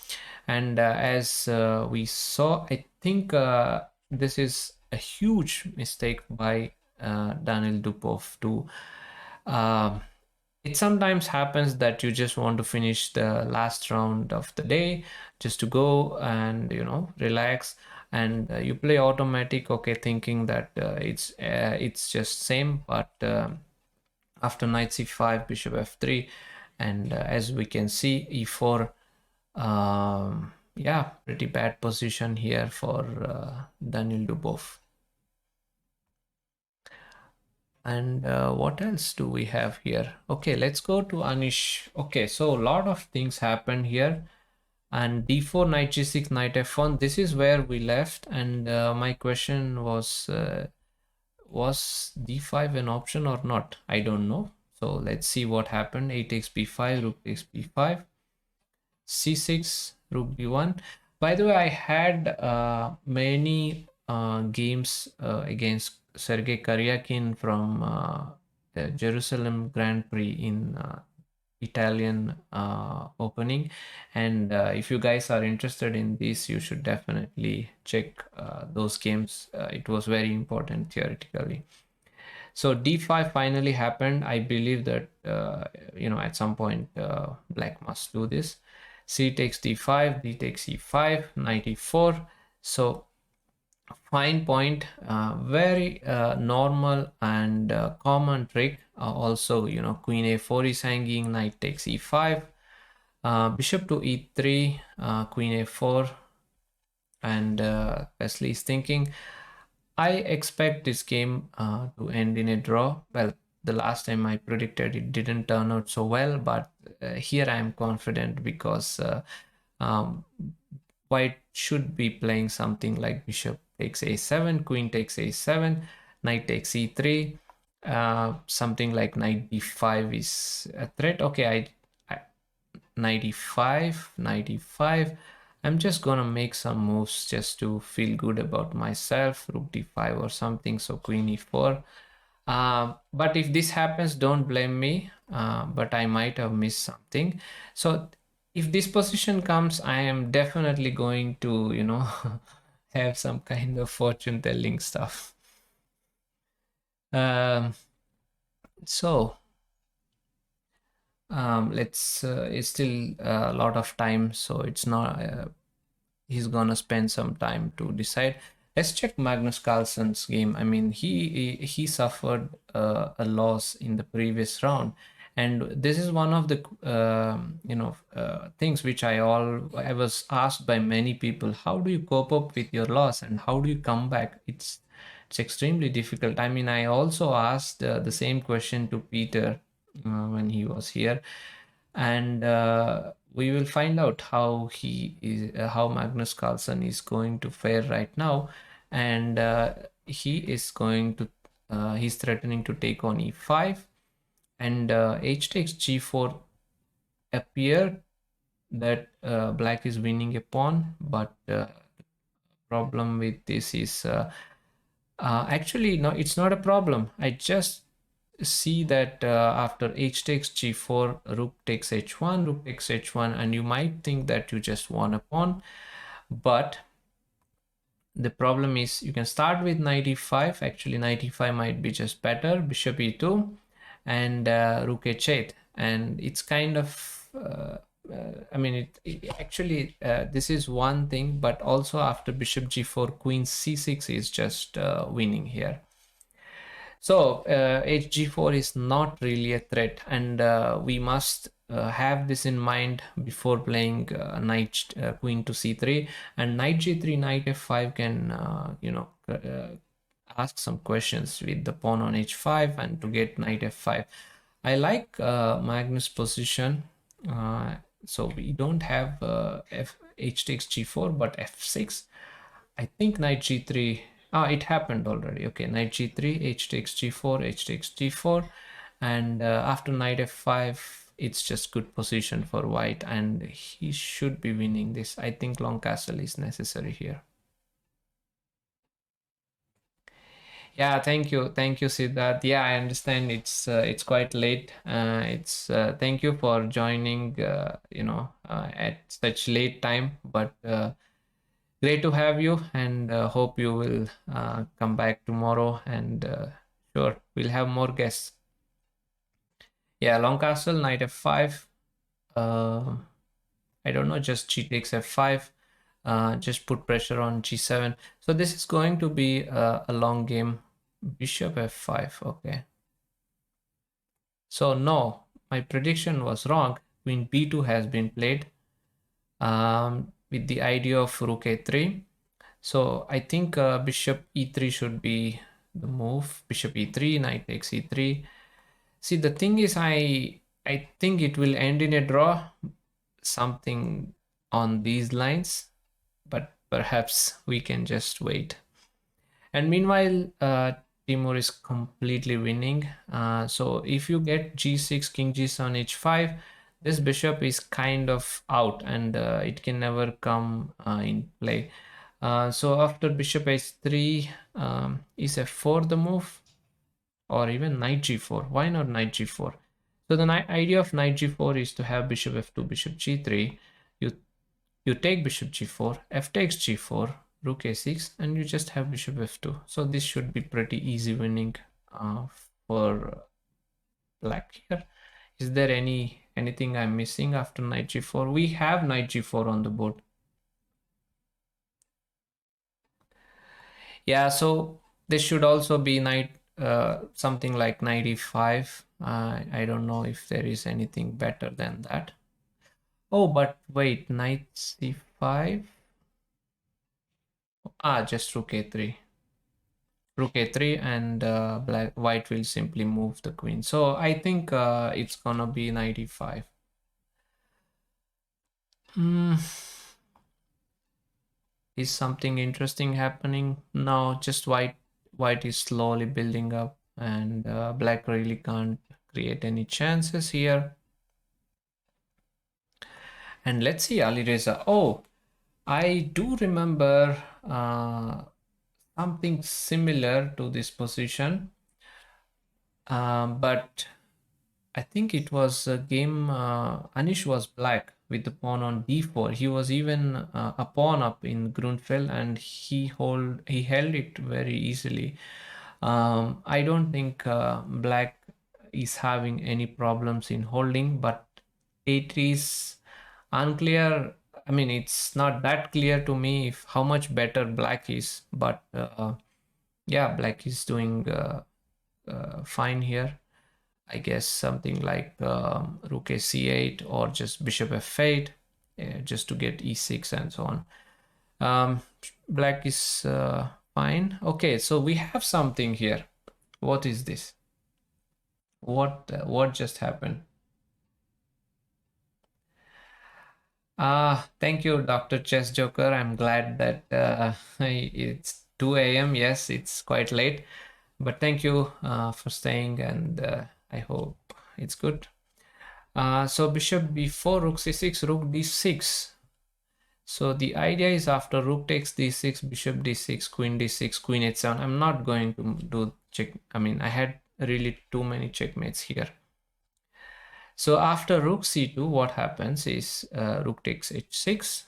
And as we saw, I think this is a huge mistake by Daniel Dupov to it sometimes happens that you just want to finish the last round of the day just to go and relax, and you play automatic, okay, thinking that it's just same, but after knight c5, bishop f3, and as we can see, e4, yeah, pretty bad position here for Daniel Dubov. And what else do we have here? Okay, let's go to Anish. Okay, so a lot of things happened here. And d4, knight g6, knight f1. This is where we left. And my question was d5 an option or not? I don't know. So let's see what happened. A takes b5, rook takes b5, c6, rook d1. By the way, I had many games against Sergei Karyakin from the Jerusalem Grand Prix in Italian opening, and if you guys are interested in this, you should definitely check those games. It was very important theoretically. So d5 finally happened. I believe that at some point black must do this. C takes d5, d takes e5, knight e4. So fine point, very normal and common trick. Also, queen a4 is hanging, knight takes e5, bishop to e3, queen a4, and Wesley is thinking, I expect this game to end in a draw. Well, the last time I predicted it didn't turn out so well, but here I am confident because white should be playing something like bishop takes a7, queen takes a7, knight takes e3, something like knight d5 is a threat. Okay, knight e5. I'm just gonna make some moves just to feel good about myself, rook d5 or something, so queen e4. But if this happens, don't blame me, but I might have missed something. So if this position comes, I am definitely going to, have some kind of fortune telling stuff. So it's still a lot of time, so it's not he's gonna spend some time to decide. Let's check Magnus Carlsen's game. I mean, he suffered a loss in the previous round, and this is one of the things which I was asked by many people. How do you cope up with your loss, and how do you come back? It's it's extremely difficult. I mean, I also asked the same question to Peter when he was here, and we will find out how he is, how Magnus Carlsen is going to fare right now, and he is going to, he's threatening to take on e5, and h takes g4 appeared that black is winning a pawn, but problem with this is actually no, it's not a problem. I just see that after h takes g4, rook takes h1, rook takes h1, and you might think that you just won a pawn, but the problem is you can start with knight e5. Actually, knight e5 might be just better. Bishop e2 and rook h8, and it's kind of I mean, actually this is one thing, but also after bishop g4, queen c6 is just winning here. So hg4 is not really a threat, and we must have this in mind before playing knight queen to c3, and knight g3, knight f5 can you know, ask some questions with the pawn on h5 and to get knight f5. I like Magnus' position. So we don't have h takes g4, but f6. I think knight g3. It happened already. Okay, knight g3, h takes g4, h takes g4, and after knight f5, it's just good position for white, and he should be winning this. I think long castle is necessary here. Yeah, thank you, Siddharth. Yeah, I understand it's quite late. It's thank you for joining. You know, at such late time, but great to have you, and hope you will come back tomorrow, and sure, we'll have more guests. Yeah, long castle, knight f5. I don't know, just g takes f5. Just put pressure on g7. So this is going to be a long game. Bishop f5. Okay. So no, my prediction was wrong. Queen b2 has been played with the idea of rook a3. So I think bishop e3 should be the move. Bishop e3, knight takes e3. See, the thing is, I think it will end in a draw, something on these lines, but perhaps we can just wait. And meanwhile, Timur is completely winning. So if you get g6, king g7, h5, this bishop is kind of out, and it can never come in play. So after bishop h3, is f4 the move, or even knight g4? Why not knight g4? So the idea of knight g4 is to have bishop f2, bishop g3. You take bishop g4, f takes g4, rook a6, and you just have bishop f2. So this should be pretty easy winning for black here. Is there anything I'm missing after knight g4? We have knight g4 on the board. Yeah, so this should also be knight, something like knight e5. I don't know if there is anything better than that. Oh, but wait, knight c5. Just rook a3. Rook a3, and white will simply move the queen. So I think it's gonna be knight e5. Is something interesting happening? No, just white is slowly building up, and black really can't create any chances here. And let's see, Alireza. Oh, I do remember something similar to this position, but I think it was a game Anish was black with the pawn on d4. He was even a pawn up in Grunfeld, and he held it very easily. I don't think black is having any problems in holding, but it is unclear. I mean, it's not that clear to me if how much better black is, but yeah, black is doing fine here. I guess something like rook a c8 or just bishop f8, just to get e6 and so on. Black is Fine. Okay, so we have something here. What is this? What just happened? Thank you, Dr. Chess Joker. I'm glad that it's 2 a.m. Yes, it's quite late, but thank you for staying, and I hope it's good. So bishop b4, rook c6, rook d6. So the idea is after rook takes d6, bishop d6, queen d6, queen h7. I'm not going to do check. I mean, I had really too many checkmates here. So after rook c2, what happens is rook takes h6,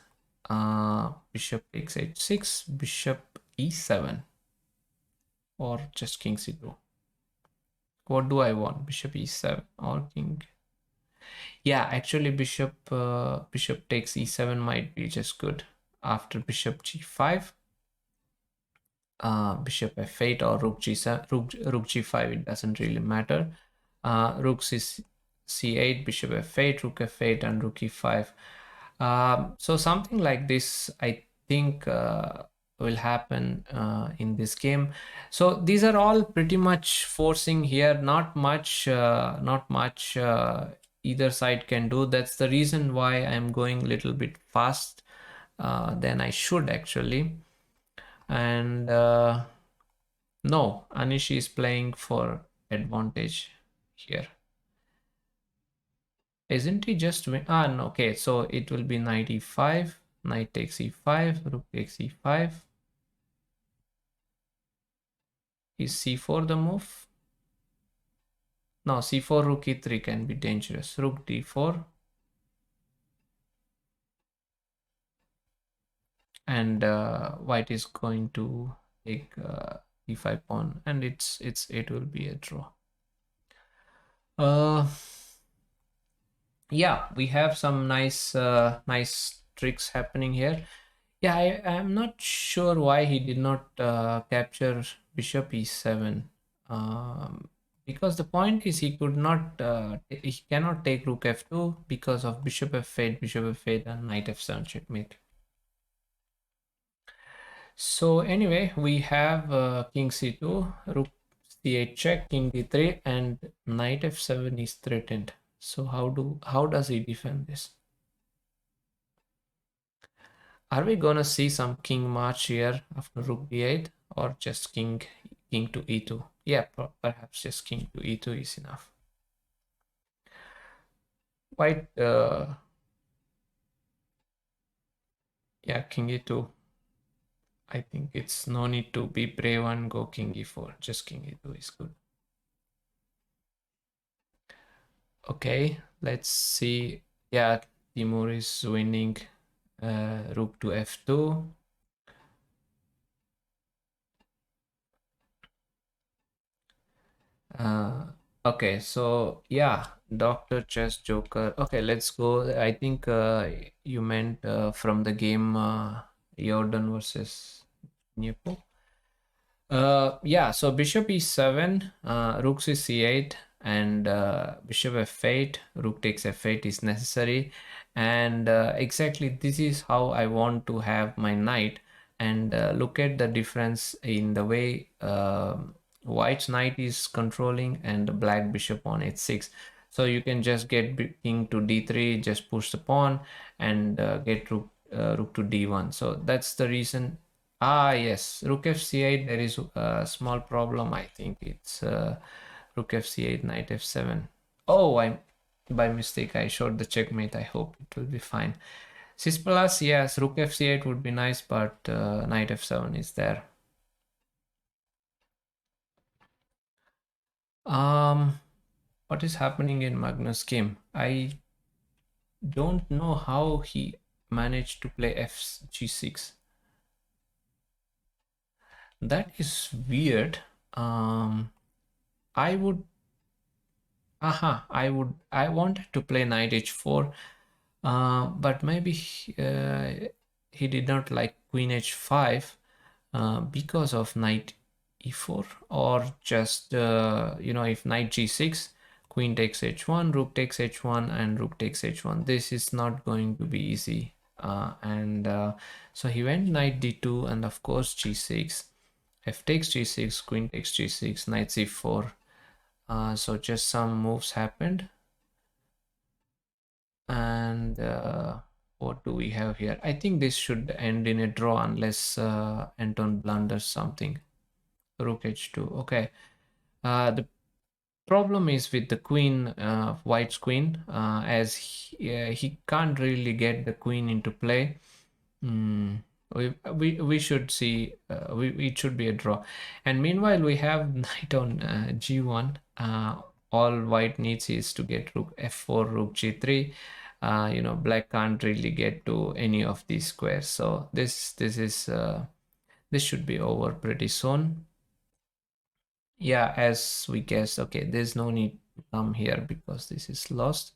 bishop takes h6, bishop e7, or just king c2. What do I want? Bishop e7 or king? Yeah, actually bishop takes e7 might be just good. After bishop g5, bishop f8 or rook g7, rook g5, it doesn't really matter. Rook c8, bishop f8, rook f8, and rook e5. So something like this, I think, will happen in this game. So these are all pretty much forcing here. Not much either side can do. That's the reason why I'm going a little bit fast than I should actually. And no, Anishi is playing for advantage here. Isn't he just win? No, okay, so it will be knight e5, knight takes e5, rook takes e5. Is c4 the move? No, c4, rook e3 can be dangerous. Rook d4. And white is going to take e5 pawn, and it will be a draw. Yeah, we have some nice tricks happening here. Yeah, I'm not sure why he did not capture bishop e7, because the point is he cannot take rook f2 because of bishop f8, and knight f7 checkmate. So anyway, we have king c2, rook c8 check, king d3, and knight f7 is threatened. So how does he defend this? Are we gonna see some king march here after rook d8, or just king to e2? Yeah, perhaps just king to e2 is enough. White, yeah, king e2. I think it's no need to be brave and go king e4. Just king e2 is good. Okay, let's see. Yeah, Timur is winning. Rook to f2. Okay, so yeah, Dr. Chess Joker. Okay, let's go. I think you meant from the game Jordan versus Niepo. Yeah, so bishop e7, rook c8, and bishop f8, rook takes f8 is necessary. And exactly this is how I want to have my knight. And look at the difference in the way white's knight is controlling and the black bishop on h6. So you can just get king to d3, just push the pawn, and get rook to d1. So that's the reason. Yes, rook fc8, there is a small problem. I think it's rook fc8, knight f7. Oh, by mistake I showed the checkmate. I hope it will be fine. Cis plus, yes, rook fc8 would be nice, but knight f7 is there. What is happening in Magnus' game? I don't know how he managed to play g6. That is weird. I wanted to play knight h4, but maybe he did not like queen h5 because of knight e4, or just if knight g6, queen takes h1, rook takes h1, and rook takes h1. This is not going to be easy, and so he went knight d2, and of course g6. f takes g6, queen takes g6, knight c4. So just some moves happened. And what do we have here? I think this should end in a draw unless Anton blunders something. Rook h2. Okay. The problem is with the queen, white's queen, as he can't really get the queen into play. We should see it should be a draw. And meanwhile we have knight on g1. All white needs is to get rook f4, rook g3. Black can't really get to any of these squares, so this should be over pretty soon. Yeah, as we guessed. Okay, there's no need to come here because this is lost.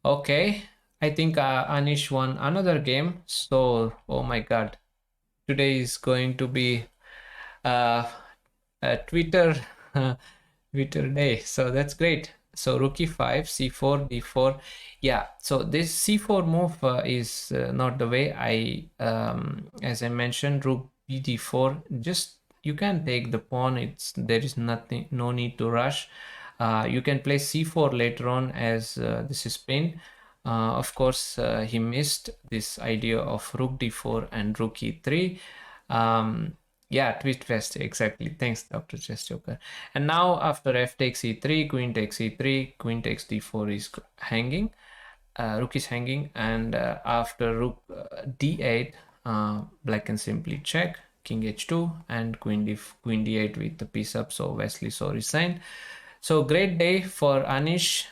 Okay, I think Anish won another game. So, oh my god, today is going to be a Twitter Twitter day. So that's great. So rook e5, c4, d4. Yeah, so this c4 move is not the way. As I mentioned, rook bd4. Just you can take the pawn. There is no need to rush. You can play c4 later on, as this is pinned. Of course, he missed this idea of rook d4 and rook e3. Yeah, twist fest, exactly. Thanks, Dr. Chess Joker. And now after f takes e3, queen takes e3, queen takes d4 is hanging. Rook is hanging, and after rook d8, black can simply check, king h2, and queen d8 with the piece up. So Wesley so resigned. So great day for Anish.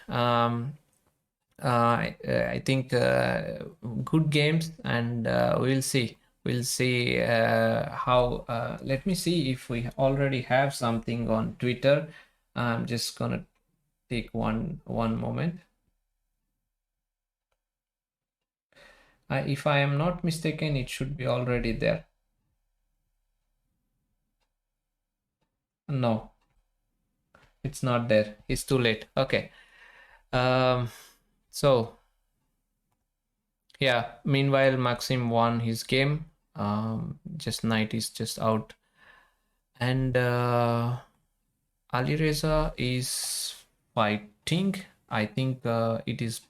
I think good games, and we'll see. We'll see how. Let me see if we already have something on Twitter. I'm just gonna take one moment. If I am not mistaken, it should be already there. No, it's not there. It's too late. Okay. So yeah. Meanwhile, Maxim won his game. Just knight is just out, and Alireza is fighting. I think it is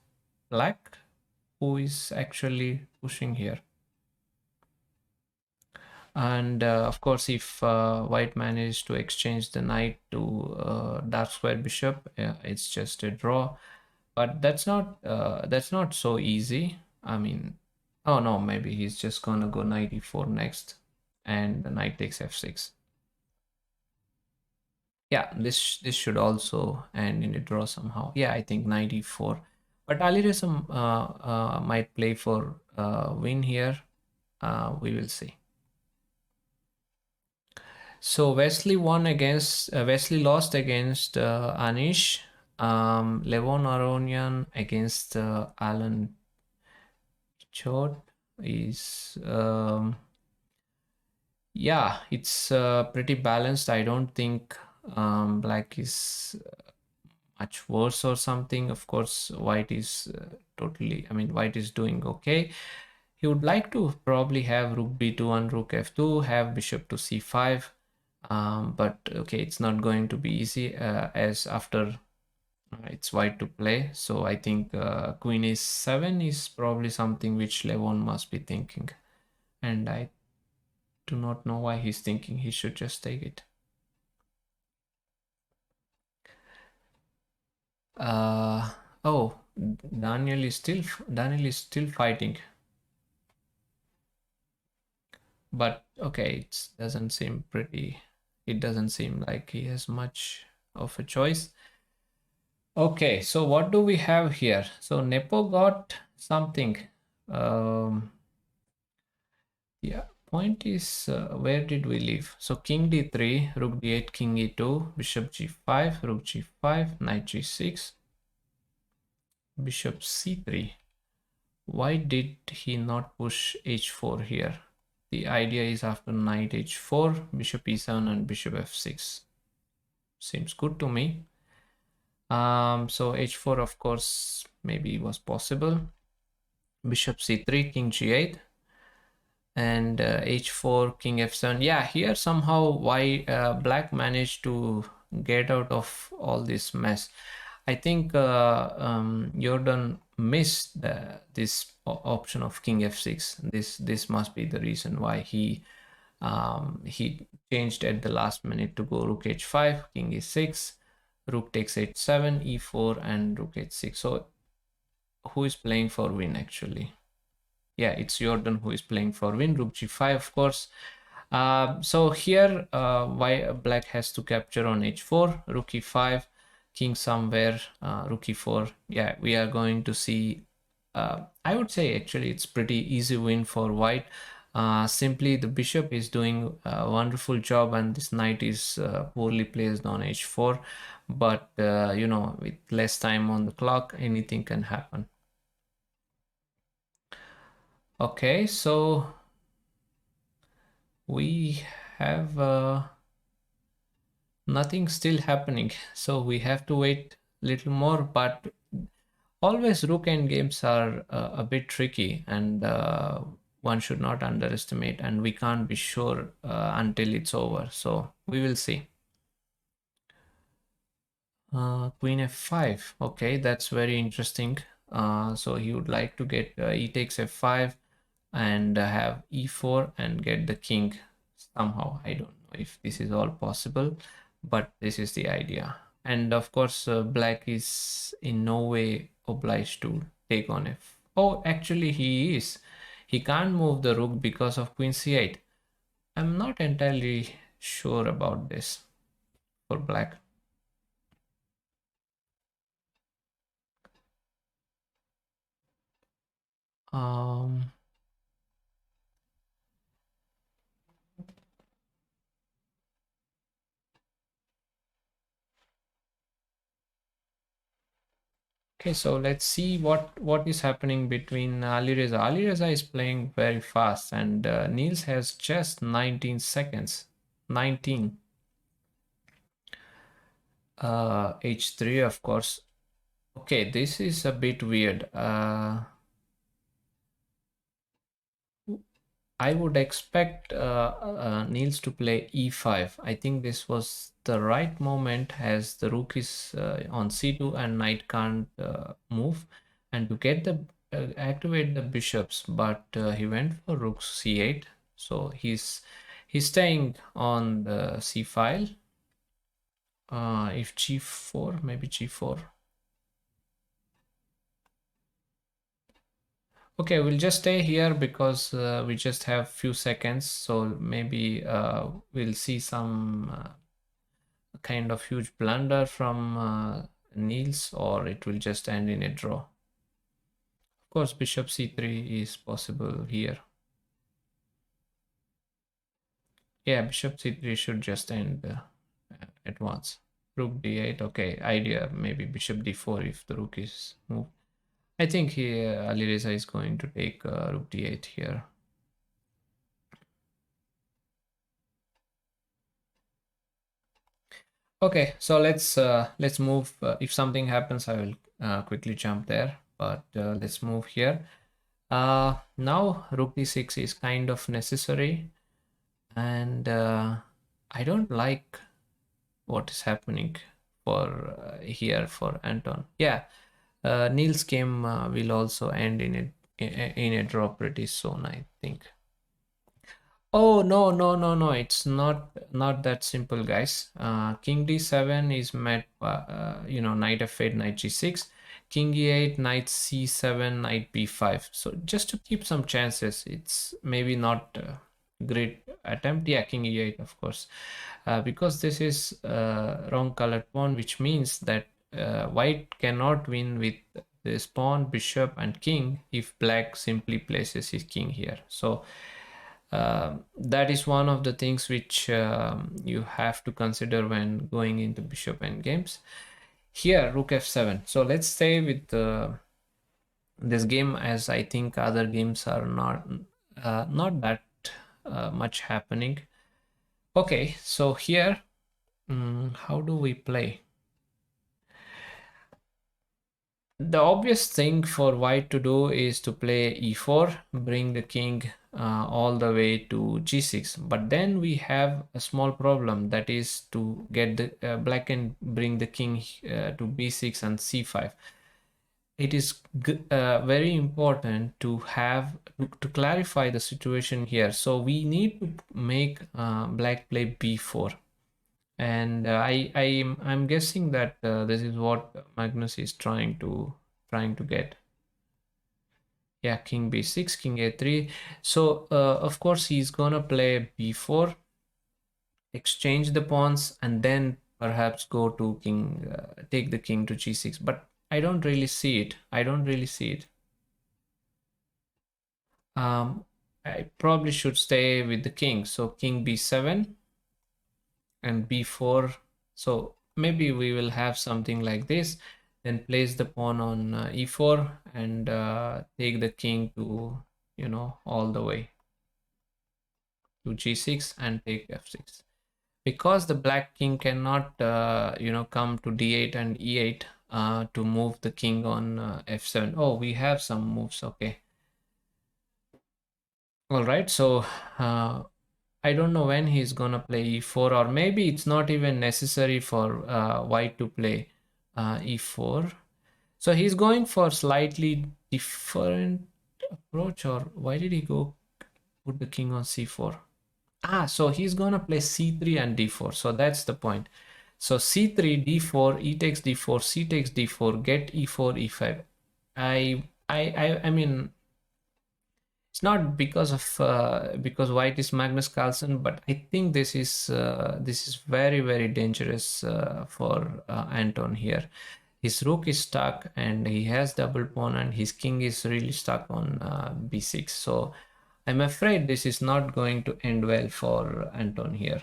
black who is actually pushing here. And of course, if white managed to exchange the knight to dark square bishop, it's just a draw. But that's not so easy. I mean, oh no, maybe he's just gonna go knight e4 next, and the knight takes f6. Yeah, this should also end in a draw somehow. Yeah, I think knight e4. But Alireza might play for win here. We will see. So Wesley lost against Anish. Levon Aronian against Alan Chod is yeah, it's pretty balanced. I don't think black is much worse or something. Of course, white is white is doing okay. He would like to probably have rook b2 and rook f2, have bishop to c5. But okay, it's not going to be easy as after it's white to play. So I think queen a7 is probably something which Levon must be thinking. And I do not know why he's thinking he should just take it. Oh, Daniel is still fighting. But okay, it doesn't seem like he has much of a choice. Okay, so what do we have here? So Nepo got something. Yeah, point is where did we leave? So king d3, rook d8, king e2, bishop g5, rook g5, knight g6, bishop c3. Why did he not push h4 here? The idea is after knight h4, bishop e7 and bishop f6. Seems good to me. So h4, of course, maybe was possible. Bishop c3, king g8. and h4, king f7. Yeah, here somehow why black managed to get out of all this mess. I think Jordan missed this option of king f6. This must be the reason why he changed at the last minute to go rook h5, king e6, rook takes h7, e4, and rook h6. So who is playing for win actually? Yeah, it's Jordan who is playing for win. Rook g5, of course. So here, why black has to capture on h4, rook e5, king somewhere, rook e4. Yeah, we are going to see. I would say actually it's pretty easy win for white. Simply the bishop is doing a wonderful job, and this knight is poorly placed on h4. But you know, with less time on the clock, anything can happen. Okay, so we have nothing still happening, so we have to wait a little more. But always rook end games are a bit tricky, and one should not underestimate, and we can't be sure until it's over. So we will see. Queen f5. Okay, that's very interesting. So he would like to get e takes f5 and have e4 and get the king somehow. I don't know if this is all possible, but this is the idea. And of course, black is in no way obliged to take on f. Oh, actually he is. He can't move the rook because of queen c8. I'm not entirely sure about this for black. Okay, so let's see what is happening between Alireza. Alireza is playing very fast, and Niels has just 19 seconds. 19. H3, of course. Okay, this is a bit weird. I would expect Niels to play e5. I think this was the right moment, as the rook is on c2 and knight can't move, and to get the activate the bishops. But he went for rook c8, so he's staying on the c file. If g4, maybe g4. Okay, we'll just stay here because we just have few seconds, so maybe we'll see some kind of huge blunder from Niels, or it will just end in a draw. Of course, bishop c3 is possible here. Yeah, bishop c3 should just end at once. Rook d8, okay, idea maybe bishop d4 if the rook is moved. I think here Alireza is going to take rook d8 here. Okay, so let's move. If something happens, I will quickly jump there. But let's move here. Now rook d6 is kind of necessary, and I don't like what is happening for here for Anton. Yeah, Niels' game will also end in a draw pretty soon, I think. Oh no! It's not that simple, guys. King d7 is met, you know, knight f8, knight g6, king e8, knight c7, knight b5. So just to keep some chances, it's maybe not a great attempt. Yeah, king e8, of course, because this is wrong colored pawn, which means that white cannot win with this pawn, bishop, and king if black simply places his king here. So that is one of the things which you have to consider when going into bishop endgames. Here, rook f7. So let's stay with this game, as I think other games are not that much happening. Okay, so here, how do we play? The obvious thing for white to do is to play e4, bring the king all the way to g6. But then we have a small problem, that is to get the black can bring the king to b6 and c5. It is very important to have to clarify the situation here. So we need to make black play b4, and I'm guessing that this is what Magnus is trying to get. Yeah, king b6, king a3. So of course he's gonna play b4, exchange the pawns, and then perhaps go to king, take the king to g6. But I don't really see it. I probably should stay with the king. So king b7 and b4. So maybe we will have something like this. Then place the pawn on e4 and take the king to, all the way to g6 and take f6. Because the black king cannot, come to d8 and e8 to move the king on f7. Oh, we have some moves. Okay. All right. So I don't know when he's gonna play e4, or maybe it's not even necessary for white to play e4. So he's going for slightly different approach, or why did he go put the king on c4? So he's gonna play c3 and d4. So that's the point. So c3, d4, e takes d4, c takes d4, get e4, e5. I mean, it's not because of because white is Magnus Carlsen, but I think this is very, very dangerous for Anton here. His rook is stuck and he has double pawn, and his king is really stuck on b6. So I'm afraid this is not going to end well for Anton here.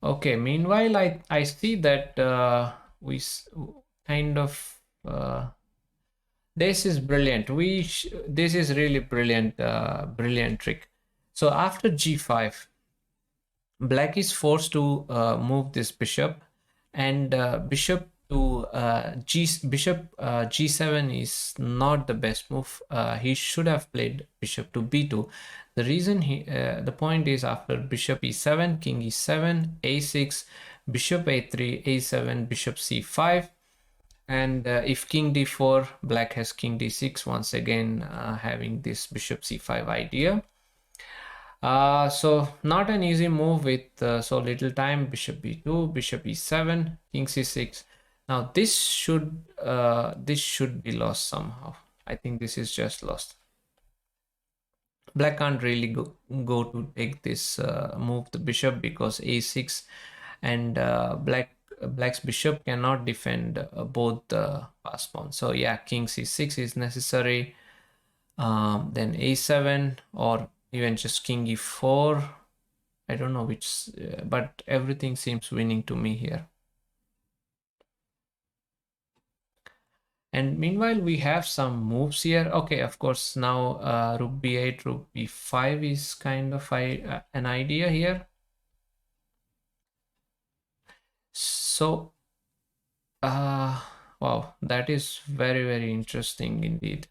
Okay, meanwhile I see that we kind of this is brilliant. This is really brilliant, brilliant trick. So after g5, black is forced to move this bishop, and bishop to g7 is not the best move. He should have played bishop to b2. The reason the point is, after bishop e7, king e7, a6, bishop a3, a7, bishop c5. And if king d4, black has king d6, once again having this bishop c5 idea. So not an easy move with so little time. Bishop b2, bishop e7, king c6. Now this should be lost somehow. I think this is just lost. Black can't really go to take this move the bishop, because a6 and black's bishop cannot defend both the pass pawns. So yeah, king c6 is necessary. Then a7, or even just king e4. I don't know which, but everything seems winning to me here. And meanwhile, we have some moves here. Okay, of course, now rook b8, rook b5 is kind of an idea here. So, wow, that is very, very interesting indeed.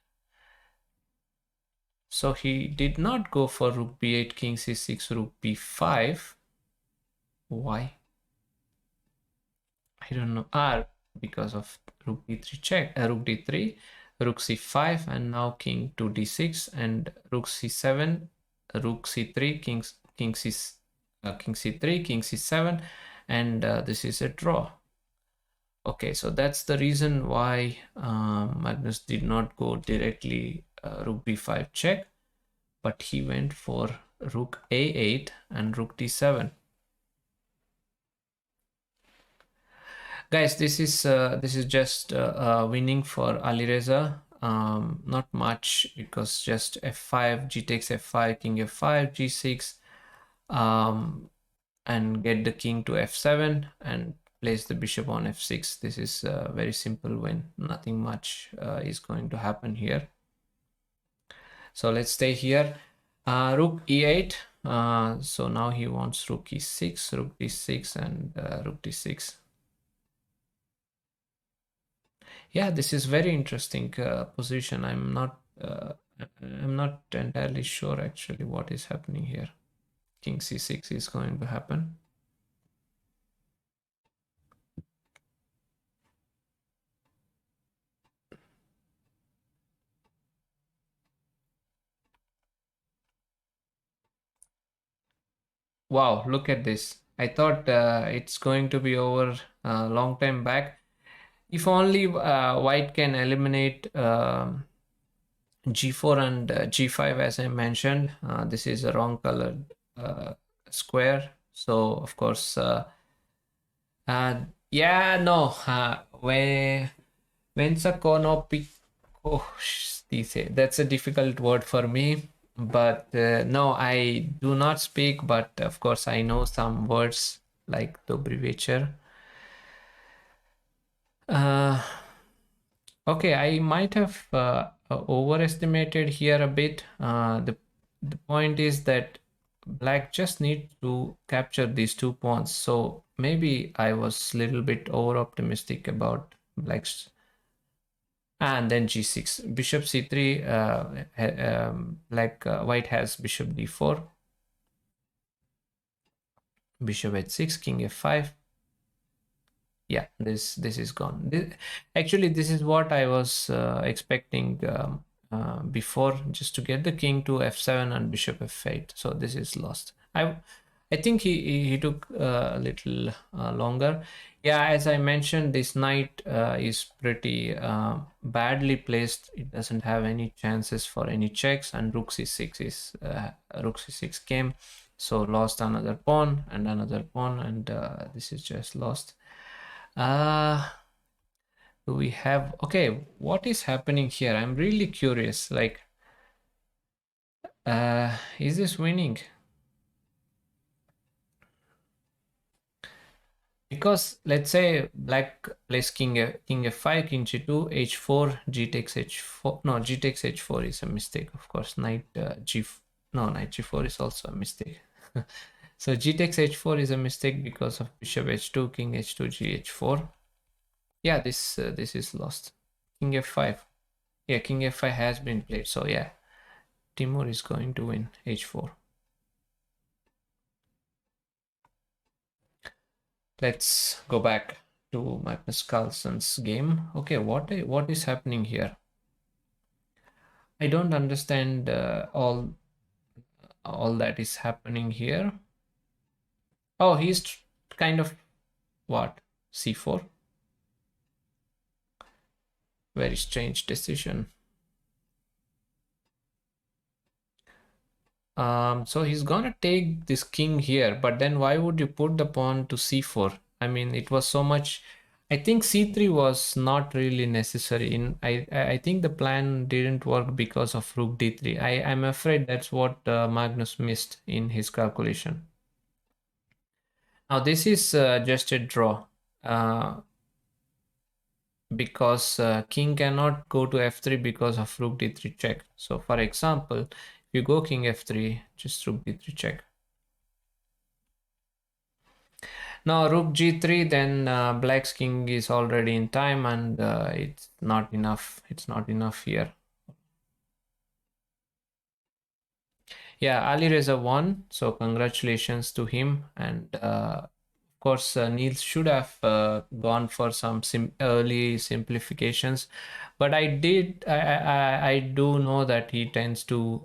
So he did not go for rook b8, king c6, rook b5. Why? I don't know. Because of rook d3 check, rook d3, rook c5, and now king to d6, and rook c7, rook c3, king c3, king c7, and this is a draw. Okay, so that's the reason why Magnus did not go directly rook b5 check, but he went for rook a8 and rook d7. Guys, this is just winning for Alireza. Not much, because just f5, g takes f5, king f5, g6, and get the king to f7 and place the bishop on f6. This is a very simple win. Nothing much is going to happen here. So let's stay here. Rook e8. So now he wants rook e6, rook d6, and rook d6. Yeah, this is very interesting position. I'm not entirely sure actually what is happening here. King c6 is going to happen. Wow, look at this. I thought it's going to be over a long time back. If only white can eliminate g4 and g5, as I mentioned. This is a wrong colored square. So, of course, yeah, no. Venza konopi. Oh, that's a difficult word for me. But no, I do not speak. But of course, I know some words like Dobry večer. Okay, I might have overestimated here a bit. The point is that black just need to capture these 2 pawns. So maybe I was a little bit over optimistic about black's. And then g6, bishop c3, white has bishop d4, bishop h6, king f5. Yeah, this is gone. Actually, this is what I was expecting before, just to get the king to f7 and bishop f8. So this is lost. I think he took a little longer. Yeah, as I mentioned, this knight is pretty badly placed. It doesn't have any chances for any checks, and rook c6 came, so lost another pawn and another pawn, and this is just lost. Do we have, okay, what is happening here? I'm really curious. Like, is this winning? Because let's say black plays king f5, king g2, h4, g takes h4. No, g takes h4 is a mistake, of course. Knight knight g4 is also a mistake. So g takes h4 is a mistake because of bishop h2, king h2, g h4. Yeah, this is lost. King f5. Yeah, king f5 has been played. So yeah, Timur is going to win h4. Let's go back to Magnus Carlsen's game. Okay, what is happening here? I don't understand all that is happening here. Oh, he's kind of what? c4. Very strange decision. So he's gonna take this king here, but then why would you put the pawn to c4? I mean, it was so much. I think c3 was not really necessary. I think the plan didn't work because of rook d3. I'm afraid that's what Magnus missed in his calculation. Now this is just a draw. Because king cannot go to f3 because of rook d3 check. So for example, if you go king f3, just rook d3 check. Now rook g3, then black's king is already in time, and it's not enough. It's not enough here. Yeah, Alireza won, so congratulations to him. And of course, Niels should have gone for some early simplifications, but I do know that he tends to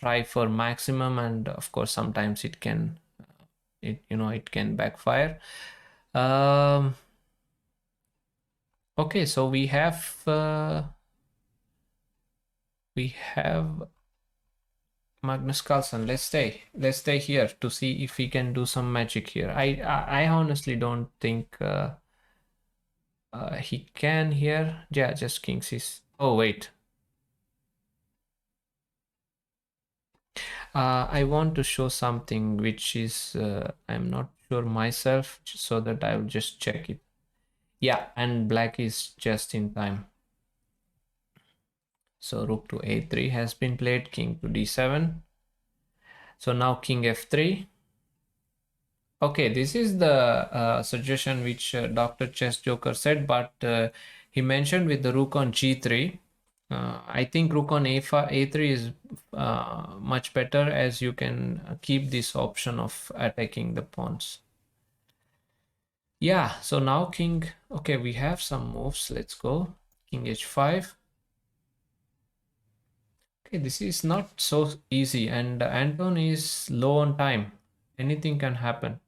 try for maximum, and of course sometimes it can backfire. Okay, so we have Magnus Carlsen. Let's stay here to see if we can do some magic here. I honestly don't think he can here. Yeah, just king c. Oh wait. I want to show something which is I'm not sure myself, so that I will just check it. Yeah, and black is just in time. So rook to a3 has been played, king to d7. So now king f3. Okay, this is the suggestion which Dr. Chess Joker said, but He mentioned with the rook on g3. I think rook on a3 is much better, as you can keep this option of attacking the pawns. Yeah, so now king, okay, we have some moves. Let's go. King h5. Okay, this is not so easy, and Anton is low on time. Anything can happen.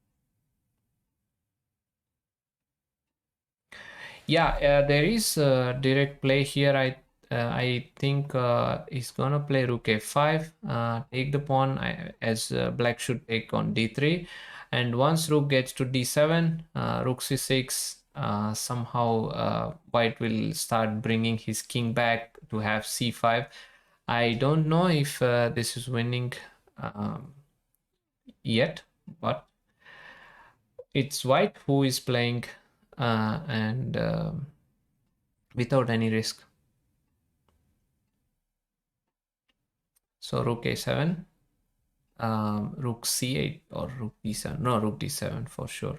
Yeah, there is a direct play here. I think he's gonna play rook a5, take the pawn, as black should take on d3, and once rook gets to d7, rook c6, somehow white will start bringing his king back to have c5. I don't know if this is winning yet, but it's white who is playing and without any risk. So rook a7, rook c8 or rook d7. No, rook d7 for sure.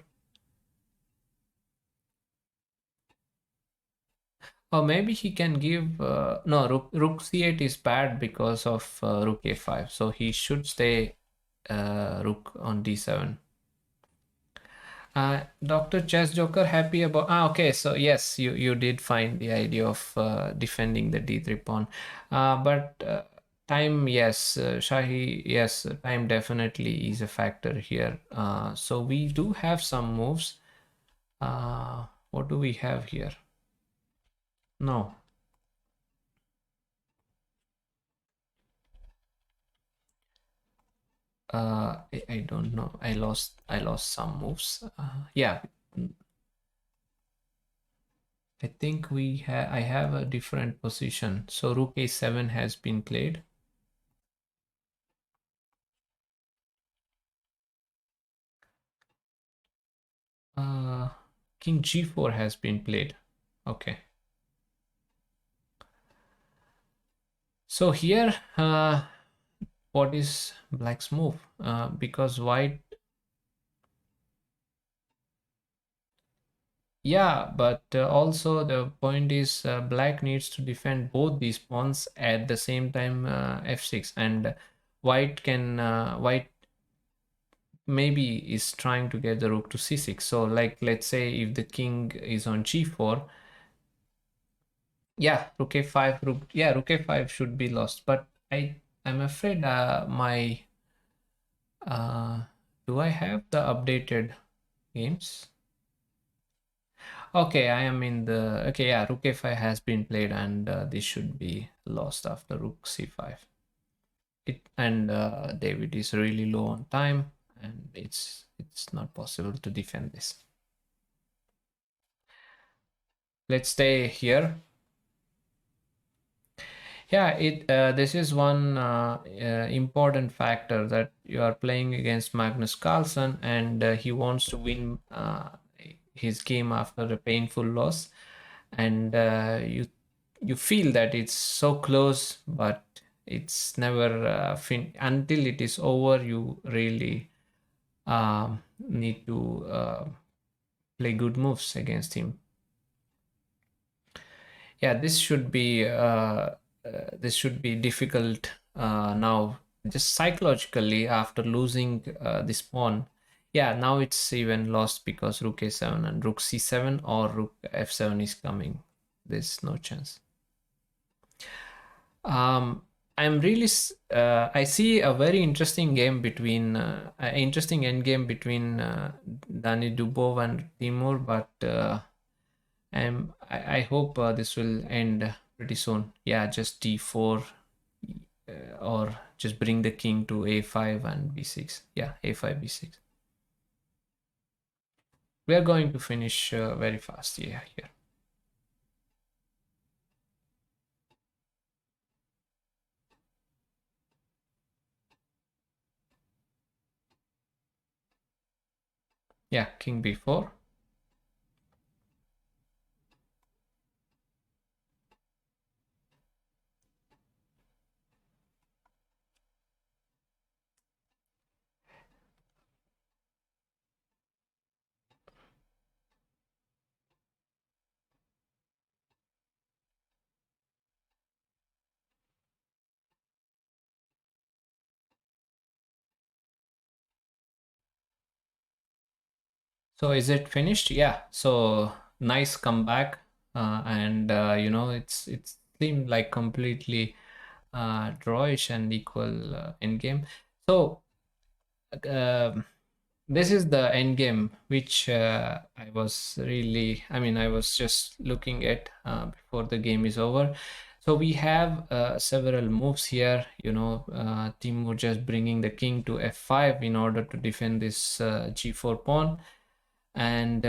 Or maybe he can give no, rook c8 is bad because of rook a5, so he should stay rook on d7. Dr. Chess Joker, happy about okay, so yes, you did find the idea of defending the d3 pawn, but time, yes, Shahi, yes, time definitely is a factor here. So we do have some moves. What do we have here? No. I don't know. I lost some moves. Yeah. I think I have a different position. So rook a7 has been played. King g4 has been played. Okay. So here, what is black's move? Because white, yeah, but also the point is black needs to defend both these pawns at the same time, f6, and white maybe is trying to get the rook to c6. So like, let's say if the king is on g4, yeah, rook a5, rook a5 should be lost, but I'm afraid my do I have the updated games? Okay, I am in the okay, yeah, rook a5 has been played, and this should be lost after rook c5. And David is really low on time, and it's not possible to defend this. Let's stay here. Yeah, this is one important factor, that you are playing against Magnus Carlsen, and he wants to win his game after a painful loss, and you feel that it's so close, but it's never until it is over. You really need to play good moves against him. Yeah, this should be difficult now, just psychologically, after losing this pawn. Yeah, now it's even lost because rook a7 and rook c7 or rook f7 is coming. There's no chance. I'm really I see a very interesting game between interesting endgame between Dani Dubov and Timur, but I hope this will end pretty soon. Yeah, just d4 or just bring the king to a5 and b6. Yeah, a5, b6. We are going to finish very fast. Yeah, here. Yeah, king b4. So is it finished? Yeah. So nice comeback, and it seemed like completely drawish and equal end game. So um this is the end game, which I was just looking at before the game is over. So we have several moves here. Timur just bringing the king to f5 in order to defend this g4 pawn, and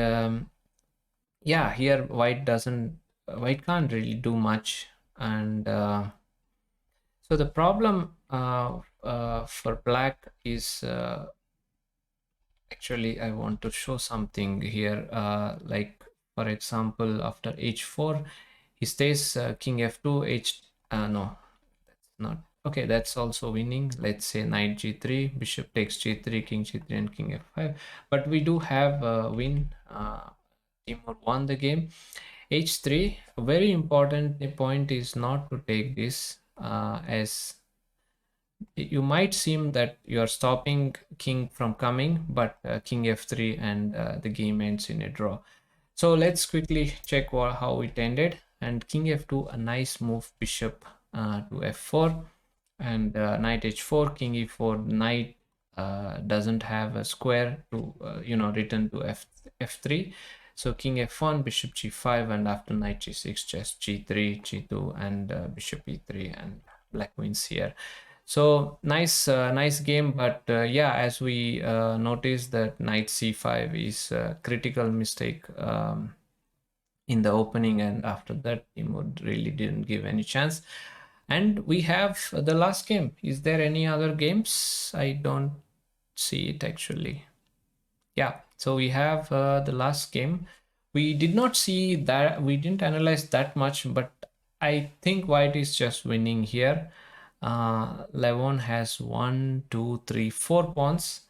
yeah, here white can't really do much, and so the problem for black is actually I want to show something here, like for example after h4 he stays king f2 no, that's not okay, that's also winning. Let's say knight g3, bishop takes g3, king g3, and king f5, but we do have a win. Timur won the game. h3, a very important point is not to take this, as you might seem that you are stopping king from coming, but king f3, and the game ends in a draw. So let's quickly check how it ended. And king f2, a nice move, bishop to f4, and knight h4, king e4. Knight doesn't have a square to return to f3. So king f1, bishop g5, and after knight g6, just g3, g2, and bishop e3, and black wins here. So nice game, but yeah, as we noticed that knight c5 is a critical mistake in the opening, and after that Timur really didn't give any chance. And we have the last game. Is there any other games? I don't see it actually. Yeah, so we have the last game. We did not see that, we didn't analyze that much, but I think white is just winning here. Levon has 1, 2, 3, 4 pawns.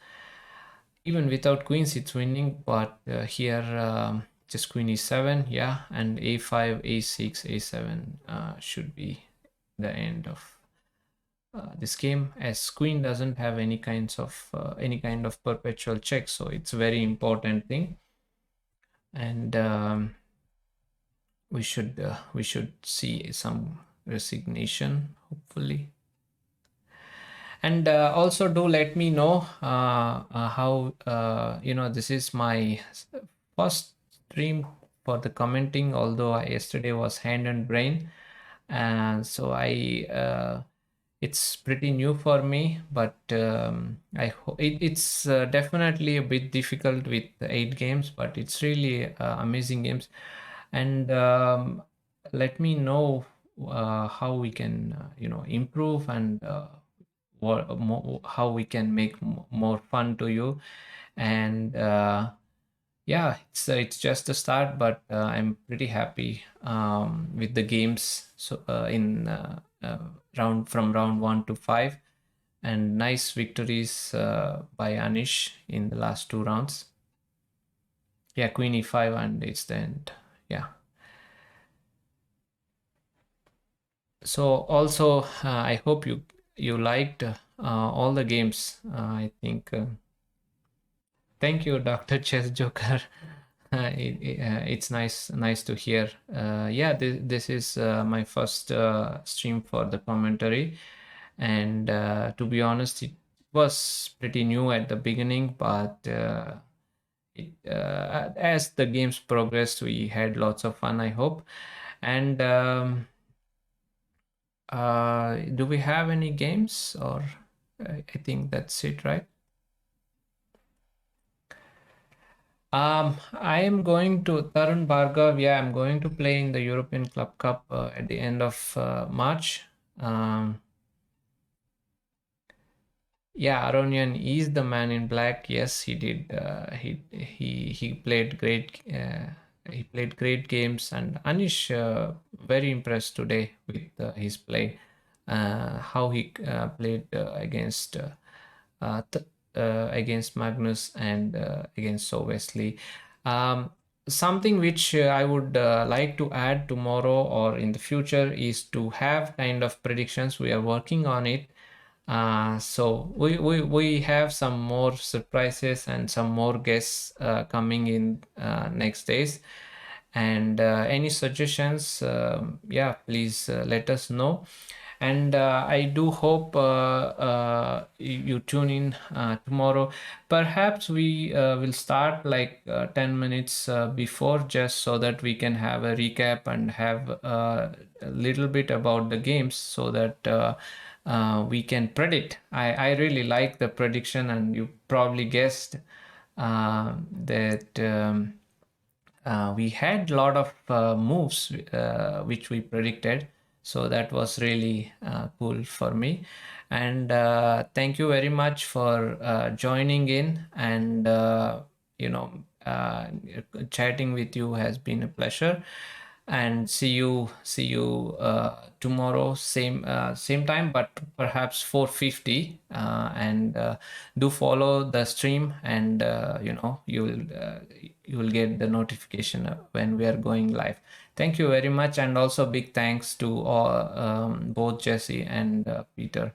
Even without queens, it's winning, but here just queen e7, yeah, and a5, a6, a7 should be the end of this game, as queen doesn't have any kind of perpetual check, so it's a very important thing. And we should see some resignation, hopefully. And also do let me know how this is my first stream for the commenting, although yesterday was hand and brain, and so it's pretty new for me, but I hope it's definitely a bit difficult with the 8 games, but it's really amazing games. And let me know how we can improve, and how we can make more fun to you. And yeah, it's just a start, but I'm pretty happy with the games. So in from round 1 to 5, and nice victories by Anish in the last 2 rounds. Yeah, queen e5, and it's the end. Yeah. So also I hope you liked all the games. I think thank you, Dr. Chess Joker. It's nice to hear. Yeah, this is my first stream for the commentary, and to be honest, it was pretty new at the beginning, but as the games progressed, we had lots of fun, I hope. And do we have any games, or I think that's it, right? I am going to Tarun Bhargav. Yeah, I'm going to play in the European Club Cup at the end of March. Yeah, Aronian is the man in black. Yes, he did. He played great. He played great games, and Anish very impressed today with his play. How he played uh, against Magnus, and against So Wesley. Something which I would like to add tomorrow or in the future is to have kind of predictions. We are working on it. So we have some more surprises and some more guests coming in next days. And any suggestions, yeah, please let us know. And I do hope you tune in tomorrow. Perhaps we will start like 10 minutes before, just so that we can have a recap and have a little bit about the games, so that we can predict. I really like the prediction, and you probably guessed that we had a lot of moves which we predicted. So that was really cool for me. And thank you very much for joining in. And, you know, chatting with you has been a pleasure. And see you tomorrow, same time, but perhaps 4:50. And do follow the stream, and you will get the notification when we are going live. Thank you very much, and also big thanks to both Jesse and Peter.